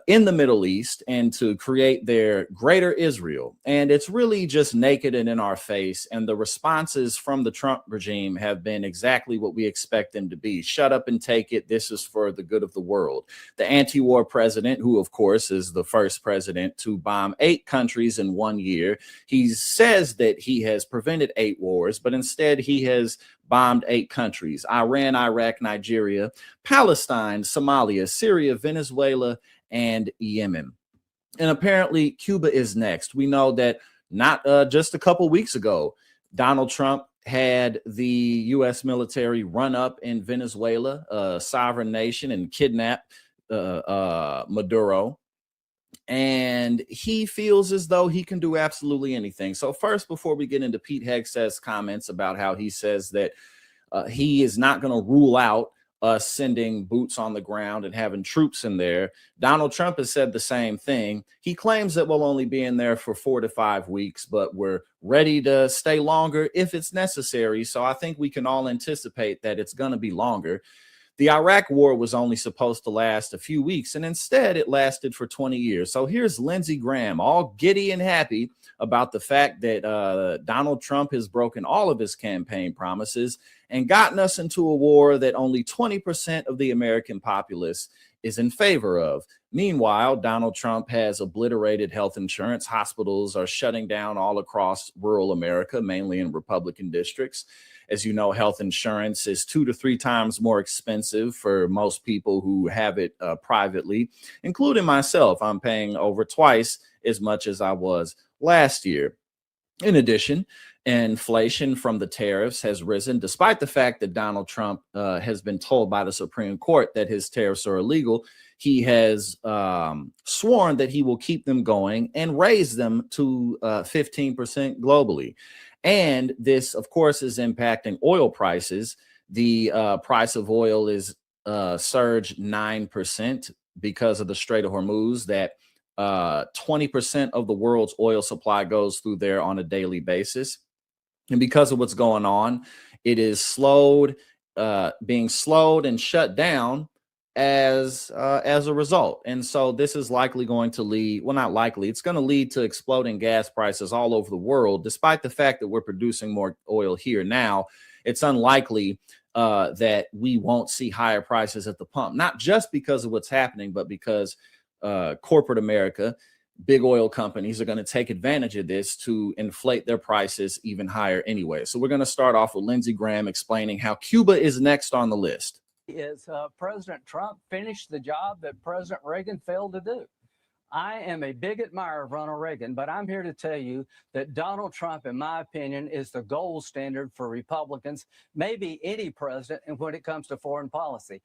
in the Middle East, and to create their greater Israel. And it's really just naked and in our face. And the responses from the Trump regime have been exactly what we expect them to be. Shut up and take it. This is for the good of the world. The anti-war president, who of course is the first president to bomb 8 countries in 1 year, he says that he has prevented 8 wars, but instead he has bombed 8 countries: Iran, Iraq, Nigeria, Palestine, Somalia, Syria, Venezuela, and Yemen. And apparently Cuba is next. We know that not just a couple weeks ago, Donald Trump had the U.S. military run up in Venezuela, a sovereign nation, and kidnap Maduro. And he feels as though he can do absolutely anything. So first, before we get into Pete Hegseth's comments about how he says that he is not going to rule out us sending boots on the ground and having troops in there, Donald Trump has said the same thing. He claims that we'll only be in there for 4 to 5 weeks, but we're ready to stay longer if it's necessary. So I think we can all anticipate that it's going to be longer. The Iraq war was only supposed to last a few weeks, and instead it lasted for 20 years. So here's Lindsey Graham, all giddy and happy about the fact that Donald Trump has broken all of his campaign promises and gotten us into a war that only 20% of the American populace is in favor of. Meanwhile, Donald Trump has obliterated health insurance. Hospitals are shutting down all across rural America, mainly in Republican districts. As you know, health insurance is 2 to 3 times more expensive for most people who have it privately, including myself. I'm paying over twice as much as I was last year. In addition, inflation from the tariffs has risen, despite the fact that Donald Trump has been told by the Supreme Court that his tariffs are illegal. He has sworn that he will keep them going and raise them to 15% globally. And this, of course, is impacting oil prices. The price of oil is surged 9% because of the Strait of Hormuz, that 20% of the world's oil supply goes through there on a daily basis. And because of what's going on, it is being slowed and shut down as a result. And so this is likely going to lead, well, not likely, it's going to lead to exploding gas prices all over the world. Despite the fact that we're producing more oil here now, it's unlikely that we won't see higher prices at the pump, not just because of what's happening, but because corporate America, big oil companies, are going to take advantage of this to inflate their prices even higher anyway. So we're going to start off with Lindsey Graham explaining how Cuba is next on the list.
Is President Trump finished the job that President Reagan failed to do. I am a big admirer of Ronald Reagan, but I'm here to tell you that Donald Trump, in my opinion, is the gold standard for Republicans, maybe any president, and when it comes to foreign policy.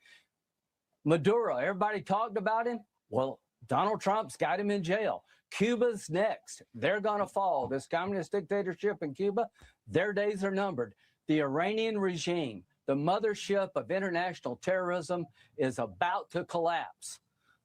Maduro, everybody talked about him. Well, Donald Trump's got him in jail. Cuba's next. They're going to fall. This communist dictatorship in Cuba, their days are numbered. The Iranian regime, the mothership of international terrorism, is about to collapse.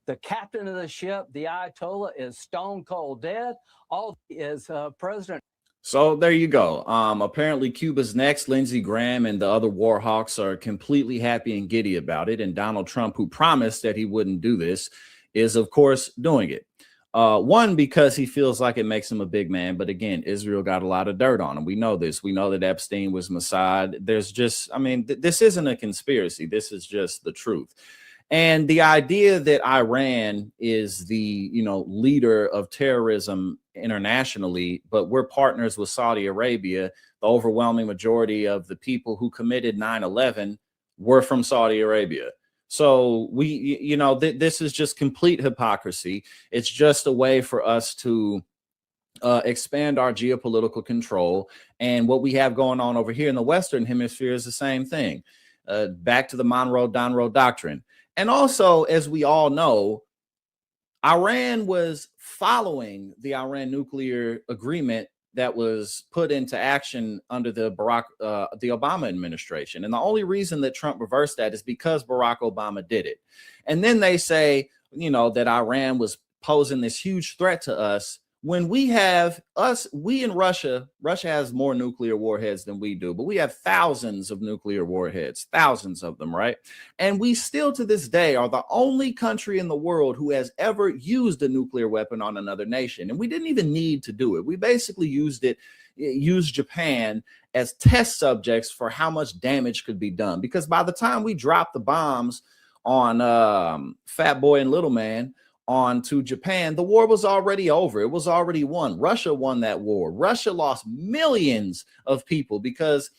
The captain of the ship, the Ayatollah, is stone cold dead. All is President.
So there you go. Apparently Cuba's next. Lindsey Graham and the other war hawks are completely happy and giddy about it. And Donald Trump, who promised that he wouldn't do this, is of course doing it. One, because he feels like it makes him a big man. But again, Israel got a lot of dirt on him. We know this. We know that Epstein was Mossad. There's just, I mean, this isn't a conspiracy. This is just the truth. And the idea that Iran is the, leader of terrorism internationally, but we're partners with Saudi Arabia, the overwhelming majority of the people who committed 9/11 were from Saudi Arabia. So we, this is just complete hypocrisy. It's just a way for us to expand our geopolitical control. And what we have going on over here in the Western Hemisphere is the same thing. Back to the Monroe-Donroe Doctrine. And also, as we all know, Iran was following the Iran nuclear agreement that was put into action under the Obama administration. And the only reason that Trump reversed that is because Barack Obama did it. And then they say, that Iran was posing this huge threat to us when we in Russia has more nuclear warheads than we do, but we have thousands of nuclear warheads, thousands of them, right? And we still to this day are the only country in the world who has ever used a nuclear weapon on another nation. And we didn't even need to do it. We basically used Japan as test subjects for how much damage could be done. Because by the time we dropped the bombs on Fat Boy and Little Man onto Japan, the war was already over. It was already won. Russia won that war. Russia lost millions of people because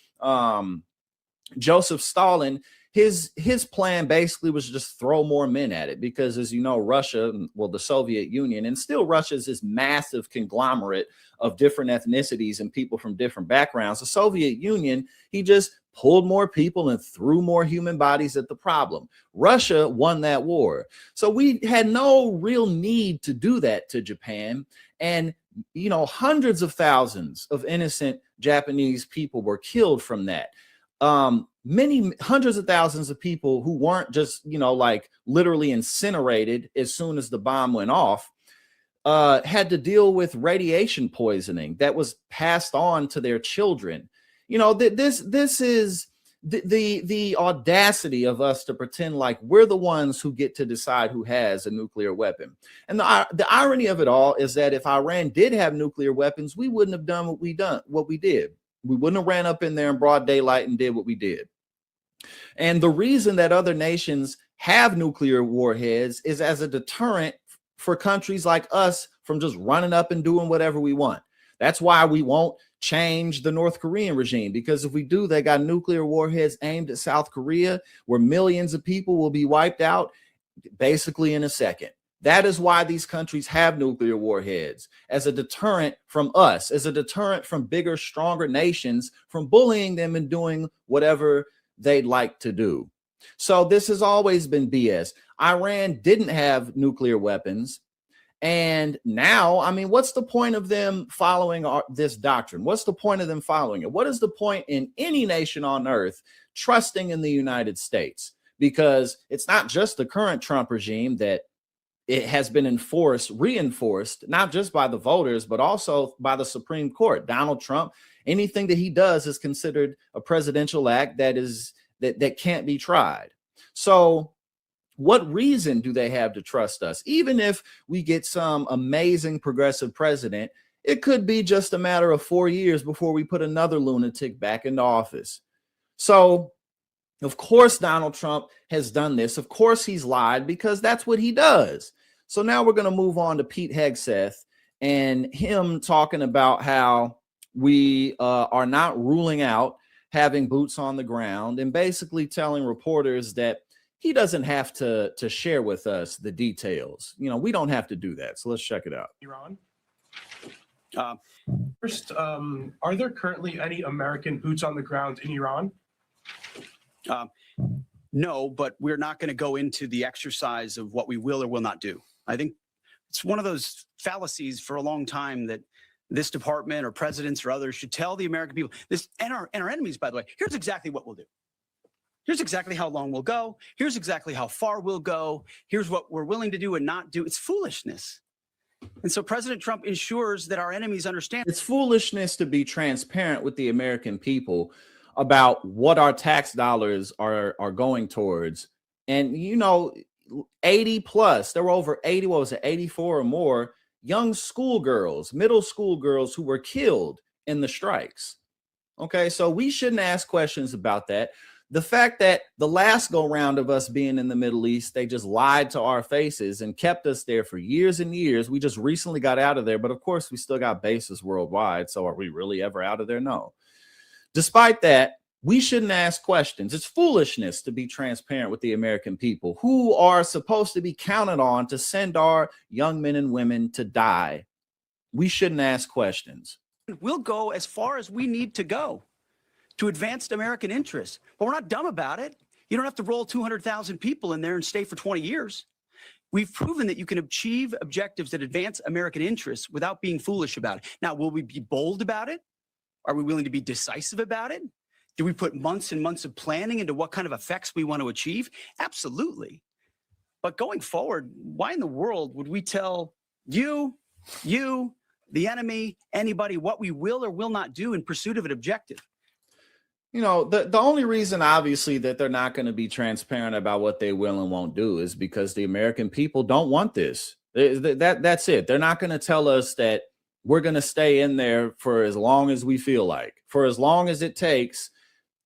Joseph Stalin, his plan basically was just throw more men at it, because as you know, Russia, well, the Soviet Union, and still Russia's this massive conglomerate of different ethnicities and people from different backgrounds. The Soviet Union, he just pulled more people and threw more human bodies at the problem. Russia won that war. So we had no real need to do that to Japan. And, you know, hundreds of thousands of innocent Japanese people were killed from that. Many hundreds of thousands of people who weren't just, you know, like literally incinerated as soon as the bomb went off, had to deal with radiation poisoning that was passed on to their children. You know, this is the audacity of us to pretend like we're the ones who get to decide who has a nuclear weapon. And the irony of it all is that if Iran did have nuclear weapons, we wouldn't have done what we did. We wouldn't have ran up in there in broad daylight and did what we did. And the reason that other nations have nuclear warheads is as a deterrent for countries like us from just running up and doing whatever we want. That's why we won't change the North Korean regime, because if we do, they got nuclear warheads aimed at South Korea, where millions of people will be wiped out basically in a second. That is why these countries have nuclear warheads, as a deterrent from us, as a deterrent from bigger, stronger nations from bullying them and doing whatever they'd like to do. So this has always been BS. Iran didn't have nuclear weapons. And now, I mean, what's the point of them following this doctrine? What's the point of them following it? What is the point in any nation on earth trusting in the United States? Because it's not just the current Trump regime that it has been reinforced, not just by the voters, but also by the Supreme Court. Donald Trump, anything that he does is considered a presidential act that can't be tried. So what reason do they have to trust us? Even if we get some amazing progressive president, it could be just a matter of 4 years before we put another lunatic back into office. So, of course, Donald Trump has done this. Of course, he's lied, because that's what he does. So now we're going to move on to Pete Hegseth and him talking about how we are not ruling out having boots on the ground, and basically telling reporters that he doesn't have to share with us the details. You know, we don't have to do that. So let's check it out.
Iran. First, are there currently any American boots on the ground in Iran?
No, but we're not going to go into the exercise of what we will or will not do. I think it's one of those fallacies for a long time that this department or presidents or others should tell the American people this, and our enemies, by the way, here's exactly what we'll do. Here's exactly how long we'll go. Here's exactly how far we'll go. Here's what we're willing to do and not do. It's foolishness. And so President Trump ensures that our enemies understand.
It's foolishness to be transparent with the American people about what our tax dollars are going towards. And, you know, 80 plus, there were over 80, what was it, 84 or more young schoolgirls, middle school girls who were killed in the strikes. Okay, so we shouldn't ask questions about that. The fact that the last go round of us being in the Middle East, they just lied to our faces and kept us there for years and years. We just recently got out of there, but of course we still got bases worldwide. So are we really ever out of there? No. Despite that, we shouldn't ask questions. It's foolishness to be transparent with the American people who are supposed to be counted on to send our young men and women to die. We shouldn't ask questions.
We'll go as far as we need to go to advance American interests. But we're not dumb about it. You don't have to roll 200,000 people in there and stay for 20 years. We've proven that you can achieve objectives that advance American interests without being foolish about it. Now, will we be bold about it? Are we willing to be decisive about it? Do we put months and months of planning into what kind of effects we want to achieve? Absolutely. But going forward, why in the world would we tell you, the enemy, anybody, what we will or will not do in pursuit of an objective?
You know, the only reason, obviously, that they're not going to be transparent about what they will and won't do is because the American people don't want this. That's it. They're not going to tell us that we're going to stay in there for as long as we feel like, for as long as it takes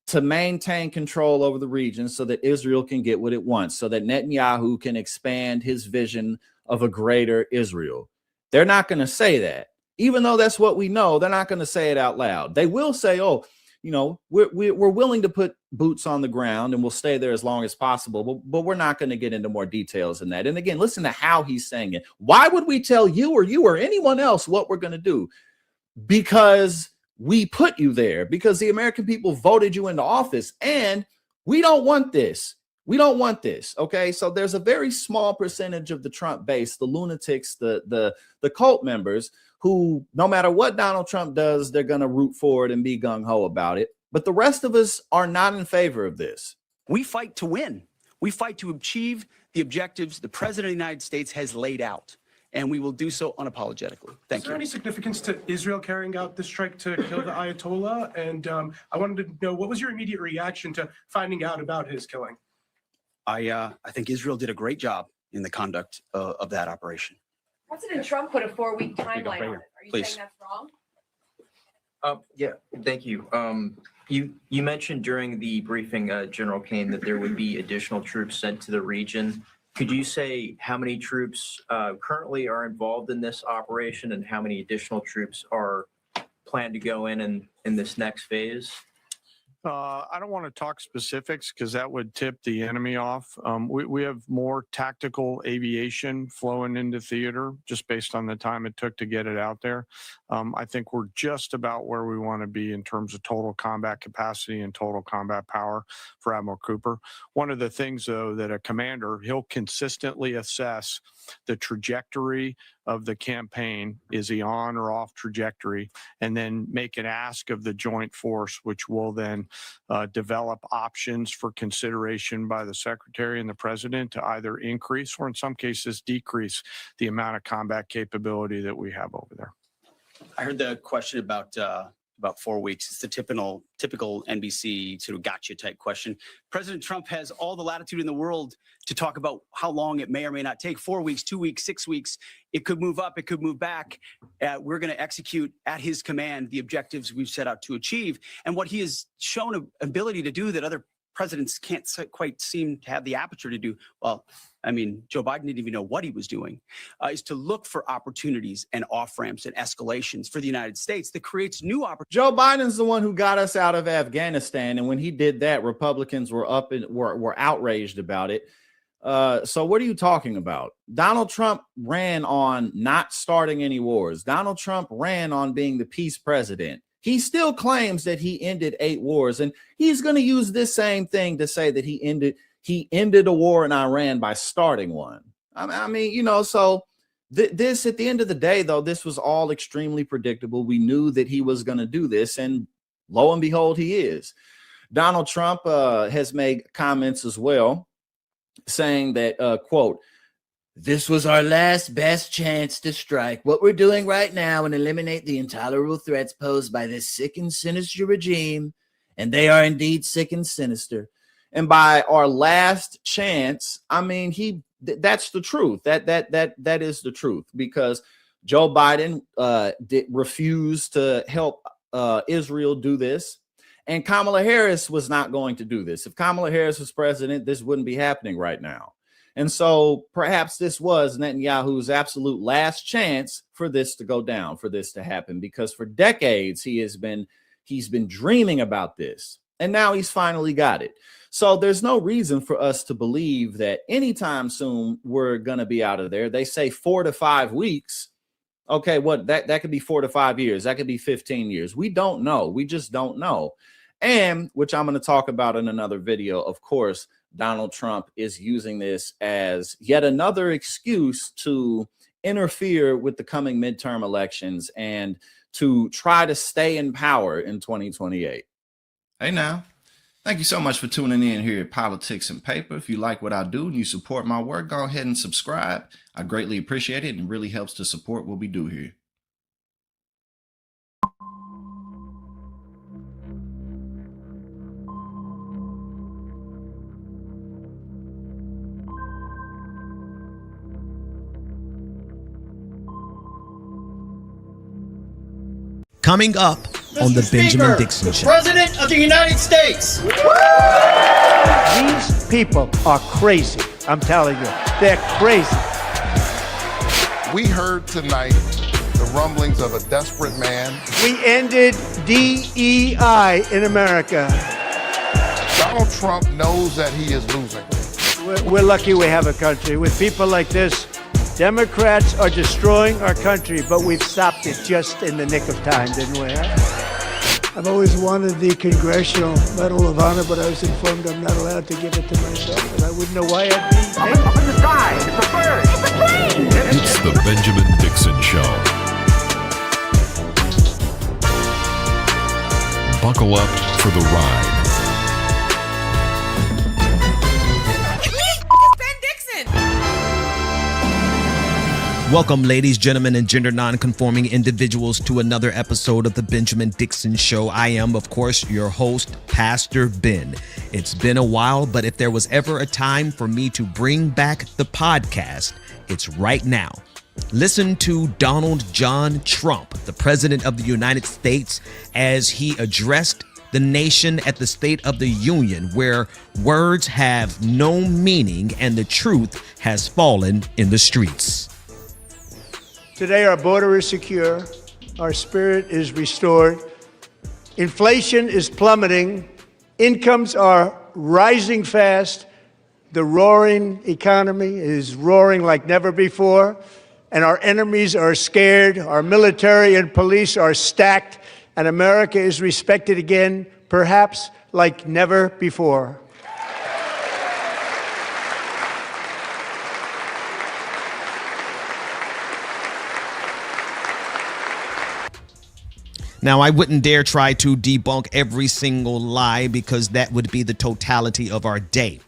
to maintain control over the region so that Israel can get what it wants, so that Netanyahu can expand his vision of a greater Israel. They're not going to say that. Even though that's what we know, they're not going to say it out loud. They will say, oh, you know, we're willing to put boots on the ground and we'll stay there as long as possible, but we're not going to get into more details than that. And again, listen to how he's saying it. Why would we tell you or anyone else what we're going to do? Because we put you there, because the American people voted you into office, and we don't want this. We don't want this. Okay. So there's a very small percentage of the Trump base, the lunatics, the cult members, who no matter what Donald Trump does, they're going to root for it and be gung-ho about it. But the rest of us are not in favor of this.
We fight to win. We fight to achieve the objectives the president of the United States has laid out, and we will do so unapologetically. Thank you.
Is there any significance to Israel carrying out this strike to kill the Ayatollah? And I wanted to know, what was your immediate reaction to finding out about his killing?
I think Israel did a great job in the conduct of that operation.
President Trump put a 4-week timeline on it. Are you
Please.
saying that's wrong?
Yeah, thank you. You mentioned during the briefing, General Kane, that there would be additional troops sent to the region. Could you say how many troops currently are involved in this operation and how many additional troops are planned to go in this next phase?
I don't want to talk specifics because that would tip the enemy off. We have more tactical aviation flowing into theater just based on the time it took to get it out there. I think we're just about where we want to be in terms of total combat capacity and total combat power for Admiral Cooper. One of the things, though, that a commander, he'll consistently assess the trajectory of the campaign. Is he on or off trajectory? And then make an ask of the joint force, which will then develop options for consideration by the secretary and the president to either increase or in some cases decrease the amount of combat capability that we have over there.
I heard the question about 4 weeks. It's the typical NBC sort of gotcha type question. President Trump has all the latitude in the world to talk about how long it may or may not take. 4 weeks, 2 weeks, 6 weeks. It could move up. It could move back. We're going to execute at his command the objectives we've set out to achieve. And what he has shown an ability to do that other presidents can't quite seem to have the aperture to do. Well, I mean, Joe Biden didn't even know what he was doing, is to look for opportunities and off-ramps and escalations for the United States that creates new opportunities.
Joe Biden's the one who got us out of Afghanistan. And when he did that, Republicans were were outraged about it. So what are you talking about? Donald Trump ran on not starting any wars. Donald Trump ran on being the peace president. He still claims that he ended 8 wars, and he's going to use this same thing to say that he ended a war in Iran by starting one. I mean, you know, so this at the end of the day, though, this was all extremely predictable. We knew that he was going to do this, and lo and behold, he is. Donald Trump has made comments as well saying that, quote,
"This was our last best chance to strike what we're doing right now and eliminate the intolerable threats posed by this sick and sinister regime. And they are indeed sick and sinister."
And by our last chance, I mean, that's the truth. That is the truth, because Joe Biden refused to help Israel do this. And Kamala Harris was not going to do this. If Kamala Harris was president, this wouldn't be happening right now. And so perhaps this was Netanyahu's absolute last chance for this to go down, for this to happen, because for decades he's been dreaming about this, and now he's finally got it. So there's no reason for us to believe that anytime soon we're going to be out of there. They say 4 to 5 weeks. Okay, what that could be 4 to 5 years. That could be 15 years. We don't know. We just don't know. And which I'm going to talk about in another video. Of course, Donald Trump is using this as yet another excuse to interfere with the coming midterm elections and to try to stay in power in 2028.
Hey now, thank you so much for tuning in here at Politics and Paper. If you like what I do and you support my work, go ahead and subscribe. I greatly appreciate it, and it really helps to support what we do here.
Coming up on the Benjamin Dixon Show.
President of the United States.
These people are crazy. I'm telling you, they're crazy.
We heard tonight the
rumblings of a desperate man.
We ended DEI in America.
Donald Trump knows that he is losing.
We're lucky we have a country. With people like this, Democrats are destroying our country, but we've stopped it just in the nick of time, didn't we? I've always wanted the Congressional Medal of Honor, but I was informed I'm not allowed to give it to myself, and I wouldn't know why I'd be.
Up in the sky, it's a bird. It's a plane.
It's the Benjamin Dixon Show. Buckle up for the ride.
Welcome, ladies, gentlemen, and gender non-conforming individuals to another episode of the Benjamin Dixon Show. I am, of course, your host, Pastor Ben. It's been a while, but if there was ever a time for me to bring back the podcast, it's right now. Listen to Donald John Trump, the President of the United States, as he addressed the nation at the State of the Union, where words have no meaning and the truth has fallen in the streets.
Today, our border is secure, our spirit is restored, inflation is plummeting, incomes are rising fast, the roaring economy is roaring like never before, and our enemies are scared, our military and police are stacked, and America is respected again, perhaps like never before.
Now, I wouldn't dare try to debunk every single lie because that would be the totality of our day.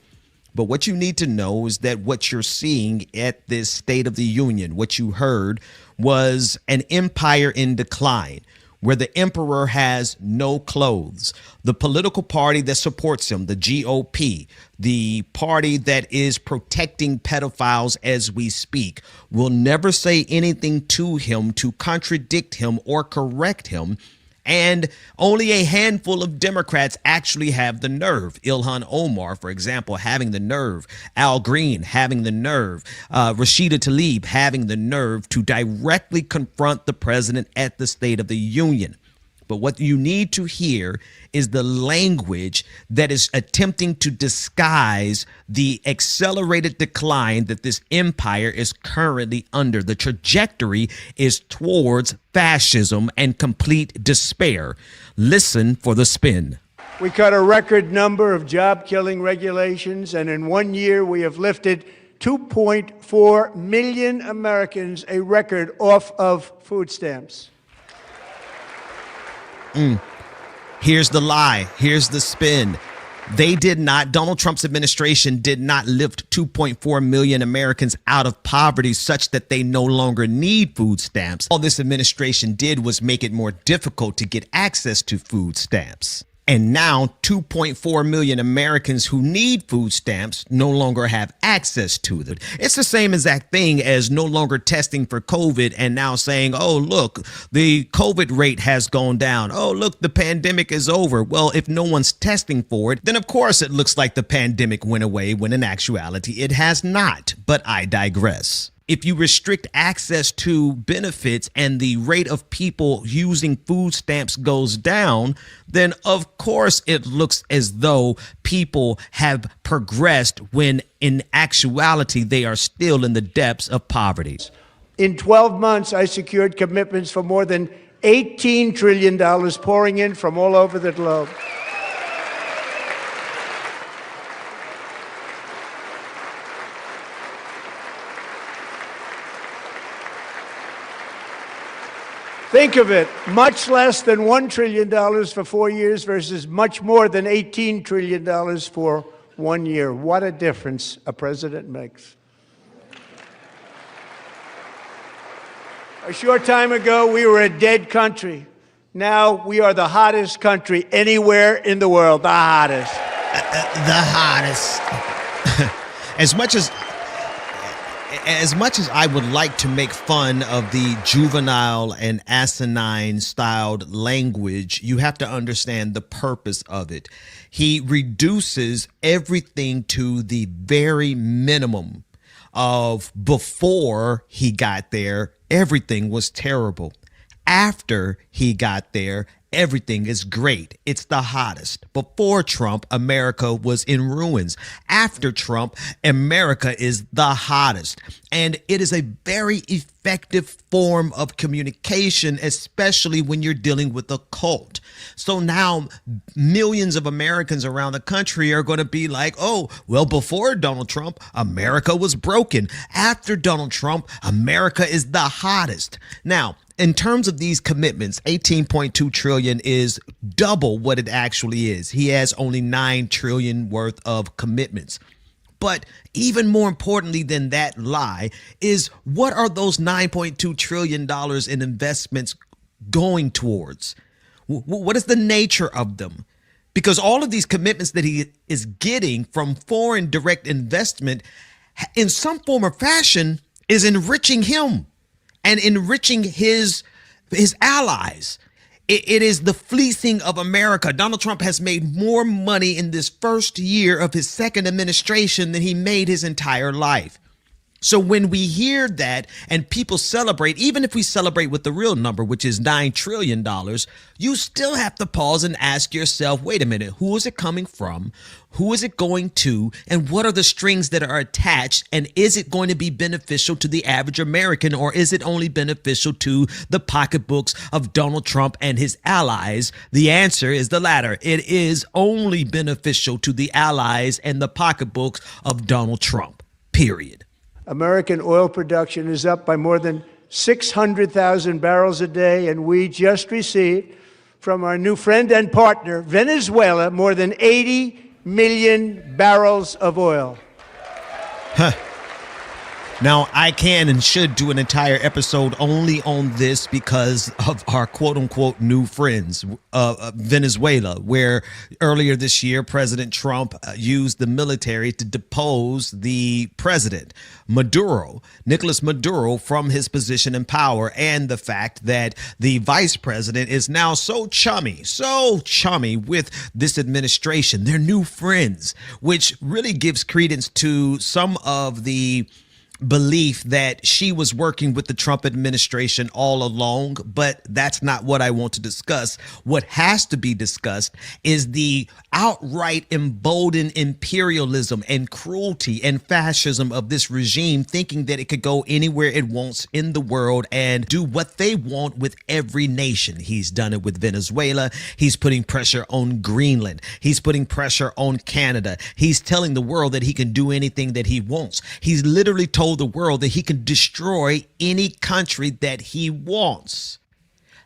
But what you need to know is that what you're seeing at this State of the Union, what you heard, was an empire in decline, where the emperor has no clothes. The political party that supports him, the GOP, the party that is protecting pedophiles as we speak, will never say anything to him to contradict him or correct him. And only a handful of Democrats actually have the nerve. Ilhan Omar, for example, having the nerve. Al Green having the nerve. Rashida Tlaib having the nerve to directly confront the president at the State of the Union. But what you need to hear is the language that is attempting to disguise the accelerated decline that this empire is currently under. The trajectory is towards fascism and complete despair. Listen for the spin.
We cut a record number of job-killing regulations, and in 1 year we have lifted 2.4 million Americans, a record, off of food stamps.
Here's the lie. Here's the spin. They did not, Donald Trump's administration did not lift 2.4 million Americans out of poverty such that they no longer need food stamps. All this administration did was make it more difficult to get access to food stamps. And now 2.4 million Americans who need food stamps no longer have access to them. It's the same exact thing as no longer testing for COVID and now saying, oh, look, the COVID rate has gone down. Oh, look, the pandemic is over. Well, if no one's testing for it, then of course it looks like the pandemic went away when in actuality it has not. But I digress. If you restrict access to benefits and the rate of people using food stamps goes down, then of course it looks as though people have progressed when in actuality they are still in the depths of poverty.
In 12 months, I secured commitments for more than $18 trillion pouring in from all over the globe. Think of it, much less than $1 trillion for 4 years versus much more than $18 trillion for 1 year. What a difference a president makes. A short time ago, we were a dead country. Now we are the hottest country anywhere in the world, the hottest.
The hottest. As much as I would like to make fun of the juvenile and asinine styled language, you have to understand the purpose of it. He reduces everything to the very minimum of before he got there. Everything was terrible. After he got there, everything is great. It's the hottest. Before Trump, America was in ruins. After Trump, America is the hottest. And it is a very effective form of communication, especially when you're dealing with a cult. So now millions of Americans around the country are going to be like, oh, well, before Donald Trump, America was broken. After Donald Trump, America is the hottest. Now, in terms of these commitments, 18.2 trillion is double what it actually is. He has only 9 trillion worth of commitments. But even more importantly than that lie is, what are those $9.2 trillion in investments going towards? What is the nature of them? Because all of these commitments that he is getting from foreign direct investment, in some form or fashion, is enriching him and enriching his allies. It is the fleecing of America. Donald Trump has made more money in this first year of his second administration than he made his entire life. So when we hear that and people celebrate, even if we celebrate with the real number, which is $9 trillion, you still have to pause and ask yourself, wait a minute, who is it coming from? Who is it going to? And what are the strings that are attached? And is it going to be beneficial to the average American, or is it only beneficial to the pocketbooks of Donald Trump and his allies? The answer is the latter. It is only beneficial to the allies and the pocketbooks of Donald Trump, period.
American oil production is up by more than 600,000 barrels a day, and we just received from our new friend and partner, Venezuela, more than 80 million barrels of oil.
Huh. Now, I can and should do an entire episode only on this because of our quote-unquote new friends, Venezuela, where earlier this year, President Trump used the military to depose the president, Nicolas Maduro, from his position in power, and the fact that the vice president is now so chummy with this administration. They're new friends, which really gives credence to some of the belief that she was working with the Trump administration all along, but that's not what I want to discuss. What has to be discussed is the outright emboldened imperialism and cruelty and fascism of this regime, thinking that it could go anywhere it wants in the world and do what they want with every nation. He's done it with Venezuela. He's putting pressure on Greenland. He's putting pressure on Canada. He's telling the world that he can do anything that he wants. He's literally told the world that he can destroy any country that he wants.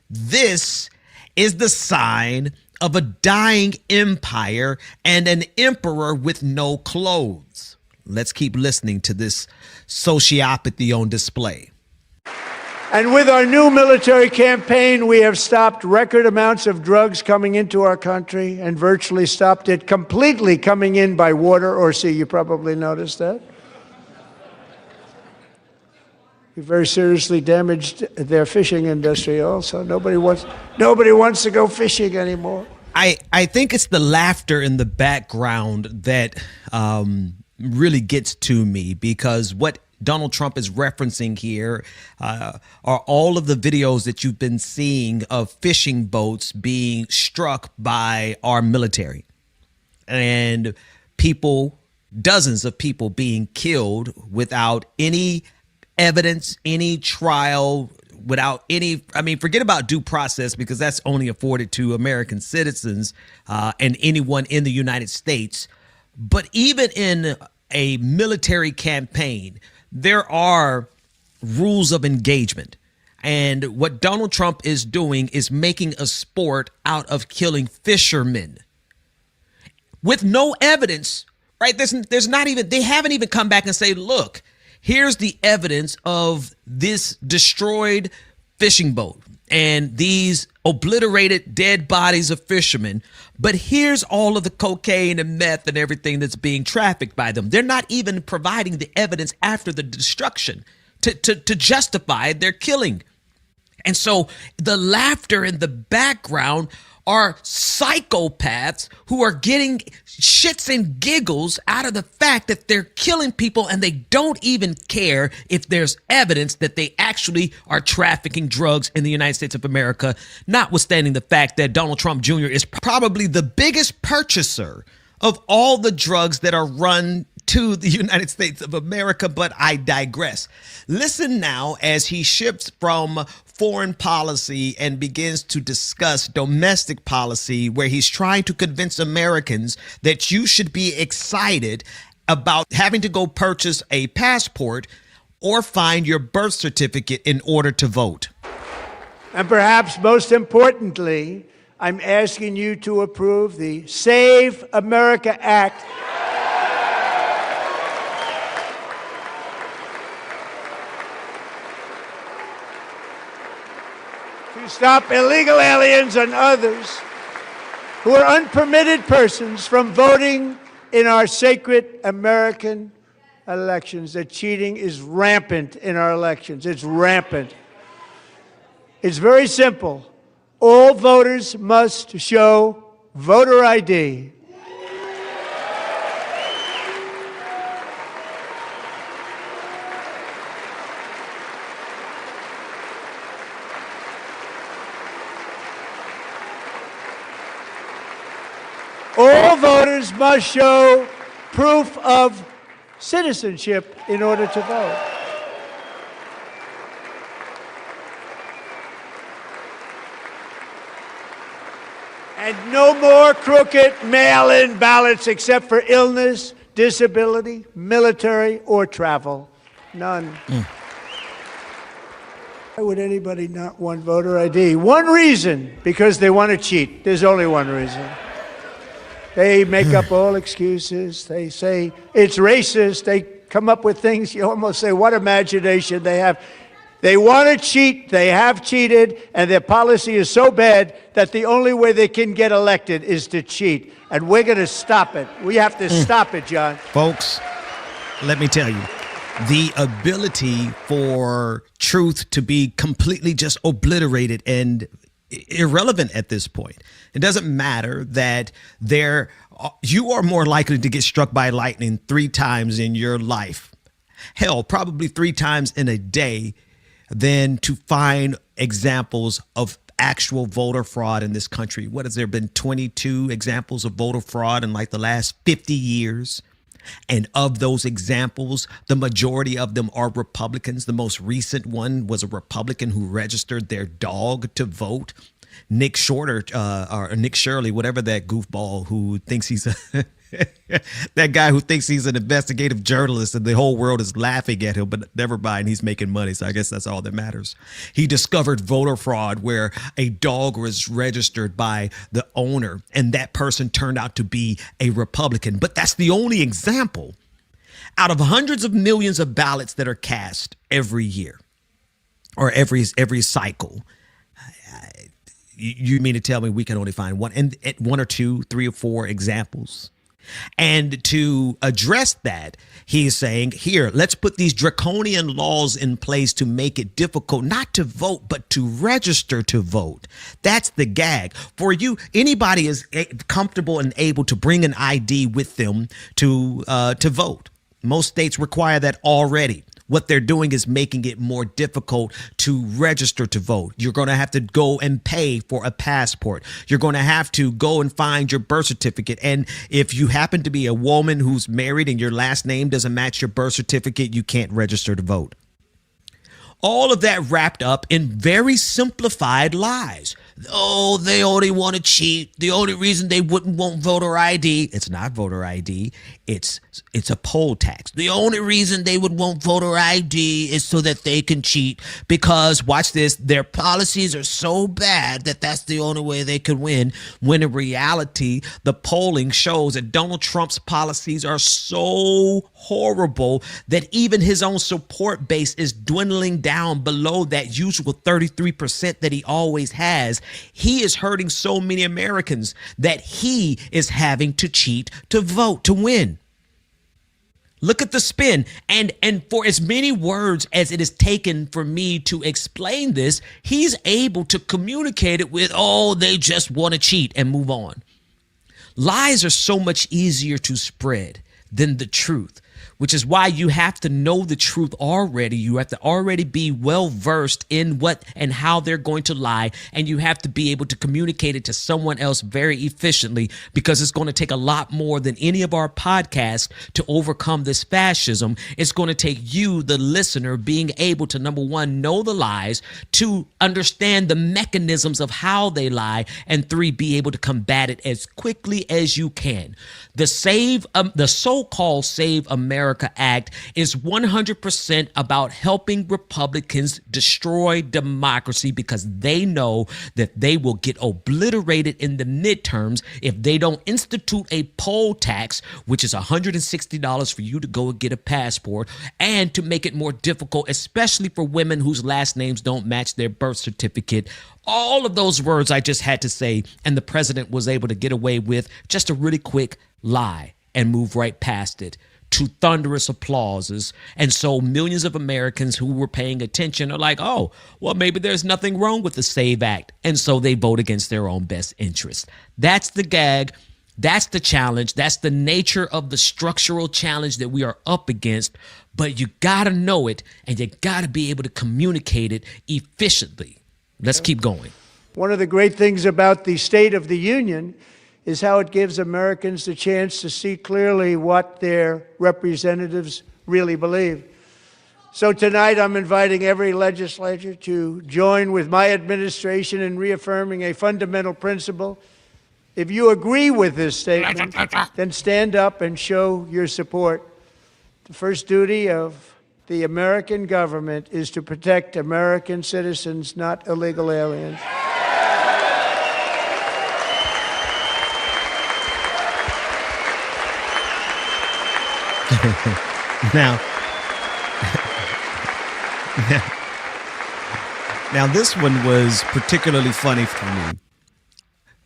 This is the sign of a dying empire and an emperor with no clothes. Let's keep listening to this sociopathy on display.
And with our new military campaign, we have stopped record amounts of drugs coming into our country and virtually stopped it completely coming in by water or sea. You probably noticed that. We very seriously damaged their fishing industry also. Nobody wants to go fishing anymore.
I think it's the laughter in the background that really gets to me, because what Donald Trump is referencing here are all of the videos that you've been seeing of fishing boats being struck by our military, and people, dozens of people being killed without any evidence, any trial, without any, forget about due process, because that's only afforded to American citizens and anyone in the United States. But even in a military campaign, there are rules of engagement. And what Donald Trump is doing is making a sport out of killing fishermen with no evidence, right? There's not even, they haven't even come back and say, look, here's the evidence of this destroyed fishing boat and these obliterated dead bodies of fishermen. But here's all of the cocaine and meth and everything that's being trafficked by them. They're not even providing the evidence after the destruction to justify their killing. And so the laughter in the background are psychopaths who are getting shits and giggles out of the fact that they're killing people, and they don't even care if there's evidence that they actually are trafficking drugs in the United States of America, notwithstanding the fact that Donald Trump Jr. is probably the biggest purchaser of all the drugs that are run to the United States of America. But I digress. Listen now as he shifts from foreign policy and begins to discuss domestic policy, where he's trying to convince Americans that you should be excited about having to go purchase a passport or find your birth certificate in order to vote.
And perhaps most importantly, I'm asking you to approve the Save America Act. To stop illegal aliens and others who are unpermitted persons from voting in our sacred American elections. That cheating is rampant in our elections. It's rampant. It's very simple. All voters must show voter ID. All voters must show proof of citizenship in order to vote. And no more crooked mail-in ballots except for illness, disability, military, or travel. None. Why would anybody not want voter ID? One reason, because they want to cheat. There's only one reason. They make up all excuses. They say it's racist. They come up with things. You almost say, what imagination they have. They want to cheat. They have cheated. And their policy is so bad that the only way they can get elected is to cheat. And we're going to stop it. We have to stop it, John.
Folks, let me tell you, the ability for truth to be completely just obliterated and irrelevant at this point. It doesn't matter that you are more likely to get struck by lightning 3 times in your life. Hell, probably 3 times in a day than to find examples of actual voter fraud in this country. What has there been 22 examples of voter fraud in like the last 50 years? And of those examples, the majority of them are Republicans. The most recent one was a Republican who registered their dog to vote. Nick Shorter, or Nick Shirley, whatever that goofball who thinks he's that guy who thinks he's an investigative journalist and the whole world is laughing at him, but never mind, he's making money. So I guess that's all that matters. He discovered voter fraud where a dog was registered by the owner and that person turned out to be a Republican. But that's the only example out of hundreds of millions of ballots that are cast every year or every cycle. You mean to tell me we can only find one or two, 3 or 4 examples? And to address that, he is saying, here, let's put these draconian laws in place to make it difficult not to vote, but to register to vote. That's the gag. For you, anybody is comfortable and able to bring an ID with them to vote. Most states require that already. What they're doing is making it more difficult to register to vote. You're going to have to go and pay for a passport. You're going to have to go and find your birth certificate. And if you happen to be a woman who's married and your last name doesn't match your birth certificate, you can't register to vote. All of that wrapped up in very simplified lies. Oh, they only want to cheat. The only reason they wouldn't want voter ID, it's not voter ID, it's a poll tax. The only reason they would want voter ID is so that they can cheat because, watch this, their policies are so bad that that's the only way they can win, when in reality, the polling shows that Donald Trump's policies are so horrible that even his own support base is dwindling down below that usual 33% that he always has. He is hurting so many Americans that he is having to cheat to vote, to win. Look at the spin. And for as many words as it is taken for me to explain this, he's able to communicate it with, oh, they just want to cheat and move on. Lies are so much easier to spread than the truth, which is why you have to know the truth already. You have to already be well versed in what and how they're going to lie. And you have to be able to communicate it to someone else very efficiently, because it's going to take a lot more than any of our podcasts to overcome this fascism. It's going to take you, the listener, being able to, number one, know the lies, two, understand the mechanisms of how they lie, and three, be able to combat it as quickly as you can. The so-called Save America Act is 100% about helping Republicans destroy democracy, because they know that they will get obliterated in the midterms if they don't institute a poll tax, which is $160 for you to go and get a passport, and to make it more difficult, especially for women whose last names don't match their birth certificate. All of those words I just had to say, and the president was able to get away with just a really quick lie and move right past it to thunderous applauses. And so millions of Americans who were paying attention are like, oh, well, maybe there's nothing wrong with the SAVE Act. And so they vote against their own best interest. That's the gag. That's the challenge. That's the nature of the structural challenge that we are up against. But you got to know it, and you got to be able to communicate it efficiently. Let's keep going.
One of the great things about the State of the Union is how it gives Americans the chance to see clearly what their representatives really believe. So tonight I'm inviting every legislator to join with my administration in reaffirming a fundamental principle. If you agree with this statement, then stand up and show your support. The first duty of the American government is to protect American citizens, not illegal aliens.
Now this one was particularly funny for me.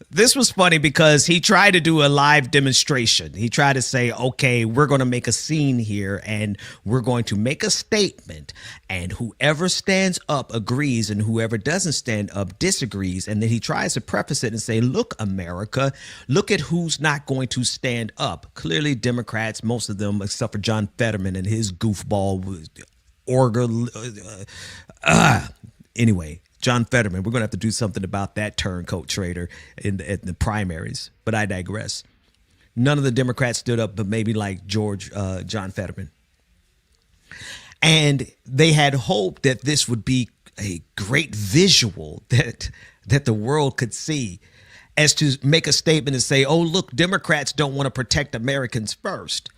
This was funny because he tried to do a live demonstration. He tried to say, okay, we're going to make a scene here and we're going to make a statement, and whoever stands up agrees and whoever doesn't stand up disagrees. And then he tries to preface it and say, look, America, look at who's not going to stand up. Clearly Democrats, most of them, except for John Fetterman and his goofball anyway. John Fetterman, we're going to have to do something about that turncoat traitor in the primaries, but I digress. None of the Democrats stood up, but maybe like John Fetterman. And they had hoped that this would be a great visual that the world could see, as to make a statement and say, oh, look, Democrats don't want to protect Americans first.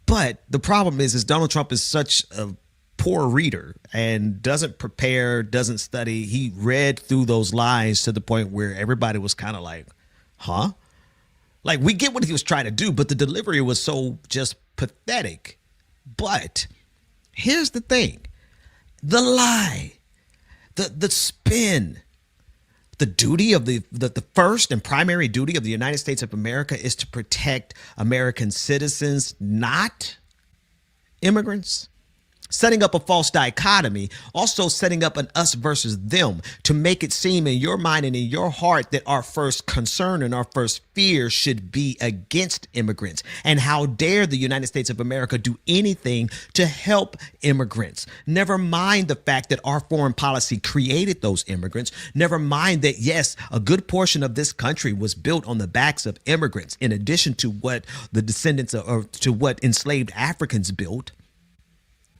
But the problem is Donald Trump is such a poor reader and doesn't prepare, doesn't study. He read through those lines to the point where everybody was kind of like, huh? Like, we get what he was trying to do, but the delivery was so just pathetic. But here's the thing, the lie, the spin, the duty of the first and primary duty of the United States of America is to protect American citizens, not immigrants. Setting up a false dichotomy, also setting up an us versus them, to make it seem in your mind and in your heart that our first concern and our first fear should be against immigrants. And how dare the United States of America do anything to help immigrants? Never mind the fact that our foreign policy created those immigrants. Never mind that, yes, a good portion of this country was built on the backs of immigrants, in addition to what the descendants or to what enslaved Africans built.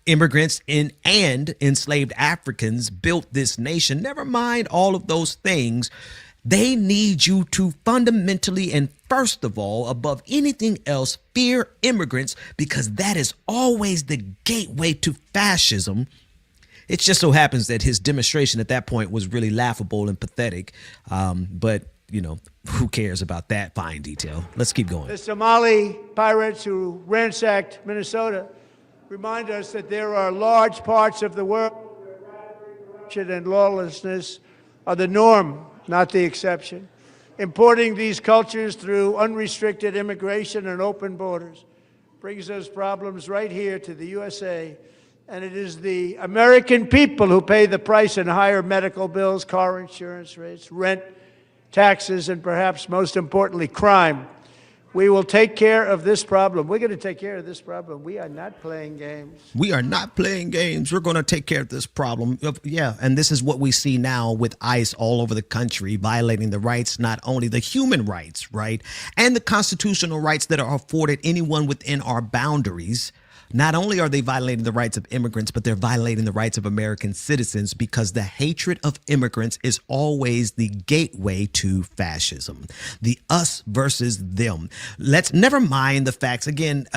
Immigrants and enslaved Africans built this nation. Never mind all of those things. They need you to fundamentally and first of all, above anything else, fear immigrants, because that is always the gateway to fascism. It just so happens that his demonstration at that point was really laughable and pathetic. But, you know, who cares about that fine detail? Let's keep going.
The Somali pirates who ransacked Minnesota remind us that there are large parts of the world where corruption and lawlessness are the norm, not the exception. Importing these cultures through unrestricted immigration and open borders brings those problems right here to the USA. And it is the American people who pay the price in higher medical bills, car insurance rates, rent, taxes, and perhaps most importantly, crime. We will take care of this problem. We're going to take care of this problem. We are not playing games.
We are not playing games. We're going to take care of this problem. Yeah, and this is what we see now with ICE all over the country, violating the rights, not only the human rights, right, and the constitutional rights that are afforded anyone within our boundaries. Not only are they violating the rights of immigrants, but they're violating the rights of American citizens, because the hatred of immigrants is always the gateway to fascism. The us versus them. Let's never mind the facts. Again,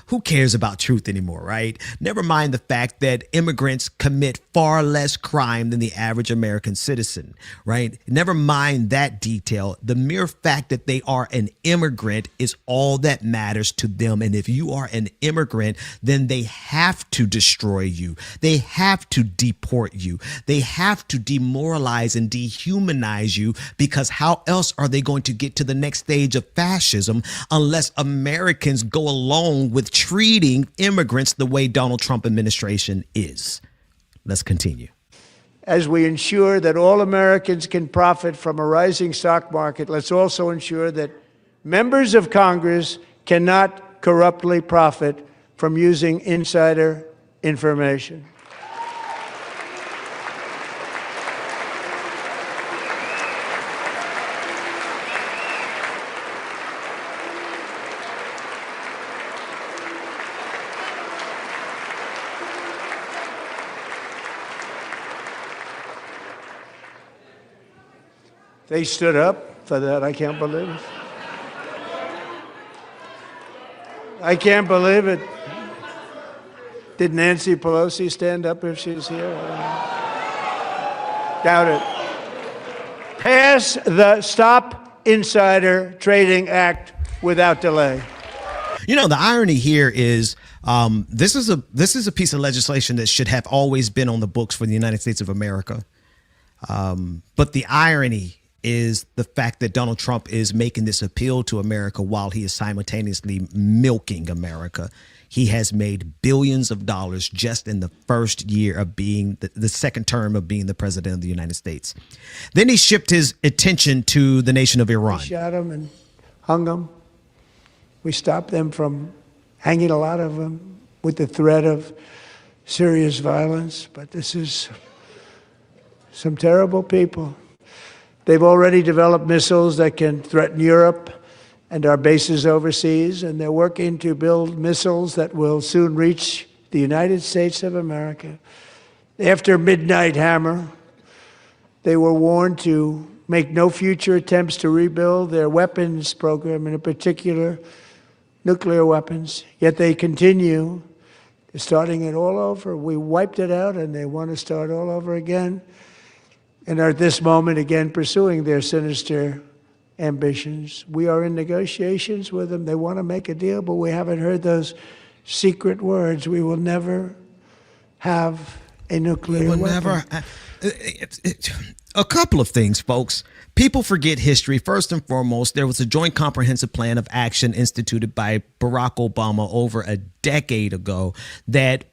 who cares about truth anymore, right? Never mind the fact that immigrants commit far less crime than the average American citizen, right? Never mind that detail. The mere fact that they are an immigrant is all that matters to them. And if you are an immigrant, then they have to destroy you. They have to deport you. They have to demoralize and dehumanize you, because how else are they going to get to the next stage of fascism unless Americans go along with treating immigrants the way Donald Trump administration is? Let's continue.
As we ensure that all Americans can profit from a rising stock market, let's also ensure that members of Congress cannot corruptly profit from using insider information. They stood up for that. I can't believe it. I can't believe it. Did Nancy Pelosi stand up if she's here? Doubt it. Pass the Stop Insider Trading Act without delay.
You know, the irony here is this is a piece of legislation that should have always been on the books for the United States of America. But the irony is the fact that Donald Trump is making this appeal to America while he is simultaneously milking America. He has made billions of dollars just in the first year of being the second term of being the president of the United States. Then he shipped his attention to the nation of Iran.
We shot him and hung him. We stopped them from hanging a lot of them with the threat of serious violence. But this is some terrible people. They've already developed missiles that can threaten Europe and our bases overseas, and they're working to build missiles that will soon reach the United States of America. After Midnight Hammer, they were warned to make no future attempts to rebuild their weapons program, and in particular, nuclear weapons. Yet they continue. They're starting it all over. We wiped it out, and they want to start all over again, and are at this moment again pursuing their sinister ambitions. We are in negotiations with them. They want to make a deal, but we haven't heard those secret words. We will never have a nuclear weapon.
A couple of things, folks. People forget history. First and foremost, there was a joint comprehensive plan of action instituted by Barack Obama over a decade ago that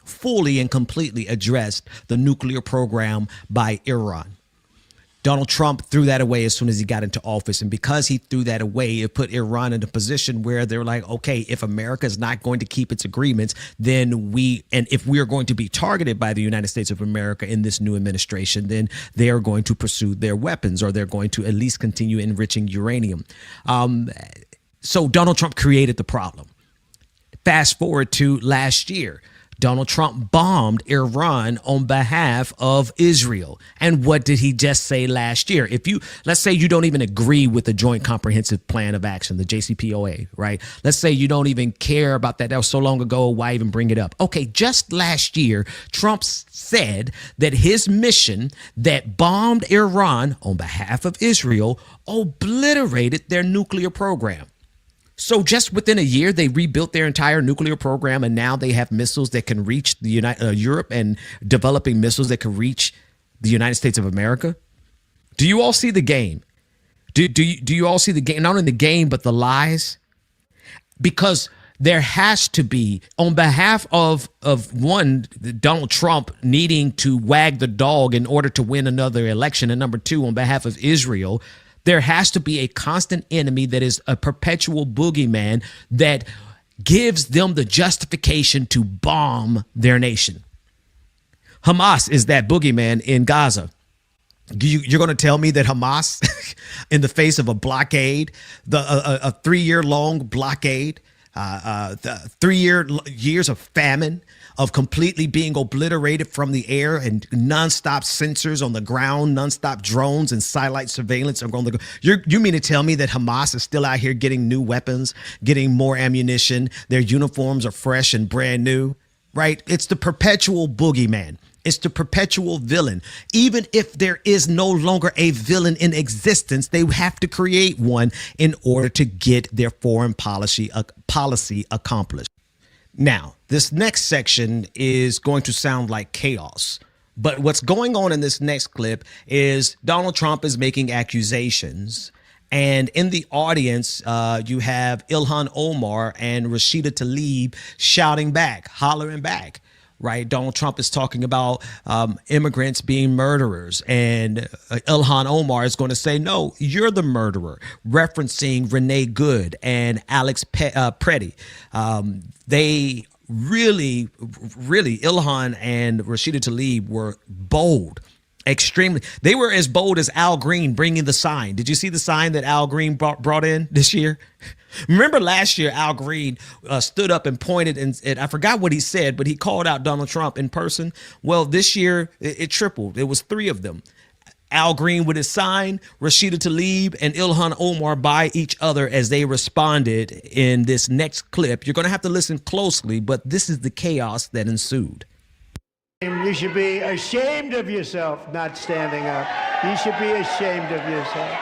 fully and completely addressed the nuclear program by Iran. Donald Trump threw that away as soon as he got into office. And because he threw that away, it put Iran in a position where they're like, okay, if America is not going to keep its agreements, then if we are going to be targeted by the United States of America in this new administration, then they are going to pursue their weapons, or they're going to at least continue enriching uranium. So Donald Trump created the problem. Fast forward to last year. Donald Trump bombed Iran on behalf of Israel. And what did he just say last year? Let's say you don't even agree with the Joint Comprehensive Plan of Action, the JCPOA, right? Let's say you don't even care about that. That was so long ago. Why even bring it up? Okay, just last year, Trump said that his mission that bombed Iran on behalf of Israel obliterated their nuclear program. So just within a year, they rebuilt their entire nuclear program, and now they have missiles that can reach the Europe, and developing missiles that can reach the United States of America. Do you all see the game? Do you all see the game? Not only the game, but the lies. because there has to be, on behalf of one, Donald Trump needing to wag the dog in order to win another election, and number two, on behalf of Israel, there has to be a constant enemy that is a perpetual boogeyman that gives them the justification to bomb their nation. Hamas is that boogeyman in Gaza. You're going to tell me that Hamas, in the face of a blockade, a 3-year-long blockade, the 3 years of famine, of completely being obliterated from the air and nonstop sensors on the ground, nonstop drones and satellite surveillance are going to go. You mean to tell me that Hamas is still out here getting new weapons, getting more ammunition, their uniforms are fresh and brand new, right? It's the perpetual boogeyman. It's the perpetual villain. Even if there is no longer a villain in existence, they have to create one in order to get their foreign policy accomplished. Now, this next section is going to sound like chaos. But what's going on in this next clip is Donald Trump is making accusations. And in the audience, you have Ilhan Omar and Rashida Tlaib shouting back, hollering back. Right. Donald Trump is talking about immigrants being murderers, and Ilhan Omar is going to say, no, you're the murderer, referencing Renee Good and Alex Preddy. They really, Ilhan and Rashida Tlaib were bold. Extremely. They were as bold as Al Green bringing the sign. Did you see the sign that Al Green brought in this year? Remember last year, Al Green stood up and pointed and I forgot what he said, but he called out Donald Trump in person. Well, this year it tripled. It was 3 of them. Al Green with his sign, Rashida Tlaib and Ilhan Omar by each other as they responded in this next clip. You're going to have to listen closely, but this is the chaos that ensued.
You should be ashamed of yourself not standing up. You should be ashamed of yourself.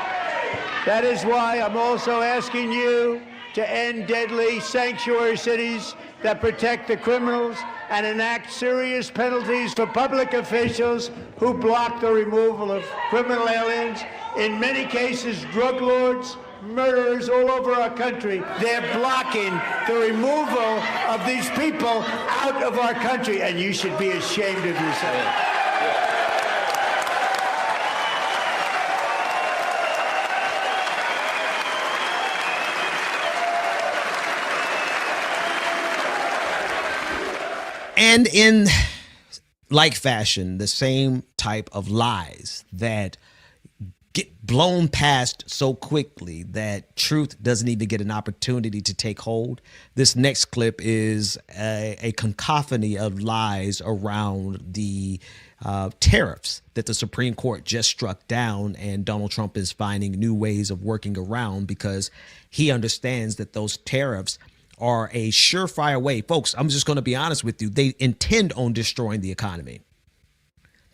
That is why I'm also asking you to end deadly sanctuary cities that protect the criminals and enact serious penalties for public officials who block the removal of criminal aliens. In many cases, drug lords, murderers all over our country. They're blocking the removal of these people out of our country, and you should be ashamed of yourself.
And in like fashion, the same type of lies that get blown past so quickly that truth doesn't even get an opportunity to take hold. This next clip is a cacophony of lies around the tariffs that the Supreme Court just struck down, and Donald Trump is finding new ways of working around because he understands that those tariffs are a surefire way. Folks, I'm just going to be honest with you. They intend on destroying the economy.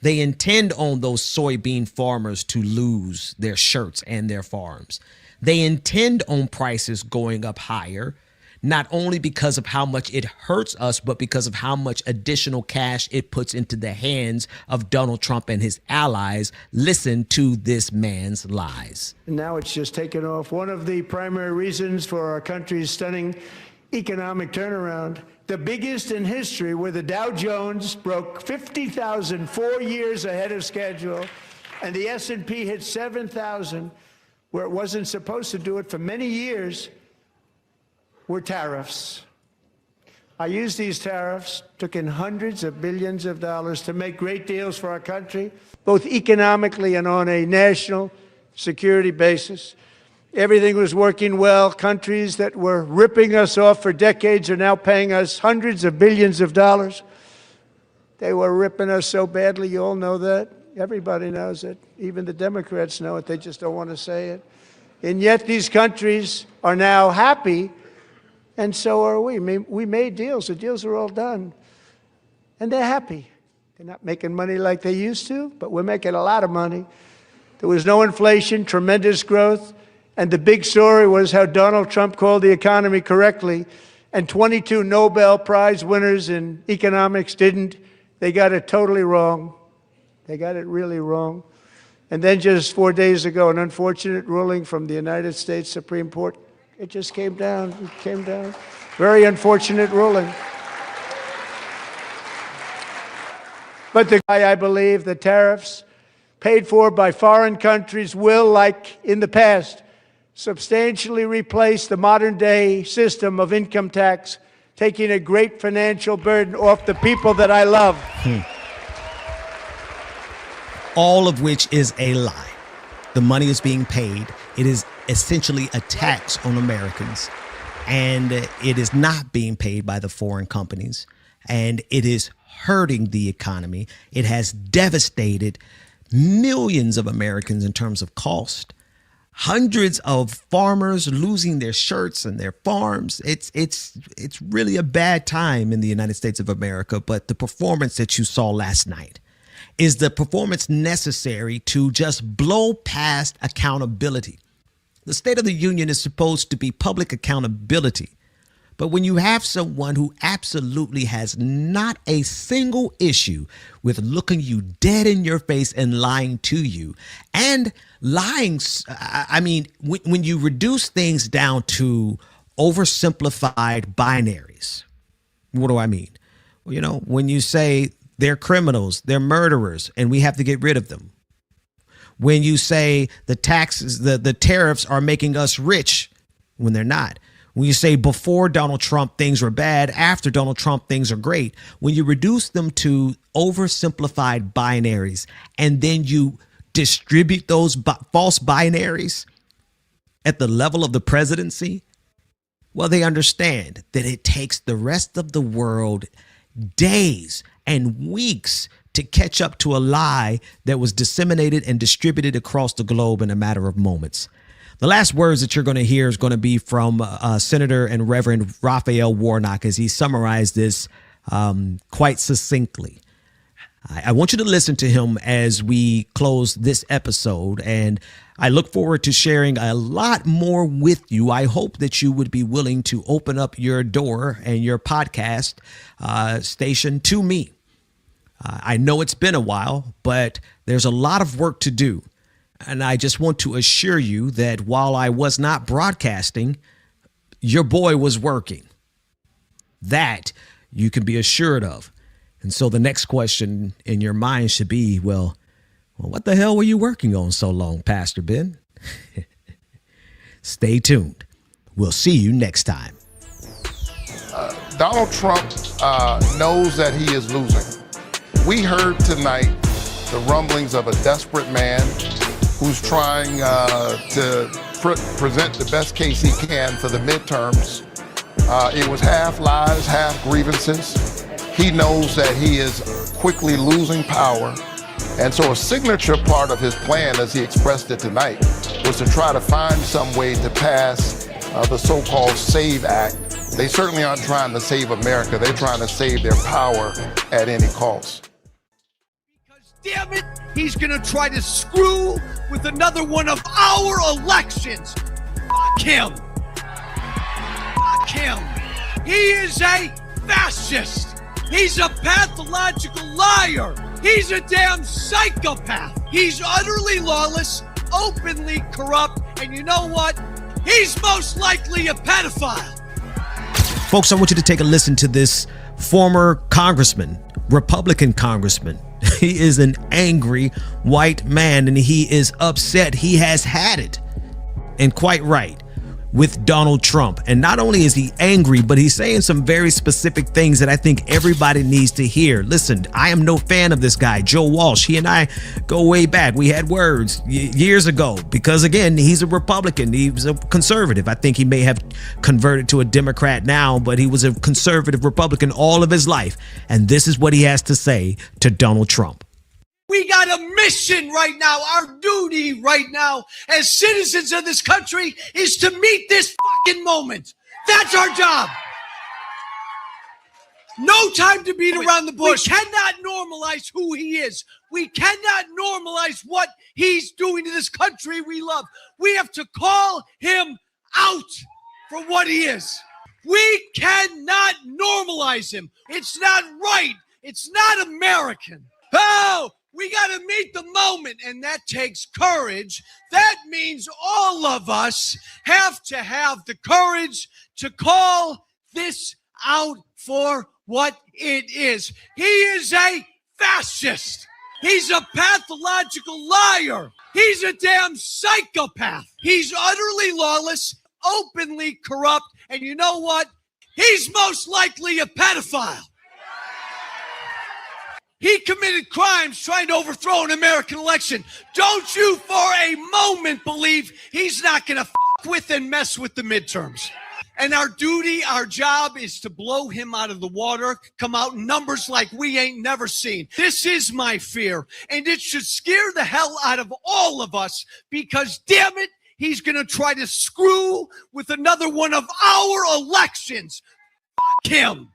They intend on those soybean farmers to lose their shirts and their farms. They intend on prices going up higher, not only because of how much it hurts us, but because of how much additional cash it puts into the hands of Donald Trump and his allies. Listen to this man's lies.
Now it's just taken off. One of the primary reasons for our country's stunning economic turnaround, the biggest in history, where the Dow Jones broke 50,000 4 years ahead of schedule, and the S&P hit 7,000, where it wasn't supposed to do it for many years, were tariffs. I used these tariffs, took in hundreds of billions of dollars to make great deals for our country, both economically and on a national security basis. Everything was working well. Countries that were ripping us off for decades are now paying us hundreds of billions of dollars. They were ripping us so badly, you all know that. Everybody knows it. Even the Democrats know it. They just don't want to say it. And yet these countries are now happy, and so are we. We made deals. The deals are all done. And they're happy. They're not making money like they used to, but we're making a lot of money. There was no inflation, tremendous growth. And the big story was how Donald Trump called the economy correctly, and 22 Nobel Prize winners in economics didn't. They got it totally wrong. They got it really wrong. And then just 4 days ago, an unfortunate ruling from the United States Supreme Court It just came down. It came down. Very unfortunate ruling. But the guy, I believe, the tariffs paid for by foreign countries will, like in the past, substantially replace the modern-day system of income tax, taking a great financial burden off the people that I love.
All of which is a lie. The money is being paid. It is essentially a tax on Americans. And it is not being paid by the foreign companies. And it is hurting the economy. It has devastated millions of Americans in terms of cost. Hundreds of farmers losing their shirts and their farms. It's really a bad time in the United States of America. But the performance that you saw last night is the performance necessary to just blow past accountability. The State of the Union is supposed to be public accountability. But when you have someone who absolutely has not a single issue with looking you dead in your face and lying to you, and lying, I mean, when you reduce things down to oversimplified binaries, what do I mean? Well, you know, when you say they're criminals, they're murderers, and we have to get rid of them. When you say the taxes, the tariffs are making us rich when they're not. When you say before Donald Trump, things were bad, after Donald Trump, things are great. When you reduce them to oversimplified binaries and then you distribute those false binaries at the level of the presidency, well, they understand that it takes the rest of the world days and weeks to catch up to a lie that was disseminated and distributed across the globe in a matter of moments. The last words that you're going to hear is going to be from Senator and Reverend Raphael Warnock as he summarized this quite succinctly. I want you to listen to him as we close this episode, and I look forward to sharing a lot more with you. I hope that you would be willing to open up your door and your podcast station to me. I know it's been a while, but there's a lot of work to do. And I just want to assure you that while I was not broadcasting, your boy was working. That you can be assured of. And so the next question in your mind should be, well, what the hell were you working on so long, Pastor Ben? Stay tuned. We'll see you next time.
Donald Trump knows that he is losing. We heard tonight the rumblings of a desperate man who's trying to present the best case he can for the midterms. It was half lies, half grievances. He knows that he is quickly losing power. And so a signature part of his plan, as he expressed it tonight, was to try to find some way to pass the so-called SAVE Act. They certainly aren't trying to save America. They're trying to save their power at any cost.
Damn it, he's gonna try to screw with another one of our elections. Fuck him. Fuck him. He is a fascist. He's a pathological liar. He's a damn psychopath. He's utterly lawless, openly corrupt, and you know what? He's most likely a pedophile.
Folks, I want you to take a listen to this former congressman, Republican congressman. He is an angry white man and he is upset. He has had it, and quite right, with Donald Trump. And not only is he angry, but he's saying some very specific things that I think everybody needs to hear. Listen, I am no fan of this guy, Joe Walsh. He and I go way back. We had words years ago because, again, he's a Republican. He was a conservative. I think he may have converted to a Democrat now, but he was a conservative Republican all of his life. And this is what he has to say to Donald Trump.
We got a mission right now. Our duty right now as citizens of this country is to meet this fucking moment. That's our job. No time to beat around the bush. We cannot normalize who he is. We cannot normalize what he's doing to this country we love. We have to call him out for what he is. We cannot normalize him. It's not right. It's not American. Oh! We got to meet the moment, and that takes courage. That means all of us have to have the courage to call this out for what it is. He is a fascist. He's a pathological liar. He's a damn psychopath. He's utterly lawless, openly corrupt, and you know what? He's most likely a pedophile. He committed crimes trying to overthrow an American election. Don't you for a moment believe he's not going to fuck with and mess with the midterms. And our duty, our job is to blow him out of the water, come out in numbers like we ain't never seen. This is my fear, and it should scare the hell out of all of us because, damn it, he's going to try to screw with another one of our elections. Fuck him.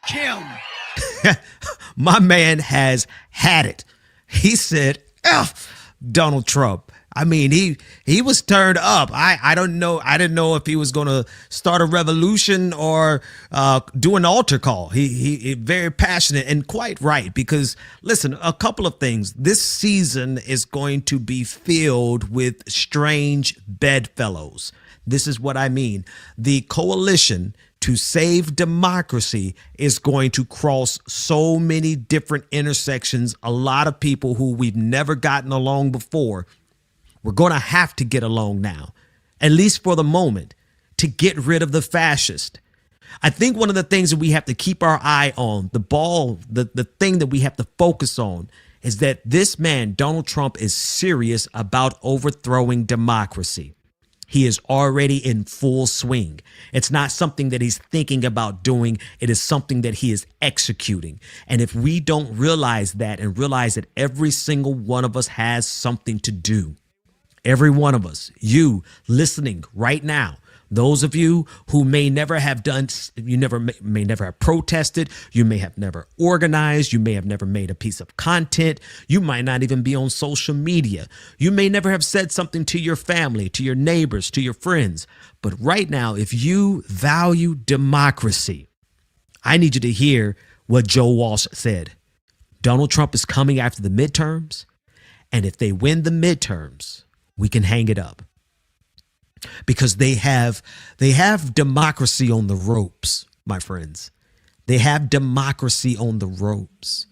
Fuck him.
My man has had it. He said, F Donald Trump. I mean, he was turned up. I don't know. I didn't know if he was going to start a revolution or do an altar call. He very passionate and quite right, because listen, a couple of things. This season is going to be filled with strange bedfellows. This is what I mean. The coalition to save democracy is going to cross so many different intersections. A lot of people who we've never gotten along before. We're going to have to get along now, at least for the moment, to get rid of the fascist. I think one of the things that we have to keep our eye on, the thing that we have to focus on, is that this man, Donald Trump, is serious about overthrowing democracy. He is already in full swing. It's not something that he's thinking about doing. It is something that he is executing. And if we don't realize that and realize that every single one of us has something to do, every one of us, you listening right now, those of you who may never have done, may never have protested, you may have never organized, you may have never made a piece of content, you might not even be on social media, you may never have said something to your family, to your neighbors, to your friends. But right now, if you value democracy, I need you to hear what Joe Walsh said. Donald Trump is coming after the midterms, and if they win the midterms, we can hang it up. Because they have democracy on the ropes, my friends. They have democracy on the ropes.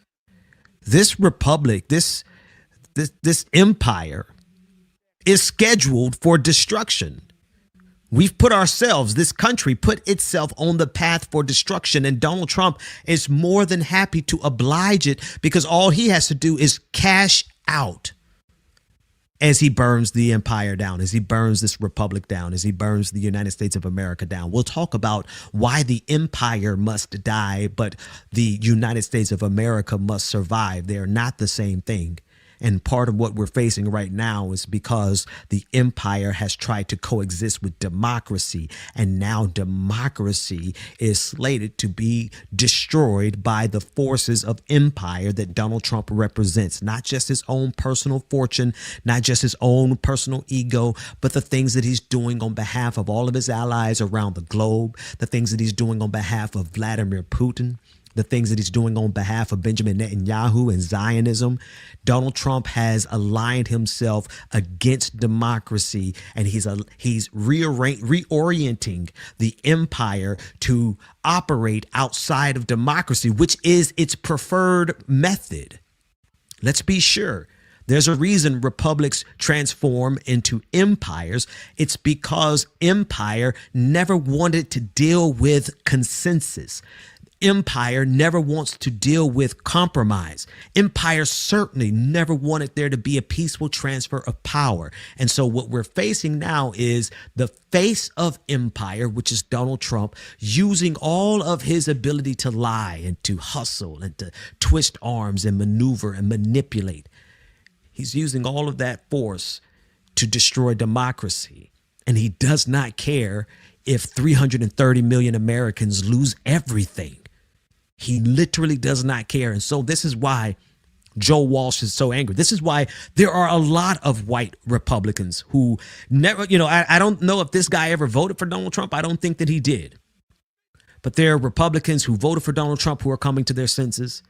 This republic, this empire is scheduled for destruction. We've put ourselves, this country put itself on the path for destruction, and Donald Trump is more than happy to oblige it, because all he has to do is cash out as he burns the empire down, as he burns this republic down, as he burns the United States of America down. We'll talk about why the empire must die, but the United States of America must survive. They are not the same thing. And part of what we're facing right now is because the empire has tried to coexist with democracy. And now democracy is slated to be destroyed by the forces of empire that Donald Trump represents. Not just his own personal fortune, not just his own personal ego, but the things that he's doing on behalf of all of his allies around the globe, the things that he's doing on behalf of Vladimir Putin, the things that he's doing on behalf of Benjamin Netanyahu and Zionism. Donald Trump has aligned himself against democracy, and he's reorienting the empire to operate outside of democracy, which is its preferred method. Let's be sure. There's a reason republics transform into empires. It's because empire never wanted to deal with consensus. Empire never wants to deal with compromise. Empire certainly never wanted there to be a peaceful transfer of power. And so what we're facing now is the face of empire, which is Donald Trump, using all of his ability to lie and to hustle and to twist arms and maneuver and manipulate. He's using all of that force to destroy democracy. And he does not care if 330 million Americans lose everything. He literally does not care. And so this is why Joe Walsh is so angry. This is why there are a lot of white Republicans who never, I don't know if this guy ever voted for Donald Trump. I don't think that he did. But there are Republicans who voted for Donald Trump who are coming to their senses.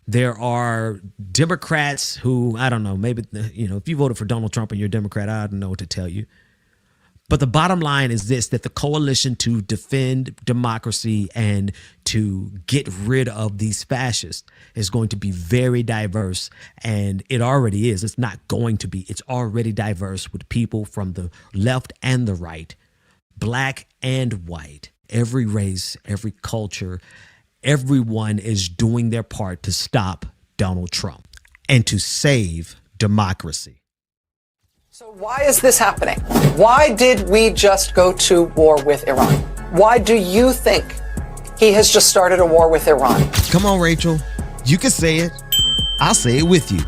There are Democrats who, I don't know, maybe, if you voted for Donald Trump and you're a Democrat, I don't know what to tell you. But the bottom line is this, that the coalition to defend democracy and to get rid of these fascists is going to be very diverse. And it already is. It's not going to be. It's already diverse with people from the left and the right, black and white, every race, every culture. Everyone is doing their part to stop Donald Trump and to save democracy.
So why is this happening? Why did we just go to war with Iran? Why do you think he has just started a war with Iran?
Come on, Rachel. You can say it. I'll say it with you.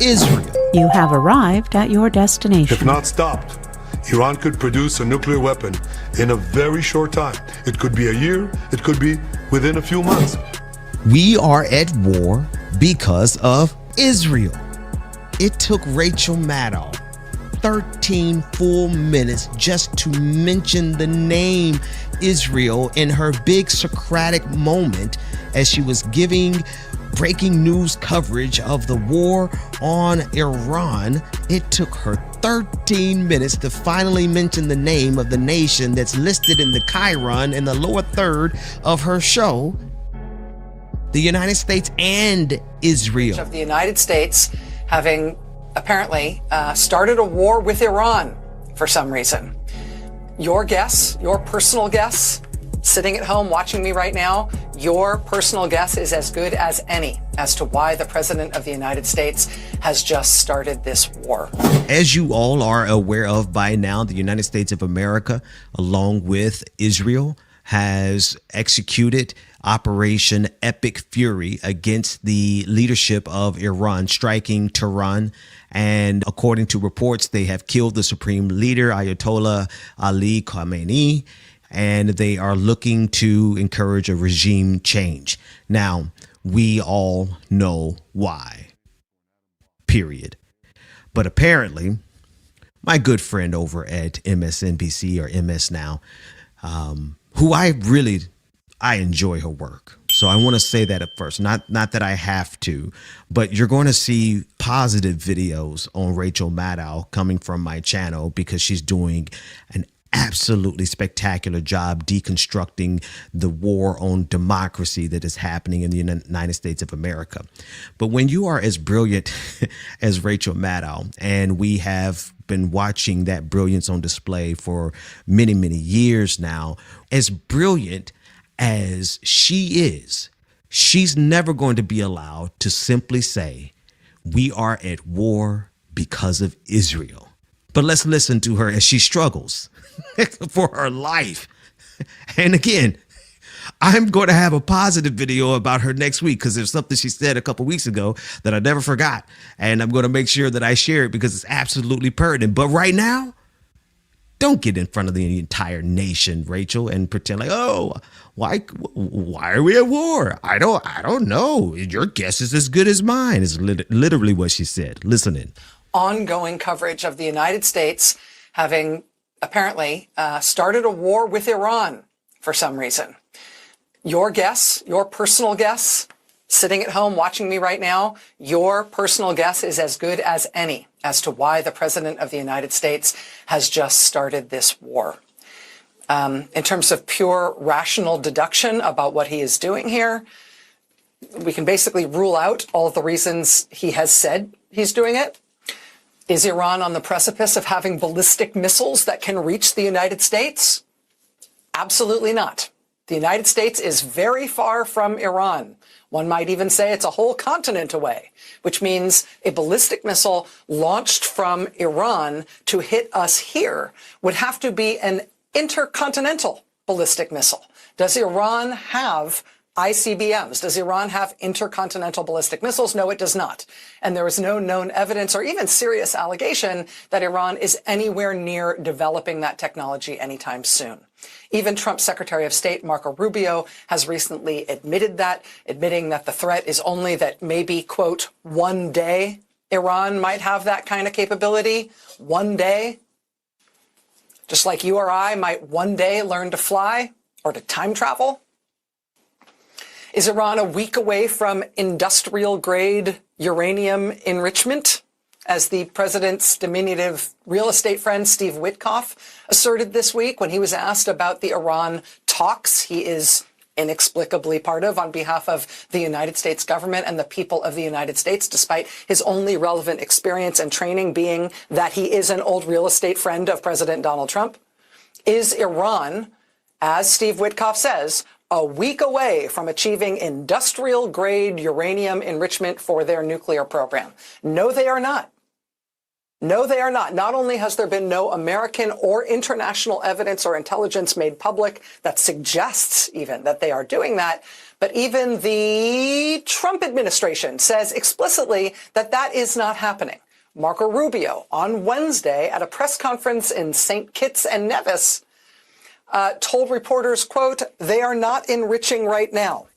Israel.
You have arrived at your destination.
If not stopped, Iran could produce a nuclear weapon in a very short time. It could be a year. It could be within a few months.
We are at war because of Israel. It took Rachel Maddow 13 full minutes just to mention the name Israel in her big Socratic moment as she was giving breaking news coverage of the war on Iran. It took her 13 minutes to finally mention the name of the nation that's listed in the Chiron in the lower third of her show, the United States and Israel.
Of the United States having apparently started a war with Iran for some reason. Your guess, your personal guess, sitting at home watching me right now, your personal guess is as good as any as to why the President of the United States has just started this war.
As you all are aware of by now, the United States of America, along with Israel, has executed Operation Epic Fury against the leadership of Iran, striking Tehran. And according to reports, they have killed the supreme leader, Ayatollah Ali Khamenei, and they are looking to encourage a regime change. Now, we all know why, period. But apparently, my good friend over at MSNBC or MS Now, who I enjoy her work. So I want to say that at first, not that I have to, but you're going to see positive videos on Rachel Maddow coming from my channel because she's doing an absolutely spectacular job deconstructing the war on democracy that is happening in the United States of America. But when you are as brilliant as Rachel Maddow, and we have been watching that brilliance on display for many, many years now, as brilliant as she is, she's never going to be allowed to simply say, we are at war because of Israel. But let's listen to her as she struggles for her life. And again, I'm going to have a positive video about her next week because there's something she said a couple weeks ago that I never forgot. And I'm going to make sure that I share it because it's absolutely pertinent. But right now, don't get in front of the entire nation, Rachel, and pretend like, oh, why are we at war? I don't know. Your guess is as good as mine, is literally what she said. Listen in.
Ongoing coverage of the United States having apparently started a war with Iran for some reason. Your guess, your personal guess, sitting at home watching me right now, your personal guess is as good as any as to why the President of the United States has just started this war. In terms of pure rational deduction about what he is doing here, we can basically rule out all of the reasons he has said he's doing it. Is Iran on the precipice of having ballistic missiles that can reach the United States? Absolutely not. The United States is very far from Iran. One might even say it's a whole continent away, which means a ballistic missile launched from Iran to hit us here would have to be an intercontinental ballistic missile. Does Iran have ICBMs? Does Iran have intercontinental ballistic missiles? No, it does not. And there is no known evidence or even serious allegation that Iran is anywhere near developing that technology anytime soon. Even Trump's Secretary of State, Marco Rubio, has recently admitted that, admitting that the threat is only that maybe, quote, one day Iran might have that kind of capability. One day. Just like you or I might one day learn to fly or to time travel. Is Iran a week away from industrial grade uranium enrichment, as the president's diminutive real estate friend Steve Witkoff asserted this week when he was asked about the Iran talks he is inexplicably part of on behalf of the United States government and the people of the United States, despite his only relevant experience and training being that he is an old real estate friend of President Donald Trump? Is Iran, as Steve Witkoff says, a week away from achieving industrial grade uranium enrichment for their nuclear program? No, they are not. No, they are not. Not only has there been no American or international evidence or intelligence made public that suggests even that they are doing that, but even the Trump administration says explicitly that that is not happening. Marco Rubio on Wednesday at a press conference in St. Kitts and Nevis told reporters, quote, "They are not enriching right now."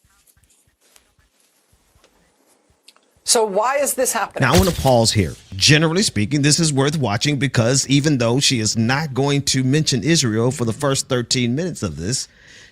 So why is this happening?
Now, I want to pause here. Generally speaking, this is worth watching because even though she is not going to mention Israel for the first 13 minutes of this,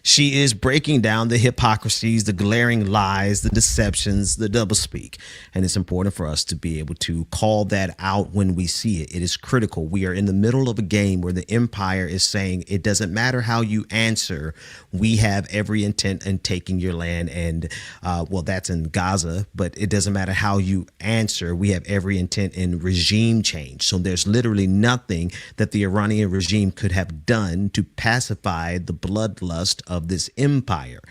she is breaking down the hypocrisies, the glaring lies, the deceptions, the doublespeak. And it's important for us to be able to call that out when we see it. It is critical. We are in the middle of a game where the empire is saying it doesn't matter how you answer. We have every intent in taking your land. And well, that's in Gaza, but it doesn't matter how you answer. We have every intent in regime change. So there's literally nothing that the Iranian regime could have done to pacify the bloodlust of this empire.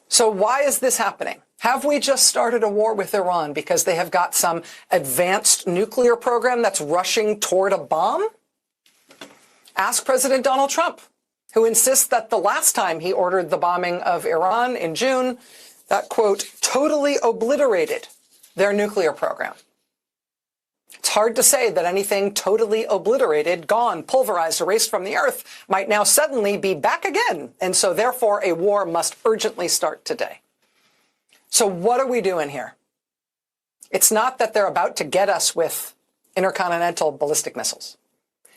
So why is this happening? Have we just started a war with Iran because they have got some advanced nuclear program that's rushing toward a bomb? Ask President Donald Trump, who insists that the last time he ordered the bombing of Iran in June, that, quote, totally obliterated their nuclear program. It's hard to say that anything totally obliterated, gone, pulverized, erased from the earth might now suddenly be back again. And so therefore a war must urgently start today. So what are we doing here? It's not that they're about to get us with intercontinental ballistic missiles.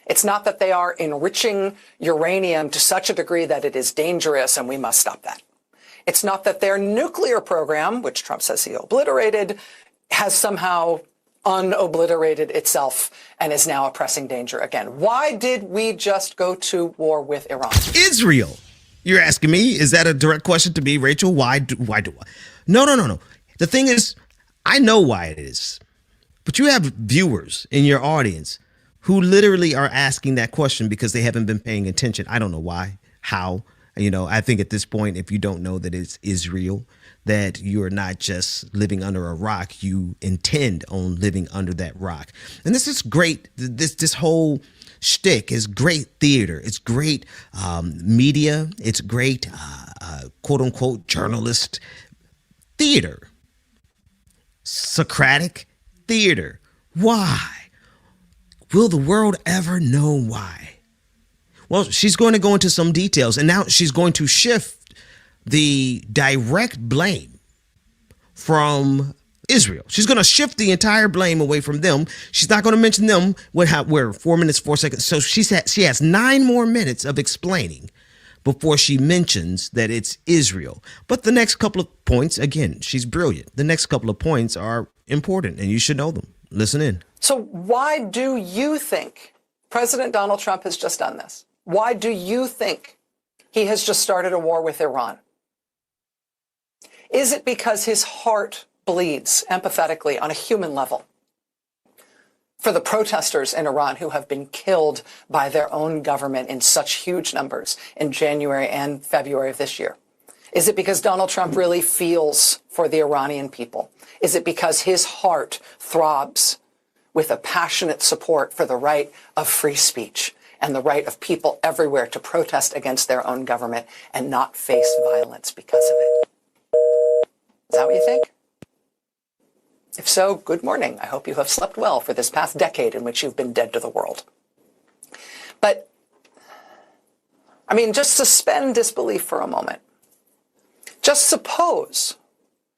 It's not that they are enriching uranium to such a degree that it is dangerous and we must stop that. It's not that their nuclear program, which Trump says he obliterated, has somehow unobliterated itself and is now a pressing danger again. Why did we just go to war with Iran?
Israel. You're asking me, is that a direct question to me, Rachel? Why do I? No. The thing is, I know why it is. But you have viewers in your audience who literally are asking that question because they haven't been paying attention. I don't know why, how. You know, I think at this point, if you don't know that it's Israel, that you're not just living under a rock, you intend on living under that rock. And this is great. This whole shtick is great theater. It's great media. It's great, quote unquote, journalist theater. Socratic theater. Why? Will the world ever know why? Well, she's going to go into some details, and now she's going to shift the direct blame from Israel. She's going to shift the entire blame away from them. She's not going to mention them. We're 4 minutes, 4 seconds. So she has 9 more minutes of explaining before she mentions that it's Israel. But the next couple of points, again, she's brilliant. The next couple of points are important, and you should know them. Listen in.
So why do you think President Donald Trump has just done this? Why do you think he has just started a war with Iran? Is it because his heart bleeds empathetically on a human level for the protesters in Iran who have been killed by their own government in such huge numbers in January and February of this year? Is it because Donald Trump really feels for the Iranian people? Is it because his heart throbs with a passionate support for the right of free speech and the right of people everywhere to protest against their own government and not face violence because of it? Is that what you think? If so, good morning. I hope you have slept well for this past decade in which you've been dead to the world. But, I mean, just suspend disbelief for a moment. Just suppose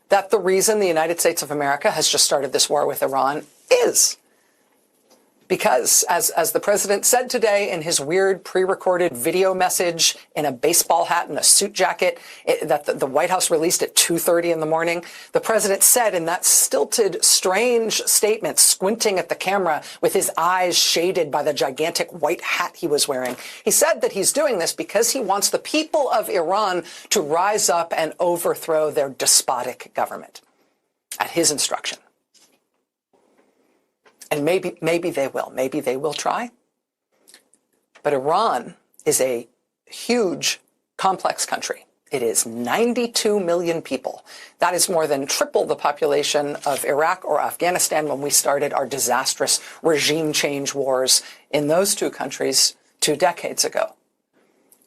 that the reason the United States of America has just started this war with Iran is Because, as the president said today in his weird pre-recorded video message in a baseball hat and a suit jacket that the White House released at 2:30 in the morning, the president said in that stilted, strange statement, squinting at the camera with his eyes shaded by the gigantic white hat he was wearing, he said that he's doing this because he wants the people of Iran to rise up and overthrow their despotic government at his instruction. And maybe they will. Maybe they will try. But Iran is a huge, complex country. It is 92 million people. That is more than triple the population of Iraq or Afghanistan when we started our disastrous regime change wars in those two countries 2 decades ago.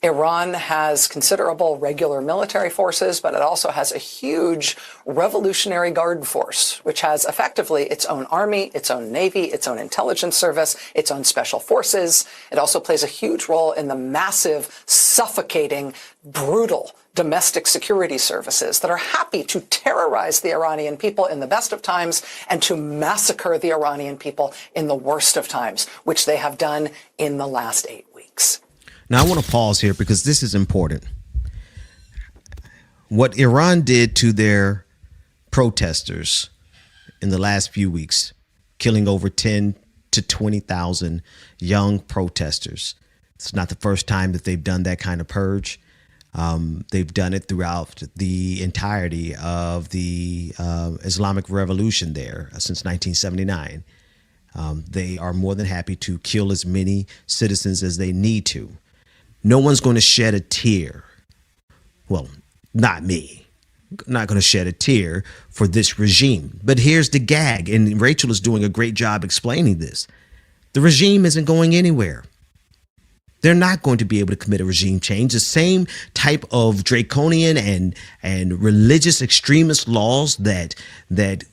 Iran has considerable regular military forces, but it also has a huge Revolutionary Guard force, which has effectively its own army, its own navy, its own intelligence service, its own special forces. It also plays a huge role in the massive, suffocating, brutal domestic security services that are happy to terrorize the Iranian people in the best of times and to massacre the Iranian people in the worst of times, which they have done in the last 8 weeks.
Now, I want to pause here because this is important. What Iran did to their protesters in the last few weeks, killing over 10 to 20,000 young protesters. It's not the first time that they've done that kind of purge. They've done it throughout the entirety of the Islamic Revolution there since 1979. They are more than happy to kill as many citizens as they need to. No one's going to shed a tear. Well, not me. I'm not going to shed a tear for this regime. But here's the gag, and Rachel is doing a great job explaining this. The regime isn't going anywhere. They're not going to be able to commit a regime change. The same type of draconian and religious extremist laws that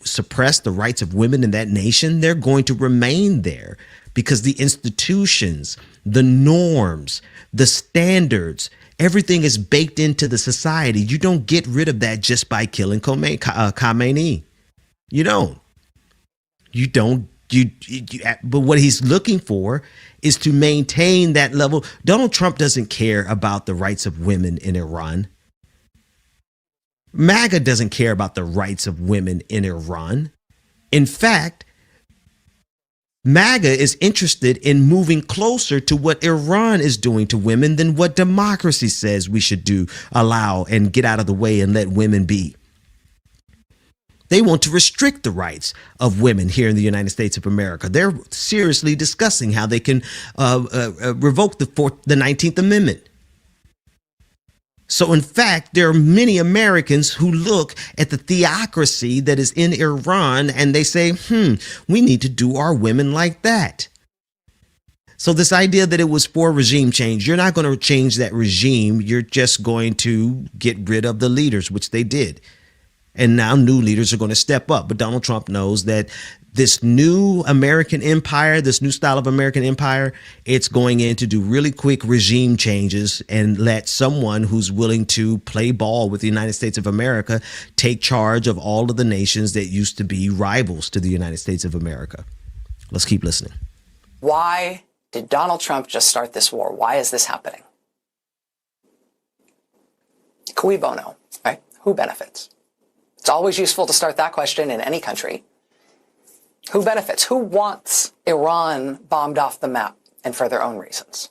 suppress the rights of women in that nation, they're going to remain there because the institutions, the norms, the standards, everything is baked into the society. You don't get rid of that just by killing Khamenei. You don't. But what he's looking for is to maintain that level. Donald Trump doesn't care about the rights of women in Iran. MAGA doesn't care about the rights of women in Iran. In fact, MAGA is interested in moving closer to what Iran is doing to women than what democracy says we should do, allow, and get out of the way and let women be. They want to restrict the rights of women here in the United States of America. They're seriously discussing how they can revoke the 19th Amendment. So, in fact, there are many Americans who look at the theocracy that is in Iran and they say, we need to do our women like that. So this idea that it was for regime change, you're not going to change that regime. You're just going to get rid of the leaders, which they did. And now new leaders are going to step up. But Donald Trump knows that this new American empire, this new style of American empire, it's going in to do really quick regime changes and let someone who's willing to play ball with the United States of America take charge of all of the nations that used to be rivals to the United States of America. Let's keep listening.
Why did Donald Trump just start this war? Why is this happening? Cui bono, right? Who benefits? It's always useful to start that question in any country. Who benefits? Who wants Iran bombed off the map and for their own reasons?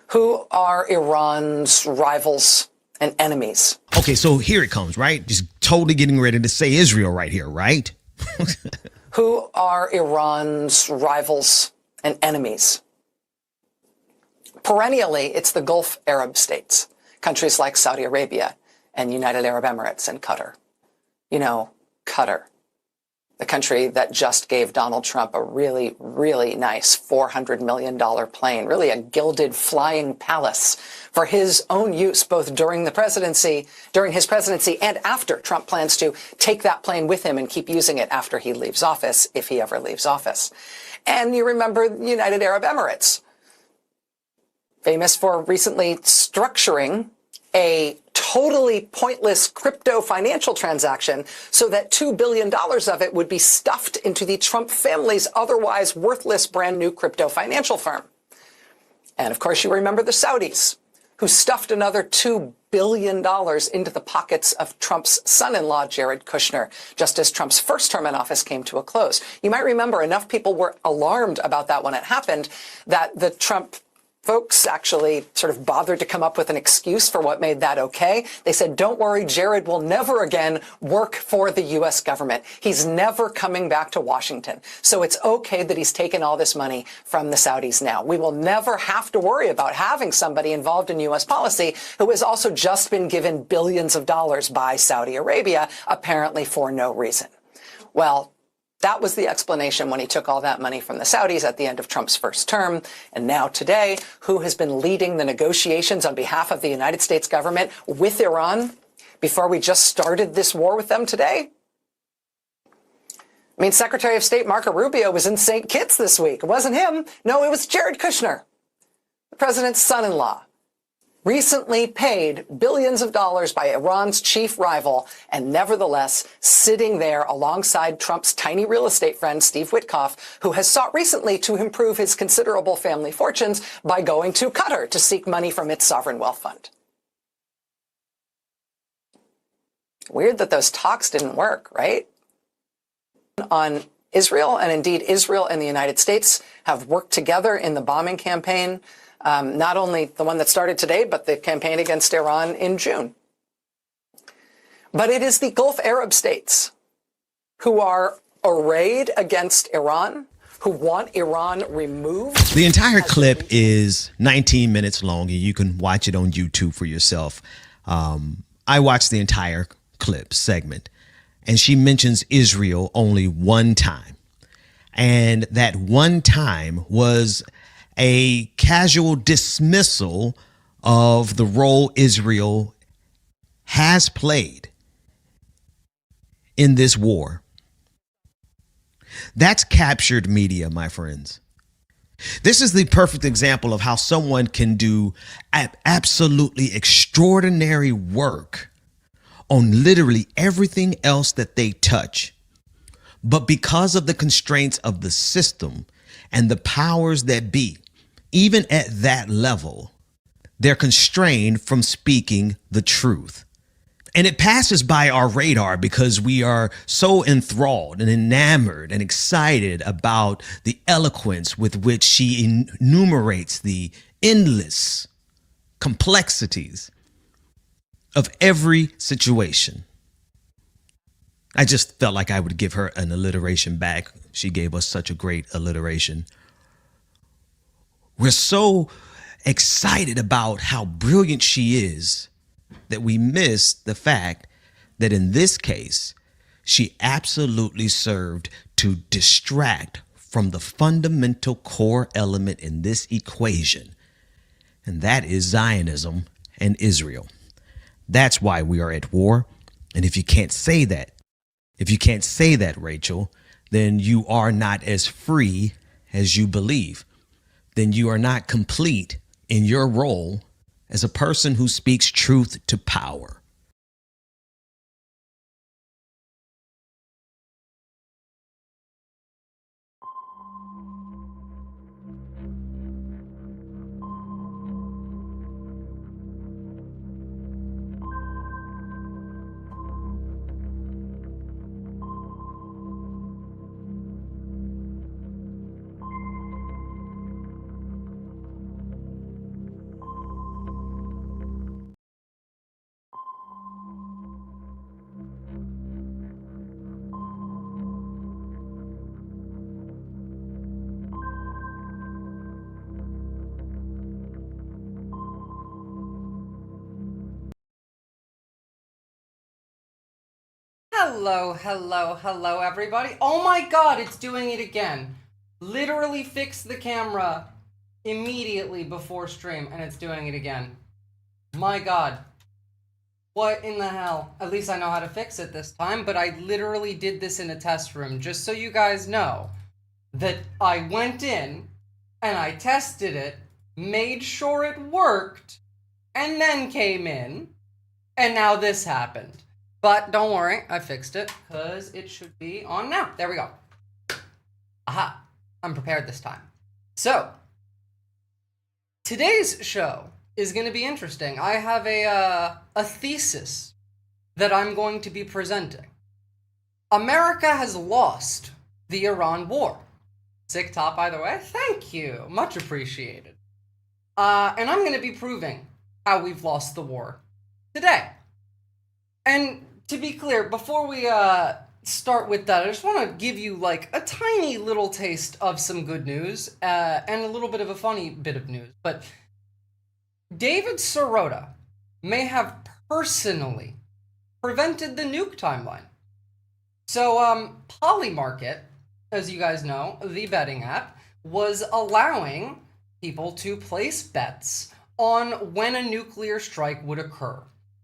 Who are Iran's rivals and enemies?
Okay, so here it comes, right? Just totally getting ready to say Israel right here, right?
Who are Iran's rivals and enemies? Perennially, it's the Gulf Arab states, countries like Saudi Arabia and United Arab Emirates and Qatar. You know, Qatar, the country that just gave Donald Trump a really, really nice $400 million plane, really a gilded flying palace for his own use, both during his presidency and after. Trump plans to take that plane with him and keep using it after he leaves office, if he ever leaves office. And you remember United Arab Emirates, famous for recently structuring a totally pointless crypto financial transaction so that $2 billion of it would be stuffed into the Trump family's otherwise worthless brand new crypto financial firm. And of course, you remember the Saudis, who stuffed another $2 billion into the pockets of Trump's son-in-law, Jared Kushner, just as Trump's first term in office came to a close. You might remember enough people were alarmed about that when it happened that the Trump folks actually sort of bothered to come up with an excuse for what made that okay. They said, don't worry, Jared will never again work for the U.S. government. He's never coming back to Washington. So it's okay that he's taken all this money from the Saudis now. We will never have to worry about having somebody involved in U.S. policy who has also just been given billions of dollars by Saudi Arabia, apparently for no reason. Well, that was the explanation when he took all that money from the Saudis at the end of Trump's first term. And now today, who has been leading the negotiations on behalf of the United States government with Iran before we just started this war with them today? I mean, Secretary of State Marco Rubio was in St. Kitts this week. It wasn't him. No, it was Jared Kushner, the president's son-in-law, recently paid billions of dollars by Iran's chief rival, and nevertheless sitting there alongside Trump's tiny real estate friend, Steve Witkoff, who has sought recently to improve his considerable family fortunes by going to Qatar to seek money from its sovereign wealth fund. Weird that those talks didn't work, right? On Israel, and indeed Israel and the United States have worked together in the bombing campaign. Not only the one that started today, but the campaign against Iran in June. But it is the Gulf Arab states who are arrayed against Iran, who want Iran removed.
The entire clip is 19 minutes long, and you can watch it on YouTube for yourself. I watched the entire clip segment, and she mentions Israel only one time. And that one time was a casual dismissal of the role Israel has played in this war. That's captured media, my friends. This is the perfect example of how someone can do absolutely extraordinary work on literally everything else that they touch. But because of the constraints of the system and the powers that be, even at that level, they're constrained from speaking the truth. And it passes by our radar because we are so enthralled and enamored and excited about the eloquence with which she enumerates the endless complexities of every situation. I just felt like I would give her an alliteration back. She gave us such a great alliteration. We're so excited about how brilliant she is that we miss the fact that in this case, she absolutely served to distract from the fundamental core element in this equation, and that is Zionism and Israel. That's why we are at war. And if you can't say that, Rachel, then you are not as free as you believe. Then you are not complete in your role as a person who speaks truth to power.
Hello, everybody. Oh my god, it's doing it again. Literally fixed the camera immediately before stream, and it's doing it again. My god. What in the hell? At least I know how to fix it this time, but I literally did this in a test room, just so you guys know that I went in and I tested it, made sure it worked, and then came in And now this happened. But don't worry, I fixed it, because it should be on now. There we go. Aha, I'm prepared this time. So, today's show is going to be interesting. I have a thesis that I'm going to be presenting. America has lost the Iran war. Sick top, by the way. Thank you. Much appreciated. And I'm going to be proving how we've lost the war today. And to be clear, before we start with that, I just want to give you like a tiny little taste of some good news and a little bit of a funny bit of news. But David Sirota may have personally prevented the nuke timeline. So Polymarket, as you guys know, the betting app, was allowing people to place bets on when a nuclear strike would occur.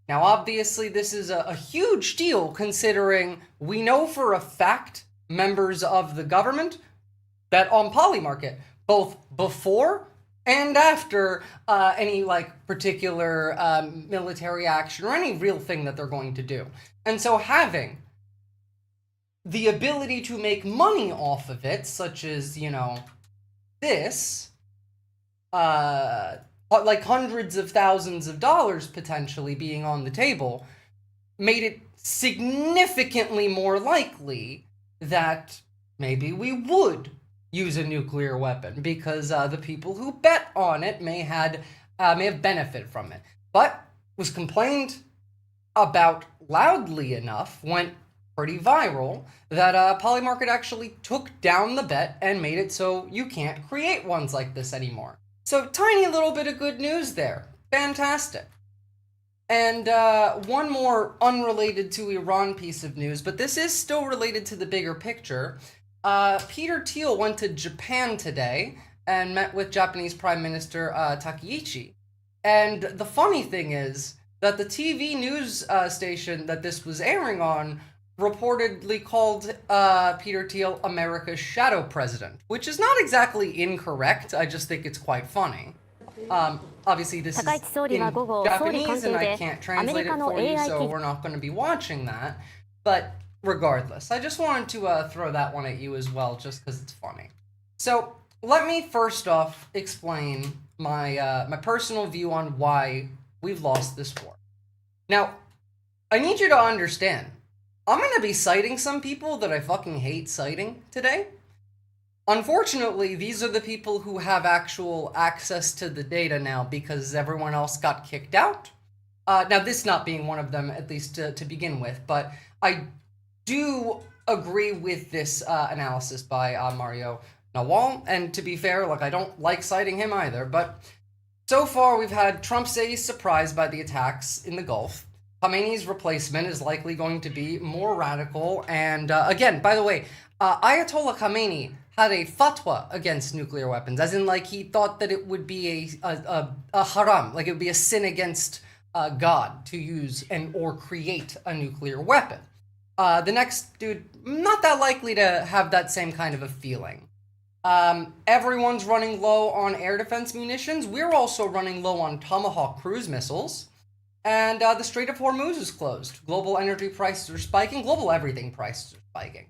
Now, obviously, this is a huge deal considering we know for a fact members of the government bet on Polymarket, both before and after any like particular military action or any real thing that they're going to do. And so having the ability to make money off of it, such as, you know, this, like hundreds of thousands of dollars potentially being on the table, made it significantly more likely that maybe we would use a nuclear weapon, because the people who bet on it may have benefited from it. But was complained about loudly enough, went pretty viral, that Polymarket actually took down the bet and made it so you can't create ones like this anymore. So tiny little bit of good news there. Fantastic. And one more unrelated to Iran piece of news, but this is still related to the bigger picture. Peter Thiel went to Japan today and met with Japanese Prime Minister Takaichi. And the funny thing is that the TV news station that this was airing on reportedly called Peter Thiel America's shadow president, which is not exactly incorrect. I just think it's quite funny. Obviously, this is in Japanese, and I can't translate it for you, so we're not going to be watching that. But regardless, I just wanted to throw that one at you as well, just because it's funny. So let me first off explain my my personal view on why we've lost this war. Now, I need you to understand, I'm going to be citing some people that I fucking hate citing today. Unfortunately, these are the people who have actual access to the data now because everyone else got kicked out. Now, this not being one of them, at least to begin with, but I do agree with this analysis by Mario Nawal, and to be fair, like, I don't like citing him either, but so far we've had Trump say he's surprised by the attacks in the Gulf. Khamenei's replacement is likely going to be more radical, and again, by the way, Ayatollah Khamenei had a fatwa against nuclear weapons, as in, like, he thought that it would be a haram, like it would be a sin against God to use or create a nuclear weapon. The next dude, not that likely to have that same kind of a feeling. Everyone's running low on air defense munitions. We're also running low on Tomahawk cruise missiles. And the Strait of Hormuz is closed. Global energy prices are spiking. Global everything prices are spiking.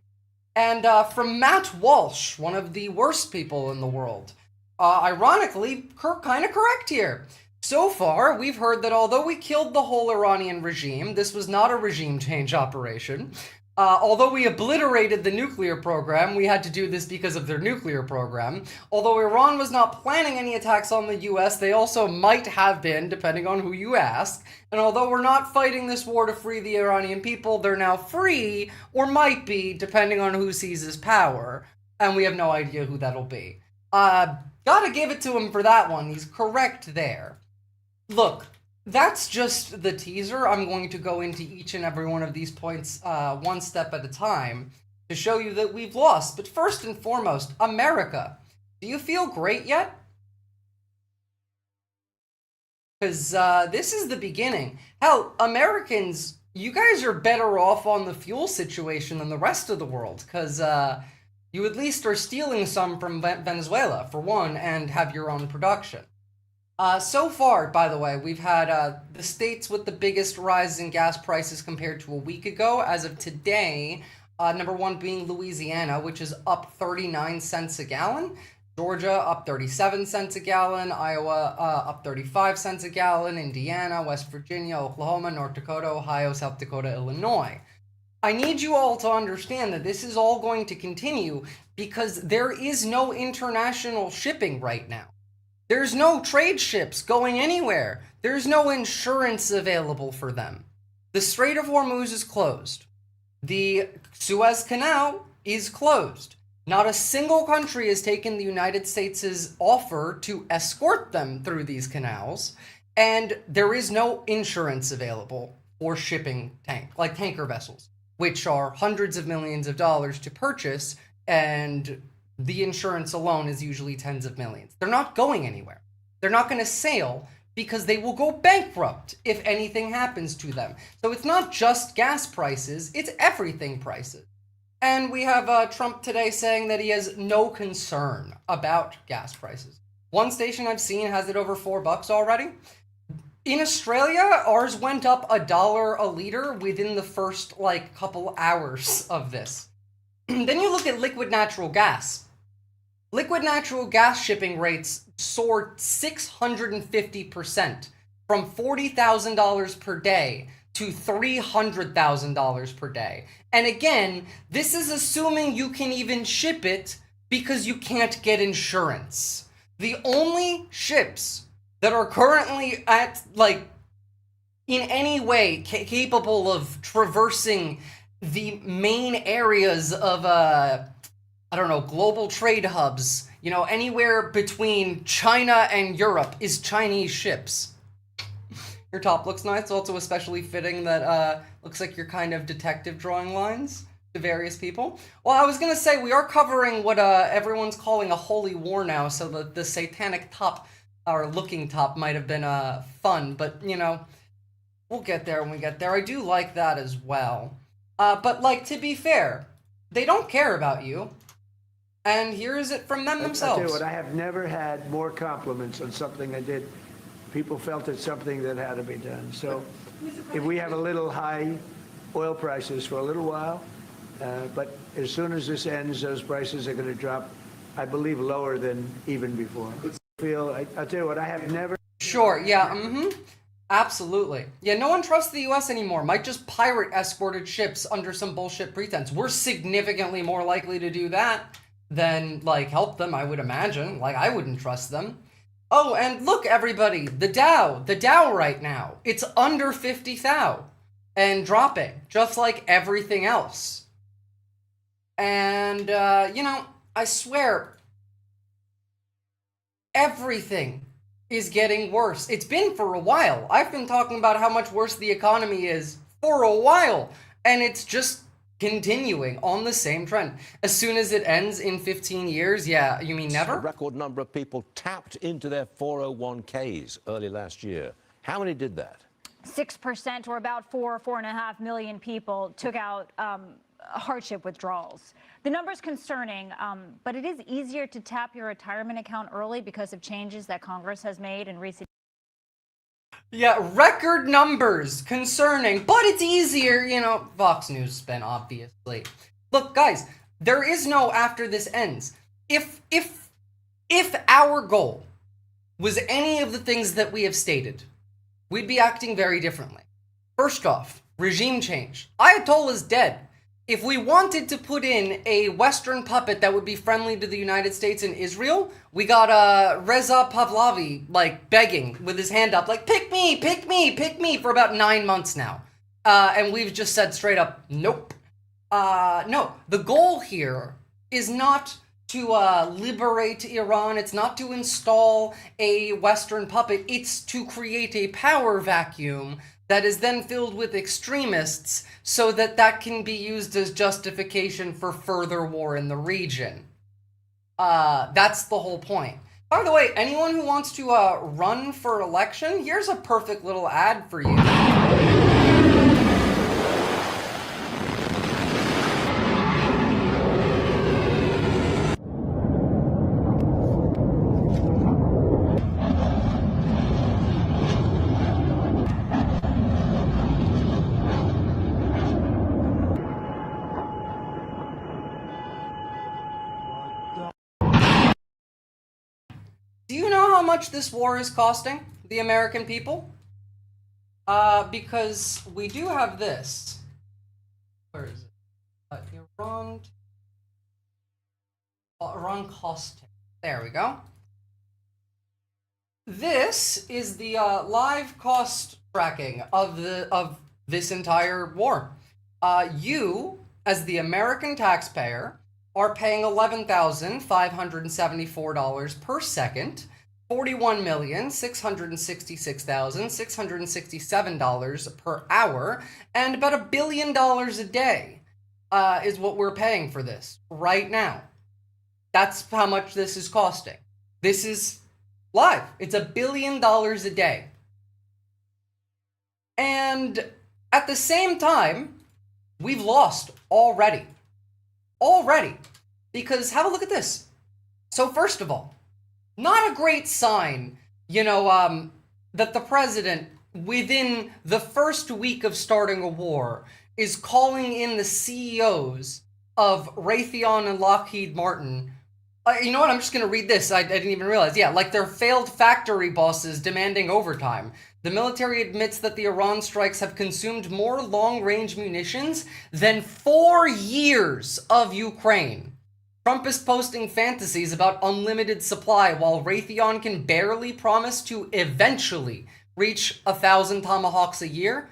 And from Matt Walsh, one of the worst people in the world, ironically, kind of correct here. So far, we've heard that although we killed the whole Iranian regime, this was not a regime change operation. Although we obliterated the nuclear program, we had to do this because of their nuclear program. Although Iran was not planning any attacks on the US, they also might have been, depending on who you ask. And although we're not fighting this war to free the Iranian people, they're now free, or might be, depending on who seizes power. And we have no idea who that'll be. Gotta give it to him for that one. He's correct there. Look, that's just the teaser. I'm going to go into each and every one of these points one step at a time to show you that we've lost. But first and foremost, America. Do you feel great yet? Because this is the beginning. Hell, Americans, you guys are better off on the fuel situation than the rest of the world. Because you at least are stealing some from Venezuela, for one, and have your own production. So far, by the way, we've had the states with the biggest rise in gas prices compared to a week ago. As of today, number one being Louisiana, which is up 39 cents a gallon. Georgia up 37 cents a gallon. Iowa up 35 cents a gallon. Indiana, West Virginia, Oklahoma, North Dakota, Ohio, South Dakota, Illinois. I need you all to understand that this is all going to continue because there is no international shipping right now. There's no trade ships going anywhere. There's no insurance available for them. The Strait of Hormuz is closed. The Suez Canal is closed. Not a single country has taken the United States' offer to escort them through these canals, and there is no insurance available for shipping tanker vessels, which are hundreds of millions of dollars to purchase, and the insurance alone is usually tens of millions. They're not going anywhere. They're not going to sail because they will go bankrupt if anything happens to them. So it's not just gas prices, it's everything prices. And we have Trump today saying that he has no concern about gas prices. One station I've seen has it over $4 already. In Australia, ours went up $1 a liter within the first couple hours of this. Then you look at liquid natural gas. Liquid natural gas shipping rates soared 650% from $40,000 per day to $300,000 per day. And again, this is assuming you can even ship it because you can't get insurance. The only ships that are currently at, in any way capable of traversing the main areas of, global trade hubs, anywhere between China and Europe is Chinese ships. Your top looks nice. It's also especially fitting that looks like you're kind of detective drawing lines to various people. Well, I was going to say, we are covering what everyone's calling a holy war now, so the satanic top, or looking top, might have been fun, but, we'll get there when we get there. I do like that as well. But, to be fair, they don't care about you. And here is it from them themselves.
I'll tell you what, I have never had more compliments on something I did. People felt it's something that had to be done. So if we have a little high oil prices for a little while, but as soon as this ends, those prices are going to drop, I believe, lower than even before. I'll tell you what, I have never...
Sure, yeah, absolutely. Yeah, no one trusts the U.S. anymore. Might just pirate escorted ships under some bullshit pretense. We're significantly more likely to do that than, help them, I would imagine. I wouldn't trust them. Oh, and look, everybody, the Dow right now, it's under 50,000 and dropping, just like everything else. And, I swear, everything is getting worse. It's been for a while. I've been talking about how much worse the economy is for a while, and it's just continuing on the same trend. As soon as it ends in 15 years, yeah, you mean never?
A record number of people tapped into their 401ks early last year. How many did that?
6%, or about 4.5 million people, took out hardship withdrawals. The number's concerning, but it is easier to tap your retirement account early because of changes that Congress has made in recent.
Yeah, record numbers, concerning, but it's easier, Fox News spin, obviously. Look, guys, there is no after this ends. If our goal was any of the things that we have stated, we'd be acting very differently. First off, regime change. Ayatollah's dead. If we wanted to put in a Western puppet that would be friendly to the United States and Israel, we got Reza Pahlavi, begging with his hand up, pick me, pick me, pick me, for about 9 months now. And we've just said straight up, nope. No, the goal here is not to liberate Iran. It's not to install a Western puppet. It's to create a power vacuum that is then filled with extremists so that can be used as justification for further war in the region. That's the whole point. By the way, anyone who wants to run for election, here's a perfect little ad for you. Do you know how much this war is costing the American people? Because we do have this. Where is it? Iran costing. There we go. This is the live cost tracking of this entire war. You, as the American taxpayer, are paying $11,574 per second, $41,666,667 per hour, and about $1 billion a day is what we're paying for this right now. That's how much this is costing. This is live. It's $1 billion a day. And at the same time, we've lost already. Already. Because have a look at this. So first of all, not a great sign, that the president, within the first week of starting a war, is calling in the CEOs of Raytheon and Lockheed Martin. You know what? I'm just going to read this. I didn't even realize. Yeah, like they're failed factory bosses demanding overtime. The military admits that the Iran strikes have consumed more long-range munitions than 4 years of Ukraine. Trump is posting fantasies about unlimited supply while Raytheon can barely promise to eventually reach 1,000 Tomahawks a year.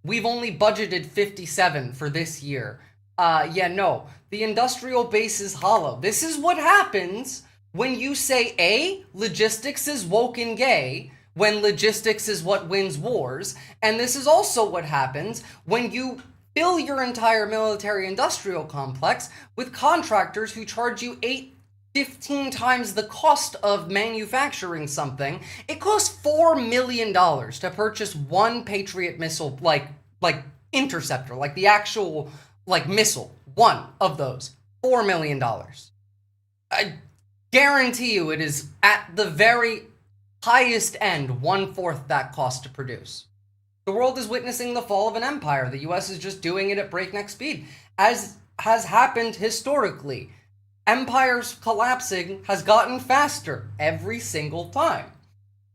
We've only budgeted 57 for this year. No. The industrial base is hollow. This is what happens when you say, A, logistics is woke and gay, when logistics is what wins wars. And this is also what happens when you fill your entire military-industrial complex with contractors who charge you 15 times the cost of manufacturing something. It costs $4 million to purchase one Patriot missile, like interceptor, like the actual, missile. One of those. $4 million. I guarantee you it is at the very highest end 1/4 that cost to produce. The world is witnessing the fall of an empire. The US is just doing it at breakneck speed, as has happened historically. Empires collapsing has gotten faster every single time.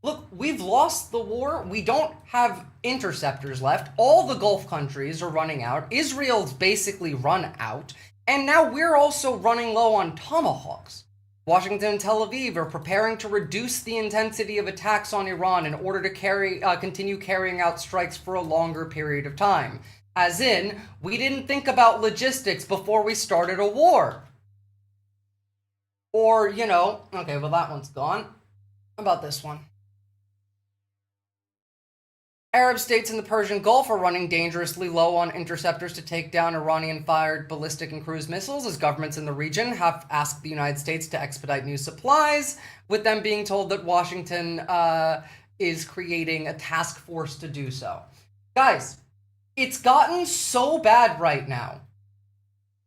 Look, we've lost the war. We don't have interceptors left. All the Gulf countries are running out. Israel's basically run out. And now we're also running low on Tomahawks. Washington and Tel Aviv are preparing to reduce the intensity of attacks on Iran in order to continue carrying out strikes for a longer period of time. As in, we didn't think about logistics before we started a war. Or, okay, well that one's gone. How about this one? Arab states in the Persian Gulf are running dangerously low on interceptors to take down Iranian-fired ballistic and cruise missiles, as governments in the region have asked the United States to expedite new supplies, with them being told that Washington is creating a task force to do so. Guys, it's gotten so bad right now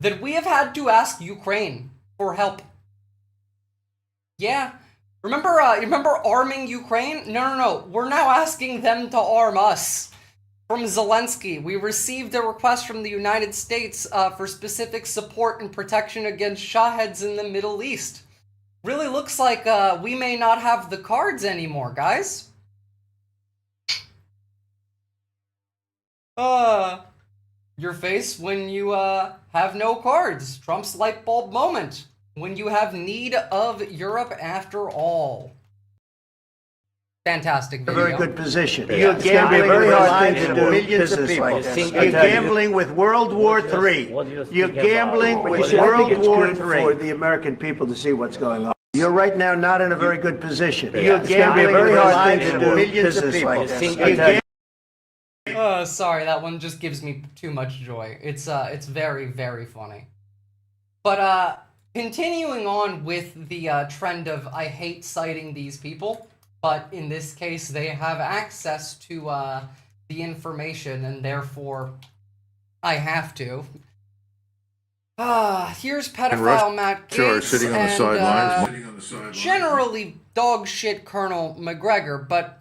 that we have had to ask Ukraine for help. Yeah. Remember arming Ukraine? No. We're now asking them to arm us. From Zelensky, we received a request from the United States for specific support and protection against Shaheeds in the Middle East. Really looks like we may not have the cards anymore, guys. Your face when you have no cards. Trump's light bulb moment. When you have need of Europe after all. Fantastic video.
A very good position.
Yeah.
You're gambling
very
with
hard
lives
thing
of
to do.
millions of people. You're gambling with World War III. You're gambling with World War III. For the American people to see what's going on. You're right now not in a very good position. You're gambling with lives of millions of people.
Sorry, that one just gives me too much joy. It's very, very funny. But continuing on with the trend of I hate citing these people, but in this case they have access to the information and therefore I have to. Here's pedophile Matt Gaetz
sitting on the sidelines.
Generally dog shit Colonel McGregor, but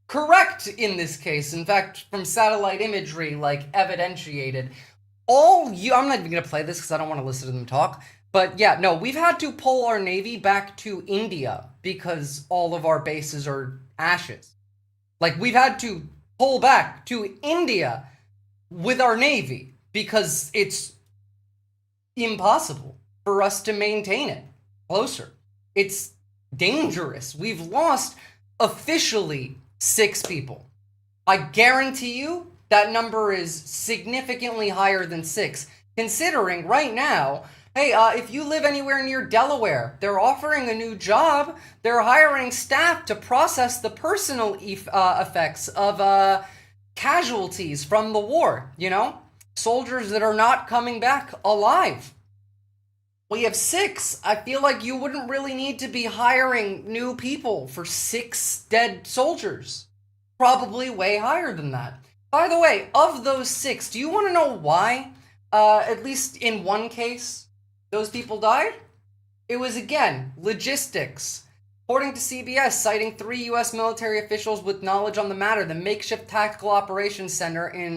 correct in this case. In fact, from satellite imagery, like evidentiated. I'm not even gonna play this because I don't want to listen to them talk. But yeah, no, we've had to pull our Navy back to India because all of our bases are ashes. Like, we've had to pull back to India with our Navy because it's impossible for us to maintain it closer. It's dangerous. We've lost officially 6 people. I guarantee you that number is significantly higher than 6, considering right now, hey, if you live anywhere near Delaware, they're offering a new job. They're hiring staff to process the personal effects of casualties from the war, you know? Soldiers that are not coming back alive. We have 6. I feel like you wouldn't really need to be hiring new people for 6 dead soldiers. Probably way higher than that. By the way, of those 6, do you want to know why, at least in one case, those people died? It was, again, logistics. According to CBS, citing 3 U.S. military officials with knowledge on the matter, the makeshift tactical operations center in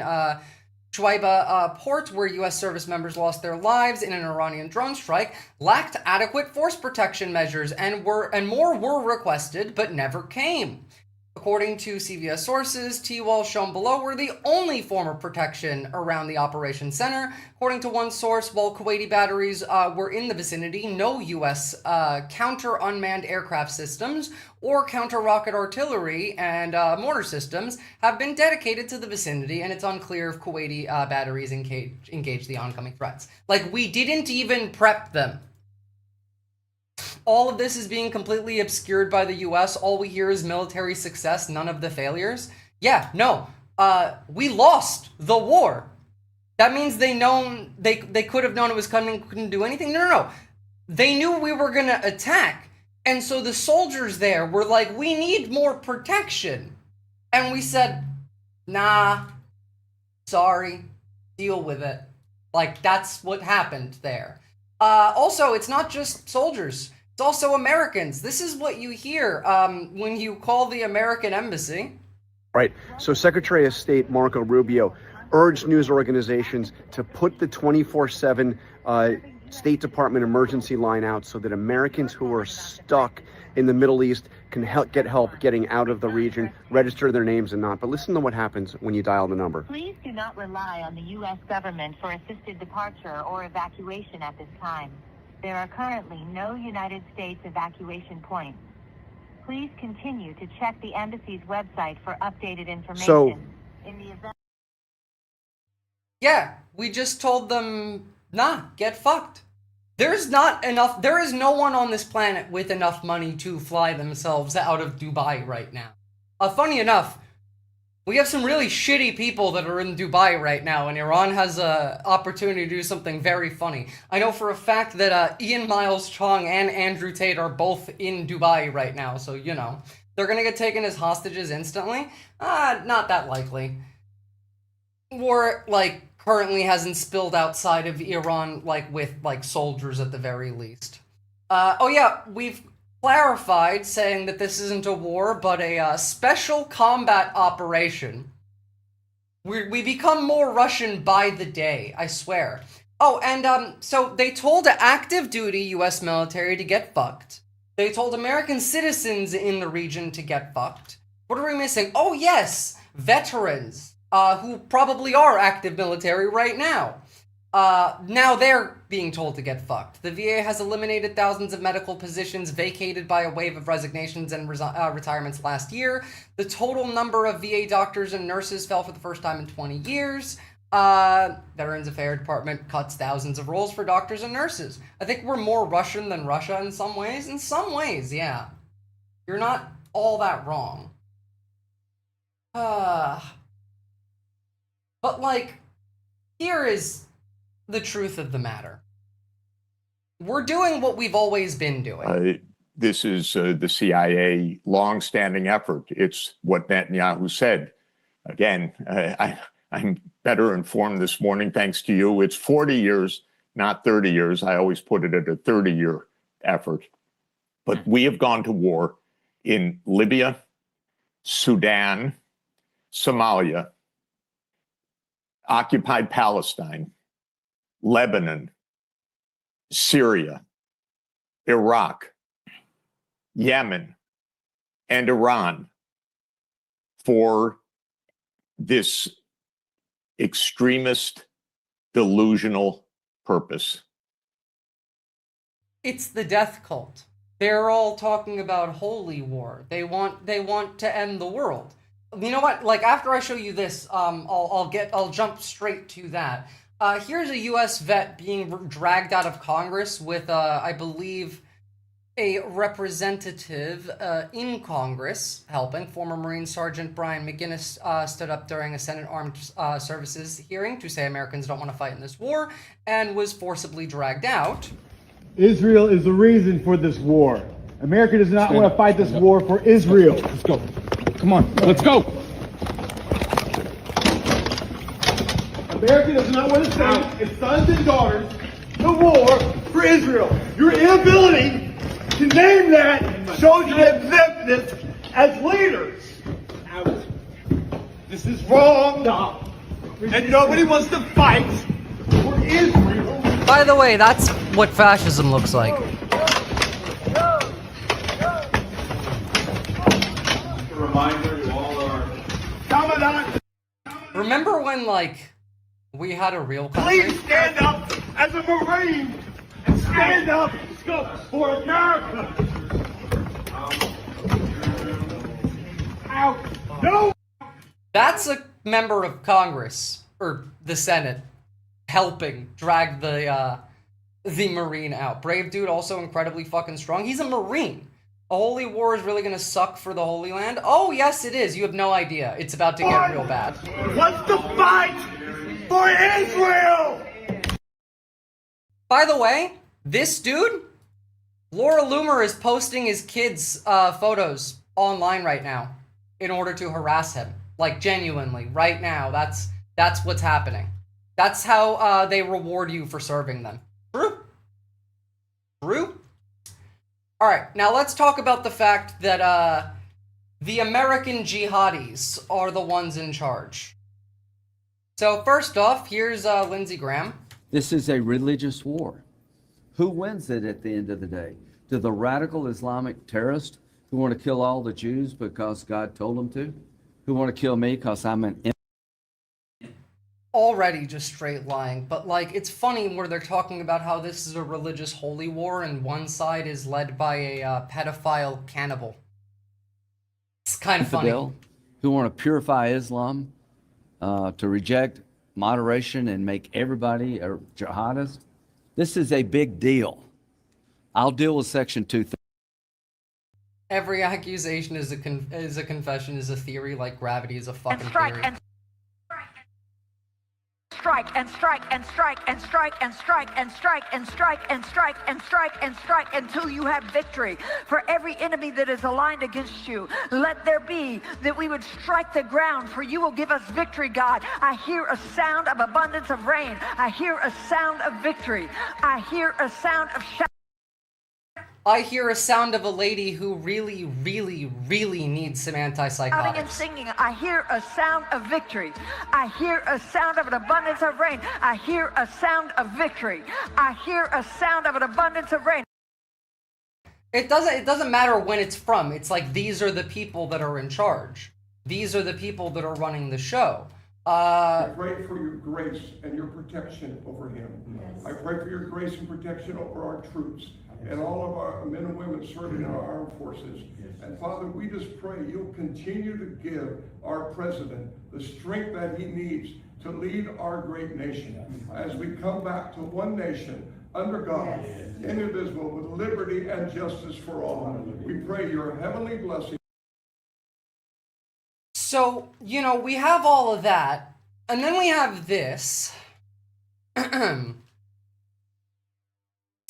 Shuaiba port, where U.S. service members lost their lives in an Iranian drone strike, lacked adequate force protection measures, and more were requested but never came. According to CBS sources, T-walls shown below were the only form of protection around the operations center. According to one source, while Kuwaiti batteries were in the vicinity, no U.S. Counter-unmanned aircraft systems or counter-rocket artillery and mortar systems have been dedicated to the vicinity, and it's unclear if Kuwaiti batteries engage the oncoming threats. Like, we didn't even prep them. All of this is being completely obscured by the US. All we hear is military success, none of the failures. Yeah, no. We lost the war. That means they could have known it was coming, couldn't do anything. No. They knew we were gonna attack. And so the soldiers there were like, we need more protection. And we said, nah, sorry, deal with it. Like, that's what happened there. Also, it's not just soldiers. It's also Americans. This is what you hear when you call the American embassy.
Right. So Secretary of State Marco Rubio urged news organizations to put the 24/7 State Department emergency line out so that Americans who are stuck in the Middle East can get help getting out of the region, register their names and not. But listen to what happens when you dial the number.
Please do not rely on the U.S. government for assisted departure or evacuation at this time. There are currently no United States evacuation points. Please continue to check the embassy's website for updated information.
So,
in the event.
Yeah, we just told them, nah, get fucked. There is no one on this planet with enough money to fly themselves out of Dubai right now. Funny enough, we have some really shitty people that are in Dubai right now, and Iran has an opportunity to do something very funny. I know for a fact that Ian Miles Chong and Andrew Tate are both in Dubai right now, so, you know, they're gonna get taken as hostages instantly? Not that likely. War, like, currently hasn't spilled outside of Iran, like, with, like, soldiers at the very least. Oh yeah, we've clarified, saying that this isn't a war, but a special combat operation. We become more Russian by the day, I swear. Oh, and so they told active duty US military to get fucked. They told American citizens in the region to get fucked. What are we missing? Oh yes, veterans, who probably are active military right now. Now they're being told to get fucked. The VA has eliminated thousands of medical positions vacated by a wave of resignations and retirements last year. The total number of VA doctors and nurses fell for the first time in 20 years. Veterans Affairs Department cuts thousands of roles for doctors and nurses. I think we're more Russian than Russia in some ways. In some ways, yeah. You're not all that wrong. But like, here is the truth of the matter. We're doing what we've always been doing.
This is the CIA long-standing effort. It's what Netanyahu said. Again, I'm better informed this morning thanks to you. It's 40 years, not 30 years. I always put it at a 30-year effort. But we have gone to war in Libya, Sudan, Somalia, occupied Palestine, Lebanon, Syria, Iraq, Yemen, and Iran for this extremist, delusional purpose.
It's the death cult. They're all talking about holy war. They want to end the world. You know what? Like, after I show you this, I'll jump straight to that. Here's a U.S. vet being dragged out of Congress with, I believe, a representative in Congress helping. Former Marine Sergeant Brian McGinnis stood up during a Senate Armed Services hearing to say Americans don't want to fight in this war and was forcibly dragged out.
Israel is the reason for this war. America does not want to fight this war for Israel. Let's go. Come on, let's go. America does not want to send its sons and daughters to war for Israel. Your inability to name that shows your exemptness as leaders. This is wrong. And nobody wants to fight for Israel.
By the way, that's what fascism looks like.
Reminder to all our Commandant.
Remember when, like, we had a real country?
Please stand up as a Marine and stand up for America. Ow. No.
That's a member of Congress or the Senate helping drag the Marine out. Brave dude, also incredibly fucking strong. He's a Marine. A holy war is really gonna suck for the Holy Land? Oh, yes, it is. You have no idea. It's about to get real bad.
What's the fight for Israel?
By the way, this dude, Laura Loomer, is posting his kids' photos online right now in order to harass him. Like, genuinely, right now. That's what's happening. That's how they reward you for serving them. True? True? Alright, now let's talk about the fact that the American jihadis are the ones in charge. So first off, here's Lindsey Graham.
This is a religious war. Who wins it at the end of the day? Do the radical Islamic terrorists who want to kill all the Jews because God told them to? Who want to kill me because I'm an
Already just straight lying, but like, it's funny where they're talking about how this is a religious holy war and one side is led by a pedophile cannibal. It's kind of funny.
Who want to purify Islam, to reject moderation and make everybody a jihadist? This is a big deal. I'll deal with Section 230.
Every accusation is a confession, is a theory, like gravity is a fucking theory.
Strike and strike and strike and strike and strike and strike and strike and strike and strike and strike until you have victory. For every enemy that is aligned against you, let there be that we would strike the ground, for you will give us victory, God. I hear a sound of abundance of rain. I hear a sound of victory. I hear a sound of shout.
I hear a sound of a lady who really, really, really needs some antipsychotics.
And singing. I hear a sound of victory. I hear a sound of an abundance of rain. I hear a sound of victory. I hear a sound of an abundance of rain.
It doesn't matter when it's from. It's like, these are the people that are in charge. These are the people that are running the show.
I pray for your grace and your protection over him. I pray for your grace and protection over our troops and all of our men and women serving in our armed forces. And Father, we just pray you'll continue to give our president the strength that he needs to lead our great nation as we come back to one nation under God, indivisible, with liberty and justice for all. We pray your heavenly blessing.
So, you know, we have all of that, and then we have this.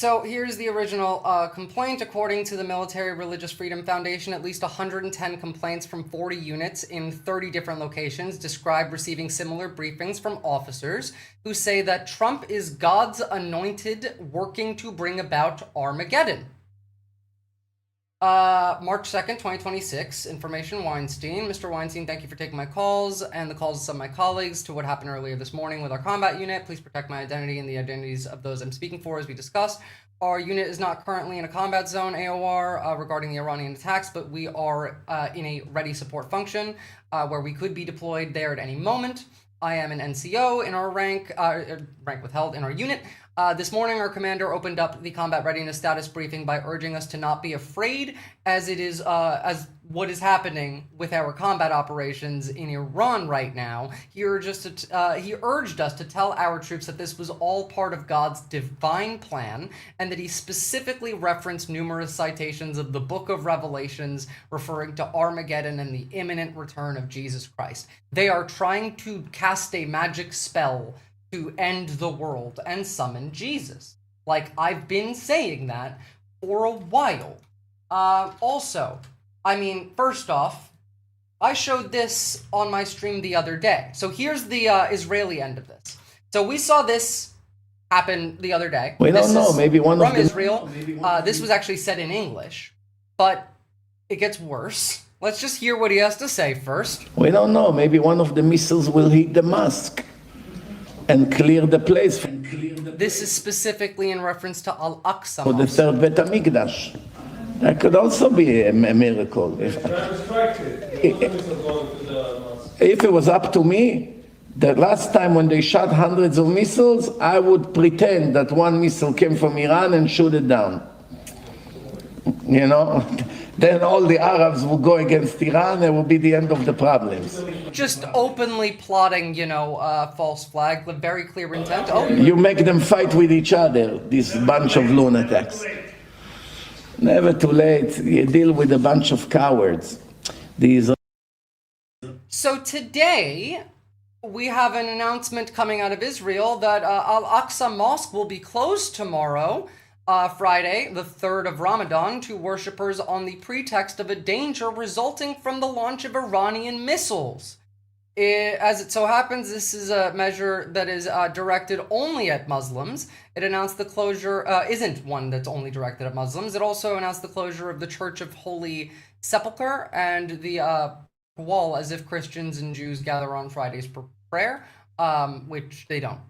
So here's the original complaint. According to the Military Religious Freedom Foundation, at least 110 complaints from 40 units in 30 different locations describe receiving similar briefings from officers who say that Trump is God's anointed working to bring about Armageddon. March 2nd, 2026, Information Weinstein. Mr. Weinstein, thank you for taking my calls and the calls of some of my colleagues to what happened earlier this morning with our combat unit. Please protect my identity and the identities of those I'm speaking for, as we discussed. Our unit is not currently in a combat zone, AOR, regarding the Iranian attacks, but we are in a ready support function where we could be deployed there at any moment. I am an NCO in our rank withheld in our unit. This morning, our commander opened up the combat readiness status briefing by urging us to not be afraid, as it is as what is happening with our combat operations in Iran right now. He urged us to tell our troops that this was all part of God's divine plan, and that he specifically referenced numerous citations of the Book of Revelations referring to Armageddon and the imminent return of Jesus Christ. They are trying to cast a magic spell to end the world and summon Jesus. Like, I've been saying that for a while. Also, I mean, first off, I showed this on my stream the other day. So here's the Israeli end of this. So we saw this happen the other day.
We don't know, maybe one
from Israel. This was actually said in English, but it gets worse. Let's just hear what he has to say first.
We don't know, maybe one of the missiles will hit the mosque and clear the place.
This is specifically in reference to Al-Aqsa
For the third Bet HaMikdash. That could also be a miracle. If it was up to me, the last time when they shot hundreds of missiles, I would pretend that one missile came from Iran and shoot it down. You know? Then all the Arabs will go against Iran, it will be the end of the problems.
Just openly plotting, false flag with very clear intent. Oh,
you make them fight with each other, this bunch of lunatics. Never too late. You deal with a bunch of cowards.
So today, we have an announcement coming out of Israel that Al-Aqsa Mosque will be closed tomorrow, Friday, the 3rd of Ramadan, to worshippers on the pretext of a danger resulting from the launch of Iranian missiles. As it so happens, this is a measure that is directed only at Muslims. It announced the closure, isn't one that's only directed at Muslims. It also announced the closure of the Church of Holy Sepulchre and the wall, as if Christians and Jews gather on Fridays for prayer, which they don't.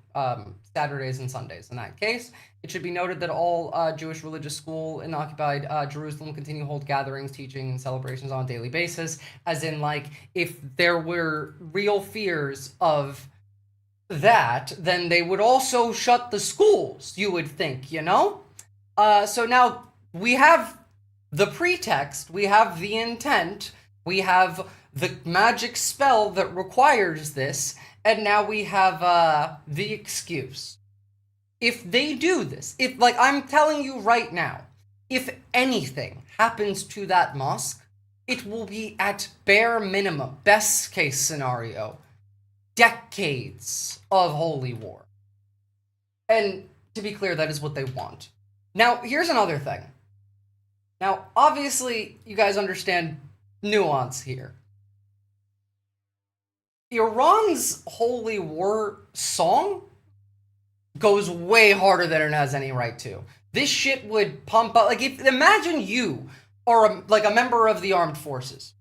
Saturdays and Sundays in that case. It should be noted that all Jewish religious schools in occupied Jerusalem continue to hold gatherings, teaching, and celebrations on a daily basis, as in, like, if there were real fears of that, then they would also shut the schools, you would think, So now we have the pretext, we have the intent, we have the magic spell that requires this, and now we have the excuse. If they do this, I'm telling you right now, if anything happens to that mosque, it will be at bare minimum, best case scenario, decades of holy war. And to be clear, that is what they want. Now, here's another thing. Now, obviously, you guys understand nuance here. Iran's holy war song goes way harder than it has any right to. This shit would pump up. Imagine you are a member of the armed forces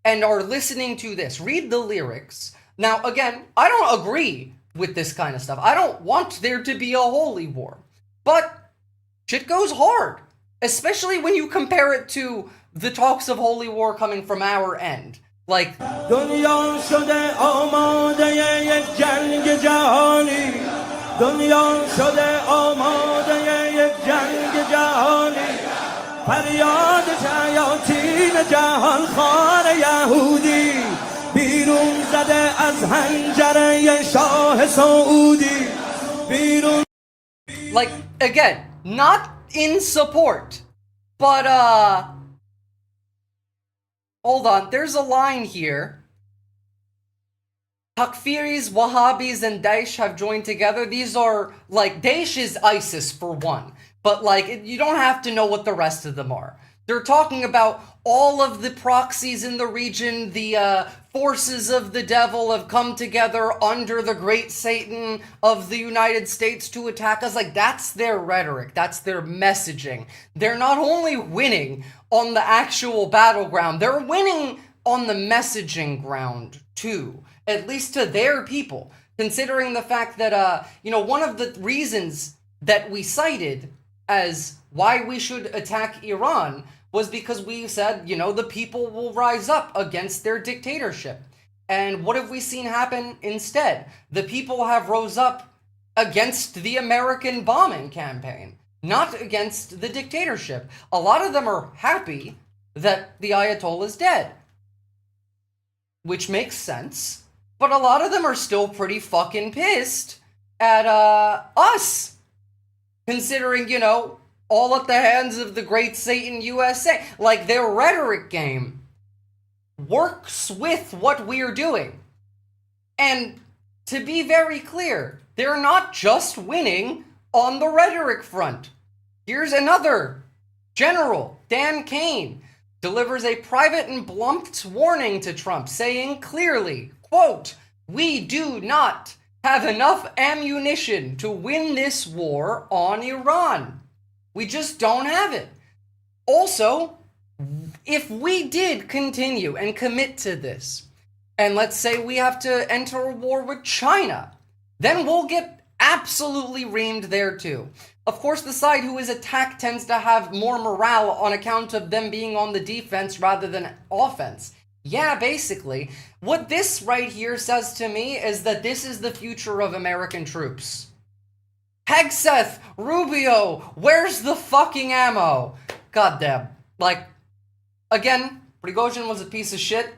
and are listening to this. Read the lyrics. Now, again, I don't agree with this kind of stuff. I don't want there to be a holy war. But shit goes hard, especially when you compare it to the talks of holy war coming from our end.
دنیا شده آماده یک جنگ جهانی دنیا شده آماده یک جنگ جهانی فریاد شیاطین جهان خوار یهودی بیرون زده از حنجره شاه سعودی بیرون
again, not in support, but hold on, there's a line here. Takfiris, Wahhabis, and Daesh have joined together. These are, Daesh is ISIS for one. But, you don't have to know what the rest of them are. They're talking about all of the proxies in the region, the forces of the devil have come together under the great Satan of the United States to attack us. Like, that's their rhetoric. That's their messaging. They're not only winning on the actual battleground, they're winning on the messaging ground too, at least to their people, considering the fact that, one of the reasons that we cited as why we should attack Iran was because we said, the people will rise up against their dictatorship. And what have we seen happen instead? The people have rose up against the American bombing campaign, not against the dictatorship. A lot of them are happy that the Ayatollah is dead, which makes sense, but a lot of them are still pretty fucking pissed at us, considering, all at the hands of the great Satan USA. Like, their rhetoric game works with what we're doing. And to be very clear, they're not just winning on the rhetoric front. Here's another general, Dan Kane, delivers a private and blunt warning to Trump, saying clearly, quote, "We do not have enough ammunition to win this war on Iran. We just don't have it." Also, if we did continue and commit to this, and let's say we have to enter a war with China, then we'll get absolutely reamed there too. Of course, the side who is attacked tends to have more morale on account of them being on the defense rather than offense. Yeah, basically. What this right here says to me is that this is the future of American troops. Hegseth, Rubio, where's the fucking ammo? Goddamn. Like, again, Prigozhin was a piece of shit,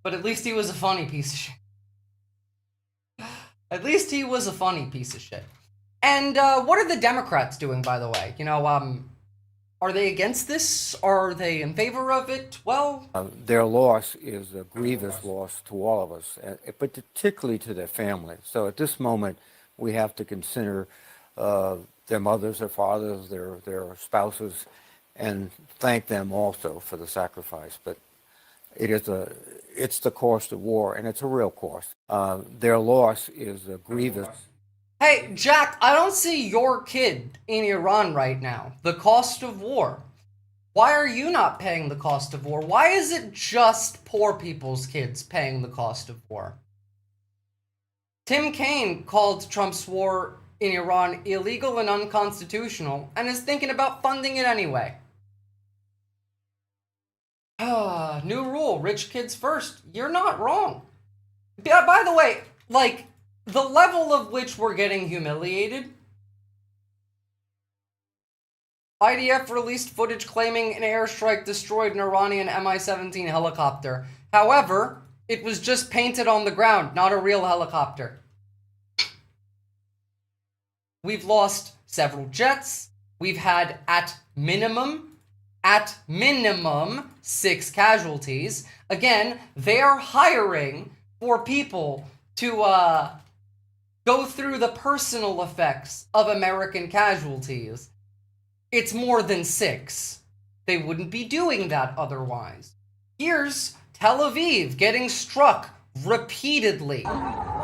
but at least he was a funny piece of shit. At least he was a funny piece of shit. And what are the Democrats doing, by the way? Are they against this? Are they in favor of it? Well,
their loss is a grievous loss to all of us, but particularly to their families. So at this moment, we have to consider their mothers, their fathers, their spouses, and thank them also for the sacrifice. But it's the cost of war, and it's a real cost. Their loss is a grievous.
Hey, Jack, I don't see your kid in Iran right now. The cost of war. Why are you not paying the cost of war? Why is it just poor people's kids paying the cost of war? Tim Kaine called Trump's war in Iran illegal and unconstitutional and is thinking about funding it anyway. New rule, rich kids first. You're not wrong. By the way, like, the level of which we're getting humiliated. IDF released footage claiming an airstrike destroyed an Iranian Mi-17 helicopter. However, it was just painted on the ground, not a real helicopter. We've lost several jets. We've had, at minimum, 6 casualties. Again, they are hiring for people to go through the personal effects of American casualties. It's more than 6. They wouldn't be doing that otherwise. Here's Tel Aviv getting struck repeatedly.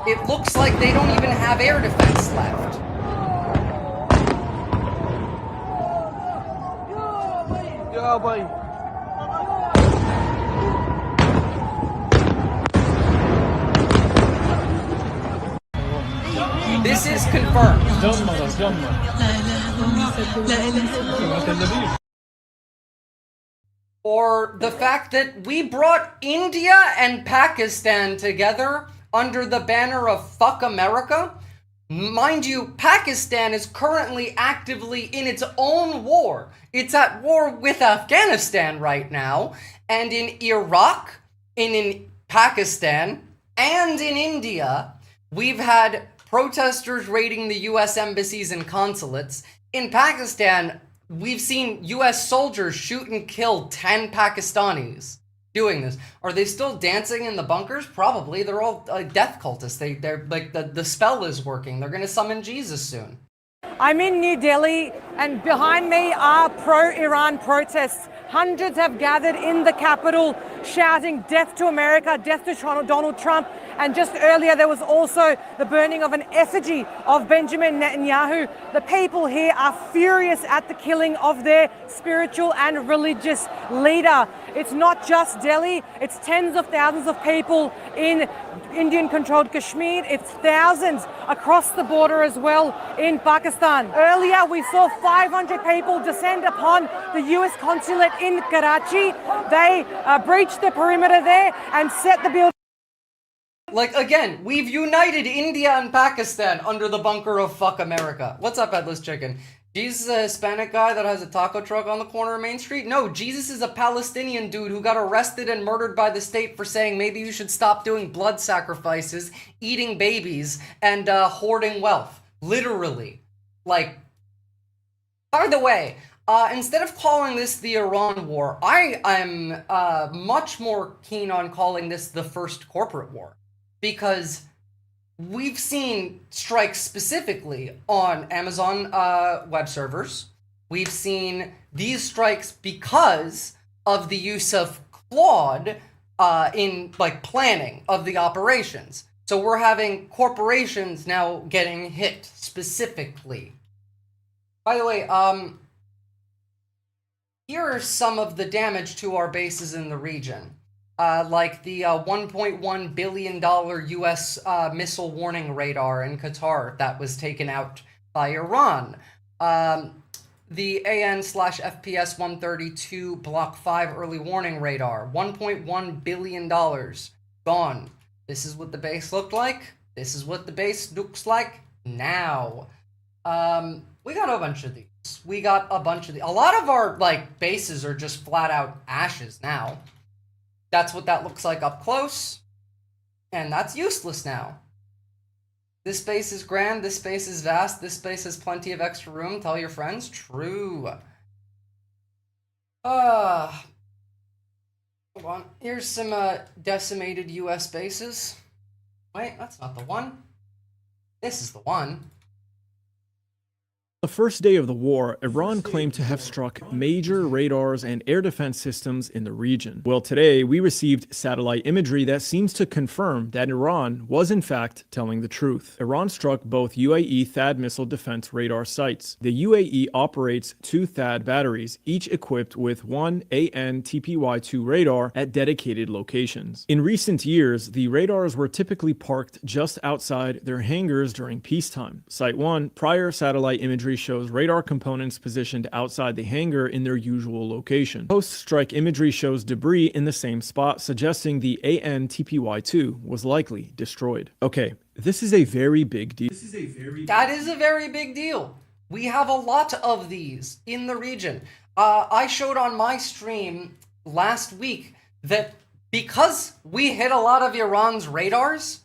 It looks like they don't even have air defense left. This is confirmed. Or the fact that we brought India and Pakistan together under the banner of Fuck America. Mind you, Pakistan is currently actively in its own war. It's at war with Afghanistan right now, and in Iraq, in Pakistan, and in India, we've had protesters raiding the US embassies and consulates. In Pakistan, we've seen US soldiers shoot and kill 10 Pakistanis doing this. Are they still dancing in the bunkers? Probably. They're all death cultists. They're like, the spell is working. They're gonna summon Jesus soon.
I'm in New Delhi, and behind me are pro-Iran protests. Hundreds have gathered in the capital shouting death to America, death to Donald Trump. And just earlier, there was also the burning of an effigy of Benjamin Netanyahu. The people here are furious at the killing of their spiritual and religious leader. It's not just Delhi, it's tens of thousands of people in Indian-controlled Kashmir. It's thousands across the border as well in Pakistan. Earlier, we saw 500 people descend upon the US consulate in Karachi. They breached the perimeter there and set the building.
Like, again, we've united India and Pakistan under the bunker of fuck America. What's up, Headless Chicken? Jesus is a Hispanic guy that has a taco truck on the corner of Main Street? No, Jesus is a Palestinian dude who got arrested and murdered by the state for saying maybe you should stop doing blood sacrifices, eating babies, and hoarding wealth. Literally. Like, by the way, instead of calling this the Iran war, I am much more keen on calling this the first corporate war. Because we've seen strikes specifically on Amazon web servers. We've seen these strikes because of the use of Claude in like planning of the operations. So we're having corporations now getting hit specifically. By the way, here are some of the damage to our bases in the region. Like the $1.1 billion US missile warning radar in Qatar that was taken out by Iran. The AN/FPS 132 Block 5 early warning radar, $1.1 billion gone. This is what the base looked like. This is what the base looks like now. We got a bunch of these. A lot of our like bases are just flat out ashes now. That's what that looks like up close. And that's useless now. This space is grand, this space is vast, this space has plenty of extra room. Tell your friends. True. Hold on. Here's some decimated US bases. Wait, that's not the one. This is the one.
The first day of the war, Iran claimed to have struck major radars and air defense systems in the region. Well, today we received satellite imagery that seems to confirm that Iran was in fact telling the truth. Iran struck both UAE THAAD missile defense radar sites. The UAE operates 2 THAAD batteries, each equipped with one AN/TPY-2 radar at dedicated locations. In recent years, the radars were typically parked just outside their hangars during peacetime. Site 1, prior satellite imagery shows radar components positioned outside the hangar in their usual location. Post-strike imagery shows debris in the same spot, suggesting the AN/TPY-2 was likely destroyed. Okay, this is a very big deal.
That is a very big deal. We have a lot of these in the region. I showed on my stream last week that because we hit a lot of Iran's radars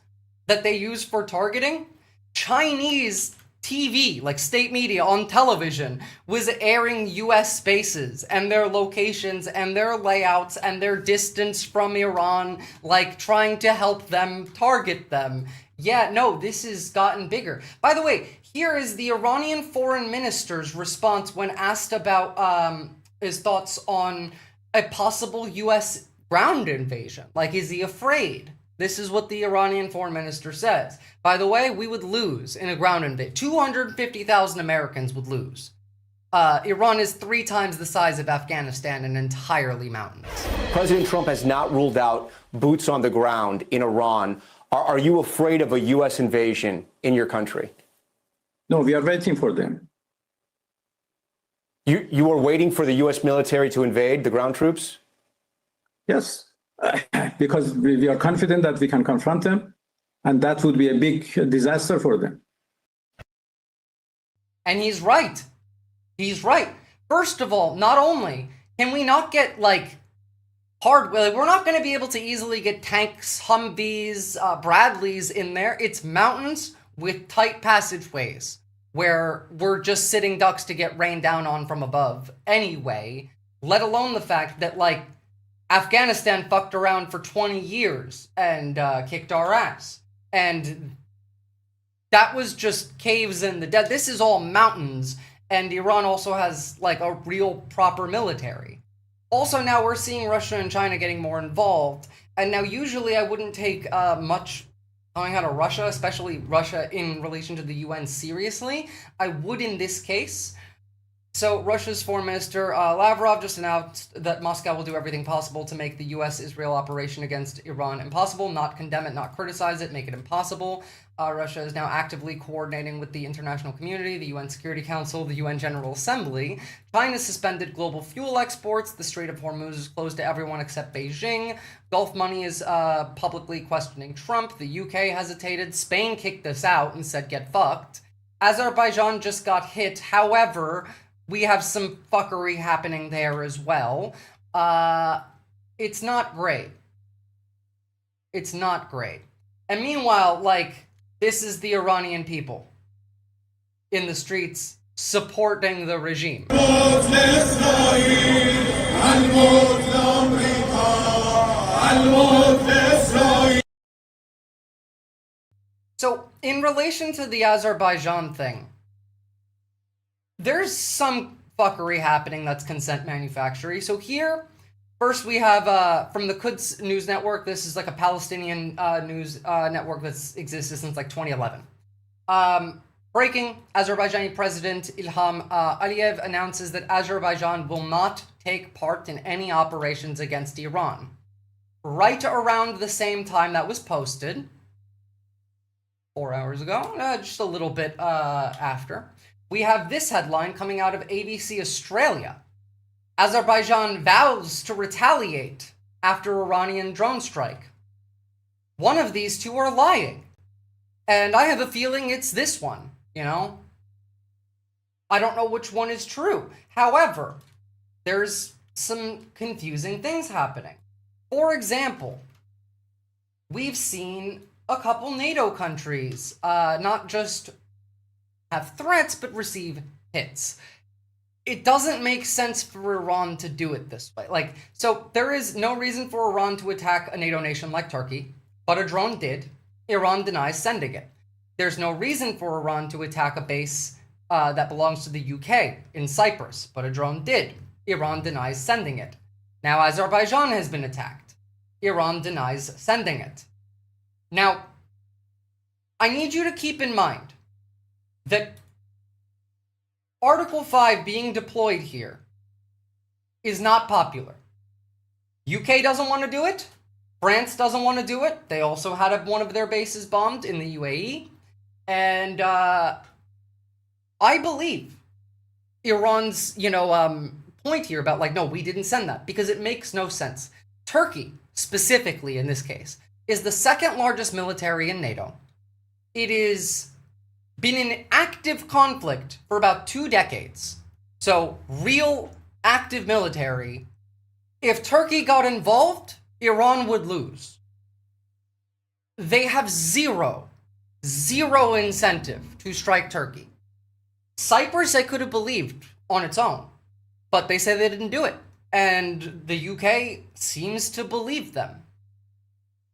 that they use for targeting, Chinese TV, like state media on television, was airing US bases and their locations and their layouts and their distance from Iran, like trying to help them target them. Yeah, no, this has gotten bigger. By the way, here is the Iranian foreign minister's response when asked about his thoughts on a possible US ground invasion. Like, is he afraid? This is what the Iranian foreign minister says. By the way, we would lose in a ground invasion. 250,000 Americans would lose. Iran is 3 times the size of Afghanistan and entirely mountainous.
President Trump has not ruled out boots on the ground in Iran. Are you afraid of a U.S. invasion in your country?
No, we are waiting for them.
You are waiting for the U.S. military to invade the ground troops?
Yes. Because we are confident that we can confront them, and that would be a big disaster for them.
And he's right. He's right. First of all, not only can we not get, like, we're not going to be able to easily get tanks, Humvees, Bradleys in there. It's mountains with tight passageways where we're just sitting ducks to get rained down on from above anyway, let alone the fact that, like, Afghanistan fucked around for 20 years and kicked our ass. And That was just caves in the desert. This is all mountains, and Iran also has like a real proper military. Also, now we're seeing Russia and China getting more involved, and now usually I wouldn't take much coming out of Russia, especially Russia in relation to the UN, seriously. I would in this case. So Russia's Foreign Minister Lavrov just announced that Moscow will do everything possible to make the US-Israel operation against Iran impossible, not condemn it, not criticize it, make it impossible. Russia is now actively coordinating with the international community, the UN Security Council, the UN General Assembly. China suspended global fuel exports. The Strait of Hormuz is closed to everyone except Beijing. Gulf Money is publicly questioning Trump. The UK hesitated. Spain kicked us out and said, get fucked. Azerbaijan just got hit. However, we have some fuckery happening there as well. It's not great. It's not great. And meanwhile, like, this is the Iranian people in the streets supporting the regime. So, in relation to the Azerbaijan thing, there's some fuckery happening that's consent manufacturing. So here, first we have from the Quds News Network. This is like a Palestinian news network that's existed since like 2011. Breaking, Azerbaijani President Ilham Aliyev announces that Azerbaijan will not take part in any operations against Iran. Right around the same time that was posted, 4 hours ago, just a little bit after, we have this headline coming out of ABC Australia. Azerbaijan vows to retaliate after Iranian drone strike. One of these two are lying. And I have a feeling it's this one, you know? I don't know which one is true. However, there's some confusing things happening. For example, we've seen a couple NATO countries not just have threats, but receive hits. It doesn't make sense for Iran to do it this way. Like, so there is no reason for Iran to attack a NATO nation like Turkey, but a drone did. Iran denies sending it. There's no reason for Iran to attack a base that belongs to the UK in Cyprus, but a drone did. Iran denies sending it. Now Azerbaijan has been attacked. Iran denies sending it. Now, I need you to keep in mind that Article 5 being deployed here is not popular. UK doesn't want to do it. France doesn't want to do it. They also had one of their bases bombed in the UAE. And I believe Iran's, point here about like, no, we didn't send that, because it makes no sense. Turkey, specifically in this case, is the second largest military in NATO. It is been in active conflict for about 2 decades. So, real active military. If Turkey got involved, Iran would lose. They have zero incentive to strike Turkey. Cyprus, I could have believed on its own, but they say they didn't do it. And the UK seems to believe them.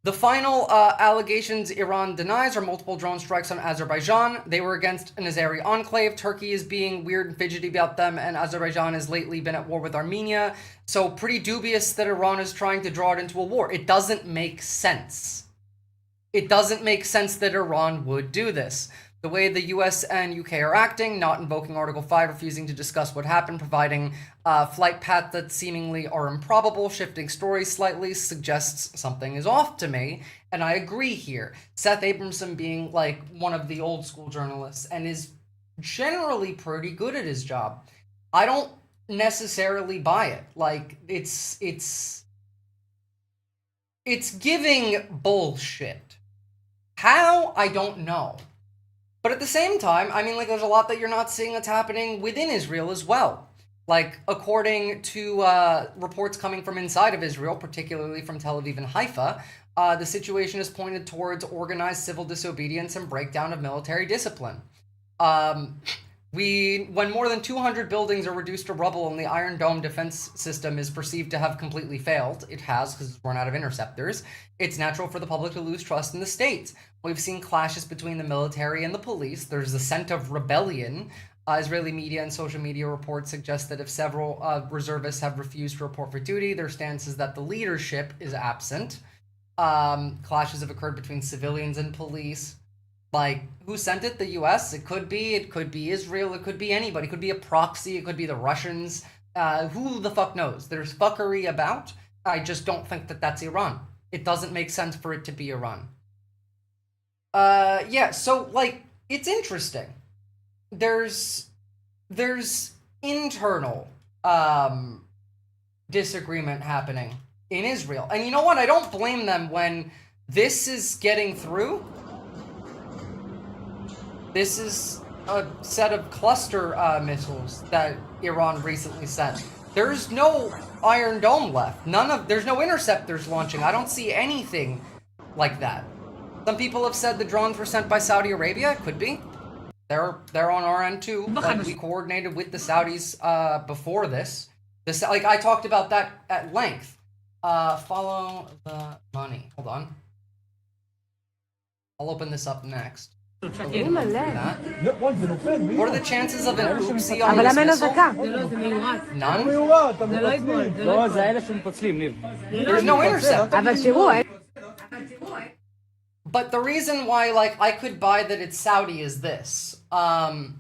The final allegations Iran denies are multiple drone strikes on Azerbaijan. They were against an Azeri enclave. Turkey is being weird and fidgety about them, and Azerbaijan has lately been at war with Armenia. So pretty dubious that Iran is trying to draw it into a war. It doesn't make sense. It doesn't make sense that Iran would do this. The way the US and UK are acting, not invoking Article 5, refusing to discuss what happened, providing flight paths that seemingly are improbable, shifting stories slightly, suggests something is off to me, and I agree here. Seth Abramson being like one of the old school journalists and is generally pretty good at his job. I don't necessarily buy it. Like, it's giving bullshit. How? I don't know. But at the same time, I mean, like, there's a lot that you're not seeing that's happening within Israel as well. Like, according to reports coming from inside of Israel, particularly from Tel Aviv and Haifa, the situation is pointed towards organized civil disobedience and breakdown of military discipline. When more than 200 buildings are reduced to rubble and the Iron Dome defense system is perceived to have completely failed, it has because it's run out of interceptors, it's natural for the public to lose trust in the state. We've seen clashes between the military and the police. There's a scent of rebellion. Israeli media and social media reports suggest that if several reservists have refused to report for duty, their stance is that the leadership is absent. Clashes have occurred between civilians and police. Like, who sent it? The US? It could be Israel, it could be anybody. It could be a proxy, it could be the Russians. Who the fuck knows? There's fuckery about. I just don't think that that's Iran. It doesn't make sense for it to be Iran. Yeah, so, like, it's interesting. There's internal disagreement happening in Israel. And you know what? I don't blame them when this is getting through. This is a set of cluster missiles that Iran recently sent. There's no Iron Dome left. There's no interceptors launching. I don't see anything like that. Some people have said the drones were sent by Saudi Arabia. It could be. They're on our end too. Like, we coordinated with the Saudis before this. Like, I talked about that at length. Follow the money. Hold on. I'll open this up next. What are the chances of an oopsie on this missile? None? There's no intercept. But the reason why, like, I could buy that it's Saudi is this. So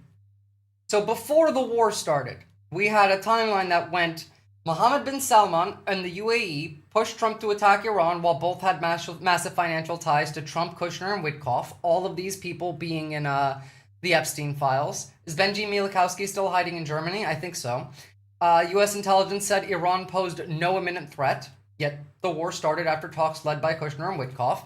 before the war started, we had a timeline that went Mohammed bin Salman and the UAE pushed Trump to attack Iran while both had massive financial ties to Trump, Kushner, and Witkoff, all of these people being in the Epstein files. Is Benji Milikowski still hiding in Germany? I think so. U.S. intelligence said Iran posed no imminent threat, yet the war started after talks led by Kushner and Witkoff.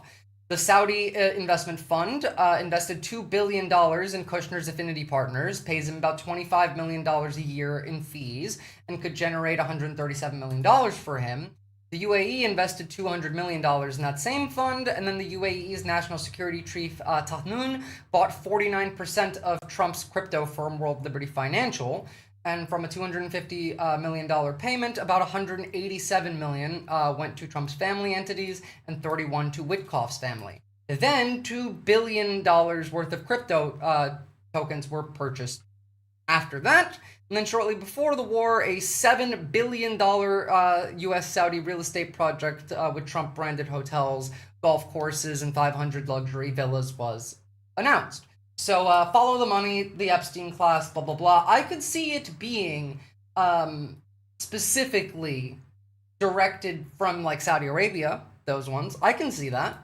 The Saudi investment fund invested $2 billion in Kushner's affinity partners, pays him about $25 million a year in fees, and could generate $137 million for him. The UAE invested $200 million in that same fund, and then the UAE's national security chief, Tahnoun, bought 49% of Trump's crypto firm World Liberty Financial. And from a $250 million payment, about $187 million went to Trump's family entities and $31 to Witkoff's family. Then $2 billion worth of crypto tokens were purchased after that. And then shortly before the war, a $7 billion U.S.-Saudi real estate project with Trump-branded hotels, golf courses, and 500 luxury villas was announced. So follow the money, the Epstein class, blah, blah, blah. I could see it being specifically directed from, like, Saudi Arabia, those ones. I can see that. I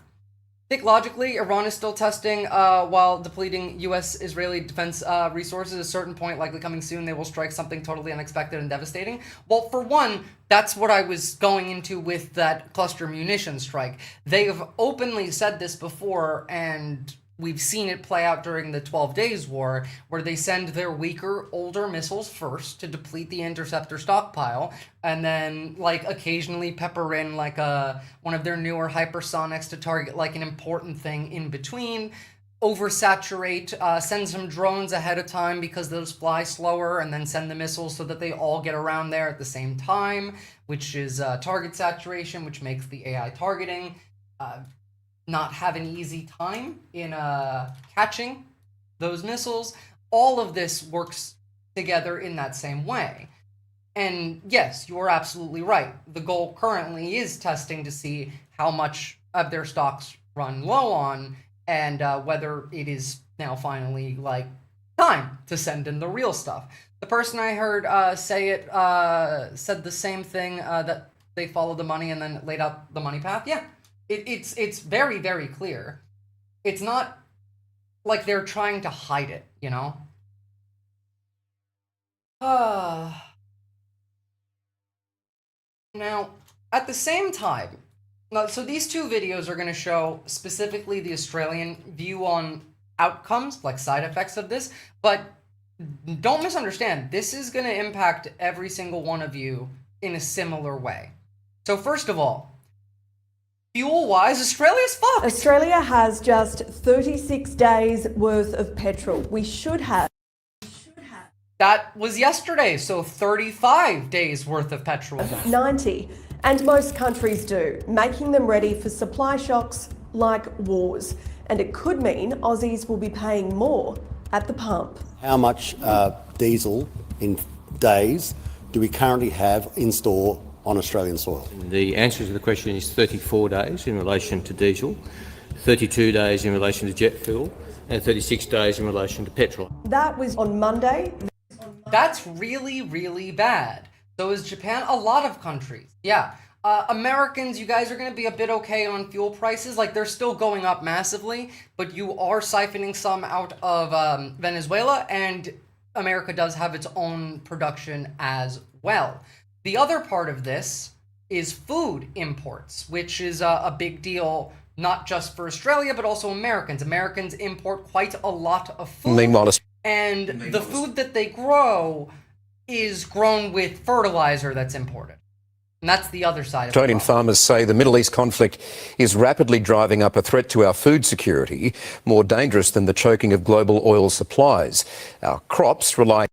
think logically, Iran is still testing while depleting U.S.-Israeli defense resources. At a certain point, likely coming soon, they will strike something totally unexpected and devastating. Well, for one, that's what I was going into with that cluster munition strike. They have openly said this before, and we've seen it play out during the 12 Days War, where they send their weaker, older missiles first to deplete the interceptor stockpile, and then, like, occasionally pepper in, like, one of their newer hypersonics to target, like, an important thing in between, oversaturate, send some drones ahead of time because those fly slower, and then send the missiles so that they all get around there at the same time, which is target saturation, which makes the AI targeting not have an easy time in catching those missiles. All of this works together in that same way. And yes, you are absolutely right. The goal currently is testing to see how much of their stocks run low on, and whether it is now finally, like, time to send in the real stuff. The person I heard say it said the same thing, that they followed the money and then laid out the money path. Yeah. It's very, very clear. It's not like they're trying to hide it, you know? Now, at the same time, so these two videos are going to show specifically the Australian view on outcomes, like side effects of this, but don't misunderstand, this is going to impact every single one of you in a similar way. So first of all, fuel-wise, Australia's fucked.
Australia has just 36 days worth of petrol. We should have
That was yesterday, so 35 days worth of petrol.
90, and most countries do, making them ready for supply shocks like wars. And it could mean Aussies will be paying more at the pump.
How much diesel in days do we currently have in store on Australian soil?
The answer to the question is 34 days in relation to diesel, 32 days in relation to jet fuel, and 36 days in relation to petrol.
That was on Monday.
That's really, really bad. So is Japan. A lot of countries. Yeah. Americans, you guys are going to be a bit okay on fuel prices. Like, they're still going up massively, but you are siphoning some out of Venezuela, and America does have its own production as well. The other part of this is food imports, which is a big deal, not just for Australia, but also Americans. Americans import quite a lot of food. And the food that they grow is grown with fertilizer that's imported. And that's the other side of it.
Australian farmers say the Middle East conflict is rapidly driving up a threat to our food security, more dangerous than the choking of global oil supplies. Our crops rely...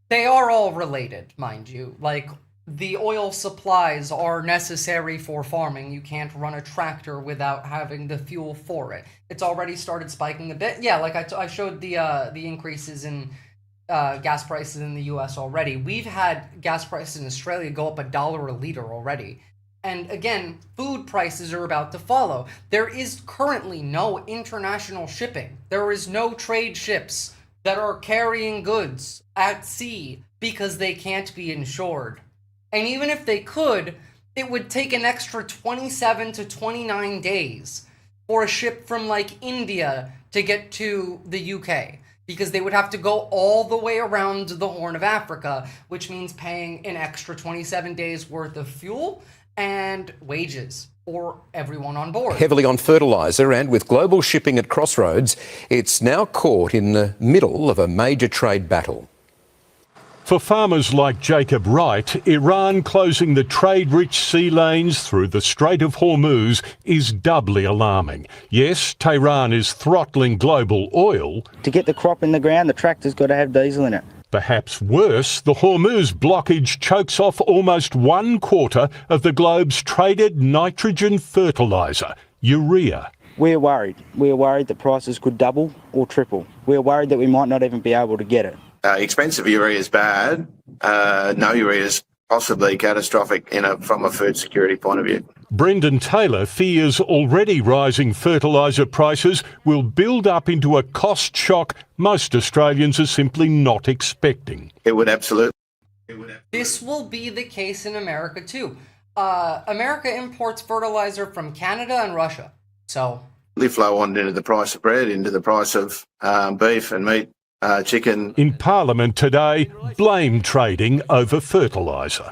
They are all related, mind you. Like, the oil supplies are necessary for farming. You can't run a tractor without having the fuel for it. It's already started spiking a bit. Yeah, like I showed the increases in gas prices in the US already. We've had gas prices in Australia go up $1 a liter already. And again, food prices are about to follow. There is currently no international shipping. There is no trade ships that are carrying goods at sea because they can't be insured. And even if they could, it would take an extra 27 to 29 days for a ship from like India to get to the UK, because they would have to go all the way around the Horn of Africa, which means paying an extra 27 days worth of fuel and wages for everyone on board.
Heavily on fertiliser, and with global shipping at crossroads, it's now caught in the middle of a major trade battle.
For farmers like Jacob Wright, Iran closing the trade-rich sea lanes through the Strait of Hormuz is doubly alarming. Yes, Tehran is throttling global oil.
To get the crop in the ground, the tractor's got to have diesel in it.
Perhaps worse, the Hormuz blockage chokes off almost 1/4 of the globe's traded nitrogen fertiliser, urea.
We're worried. We're worried that prices could double or triple. We're worried that we might not even be able to get it.
Expensive urea is bad. No urea is possibly catastrophic from a food security point of view.
Brendan Taylor fears already rising fertiliser prices will build up into a cost shock most Australians are simply not expecting.
It would absolutely.
This will be the case in America too. America imports fertilizer from Canada and Russia. So
flow on into the price of bread, into the price of beef and meat. Chicken.
In Parliament today, blame trading over fertiliser.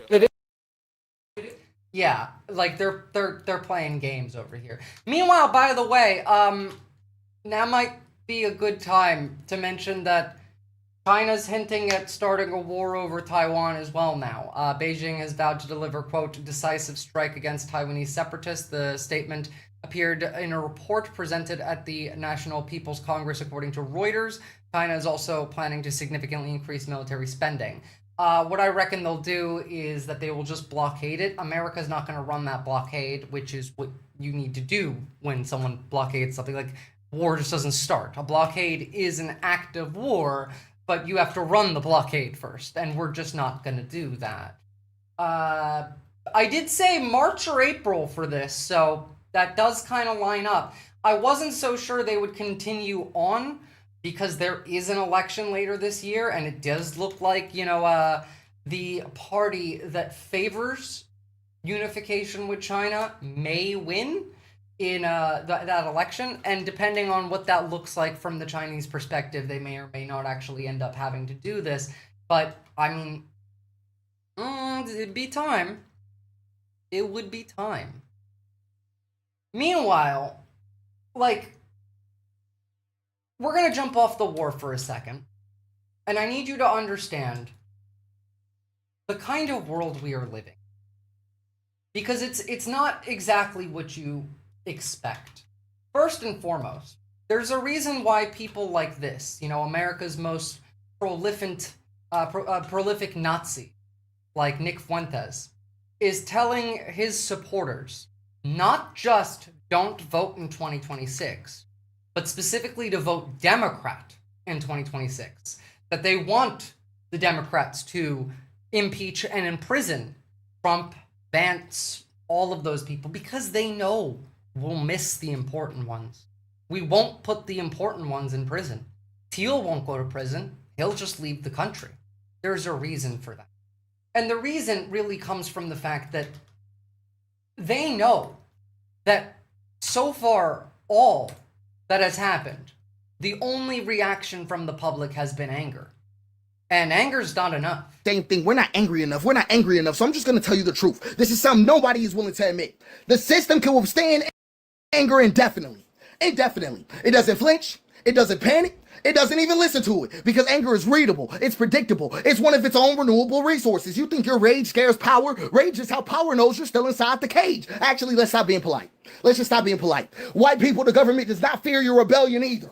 Yeah, like they're playing games over here. Meanwhile, by the way, now might be a good time to mention that China's hinting at starting a war over Taiwan as well now. Beijing has vowed to deliver, quote, decisive strike against Taiwanese separatists. The statement appeared in a report presented at the National People's Congress, according to Reuters. China is also planning to significantly increase military spending. What I reckon they'll do is that they will just blockade it. America's not going to run that blockade, which is what you need to do when someone blockades something. Like, war just doesn't start. A blockade is an act of war, but you have to run the blockade first, and we're just not going to do that. I did say March or April for this, so that does kind of line up. I wasn't so sure they would continue on, because there is an election later this year, and it does look like, the party that favors unification with China may win in that election. And depending on what that looks like from the Chinese perspective, they may or may not actually end up having to do this. But, I mean, it'd be time. It would be time. Meanwhile, we're going to jump off the war for a second, and I need you to understand the kind of world we are living. Because it's not exactly what you expect. First and foremost, there's a reason why people like this, America's most prolific Nazi like Nick Fuentes is telling his supporters not just don't vote in 2026, but specifically to vote Democrat in 2026, that they want the Democrats to impeach and imprison Trump, Vance, all of those people, because they know we'll miss the important ones. We won't put the important ones in prison. Thiel won't go to prison. He'll just leave the country. There's a reason for that. And the reason really comes from the fact that they know that so far all that has happened, the only reaction from the public has been anger. And anger's not enough.
Same thing. We're not angry enough. We're not angry enough. So I'm just going to tell you the truth. This is something nobody is willing to admit. The system can withstand anger indefinitely. Indefinitely. It doesn't flinch. It doesn't panic. It doesn't even listen to it because anger is readable. It's predictable. It's one of its own renewable resources. You think your rage scares power? Rage is how power knows you're still inside the cage. Actually, let's stop being polite. Let's just stop being polite. White people, the government does not fear your rebellion either.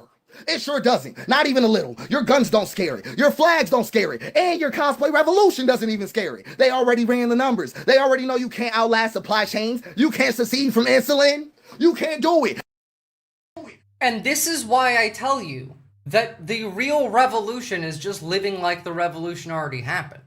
It sure doesn't. Not even a little. Your guns don't scare it. Your flags don't scare it. And your cosplay revolution doesn't even scare it. They already ran the numbers. They already know you can't outlast supply chains. You can't secede from insulin. You can't do it.
And this is why I tell you that the real revolution is just living like the revolution already happened.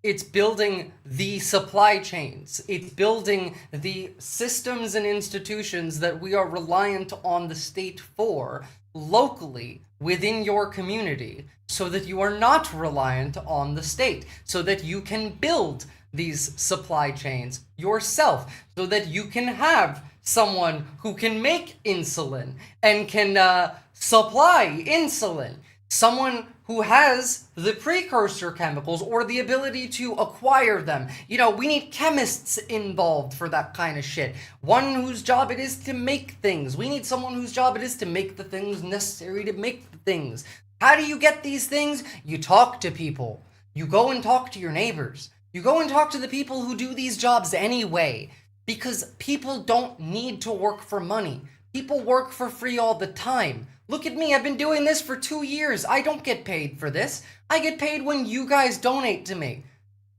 It's building the supply chains. It's building the systems and institutions that we are reliant on the state for locally within your community so that you are not reliant on the state, so that you can build these supply chains yourself, so that you can have someone who can make insulin and can supply insulin, someone who has the precursor chemicals or the ability to acquire them. You know, we need chemists involved for that kind of shit. One whose job it is to make things. We need someone whose job it is to make the things necessary to make the things. How do you get these things? You talk to people. You go and talk to your neighbors. You go and talk to the people who do these jobs anyway. Because people don't need to work for money. People work for free all the time. Look at me, I've been doing this for 2 years. I don't get paid for this. I get paid when you guys donate to me.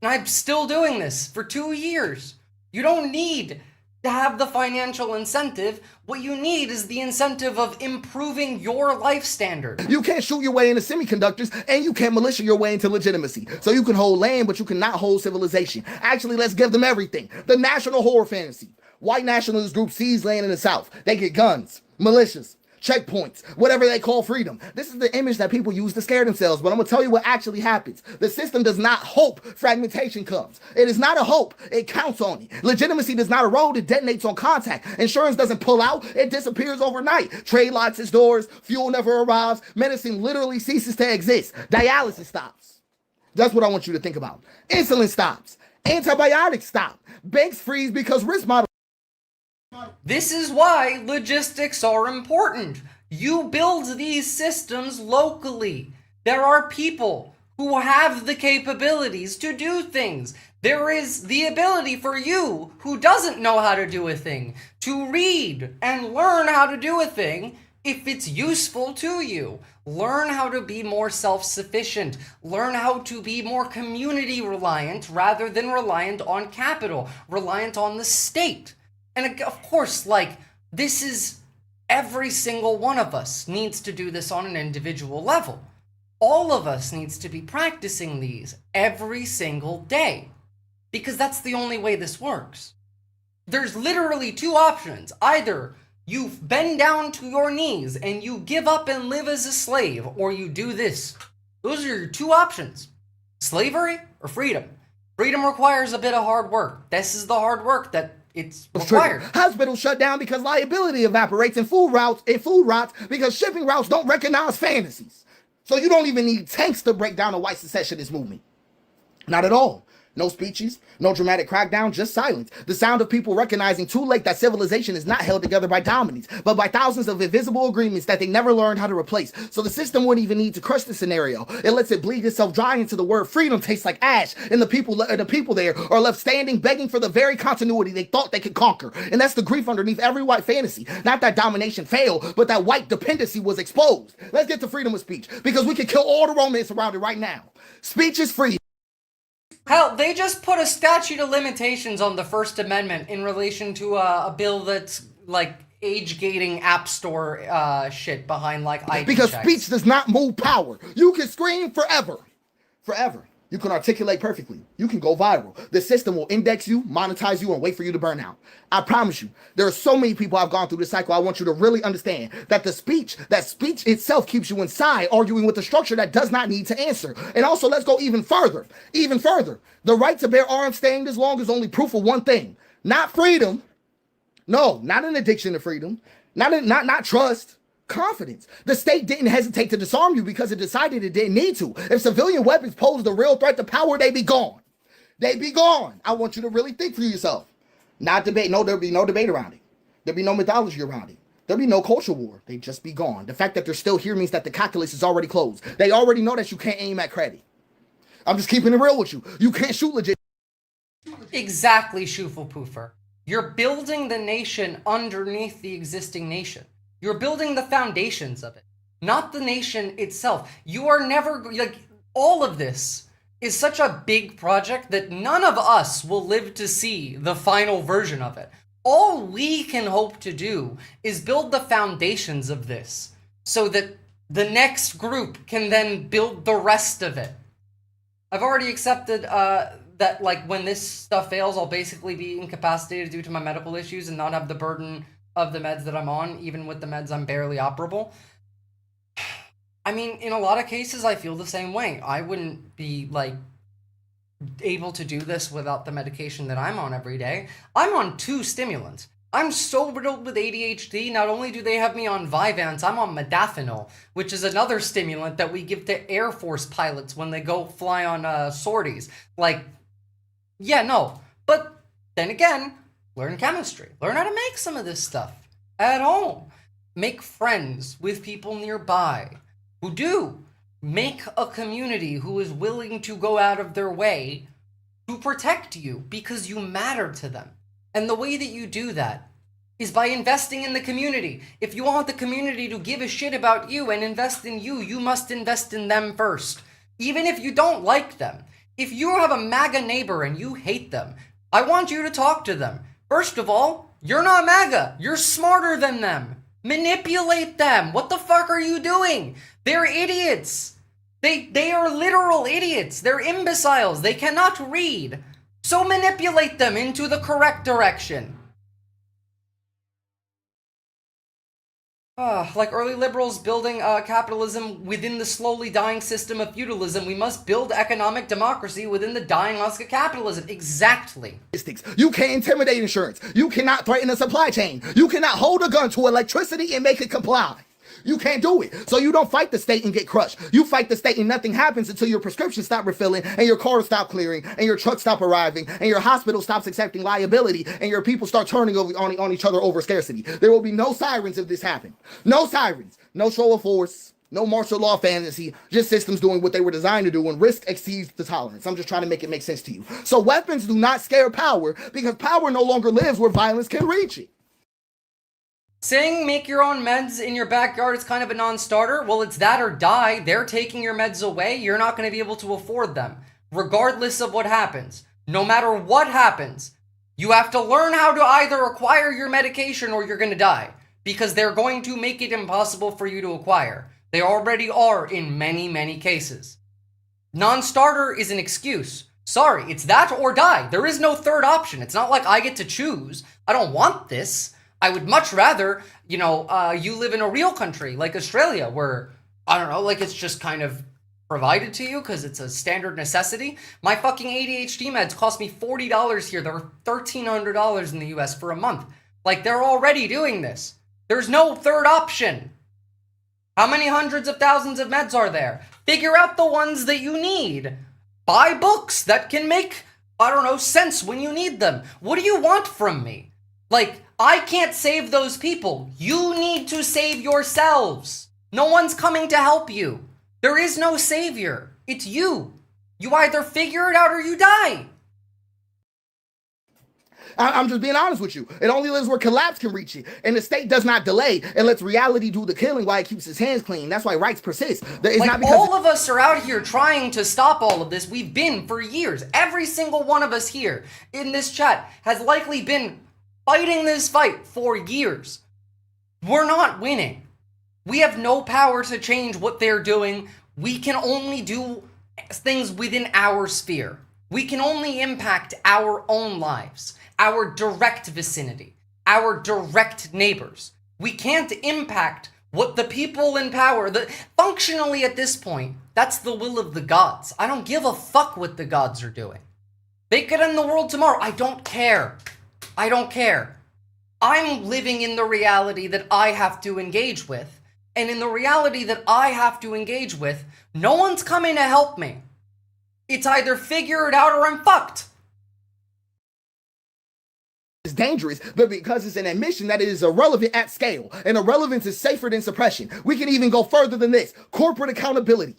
And I'm still doing this for 2 years. You don't need to have the financial incentive. What you need is the incentive of improving your life standard.
You can't shoot your way into semiconductors, and you can't militia your way into legitimacy. So you can hold land, but you cannot hold civilization. Actually, let's give them everything. The national horror fantasy. White nationalist group seize land in the South. They get guns, militias, checkpoints, whatever they call freedom. This is the image that people use to scare themselves, but I'm gonna tell you what actually happens. The system does not hope fragmentation comes. It is not a hope, it counts on it. Legitimacy does not erode, it detonates on contact. Insurance doesn't pull out, it disappears overnight. Trade locks its doors, fuel never arrives, medicine literally ceases to exist. Dialysis stops. That's what I want you to think about. Insulin stops. Antibiotics stop. Banks freeze because risk models.
This is why logistics are important. You build these systems locally. There are people who have the capabilities to do things. There is the ability for you who doesn't know how to do a thing to read and learn how to do a thing if it's useful to you. Learn how to be more self-sufficient. Learn how to be more community reliant rather than reliant on capital, reliant on the state. And of course, like, this is every single one of us needs to do this on an individual level. All of us needs to be practicing these every single day because that's the only way this works. There's literally two options. Either you bend down to your knees and you give up and live as a slave, or you do this. Those are your two options. Slavery or freedom. Freedom requires a bit of hard work. This is the hard work that it's required.
Hospitals shut down because liability evaporates, and food rots because shipping routes don't recognize fantasies. So you don't even need tanks to break down a white secessionist movement. Not at all. No speeches, no dramatic crackdown, just silence. The sound of people recognizing too late that civilization is not held together by dominance, but by thousands of invisible agreements that they never learned how to replace. So the system wouldn't even need to crush the scenario. It lets it bleed itself dry into the word freedom tastes like ash, and the people there are left standing, begging for the very continuity they thought they could conquer. And that's the grief underneath every white fantasy. Not that domination failed, but that white dependency was exposed. Let's get to freedom of speech, because we can kill all the romance around it right now. Speech is free.
Hell, they just put a statute of limitations on the First Amendment in relation to a bill that's like age-gating app store shit behind like ID
Because
checks.
speech does not move power. You can scream forever. Forever. You can articulate perfectly. You can go viral. The system will index you, monetize you, and wait for you to burn out. I promise you, there are so many people I've gone through this cycle. I want you to really understand that that speech itself keeps you inside, arguing with a structure that does not need to answer. And also, let's go even further. Even further. The right to bear arms staying this long is only proof of one thing. Not freedom. No, not an addiction to freedom. Not trust. Confidence. The state didn't hesitate to disarm you because it decided it didn't need to. If civilian weapons posed a real threat to power, they'd be gone. They'd be gone. I want you to really think for yourself. Not debate. No, there'd be no debate around it. There'd be no mythology around it. There'd be no culture war. They'd just be gone. The fact that they're still here means that the calculus is already closed. They already know that you can't aim at credit. I'm just keeping it real with you. You can't shoot legit.
Exactly, Shufel Poofer. You're building the nation underneath the existing nation. You're building the foundations of it, not the nation itself. You are never, like, all of this is such a big project that none of us will live to see the final version of it. All we can hope to do is build the foundations of this so that the next group can then build the rest of it. I've already accepted that, like, when this stuff fails, I'll basically be incapacitated due to my medical issues and not have the burden of the meds that I'm on. Even with the meds, I'm barely operable. I mean, in a lot of cases, I feel the same way. I wouldn't be, like, able to do this without the medication that I'm on every day. I'm on 2 stimulants. I'm so riddled with ADHD, not only do they have me on Vyvanse, I'm on modafinil, which is another stimulant that we give to Air Force pilots when they go fly on sorties. Like, yeah, no. But then again, learn chemistry. Learn how to make some of this stuff at home. Make friends with people nearby who do. Make a community who is willing to go out of their way to protect you because you matter to them. And the way that you do that is by investing in the community. If you want the community to give a shit about you and invest in you, you must invest in them first. Even if you don't like them. If you have a MAGA neighbor and you hate them, I want you to talk to them. First of all, you're not MAGA. You're smarter than them. Manipulate them. What the fuck are you doing? They're idiots. They are literal idiots. They're imbeciles. They cannot read. So manipulate them into the correct direction. Like early liberals building capitalism within the slowly dying system of feudalism, we must build economic democracy within the dying husk of capitalism. Exactly.
You can't intimidate insurance. You cannot threaten a supply chain. You cannot hold a gun to electricity and make it comply. You can't do it. So you don't fight the state and get crushed. You fight the state and nothing happens until your prescriptions stop refilling and your cars stop clearing and your trucks stop arriving and your hospital stops accepting liability and your people start turning on each other over scarcity. There will be no sirens if this happens. No sirens. No show of force. No martial law fantasy. Just systems doing what they were designed to do when risk exceeds the tolerance. I'm just trying to make it make sense to you. So weapons do not scare power because power no longer lives where violence can reach it.
Saying make your own meds in your backyard is kind of a non-starter. Well, it's that or die. They're taking your meds away. You're not going to be able to afford them, regardless of what happens. No matter what happens, you have to learn how to either acquire your medication or you're going to die, because they're going to make it impossible for you to acquire. They already are in many, many cases. Non-starter is an excuse. Sorry, it's that or die. There is no third option. It's not like I get to choose. I don't want this. I would much rather, you live in a real country like Australia where, I don't know, like it's just kind of provided to you because it's a standard necessity. My fucking ADHD meds cost me $40 here. They're $1,300 in the US for a month. Like, they're already doing this. There's no third option. How many hundreds of thousands of meds are there? Figure out the ones that you need. Buy books that can make I don't know, sense when you need them. What do you want from me? Like, I can't save those people. You need to save yourselves. No one's coming to help you. There is no savior. It's you. You either figure it out or you die.
I'm just being honest with you. It only lives where collapse can reach it. And the state does not delay and lets reality do the killing while it keeps its hands clean. That's why rights persist. It's
like,
not because
all of us are out here trying to stop all of this. We've been for years. Every single one of us here in this chat has likely been fighting this fight for years. We're not winning. We have no power to change what they're doing. We can only do things within our sphere. We can only impact our own lives, our direct vicinity, our direct neighbors. We can't impact what the people in power, functionally at this point, that's the will of the gods. I don't give a fuck what the gods are doing. They could end the world tomorrow. I don't care. I don't care. I'm living in the reality that I have to engage with. And in the reality that I have to engage with, no one's coming to help me. It's either figure it out or I'm fucked.
It's dangerous, but because it's an admission that it is irrelevant at scale, and irrelevance is safer than suppression. We can even go further than this. Corporate accountability.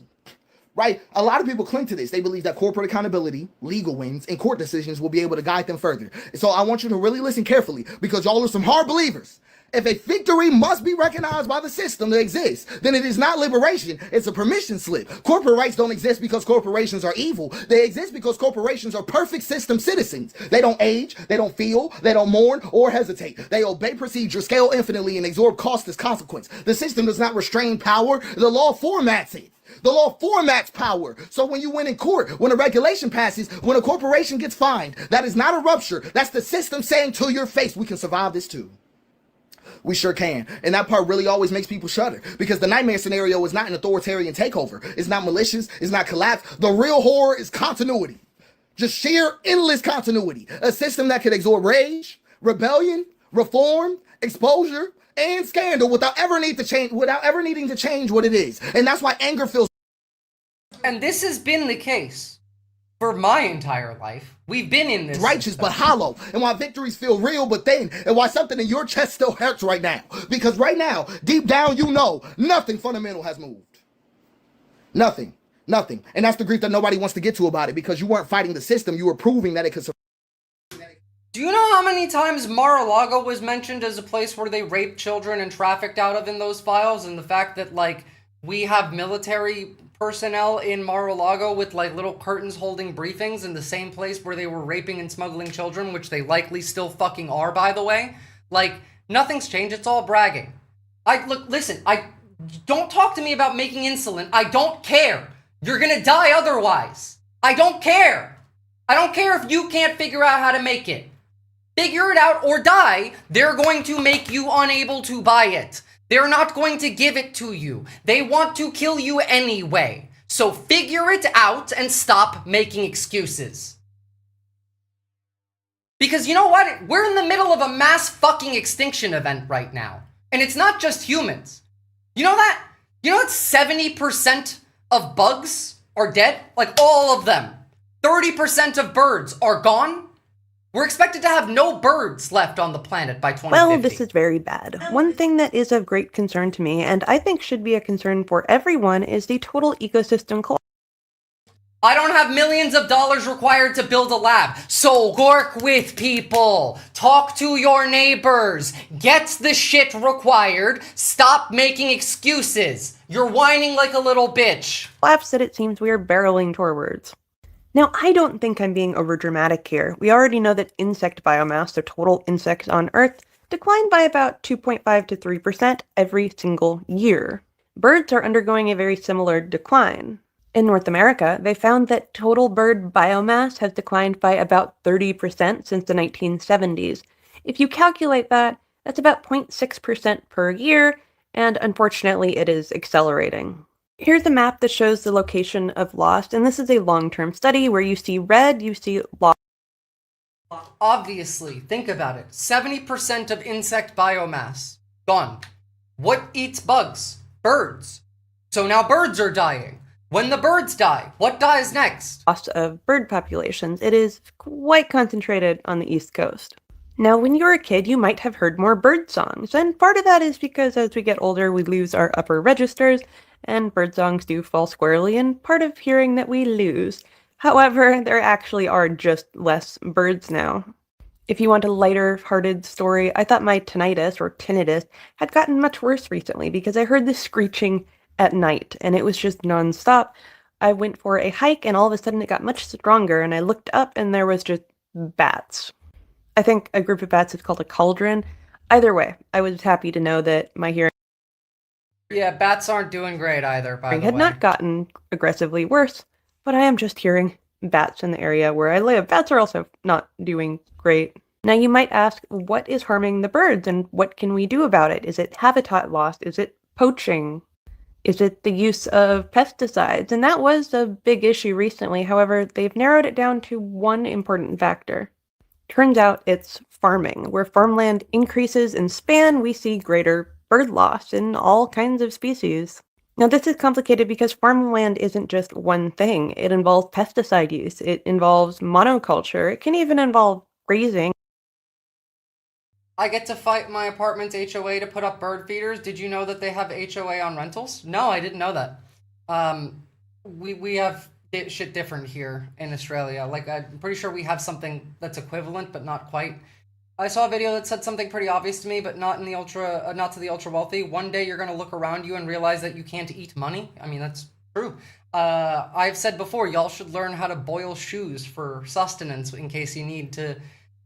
Right? A lot of people cling to this. They believe that corporate accountability, legal wins, and court decisions will be able to guide them further. So I want you to really listen carefully, because y'all are some hard believers. If a victory must be recognized by the system that exists, then it is not liberation, it's a permission slip. Corporate rights don't exist because corporations are evil. They exist because corporations are perfect system citizens. They don't age, they don't feel, they don't mourn or hesitate. They obey procedure, scale infinitely, and absorb cost as consequence. The system does not restrain power, the law formats it. The law formats power. So when you win in court, when a regulation passes, when a corporation gets fined, that is not a rupture. That's the system saying to your face, we can survive this too. We sure can. And that part really always makes people shudder, because the nightmare scenario is not an authoritarian takeover. It's not malicious. It's not collapse. The real horror is continuity. Just sheer endless continuity. A system that could absorb rage, rebellion, reform, exposure, and scandal without ever needing to change what it is. And that's why anger feels.
And this has been the case for my entire life. We've been in this
righteous
system.
But hollow, and why victories feel real but thin, and why something in your chest still hurts right now. Because right now, deep down, you know nothing fundamental has moved. Nothing. And that's the grief that nobody wants to get to about it, because you weren't fighting the system, you were proving that it could survive.
Do you know how many times Mar-a-Lago was mentioned as a place where they raped children and trafficked out of in those files? And the fact that, like, we have military personnel in Mar-a-Lago with, like, little curtains holding briefings in the same place where they were raping and smuggling children, which they likely still fucking are, by the way. Like, nothing's changed. It's all bragging. Listen, don't talk to me about making insulin. I don't care. You're gonna die otherwise. I don't care. I don't care if you can't figure out how to make it. Figure it out or die. They're going to make you unable to buy it. They're not going to give it to you. They want to kill you anyway. So figure it out and stop making excuses. Because you know what? We're in the middle of a mass fucking extinction event right now. And it's not just humans. You know that? You know that 70% of bugs are dead? Like, all of them. 30% of birds are gone. We're expected to have no birds left on the planet by 2050.
Well, this is very bad. One thing that is of great concern to me, and I think should be a concern for everyone, is the total ecosystem collapse.
I don't have millions of dollars required to build a lab, so work with people. Talk to your neighbors. Get the shit required. Stop making excuses. You're whining like a little bitch.
Collapse that it seems we are barreling towards. Now, I don't think I'm being overdramatic here. We already know that insect biomass, the total insects on Earth, declined by about 2.5 to 3% every single year. Birds are undergoing a very similar decline. In North America, they found that total bird biomass has declined by about 30% since the 1970s. If you calculate that, that's about 0.6% per year, and unfortunately it is accelerating. Here's a map that shows the location of lost, and this is a long-term study where you see red, you see lost.
Obviously, think about it. 70% of insect biomass, gone. What eats bugs? Birds. So now birds are dying. When the birds die, what dies next?
Loss of bird populations. It is quite concentrated on the East Coast. Now, when you were a kid, you might have heard more bird songs, and part of that is because as we get older, we lose our upper registers, and bird songs do fall squarely in part of hearing that we lose. However, there actually are just less birds now. If you want a lighter-hearted story, I thought my tinnitus had gotten much worse recently because I heard the screeching at night, and it was just nonstop. I went for a hike, and all of a sudden it got much stronger, and I looked up, and there was just bats. I think a group of bats is called a cauldron. Either way, I was happy to know that my hearing
Yeah, bats aren't doing great either, by the way.
had not gotten aggressively worse, but I am just hearing bats in the area where I live. Bats are also not doing great. Now you might ask, what is harming the birds and what can we do about it? Is it habitat loss? Is it poaching? Is it the use of pesticides? And that was a big issue recently. However, they've narrowed it down to one important factor. Turns out it's farming. Where farmland increases in span, we see greater bird loss in all kinds of species. Now, this is complicated because farmland isn't just one thing. It involves pesticide use. It involves monoculture. It can even involve grazing.
I get to fight my apartment's HOA to put up bird feeders. Did you know that they have HOA on rentals? No, I didn't know that. We have shit different here in Australia. Like, I'm pretty sure we have something that's equivalent, but not quite. I saw a video that said something pretty obvious to me, but not in the not to the ultra wealthy. One day you're gonna look around you and realize that you can't eat money. I mean, that's true. I've said before, y'all should learn how to boil shoes for sustenance in case you need to,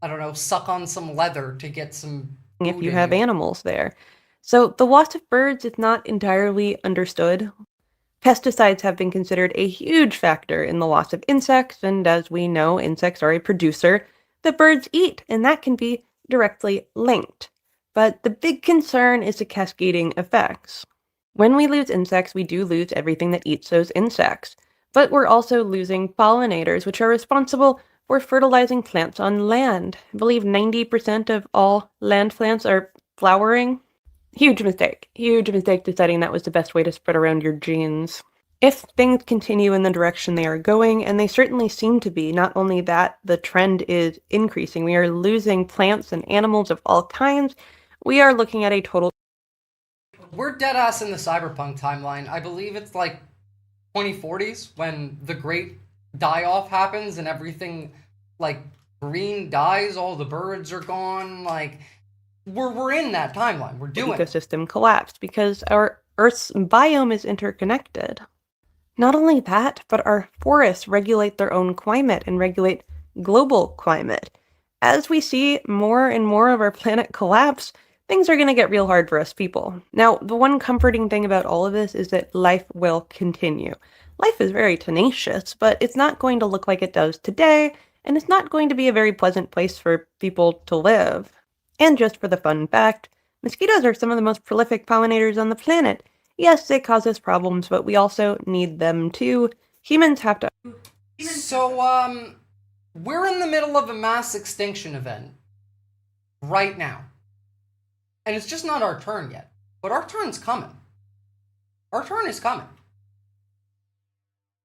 I don't know, suck on some leather to get some food
if you
in
have animals there. So the loss of birds is not entirely understood. Pesticides have been considered a huge factor in the loss of insects, and as we know, insects are a producer that birds eat, and that can be directly linked. But the big concern is the cascading effects. When we lose insects, we do lose everything that eats those insects. But we're also losing pollinators, which are responsible for fertilizing plants on land. I believe 90% of all land plants are flowering. Huge mistake. Huge mistake deciding that was the best way to spread around your genes. If things continue in the direction they are going, and they certainly seem to be, not only that, the trend is increasing. We are losing plants and animals of all kinds. We are looking at a total...
We're dead ass in the cyberpunk timeline. I believe it's like 2040s when the great die-off happens and everything, like, green dies, all the birds are gone, like... We're in that timeline. We're doing
ecosystem collapsed because our Earth's biome is interconnected. Not only that, but our forests regulate their own climate and regulate global climate. As we see more and more of our planet collapse, things are going to get real hard for us people. Now, the one comforting thing about all of this is that life will continue. Life is very tenacious, but it's not going to look like it does today, and it's not going to be a very pleasant place for people to live. And just for the fun fact, mosquitoes are some of the most prolific pollinators on the planet. Yes, they cause us problems, but we also need them too. Humans have to...
So, we're in the middle of a mass extinction event right now. And it's just not our turn yet. But our turn's coming. Our turn is coming.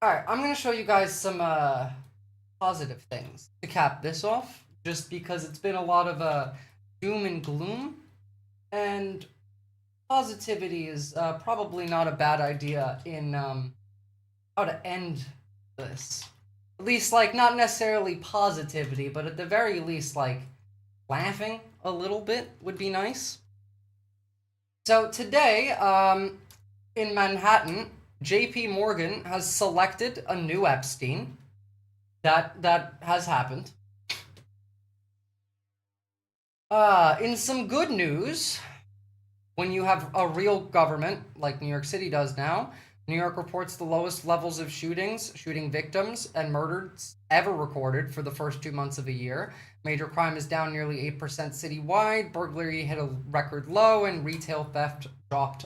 Alright, I'm going to show you guys some positive things to cap this off, just because it's been a lot of doom and gloom, and positivity is probably not a bad idea in how to end this. At least, like, not necessarily positivity, but at the very least, like, laughing a little bit would be nice. So today, in Manhattan, JP Morgan has selected a new Epstein. That has happened. In some good news, when you have a real government, like New York City does now, New York reports the lowest levels of shooting victims, and murders ever recorded for the first 2 months of a year. Major crime is down nearly 8% citywide, burglary hit a record low, and retail theft dropped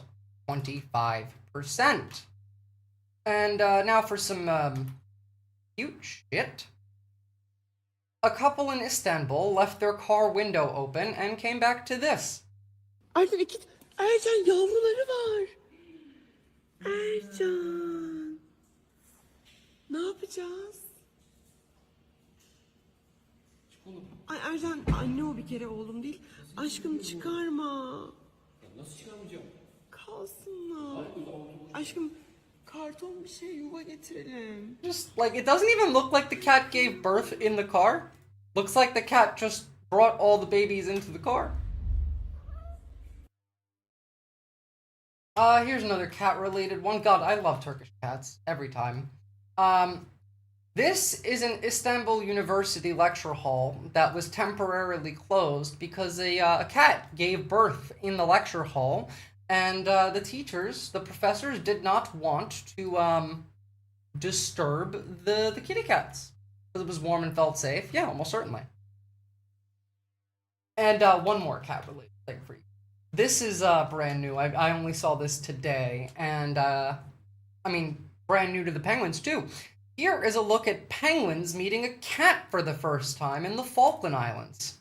25%. And now for some cute shit. A couple in Istanbul left their car window open and came back to this.
Ne yapacağız? Ay Ercan, anne o bir kere oğlum değil. Aşkım çıkarma.
Nasıl çıkarmayacağım?
Kalsınlar. Aşkım karton bir şey yuva getirelim.
Just like, it doesn't even look like the cat gave birth in the car. Looks like the cat just brought all the babies into the car. Here's another cat-related one. God, I love Turkish cats every time. This is an Istanbul University lecture hall that was temporarily closed because a cat gave birth in the lecture hall, and the teachers, the professors, did not want to disturb the kitty cats because it was warm and felt safe. Yeah, almost certainly. And one more cat-related thing for you. This is brand new. I only saw this today, and I mean, brand new to the penguins too. Here is a look at penguins meeting a cat for the first time in the Falkland Islands.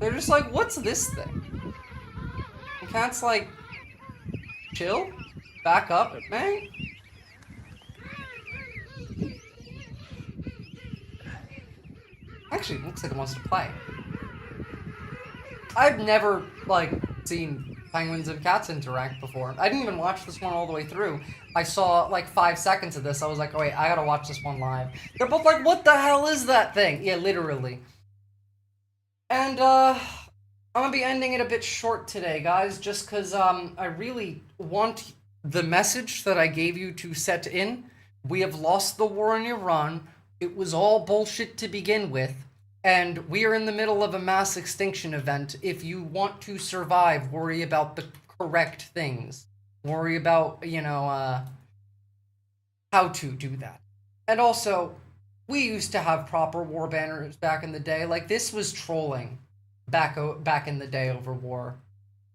They're just like, what's this thing? The cat's like, chill, back up, man. Actually, it looks like it wants to play. I've never, like, seen penguins and cats interact before. I didn't even watch this one all the way through. I saw, like, 5 seconds of this. I was like, oh, wait, I gotta watch this one live. They're both like, what the hell is that thing? Yeah, literally. And, I'm gonna be ending it a bit short today, guys, just because, I really want the message that I gave you to set in. We have lost the war in Iran. It was all bullshit to begin with. And we are in the middle of a mass extinction event. If you want to survive, worry about the correct things. Worry about, you know, how to do that. And also, we used to have proper war banners back in the day. Like, this was trolling back in the day over war.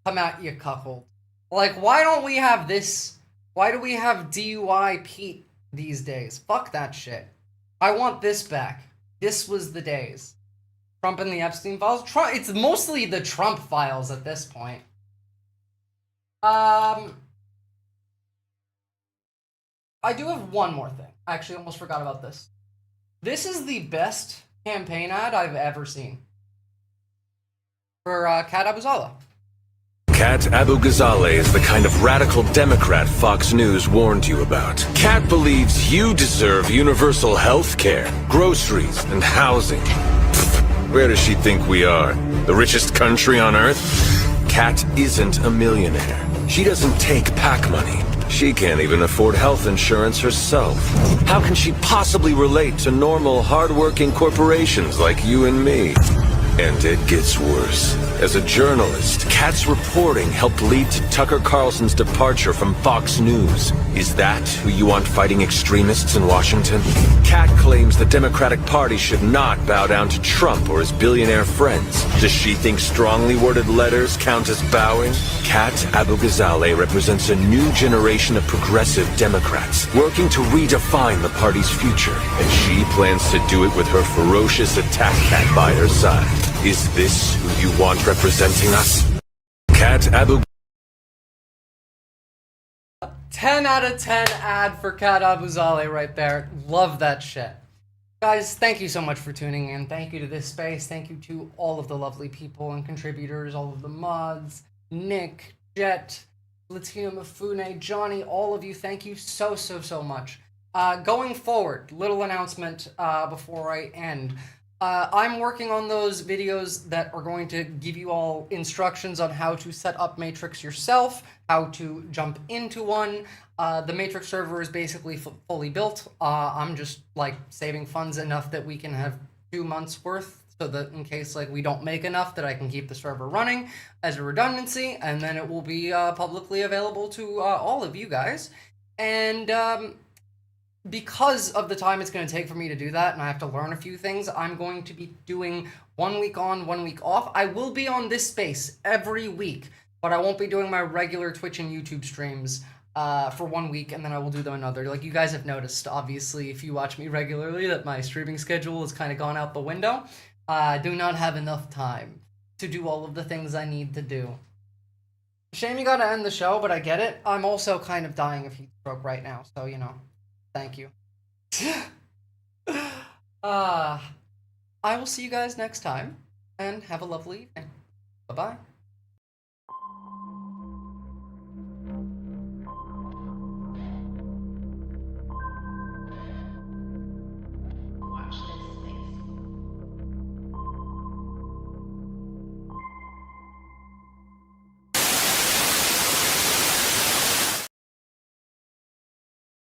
Come at you, cuckold. Like, why don't we have this? Why do we have DUI Pete these days? Fuck that shit. I want this back. This was the days. Trump and the Epstein files. Trump. It's mostly the Trump files at this point. I do have one more thing. I actually almost forgot about this. This is the best campaign ad I've ever seen. For Kat Abuzala.
Kat Abu Ghazaleh is the kind of radical Democrat Fox News warned you about. Kat believes you deserve universal health care, groceries, and housing. Where does she think we are? The richest country on earth? Kat isn't a millionaire. She doesn't take PAC money. She can't even afford health insurance herself. How can she possibly relate to normal, hardworking corporations like you and me? And it gets worse. As a journalist, Kat's reporting helped lead to Tucker Carlson's departure from Fox News. Is that who you want fighting extremists in Washington? Kat claims the Democratic Party should not bow down to Trump or his billionaire friends. Does she think strongly worded letters count as bowing? Kat Abu Ghazaleh represents a new generation of progressive Democrats working to redefine the party's future, and she plans to do it with her ferocious attack cat by her side. Is this who you want representing us? Kat Abu...
10 out of 10 ad for Kat Abuzaleh right there. Love that shit. Guys, thank you so much for tuning in. Thank you to this space. Thank you to all of the lovely people and contributors, all of the mods, Nick, Jet, Latino Mafune, Johnny, all of you. Thank you so much. Going forward, little announcement before I end. I'm working on those videos that are going to give you all instructions on how to set up Matrix yourself, how to jump into one. The Matrix server is basically fully built. I'm just like saving funds enough that we can have 2 months worth, so that in case like we don't make enough, that I can keep the server running as a redundancy, and then it will be publicly available to all of you guys. And because of the time it's going to take for me to do that, and I have to learn a few things, I'm going to be doing 1 week on, 1 week off. I will be on this space every week. But I won't be doing my regular Twitch and YouTube streams for 1 week, and then I will do them another. Like, you guys have noticed, obviously, if you watch me regularly, that my streaming schedule has kind of gone out the window. I do not have enough time to do all of the things I need to do. Shame you gotta end the show, but I get it. I'm also kind of dying of heat stroke right now, so, you know, thank you. I will see you guys next time, and have a lovely evening. Bye-bye.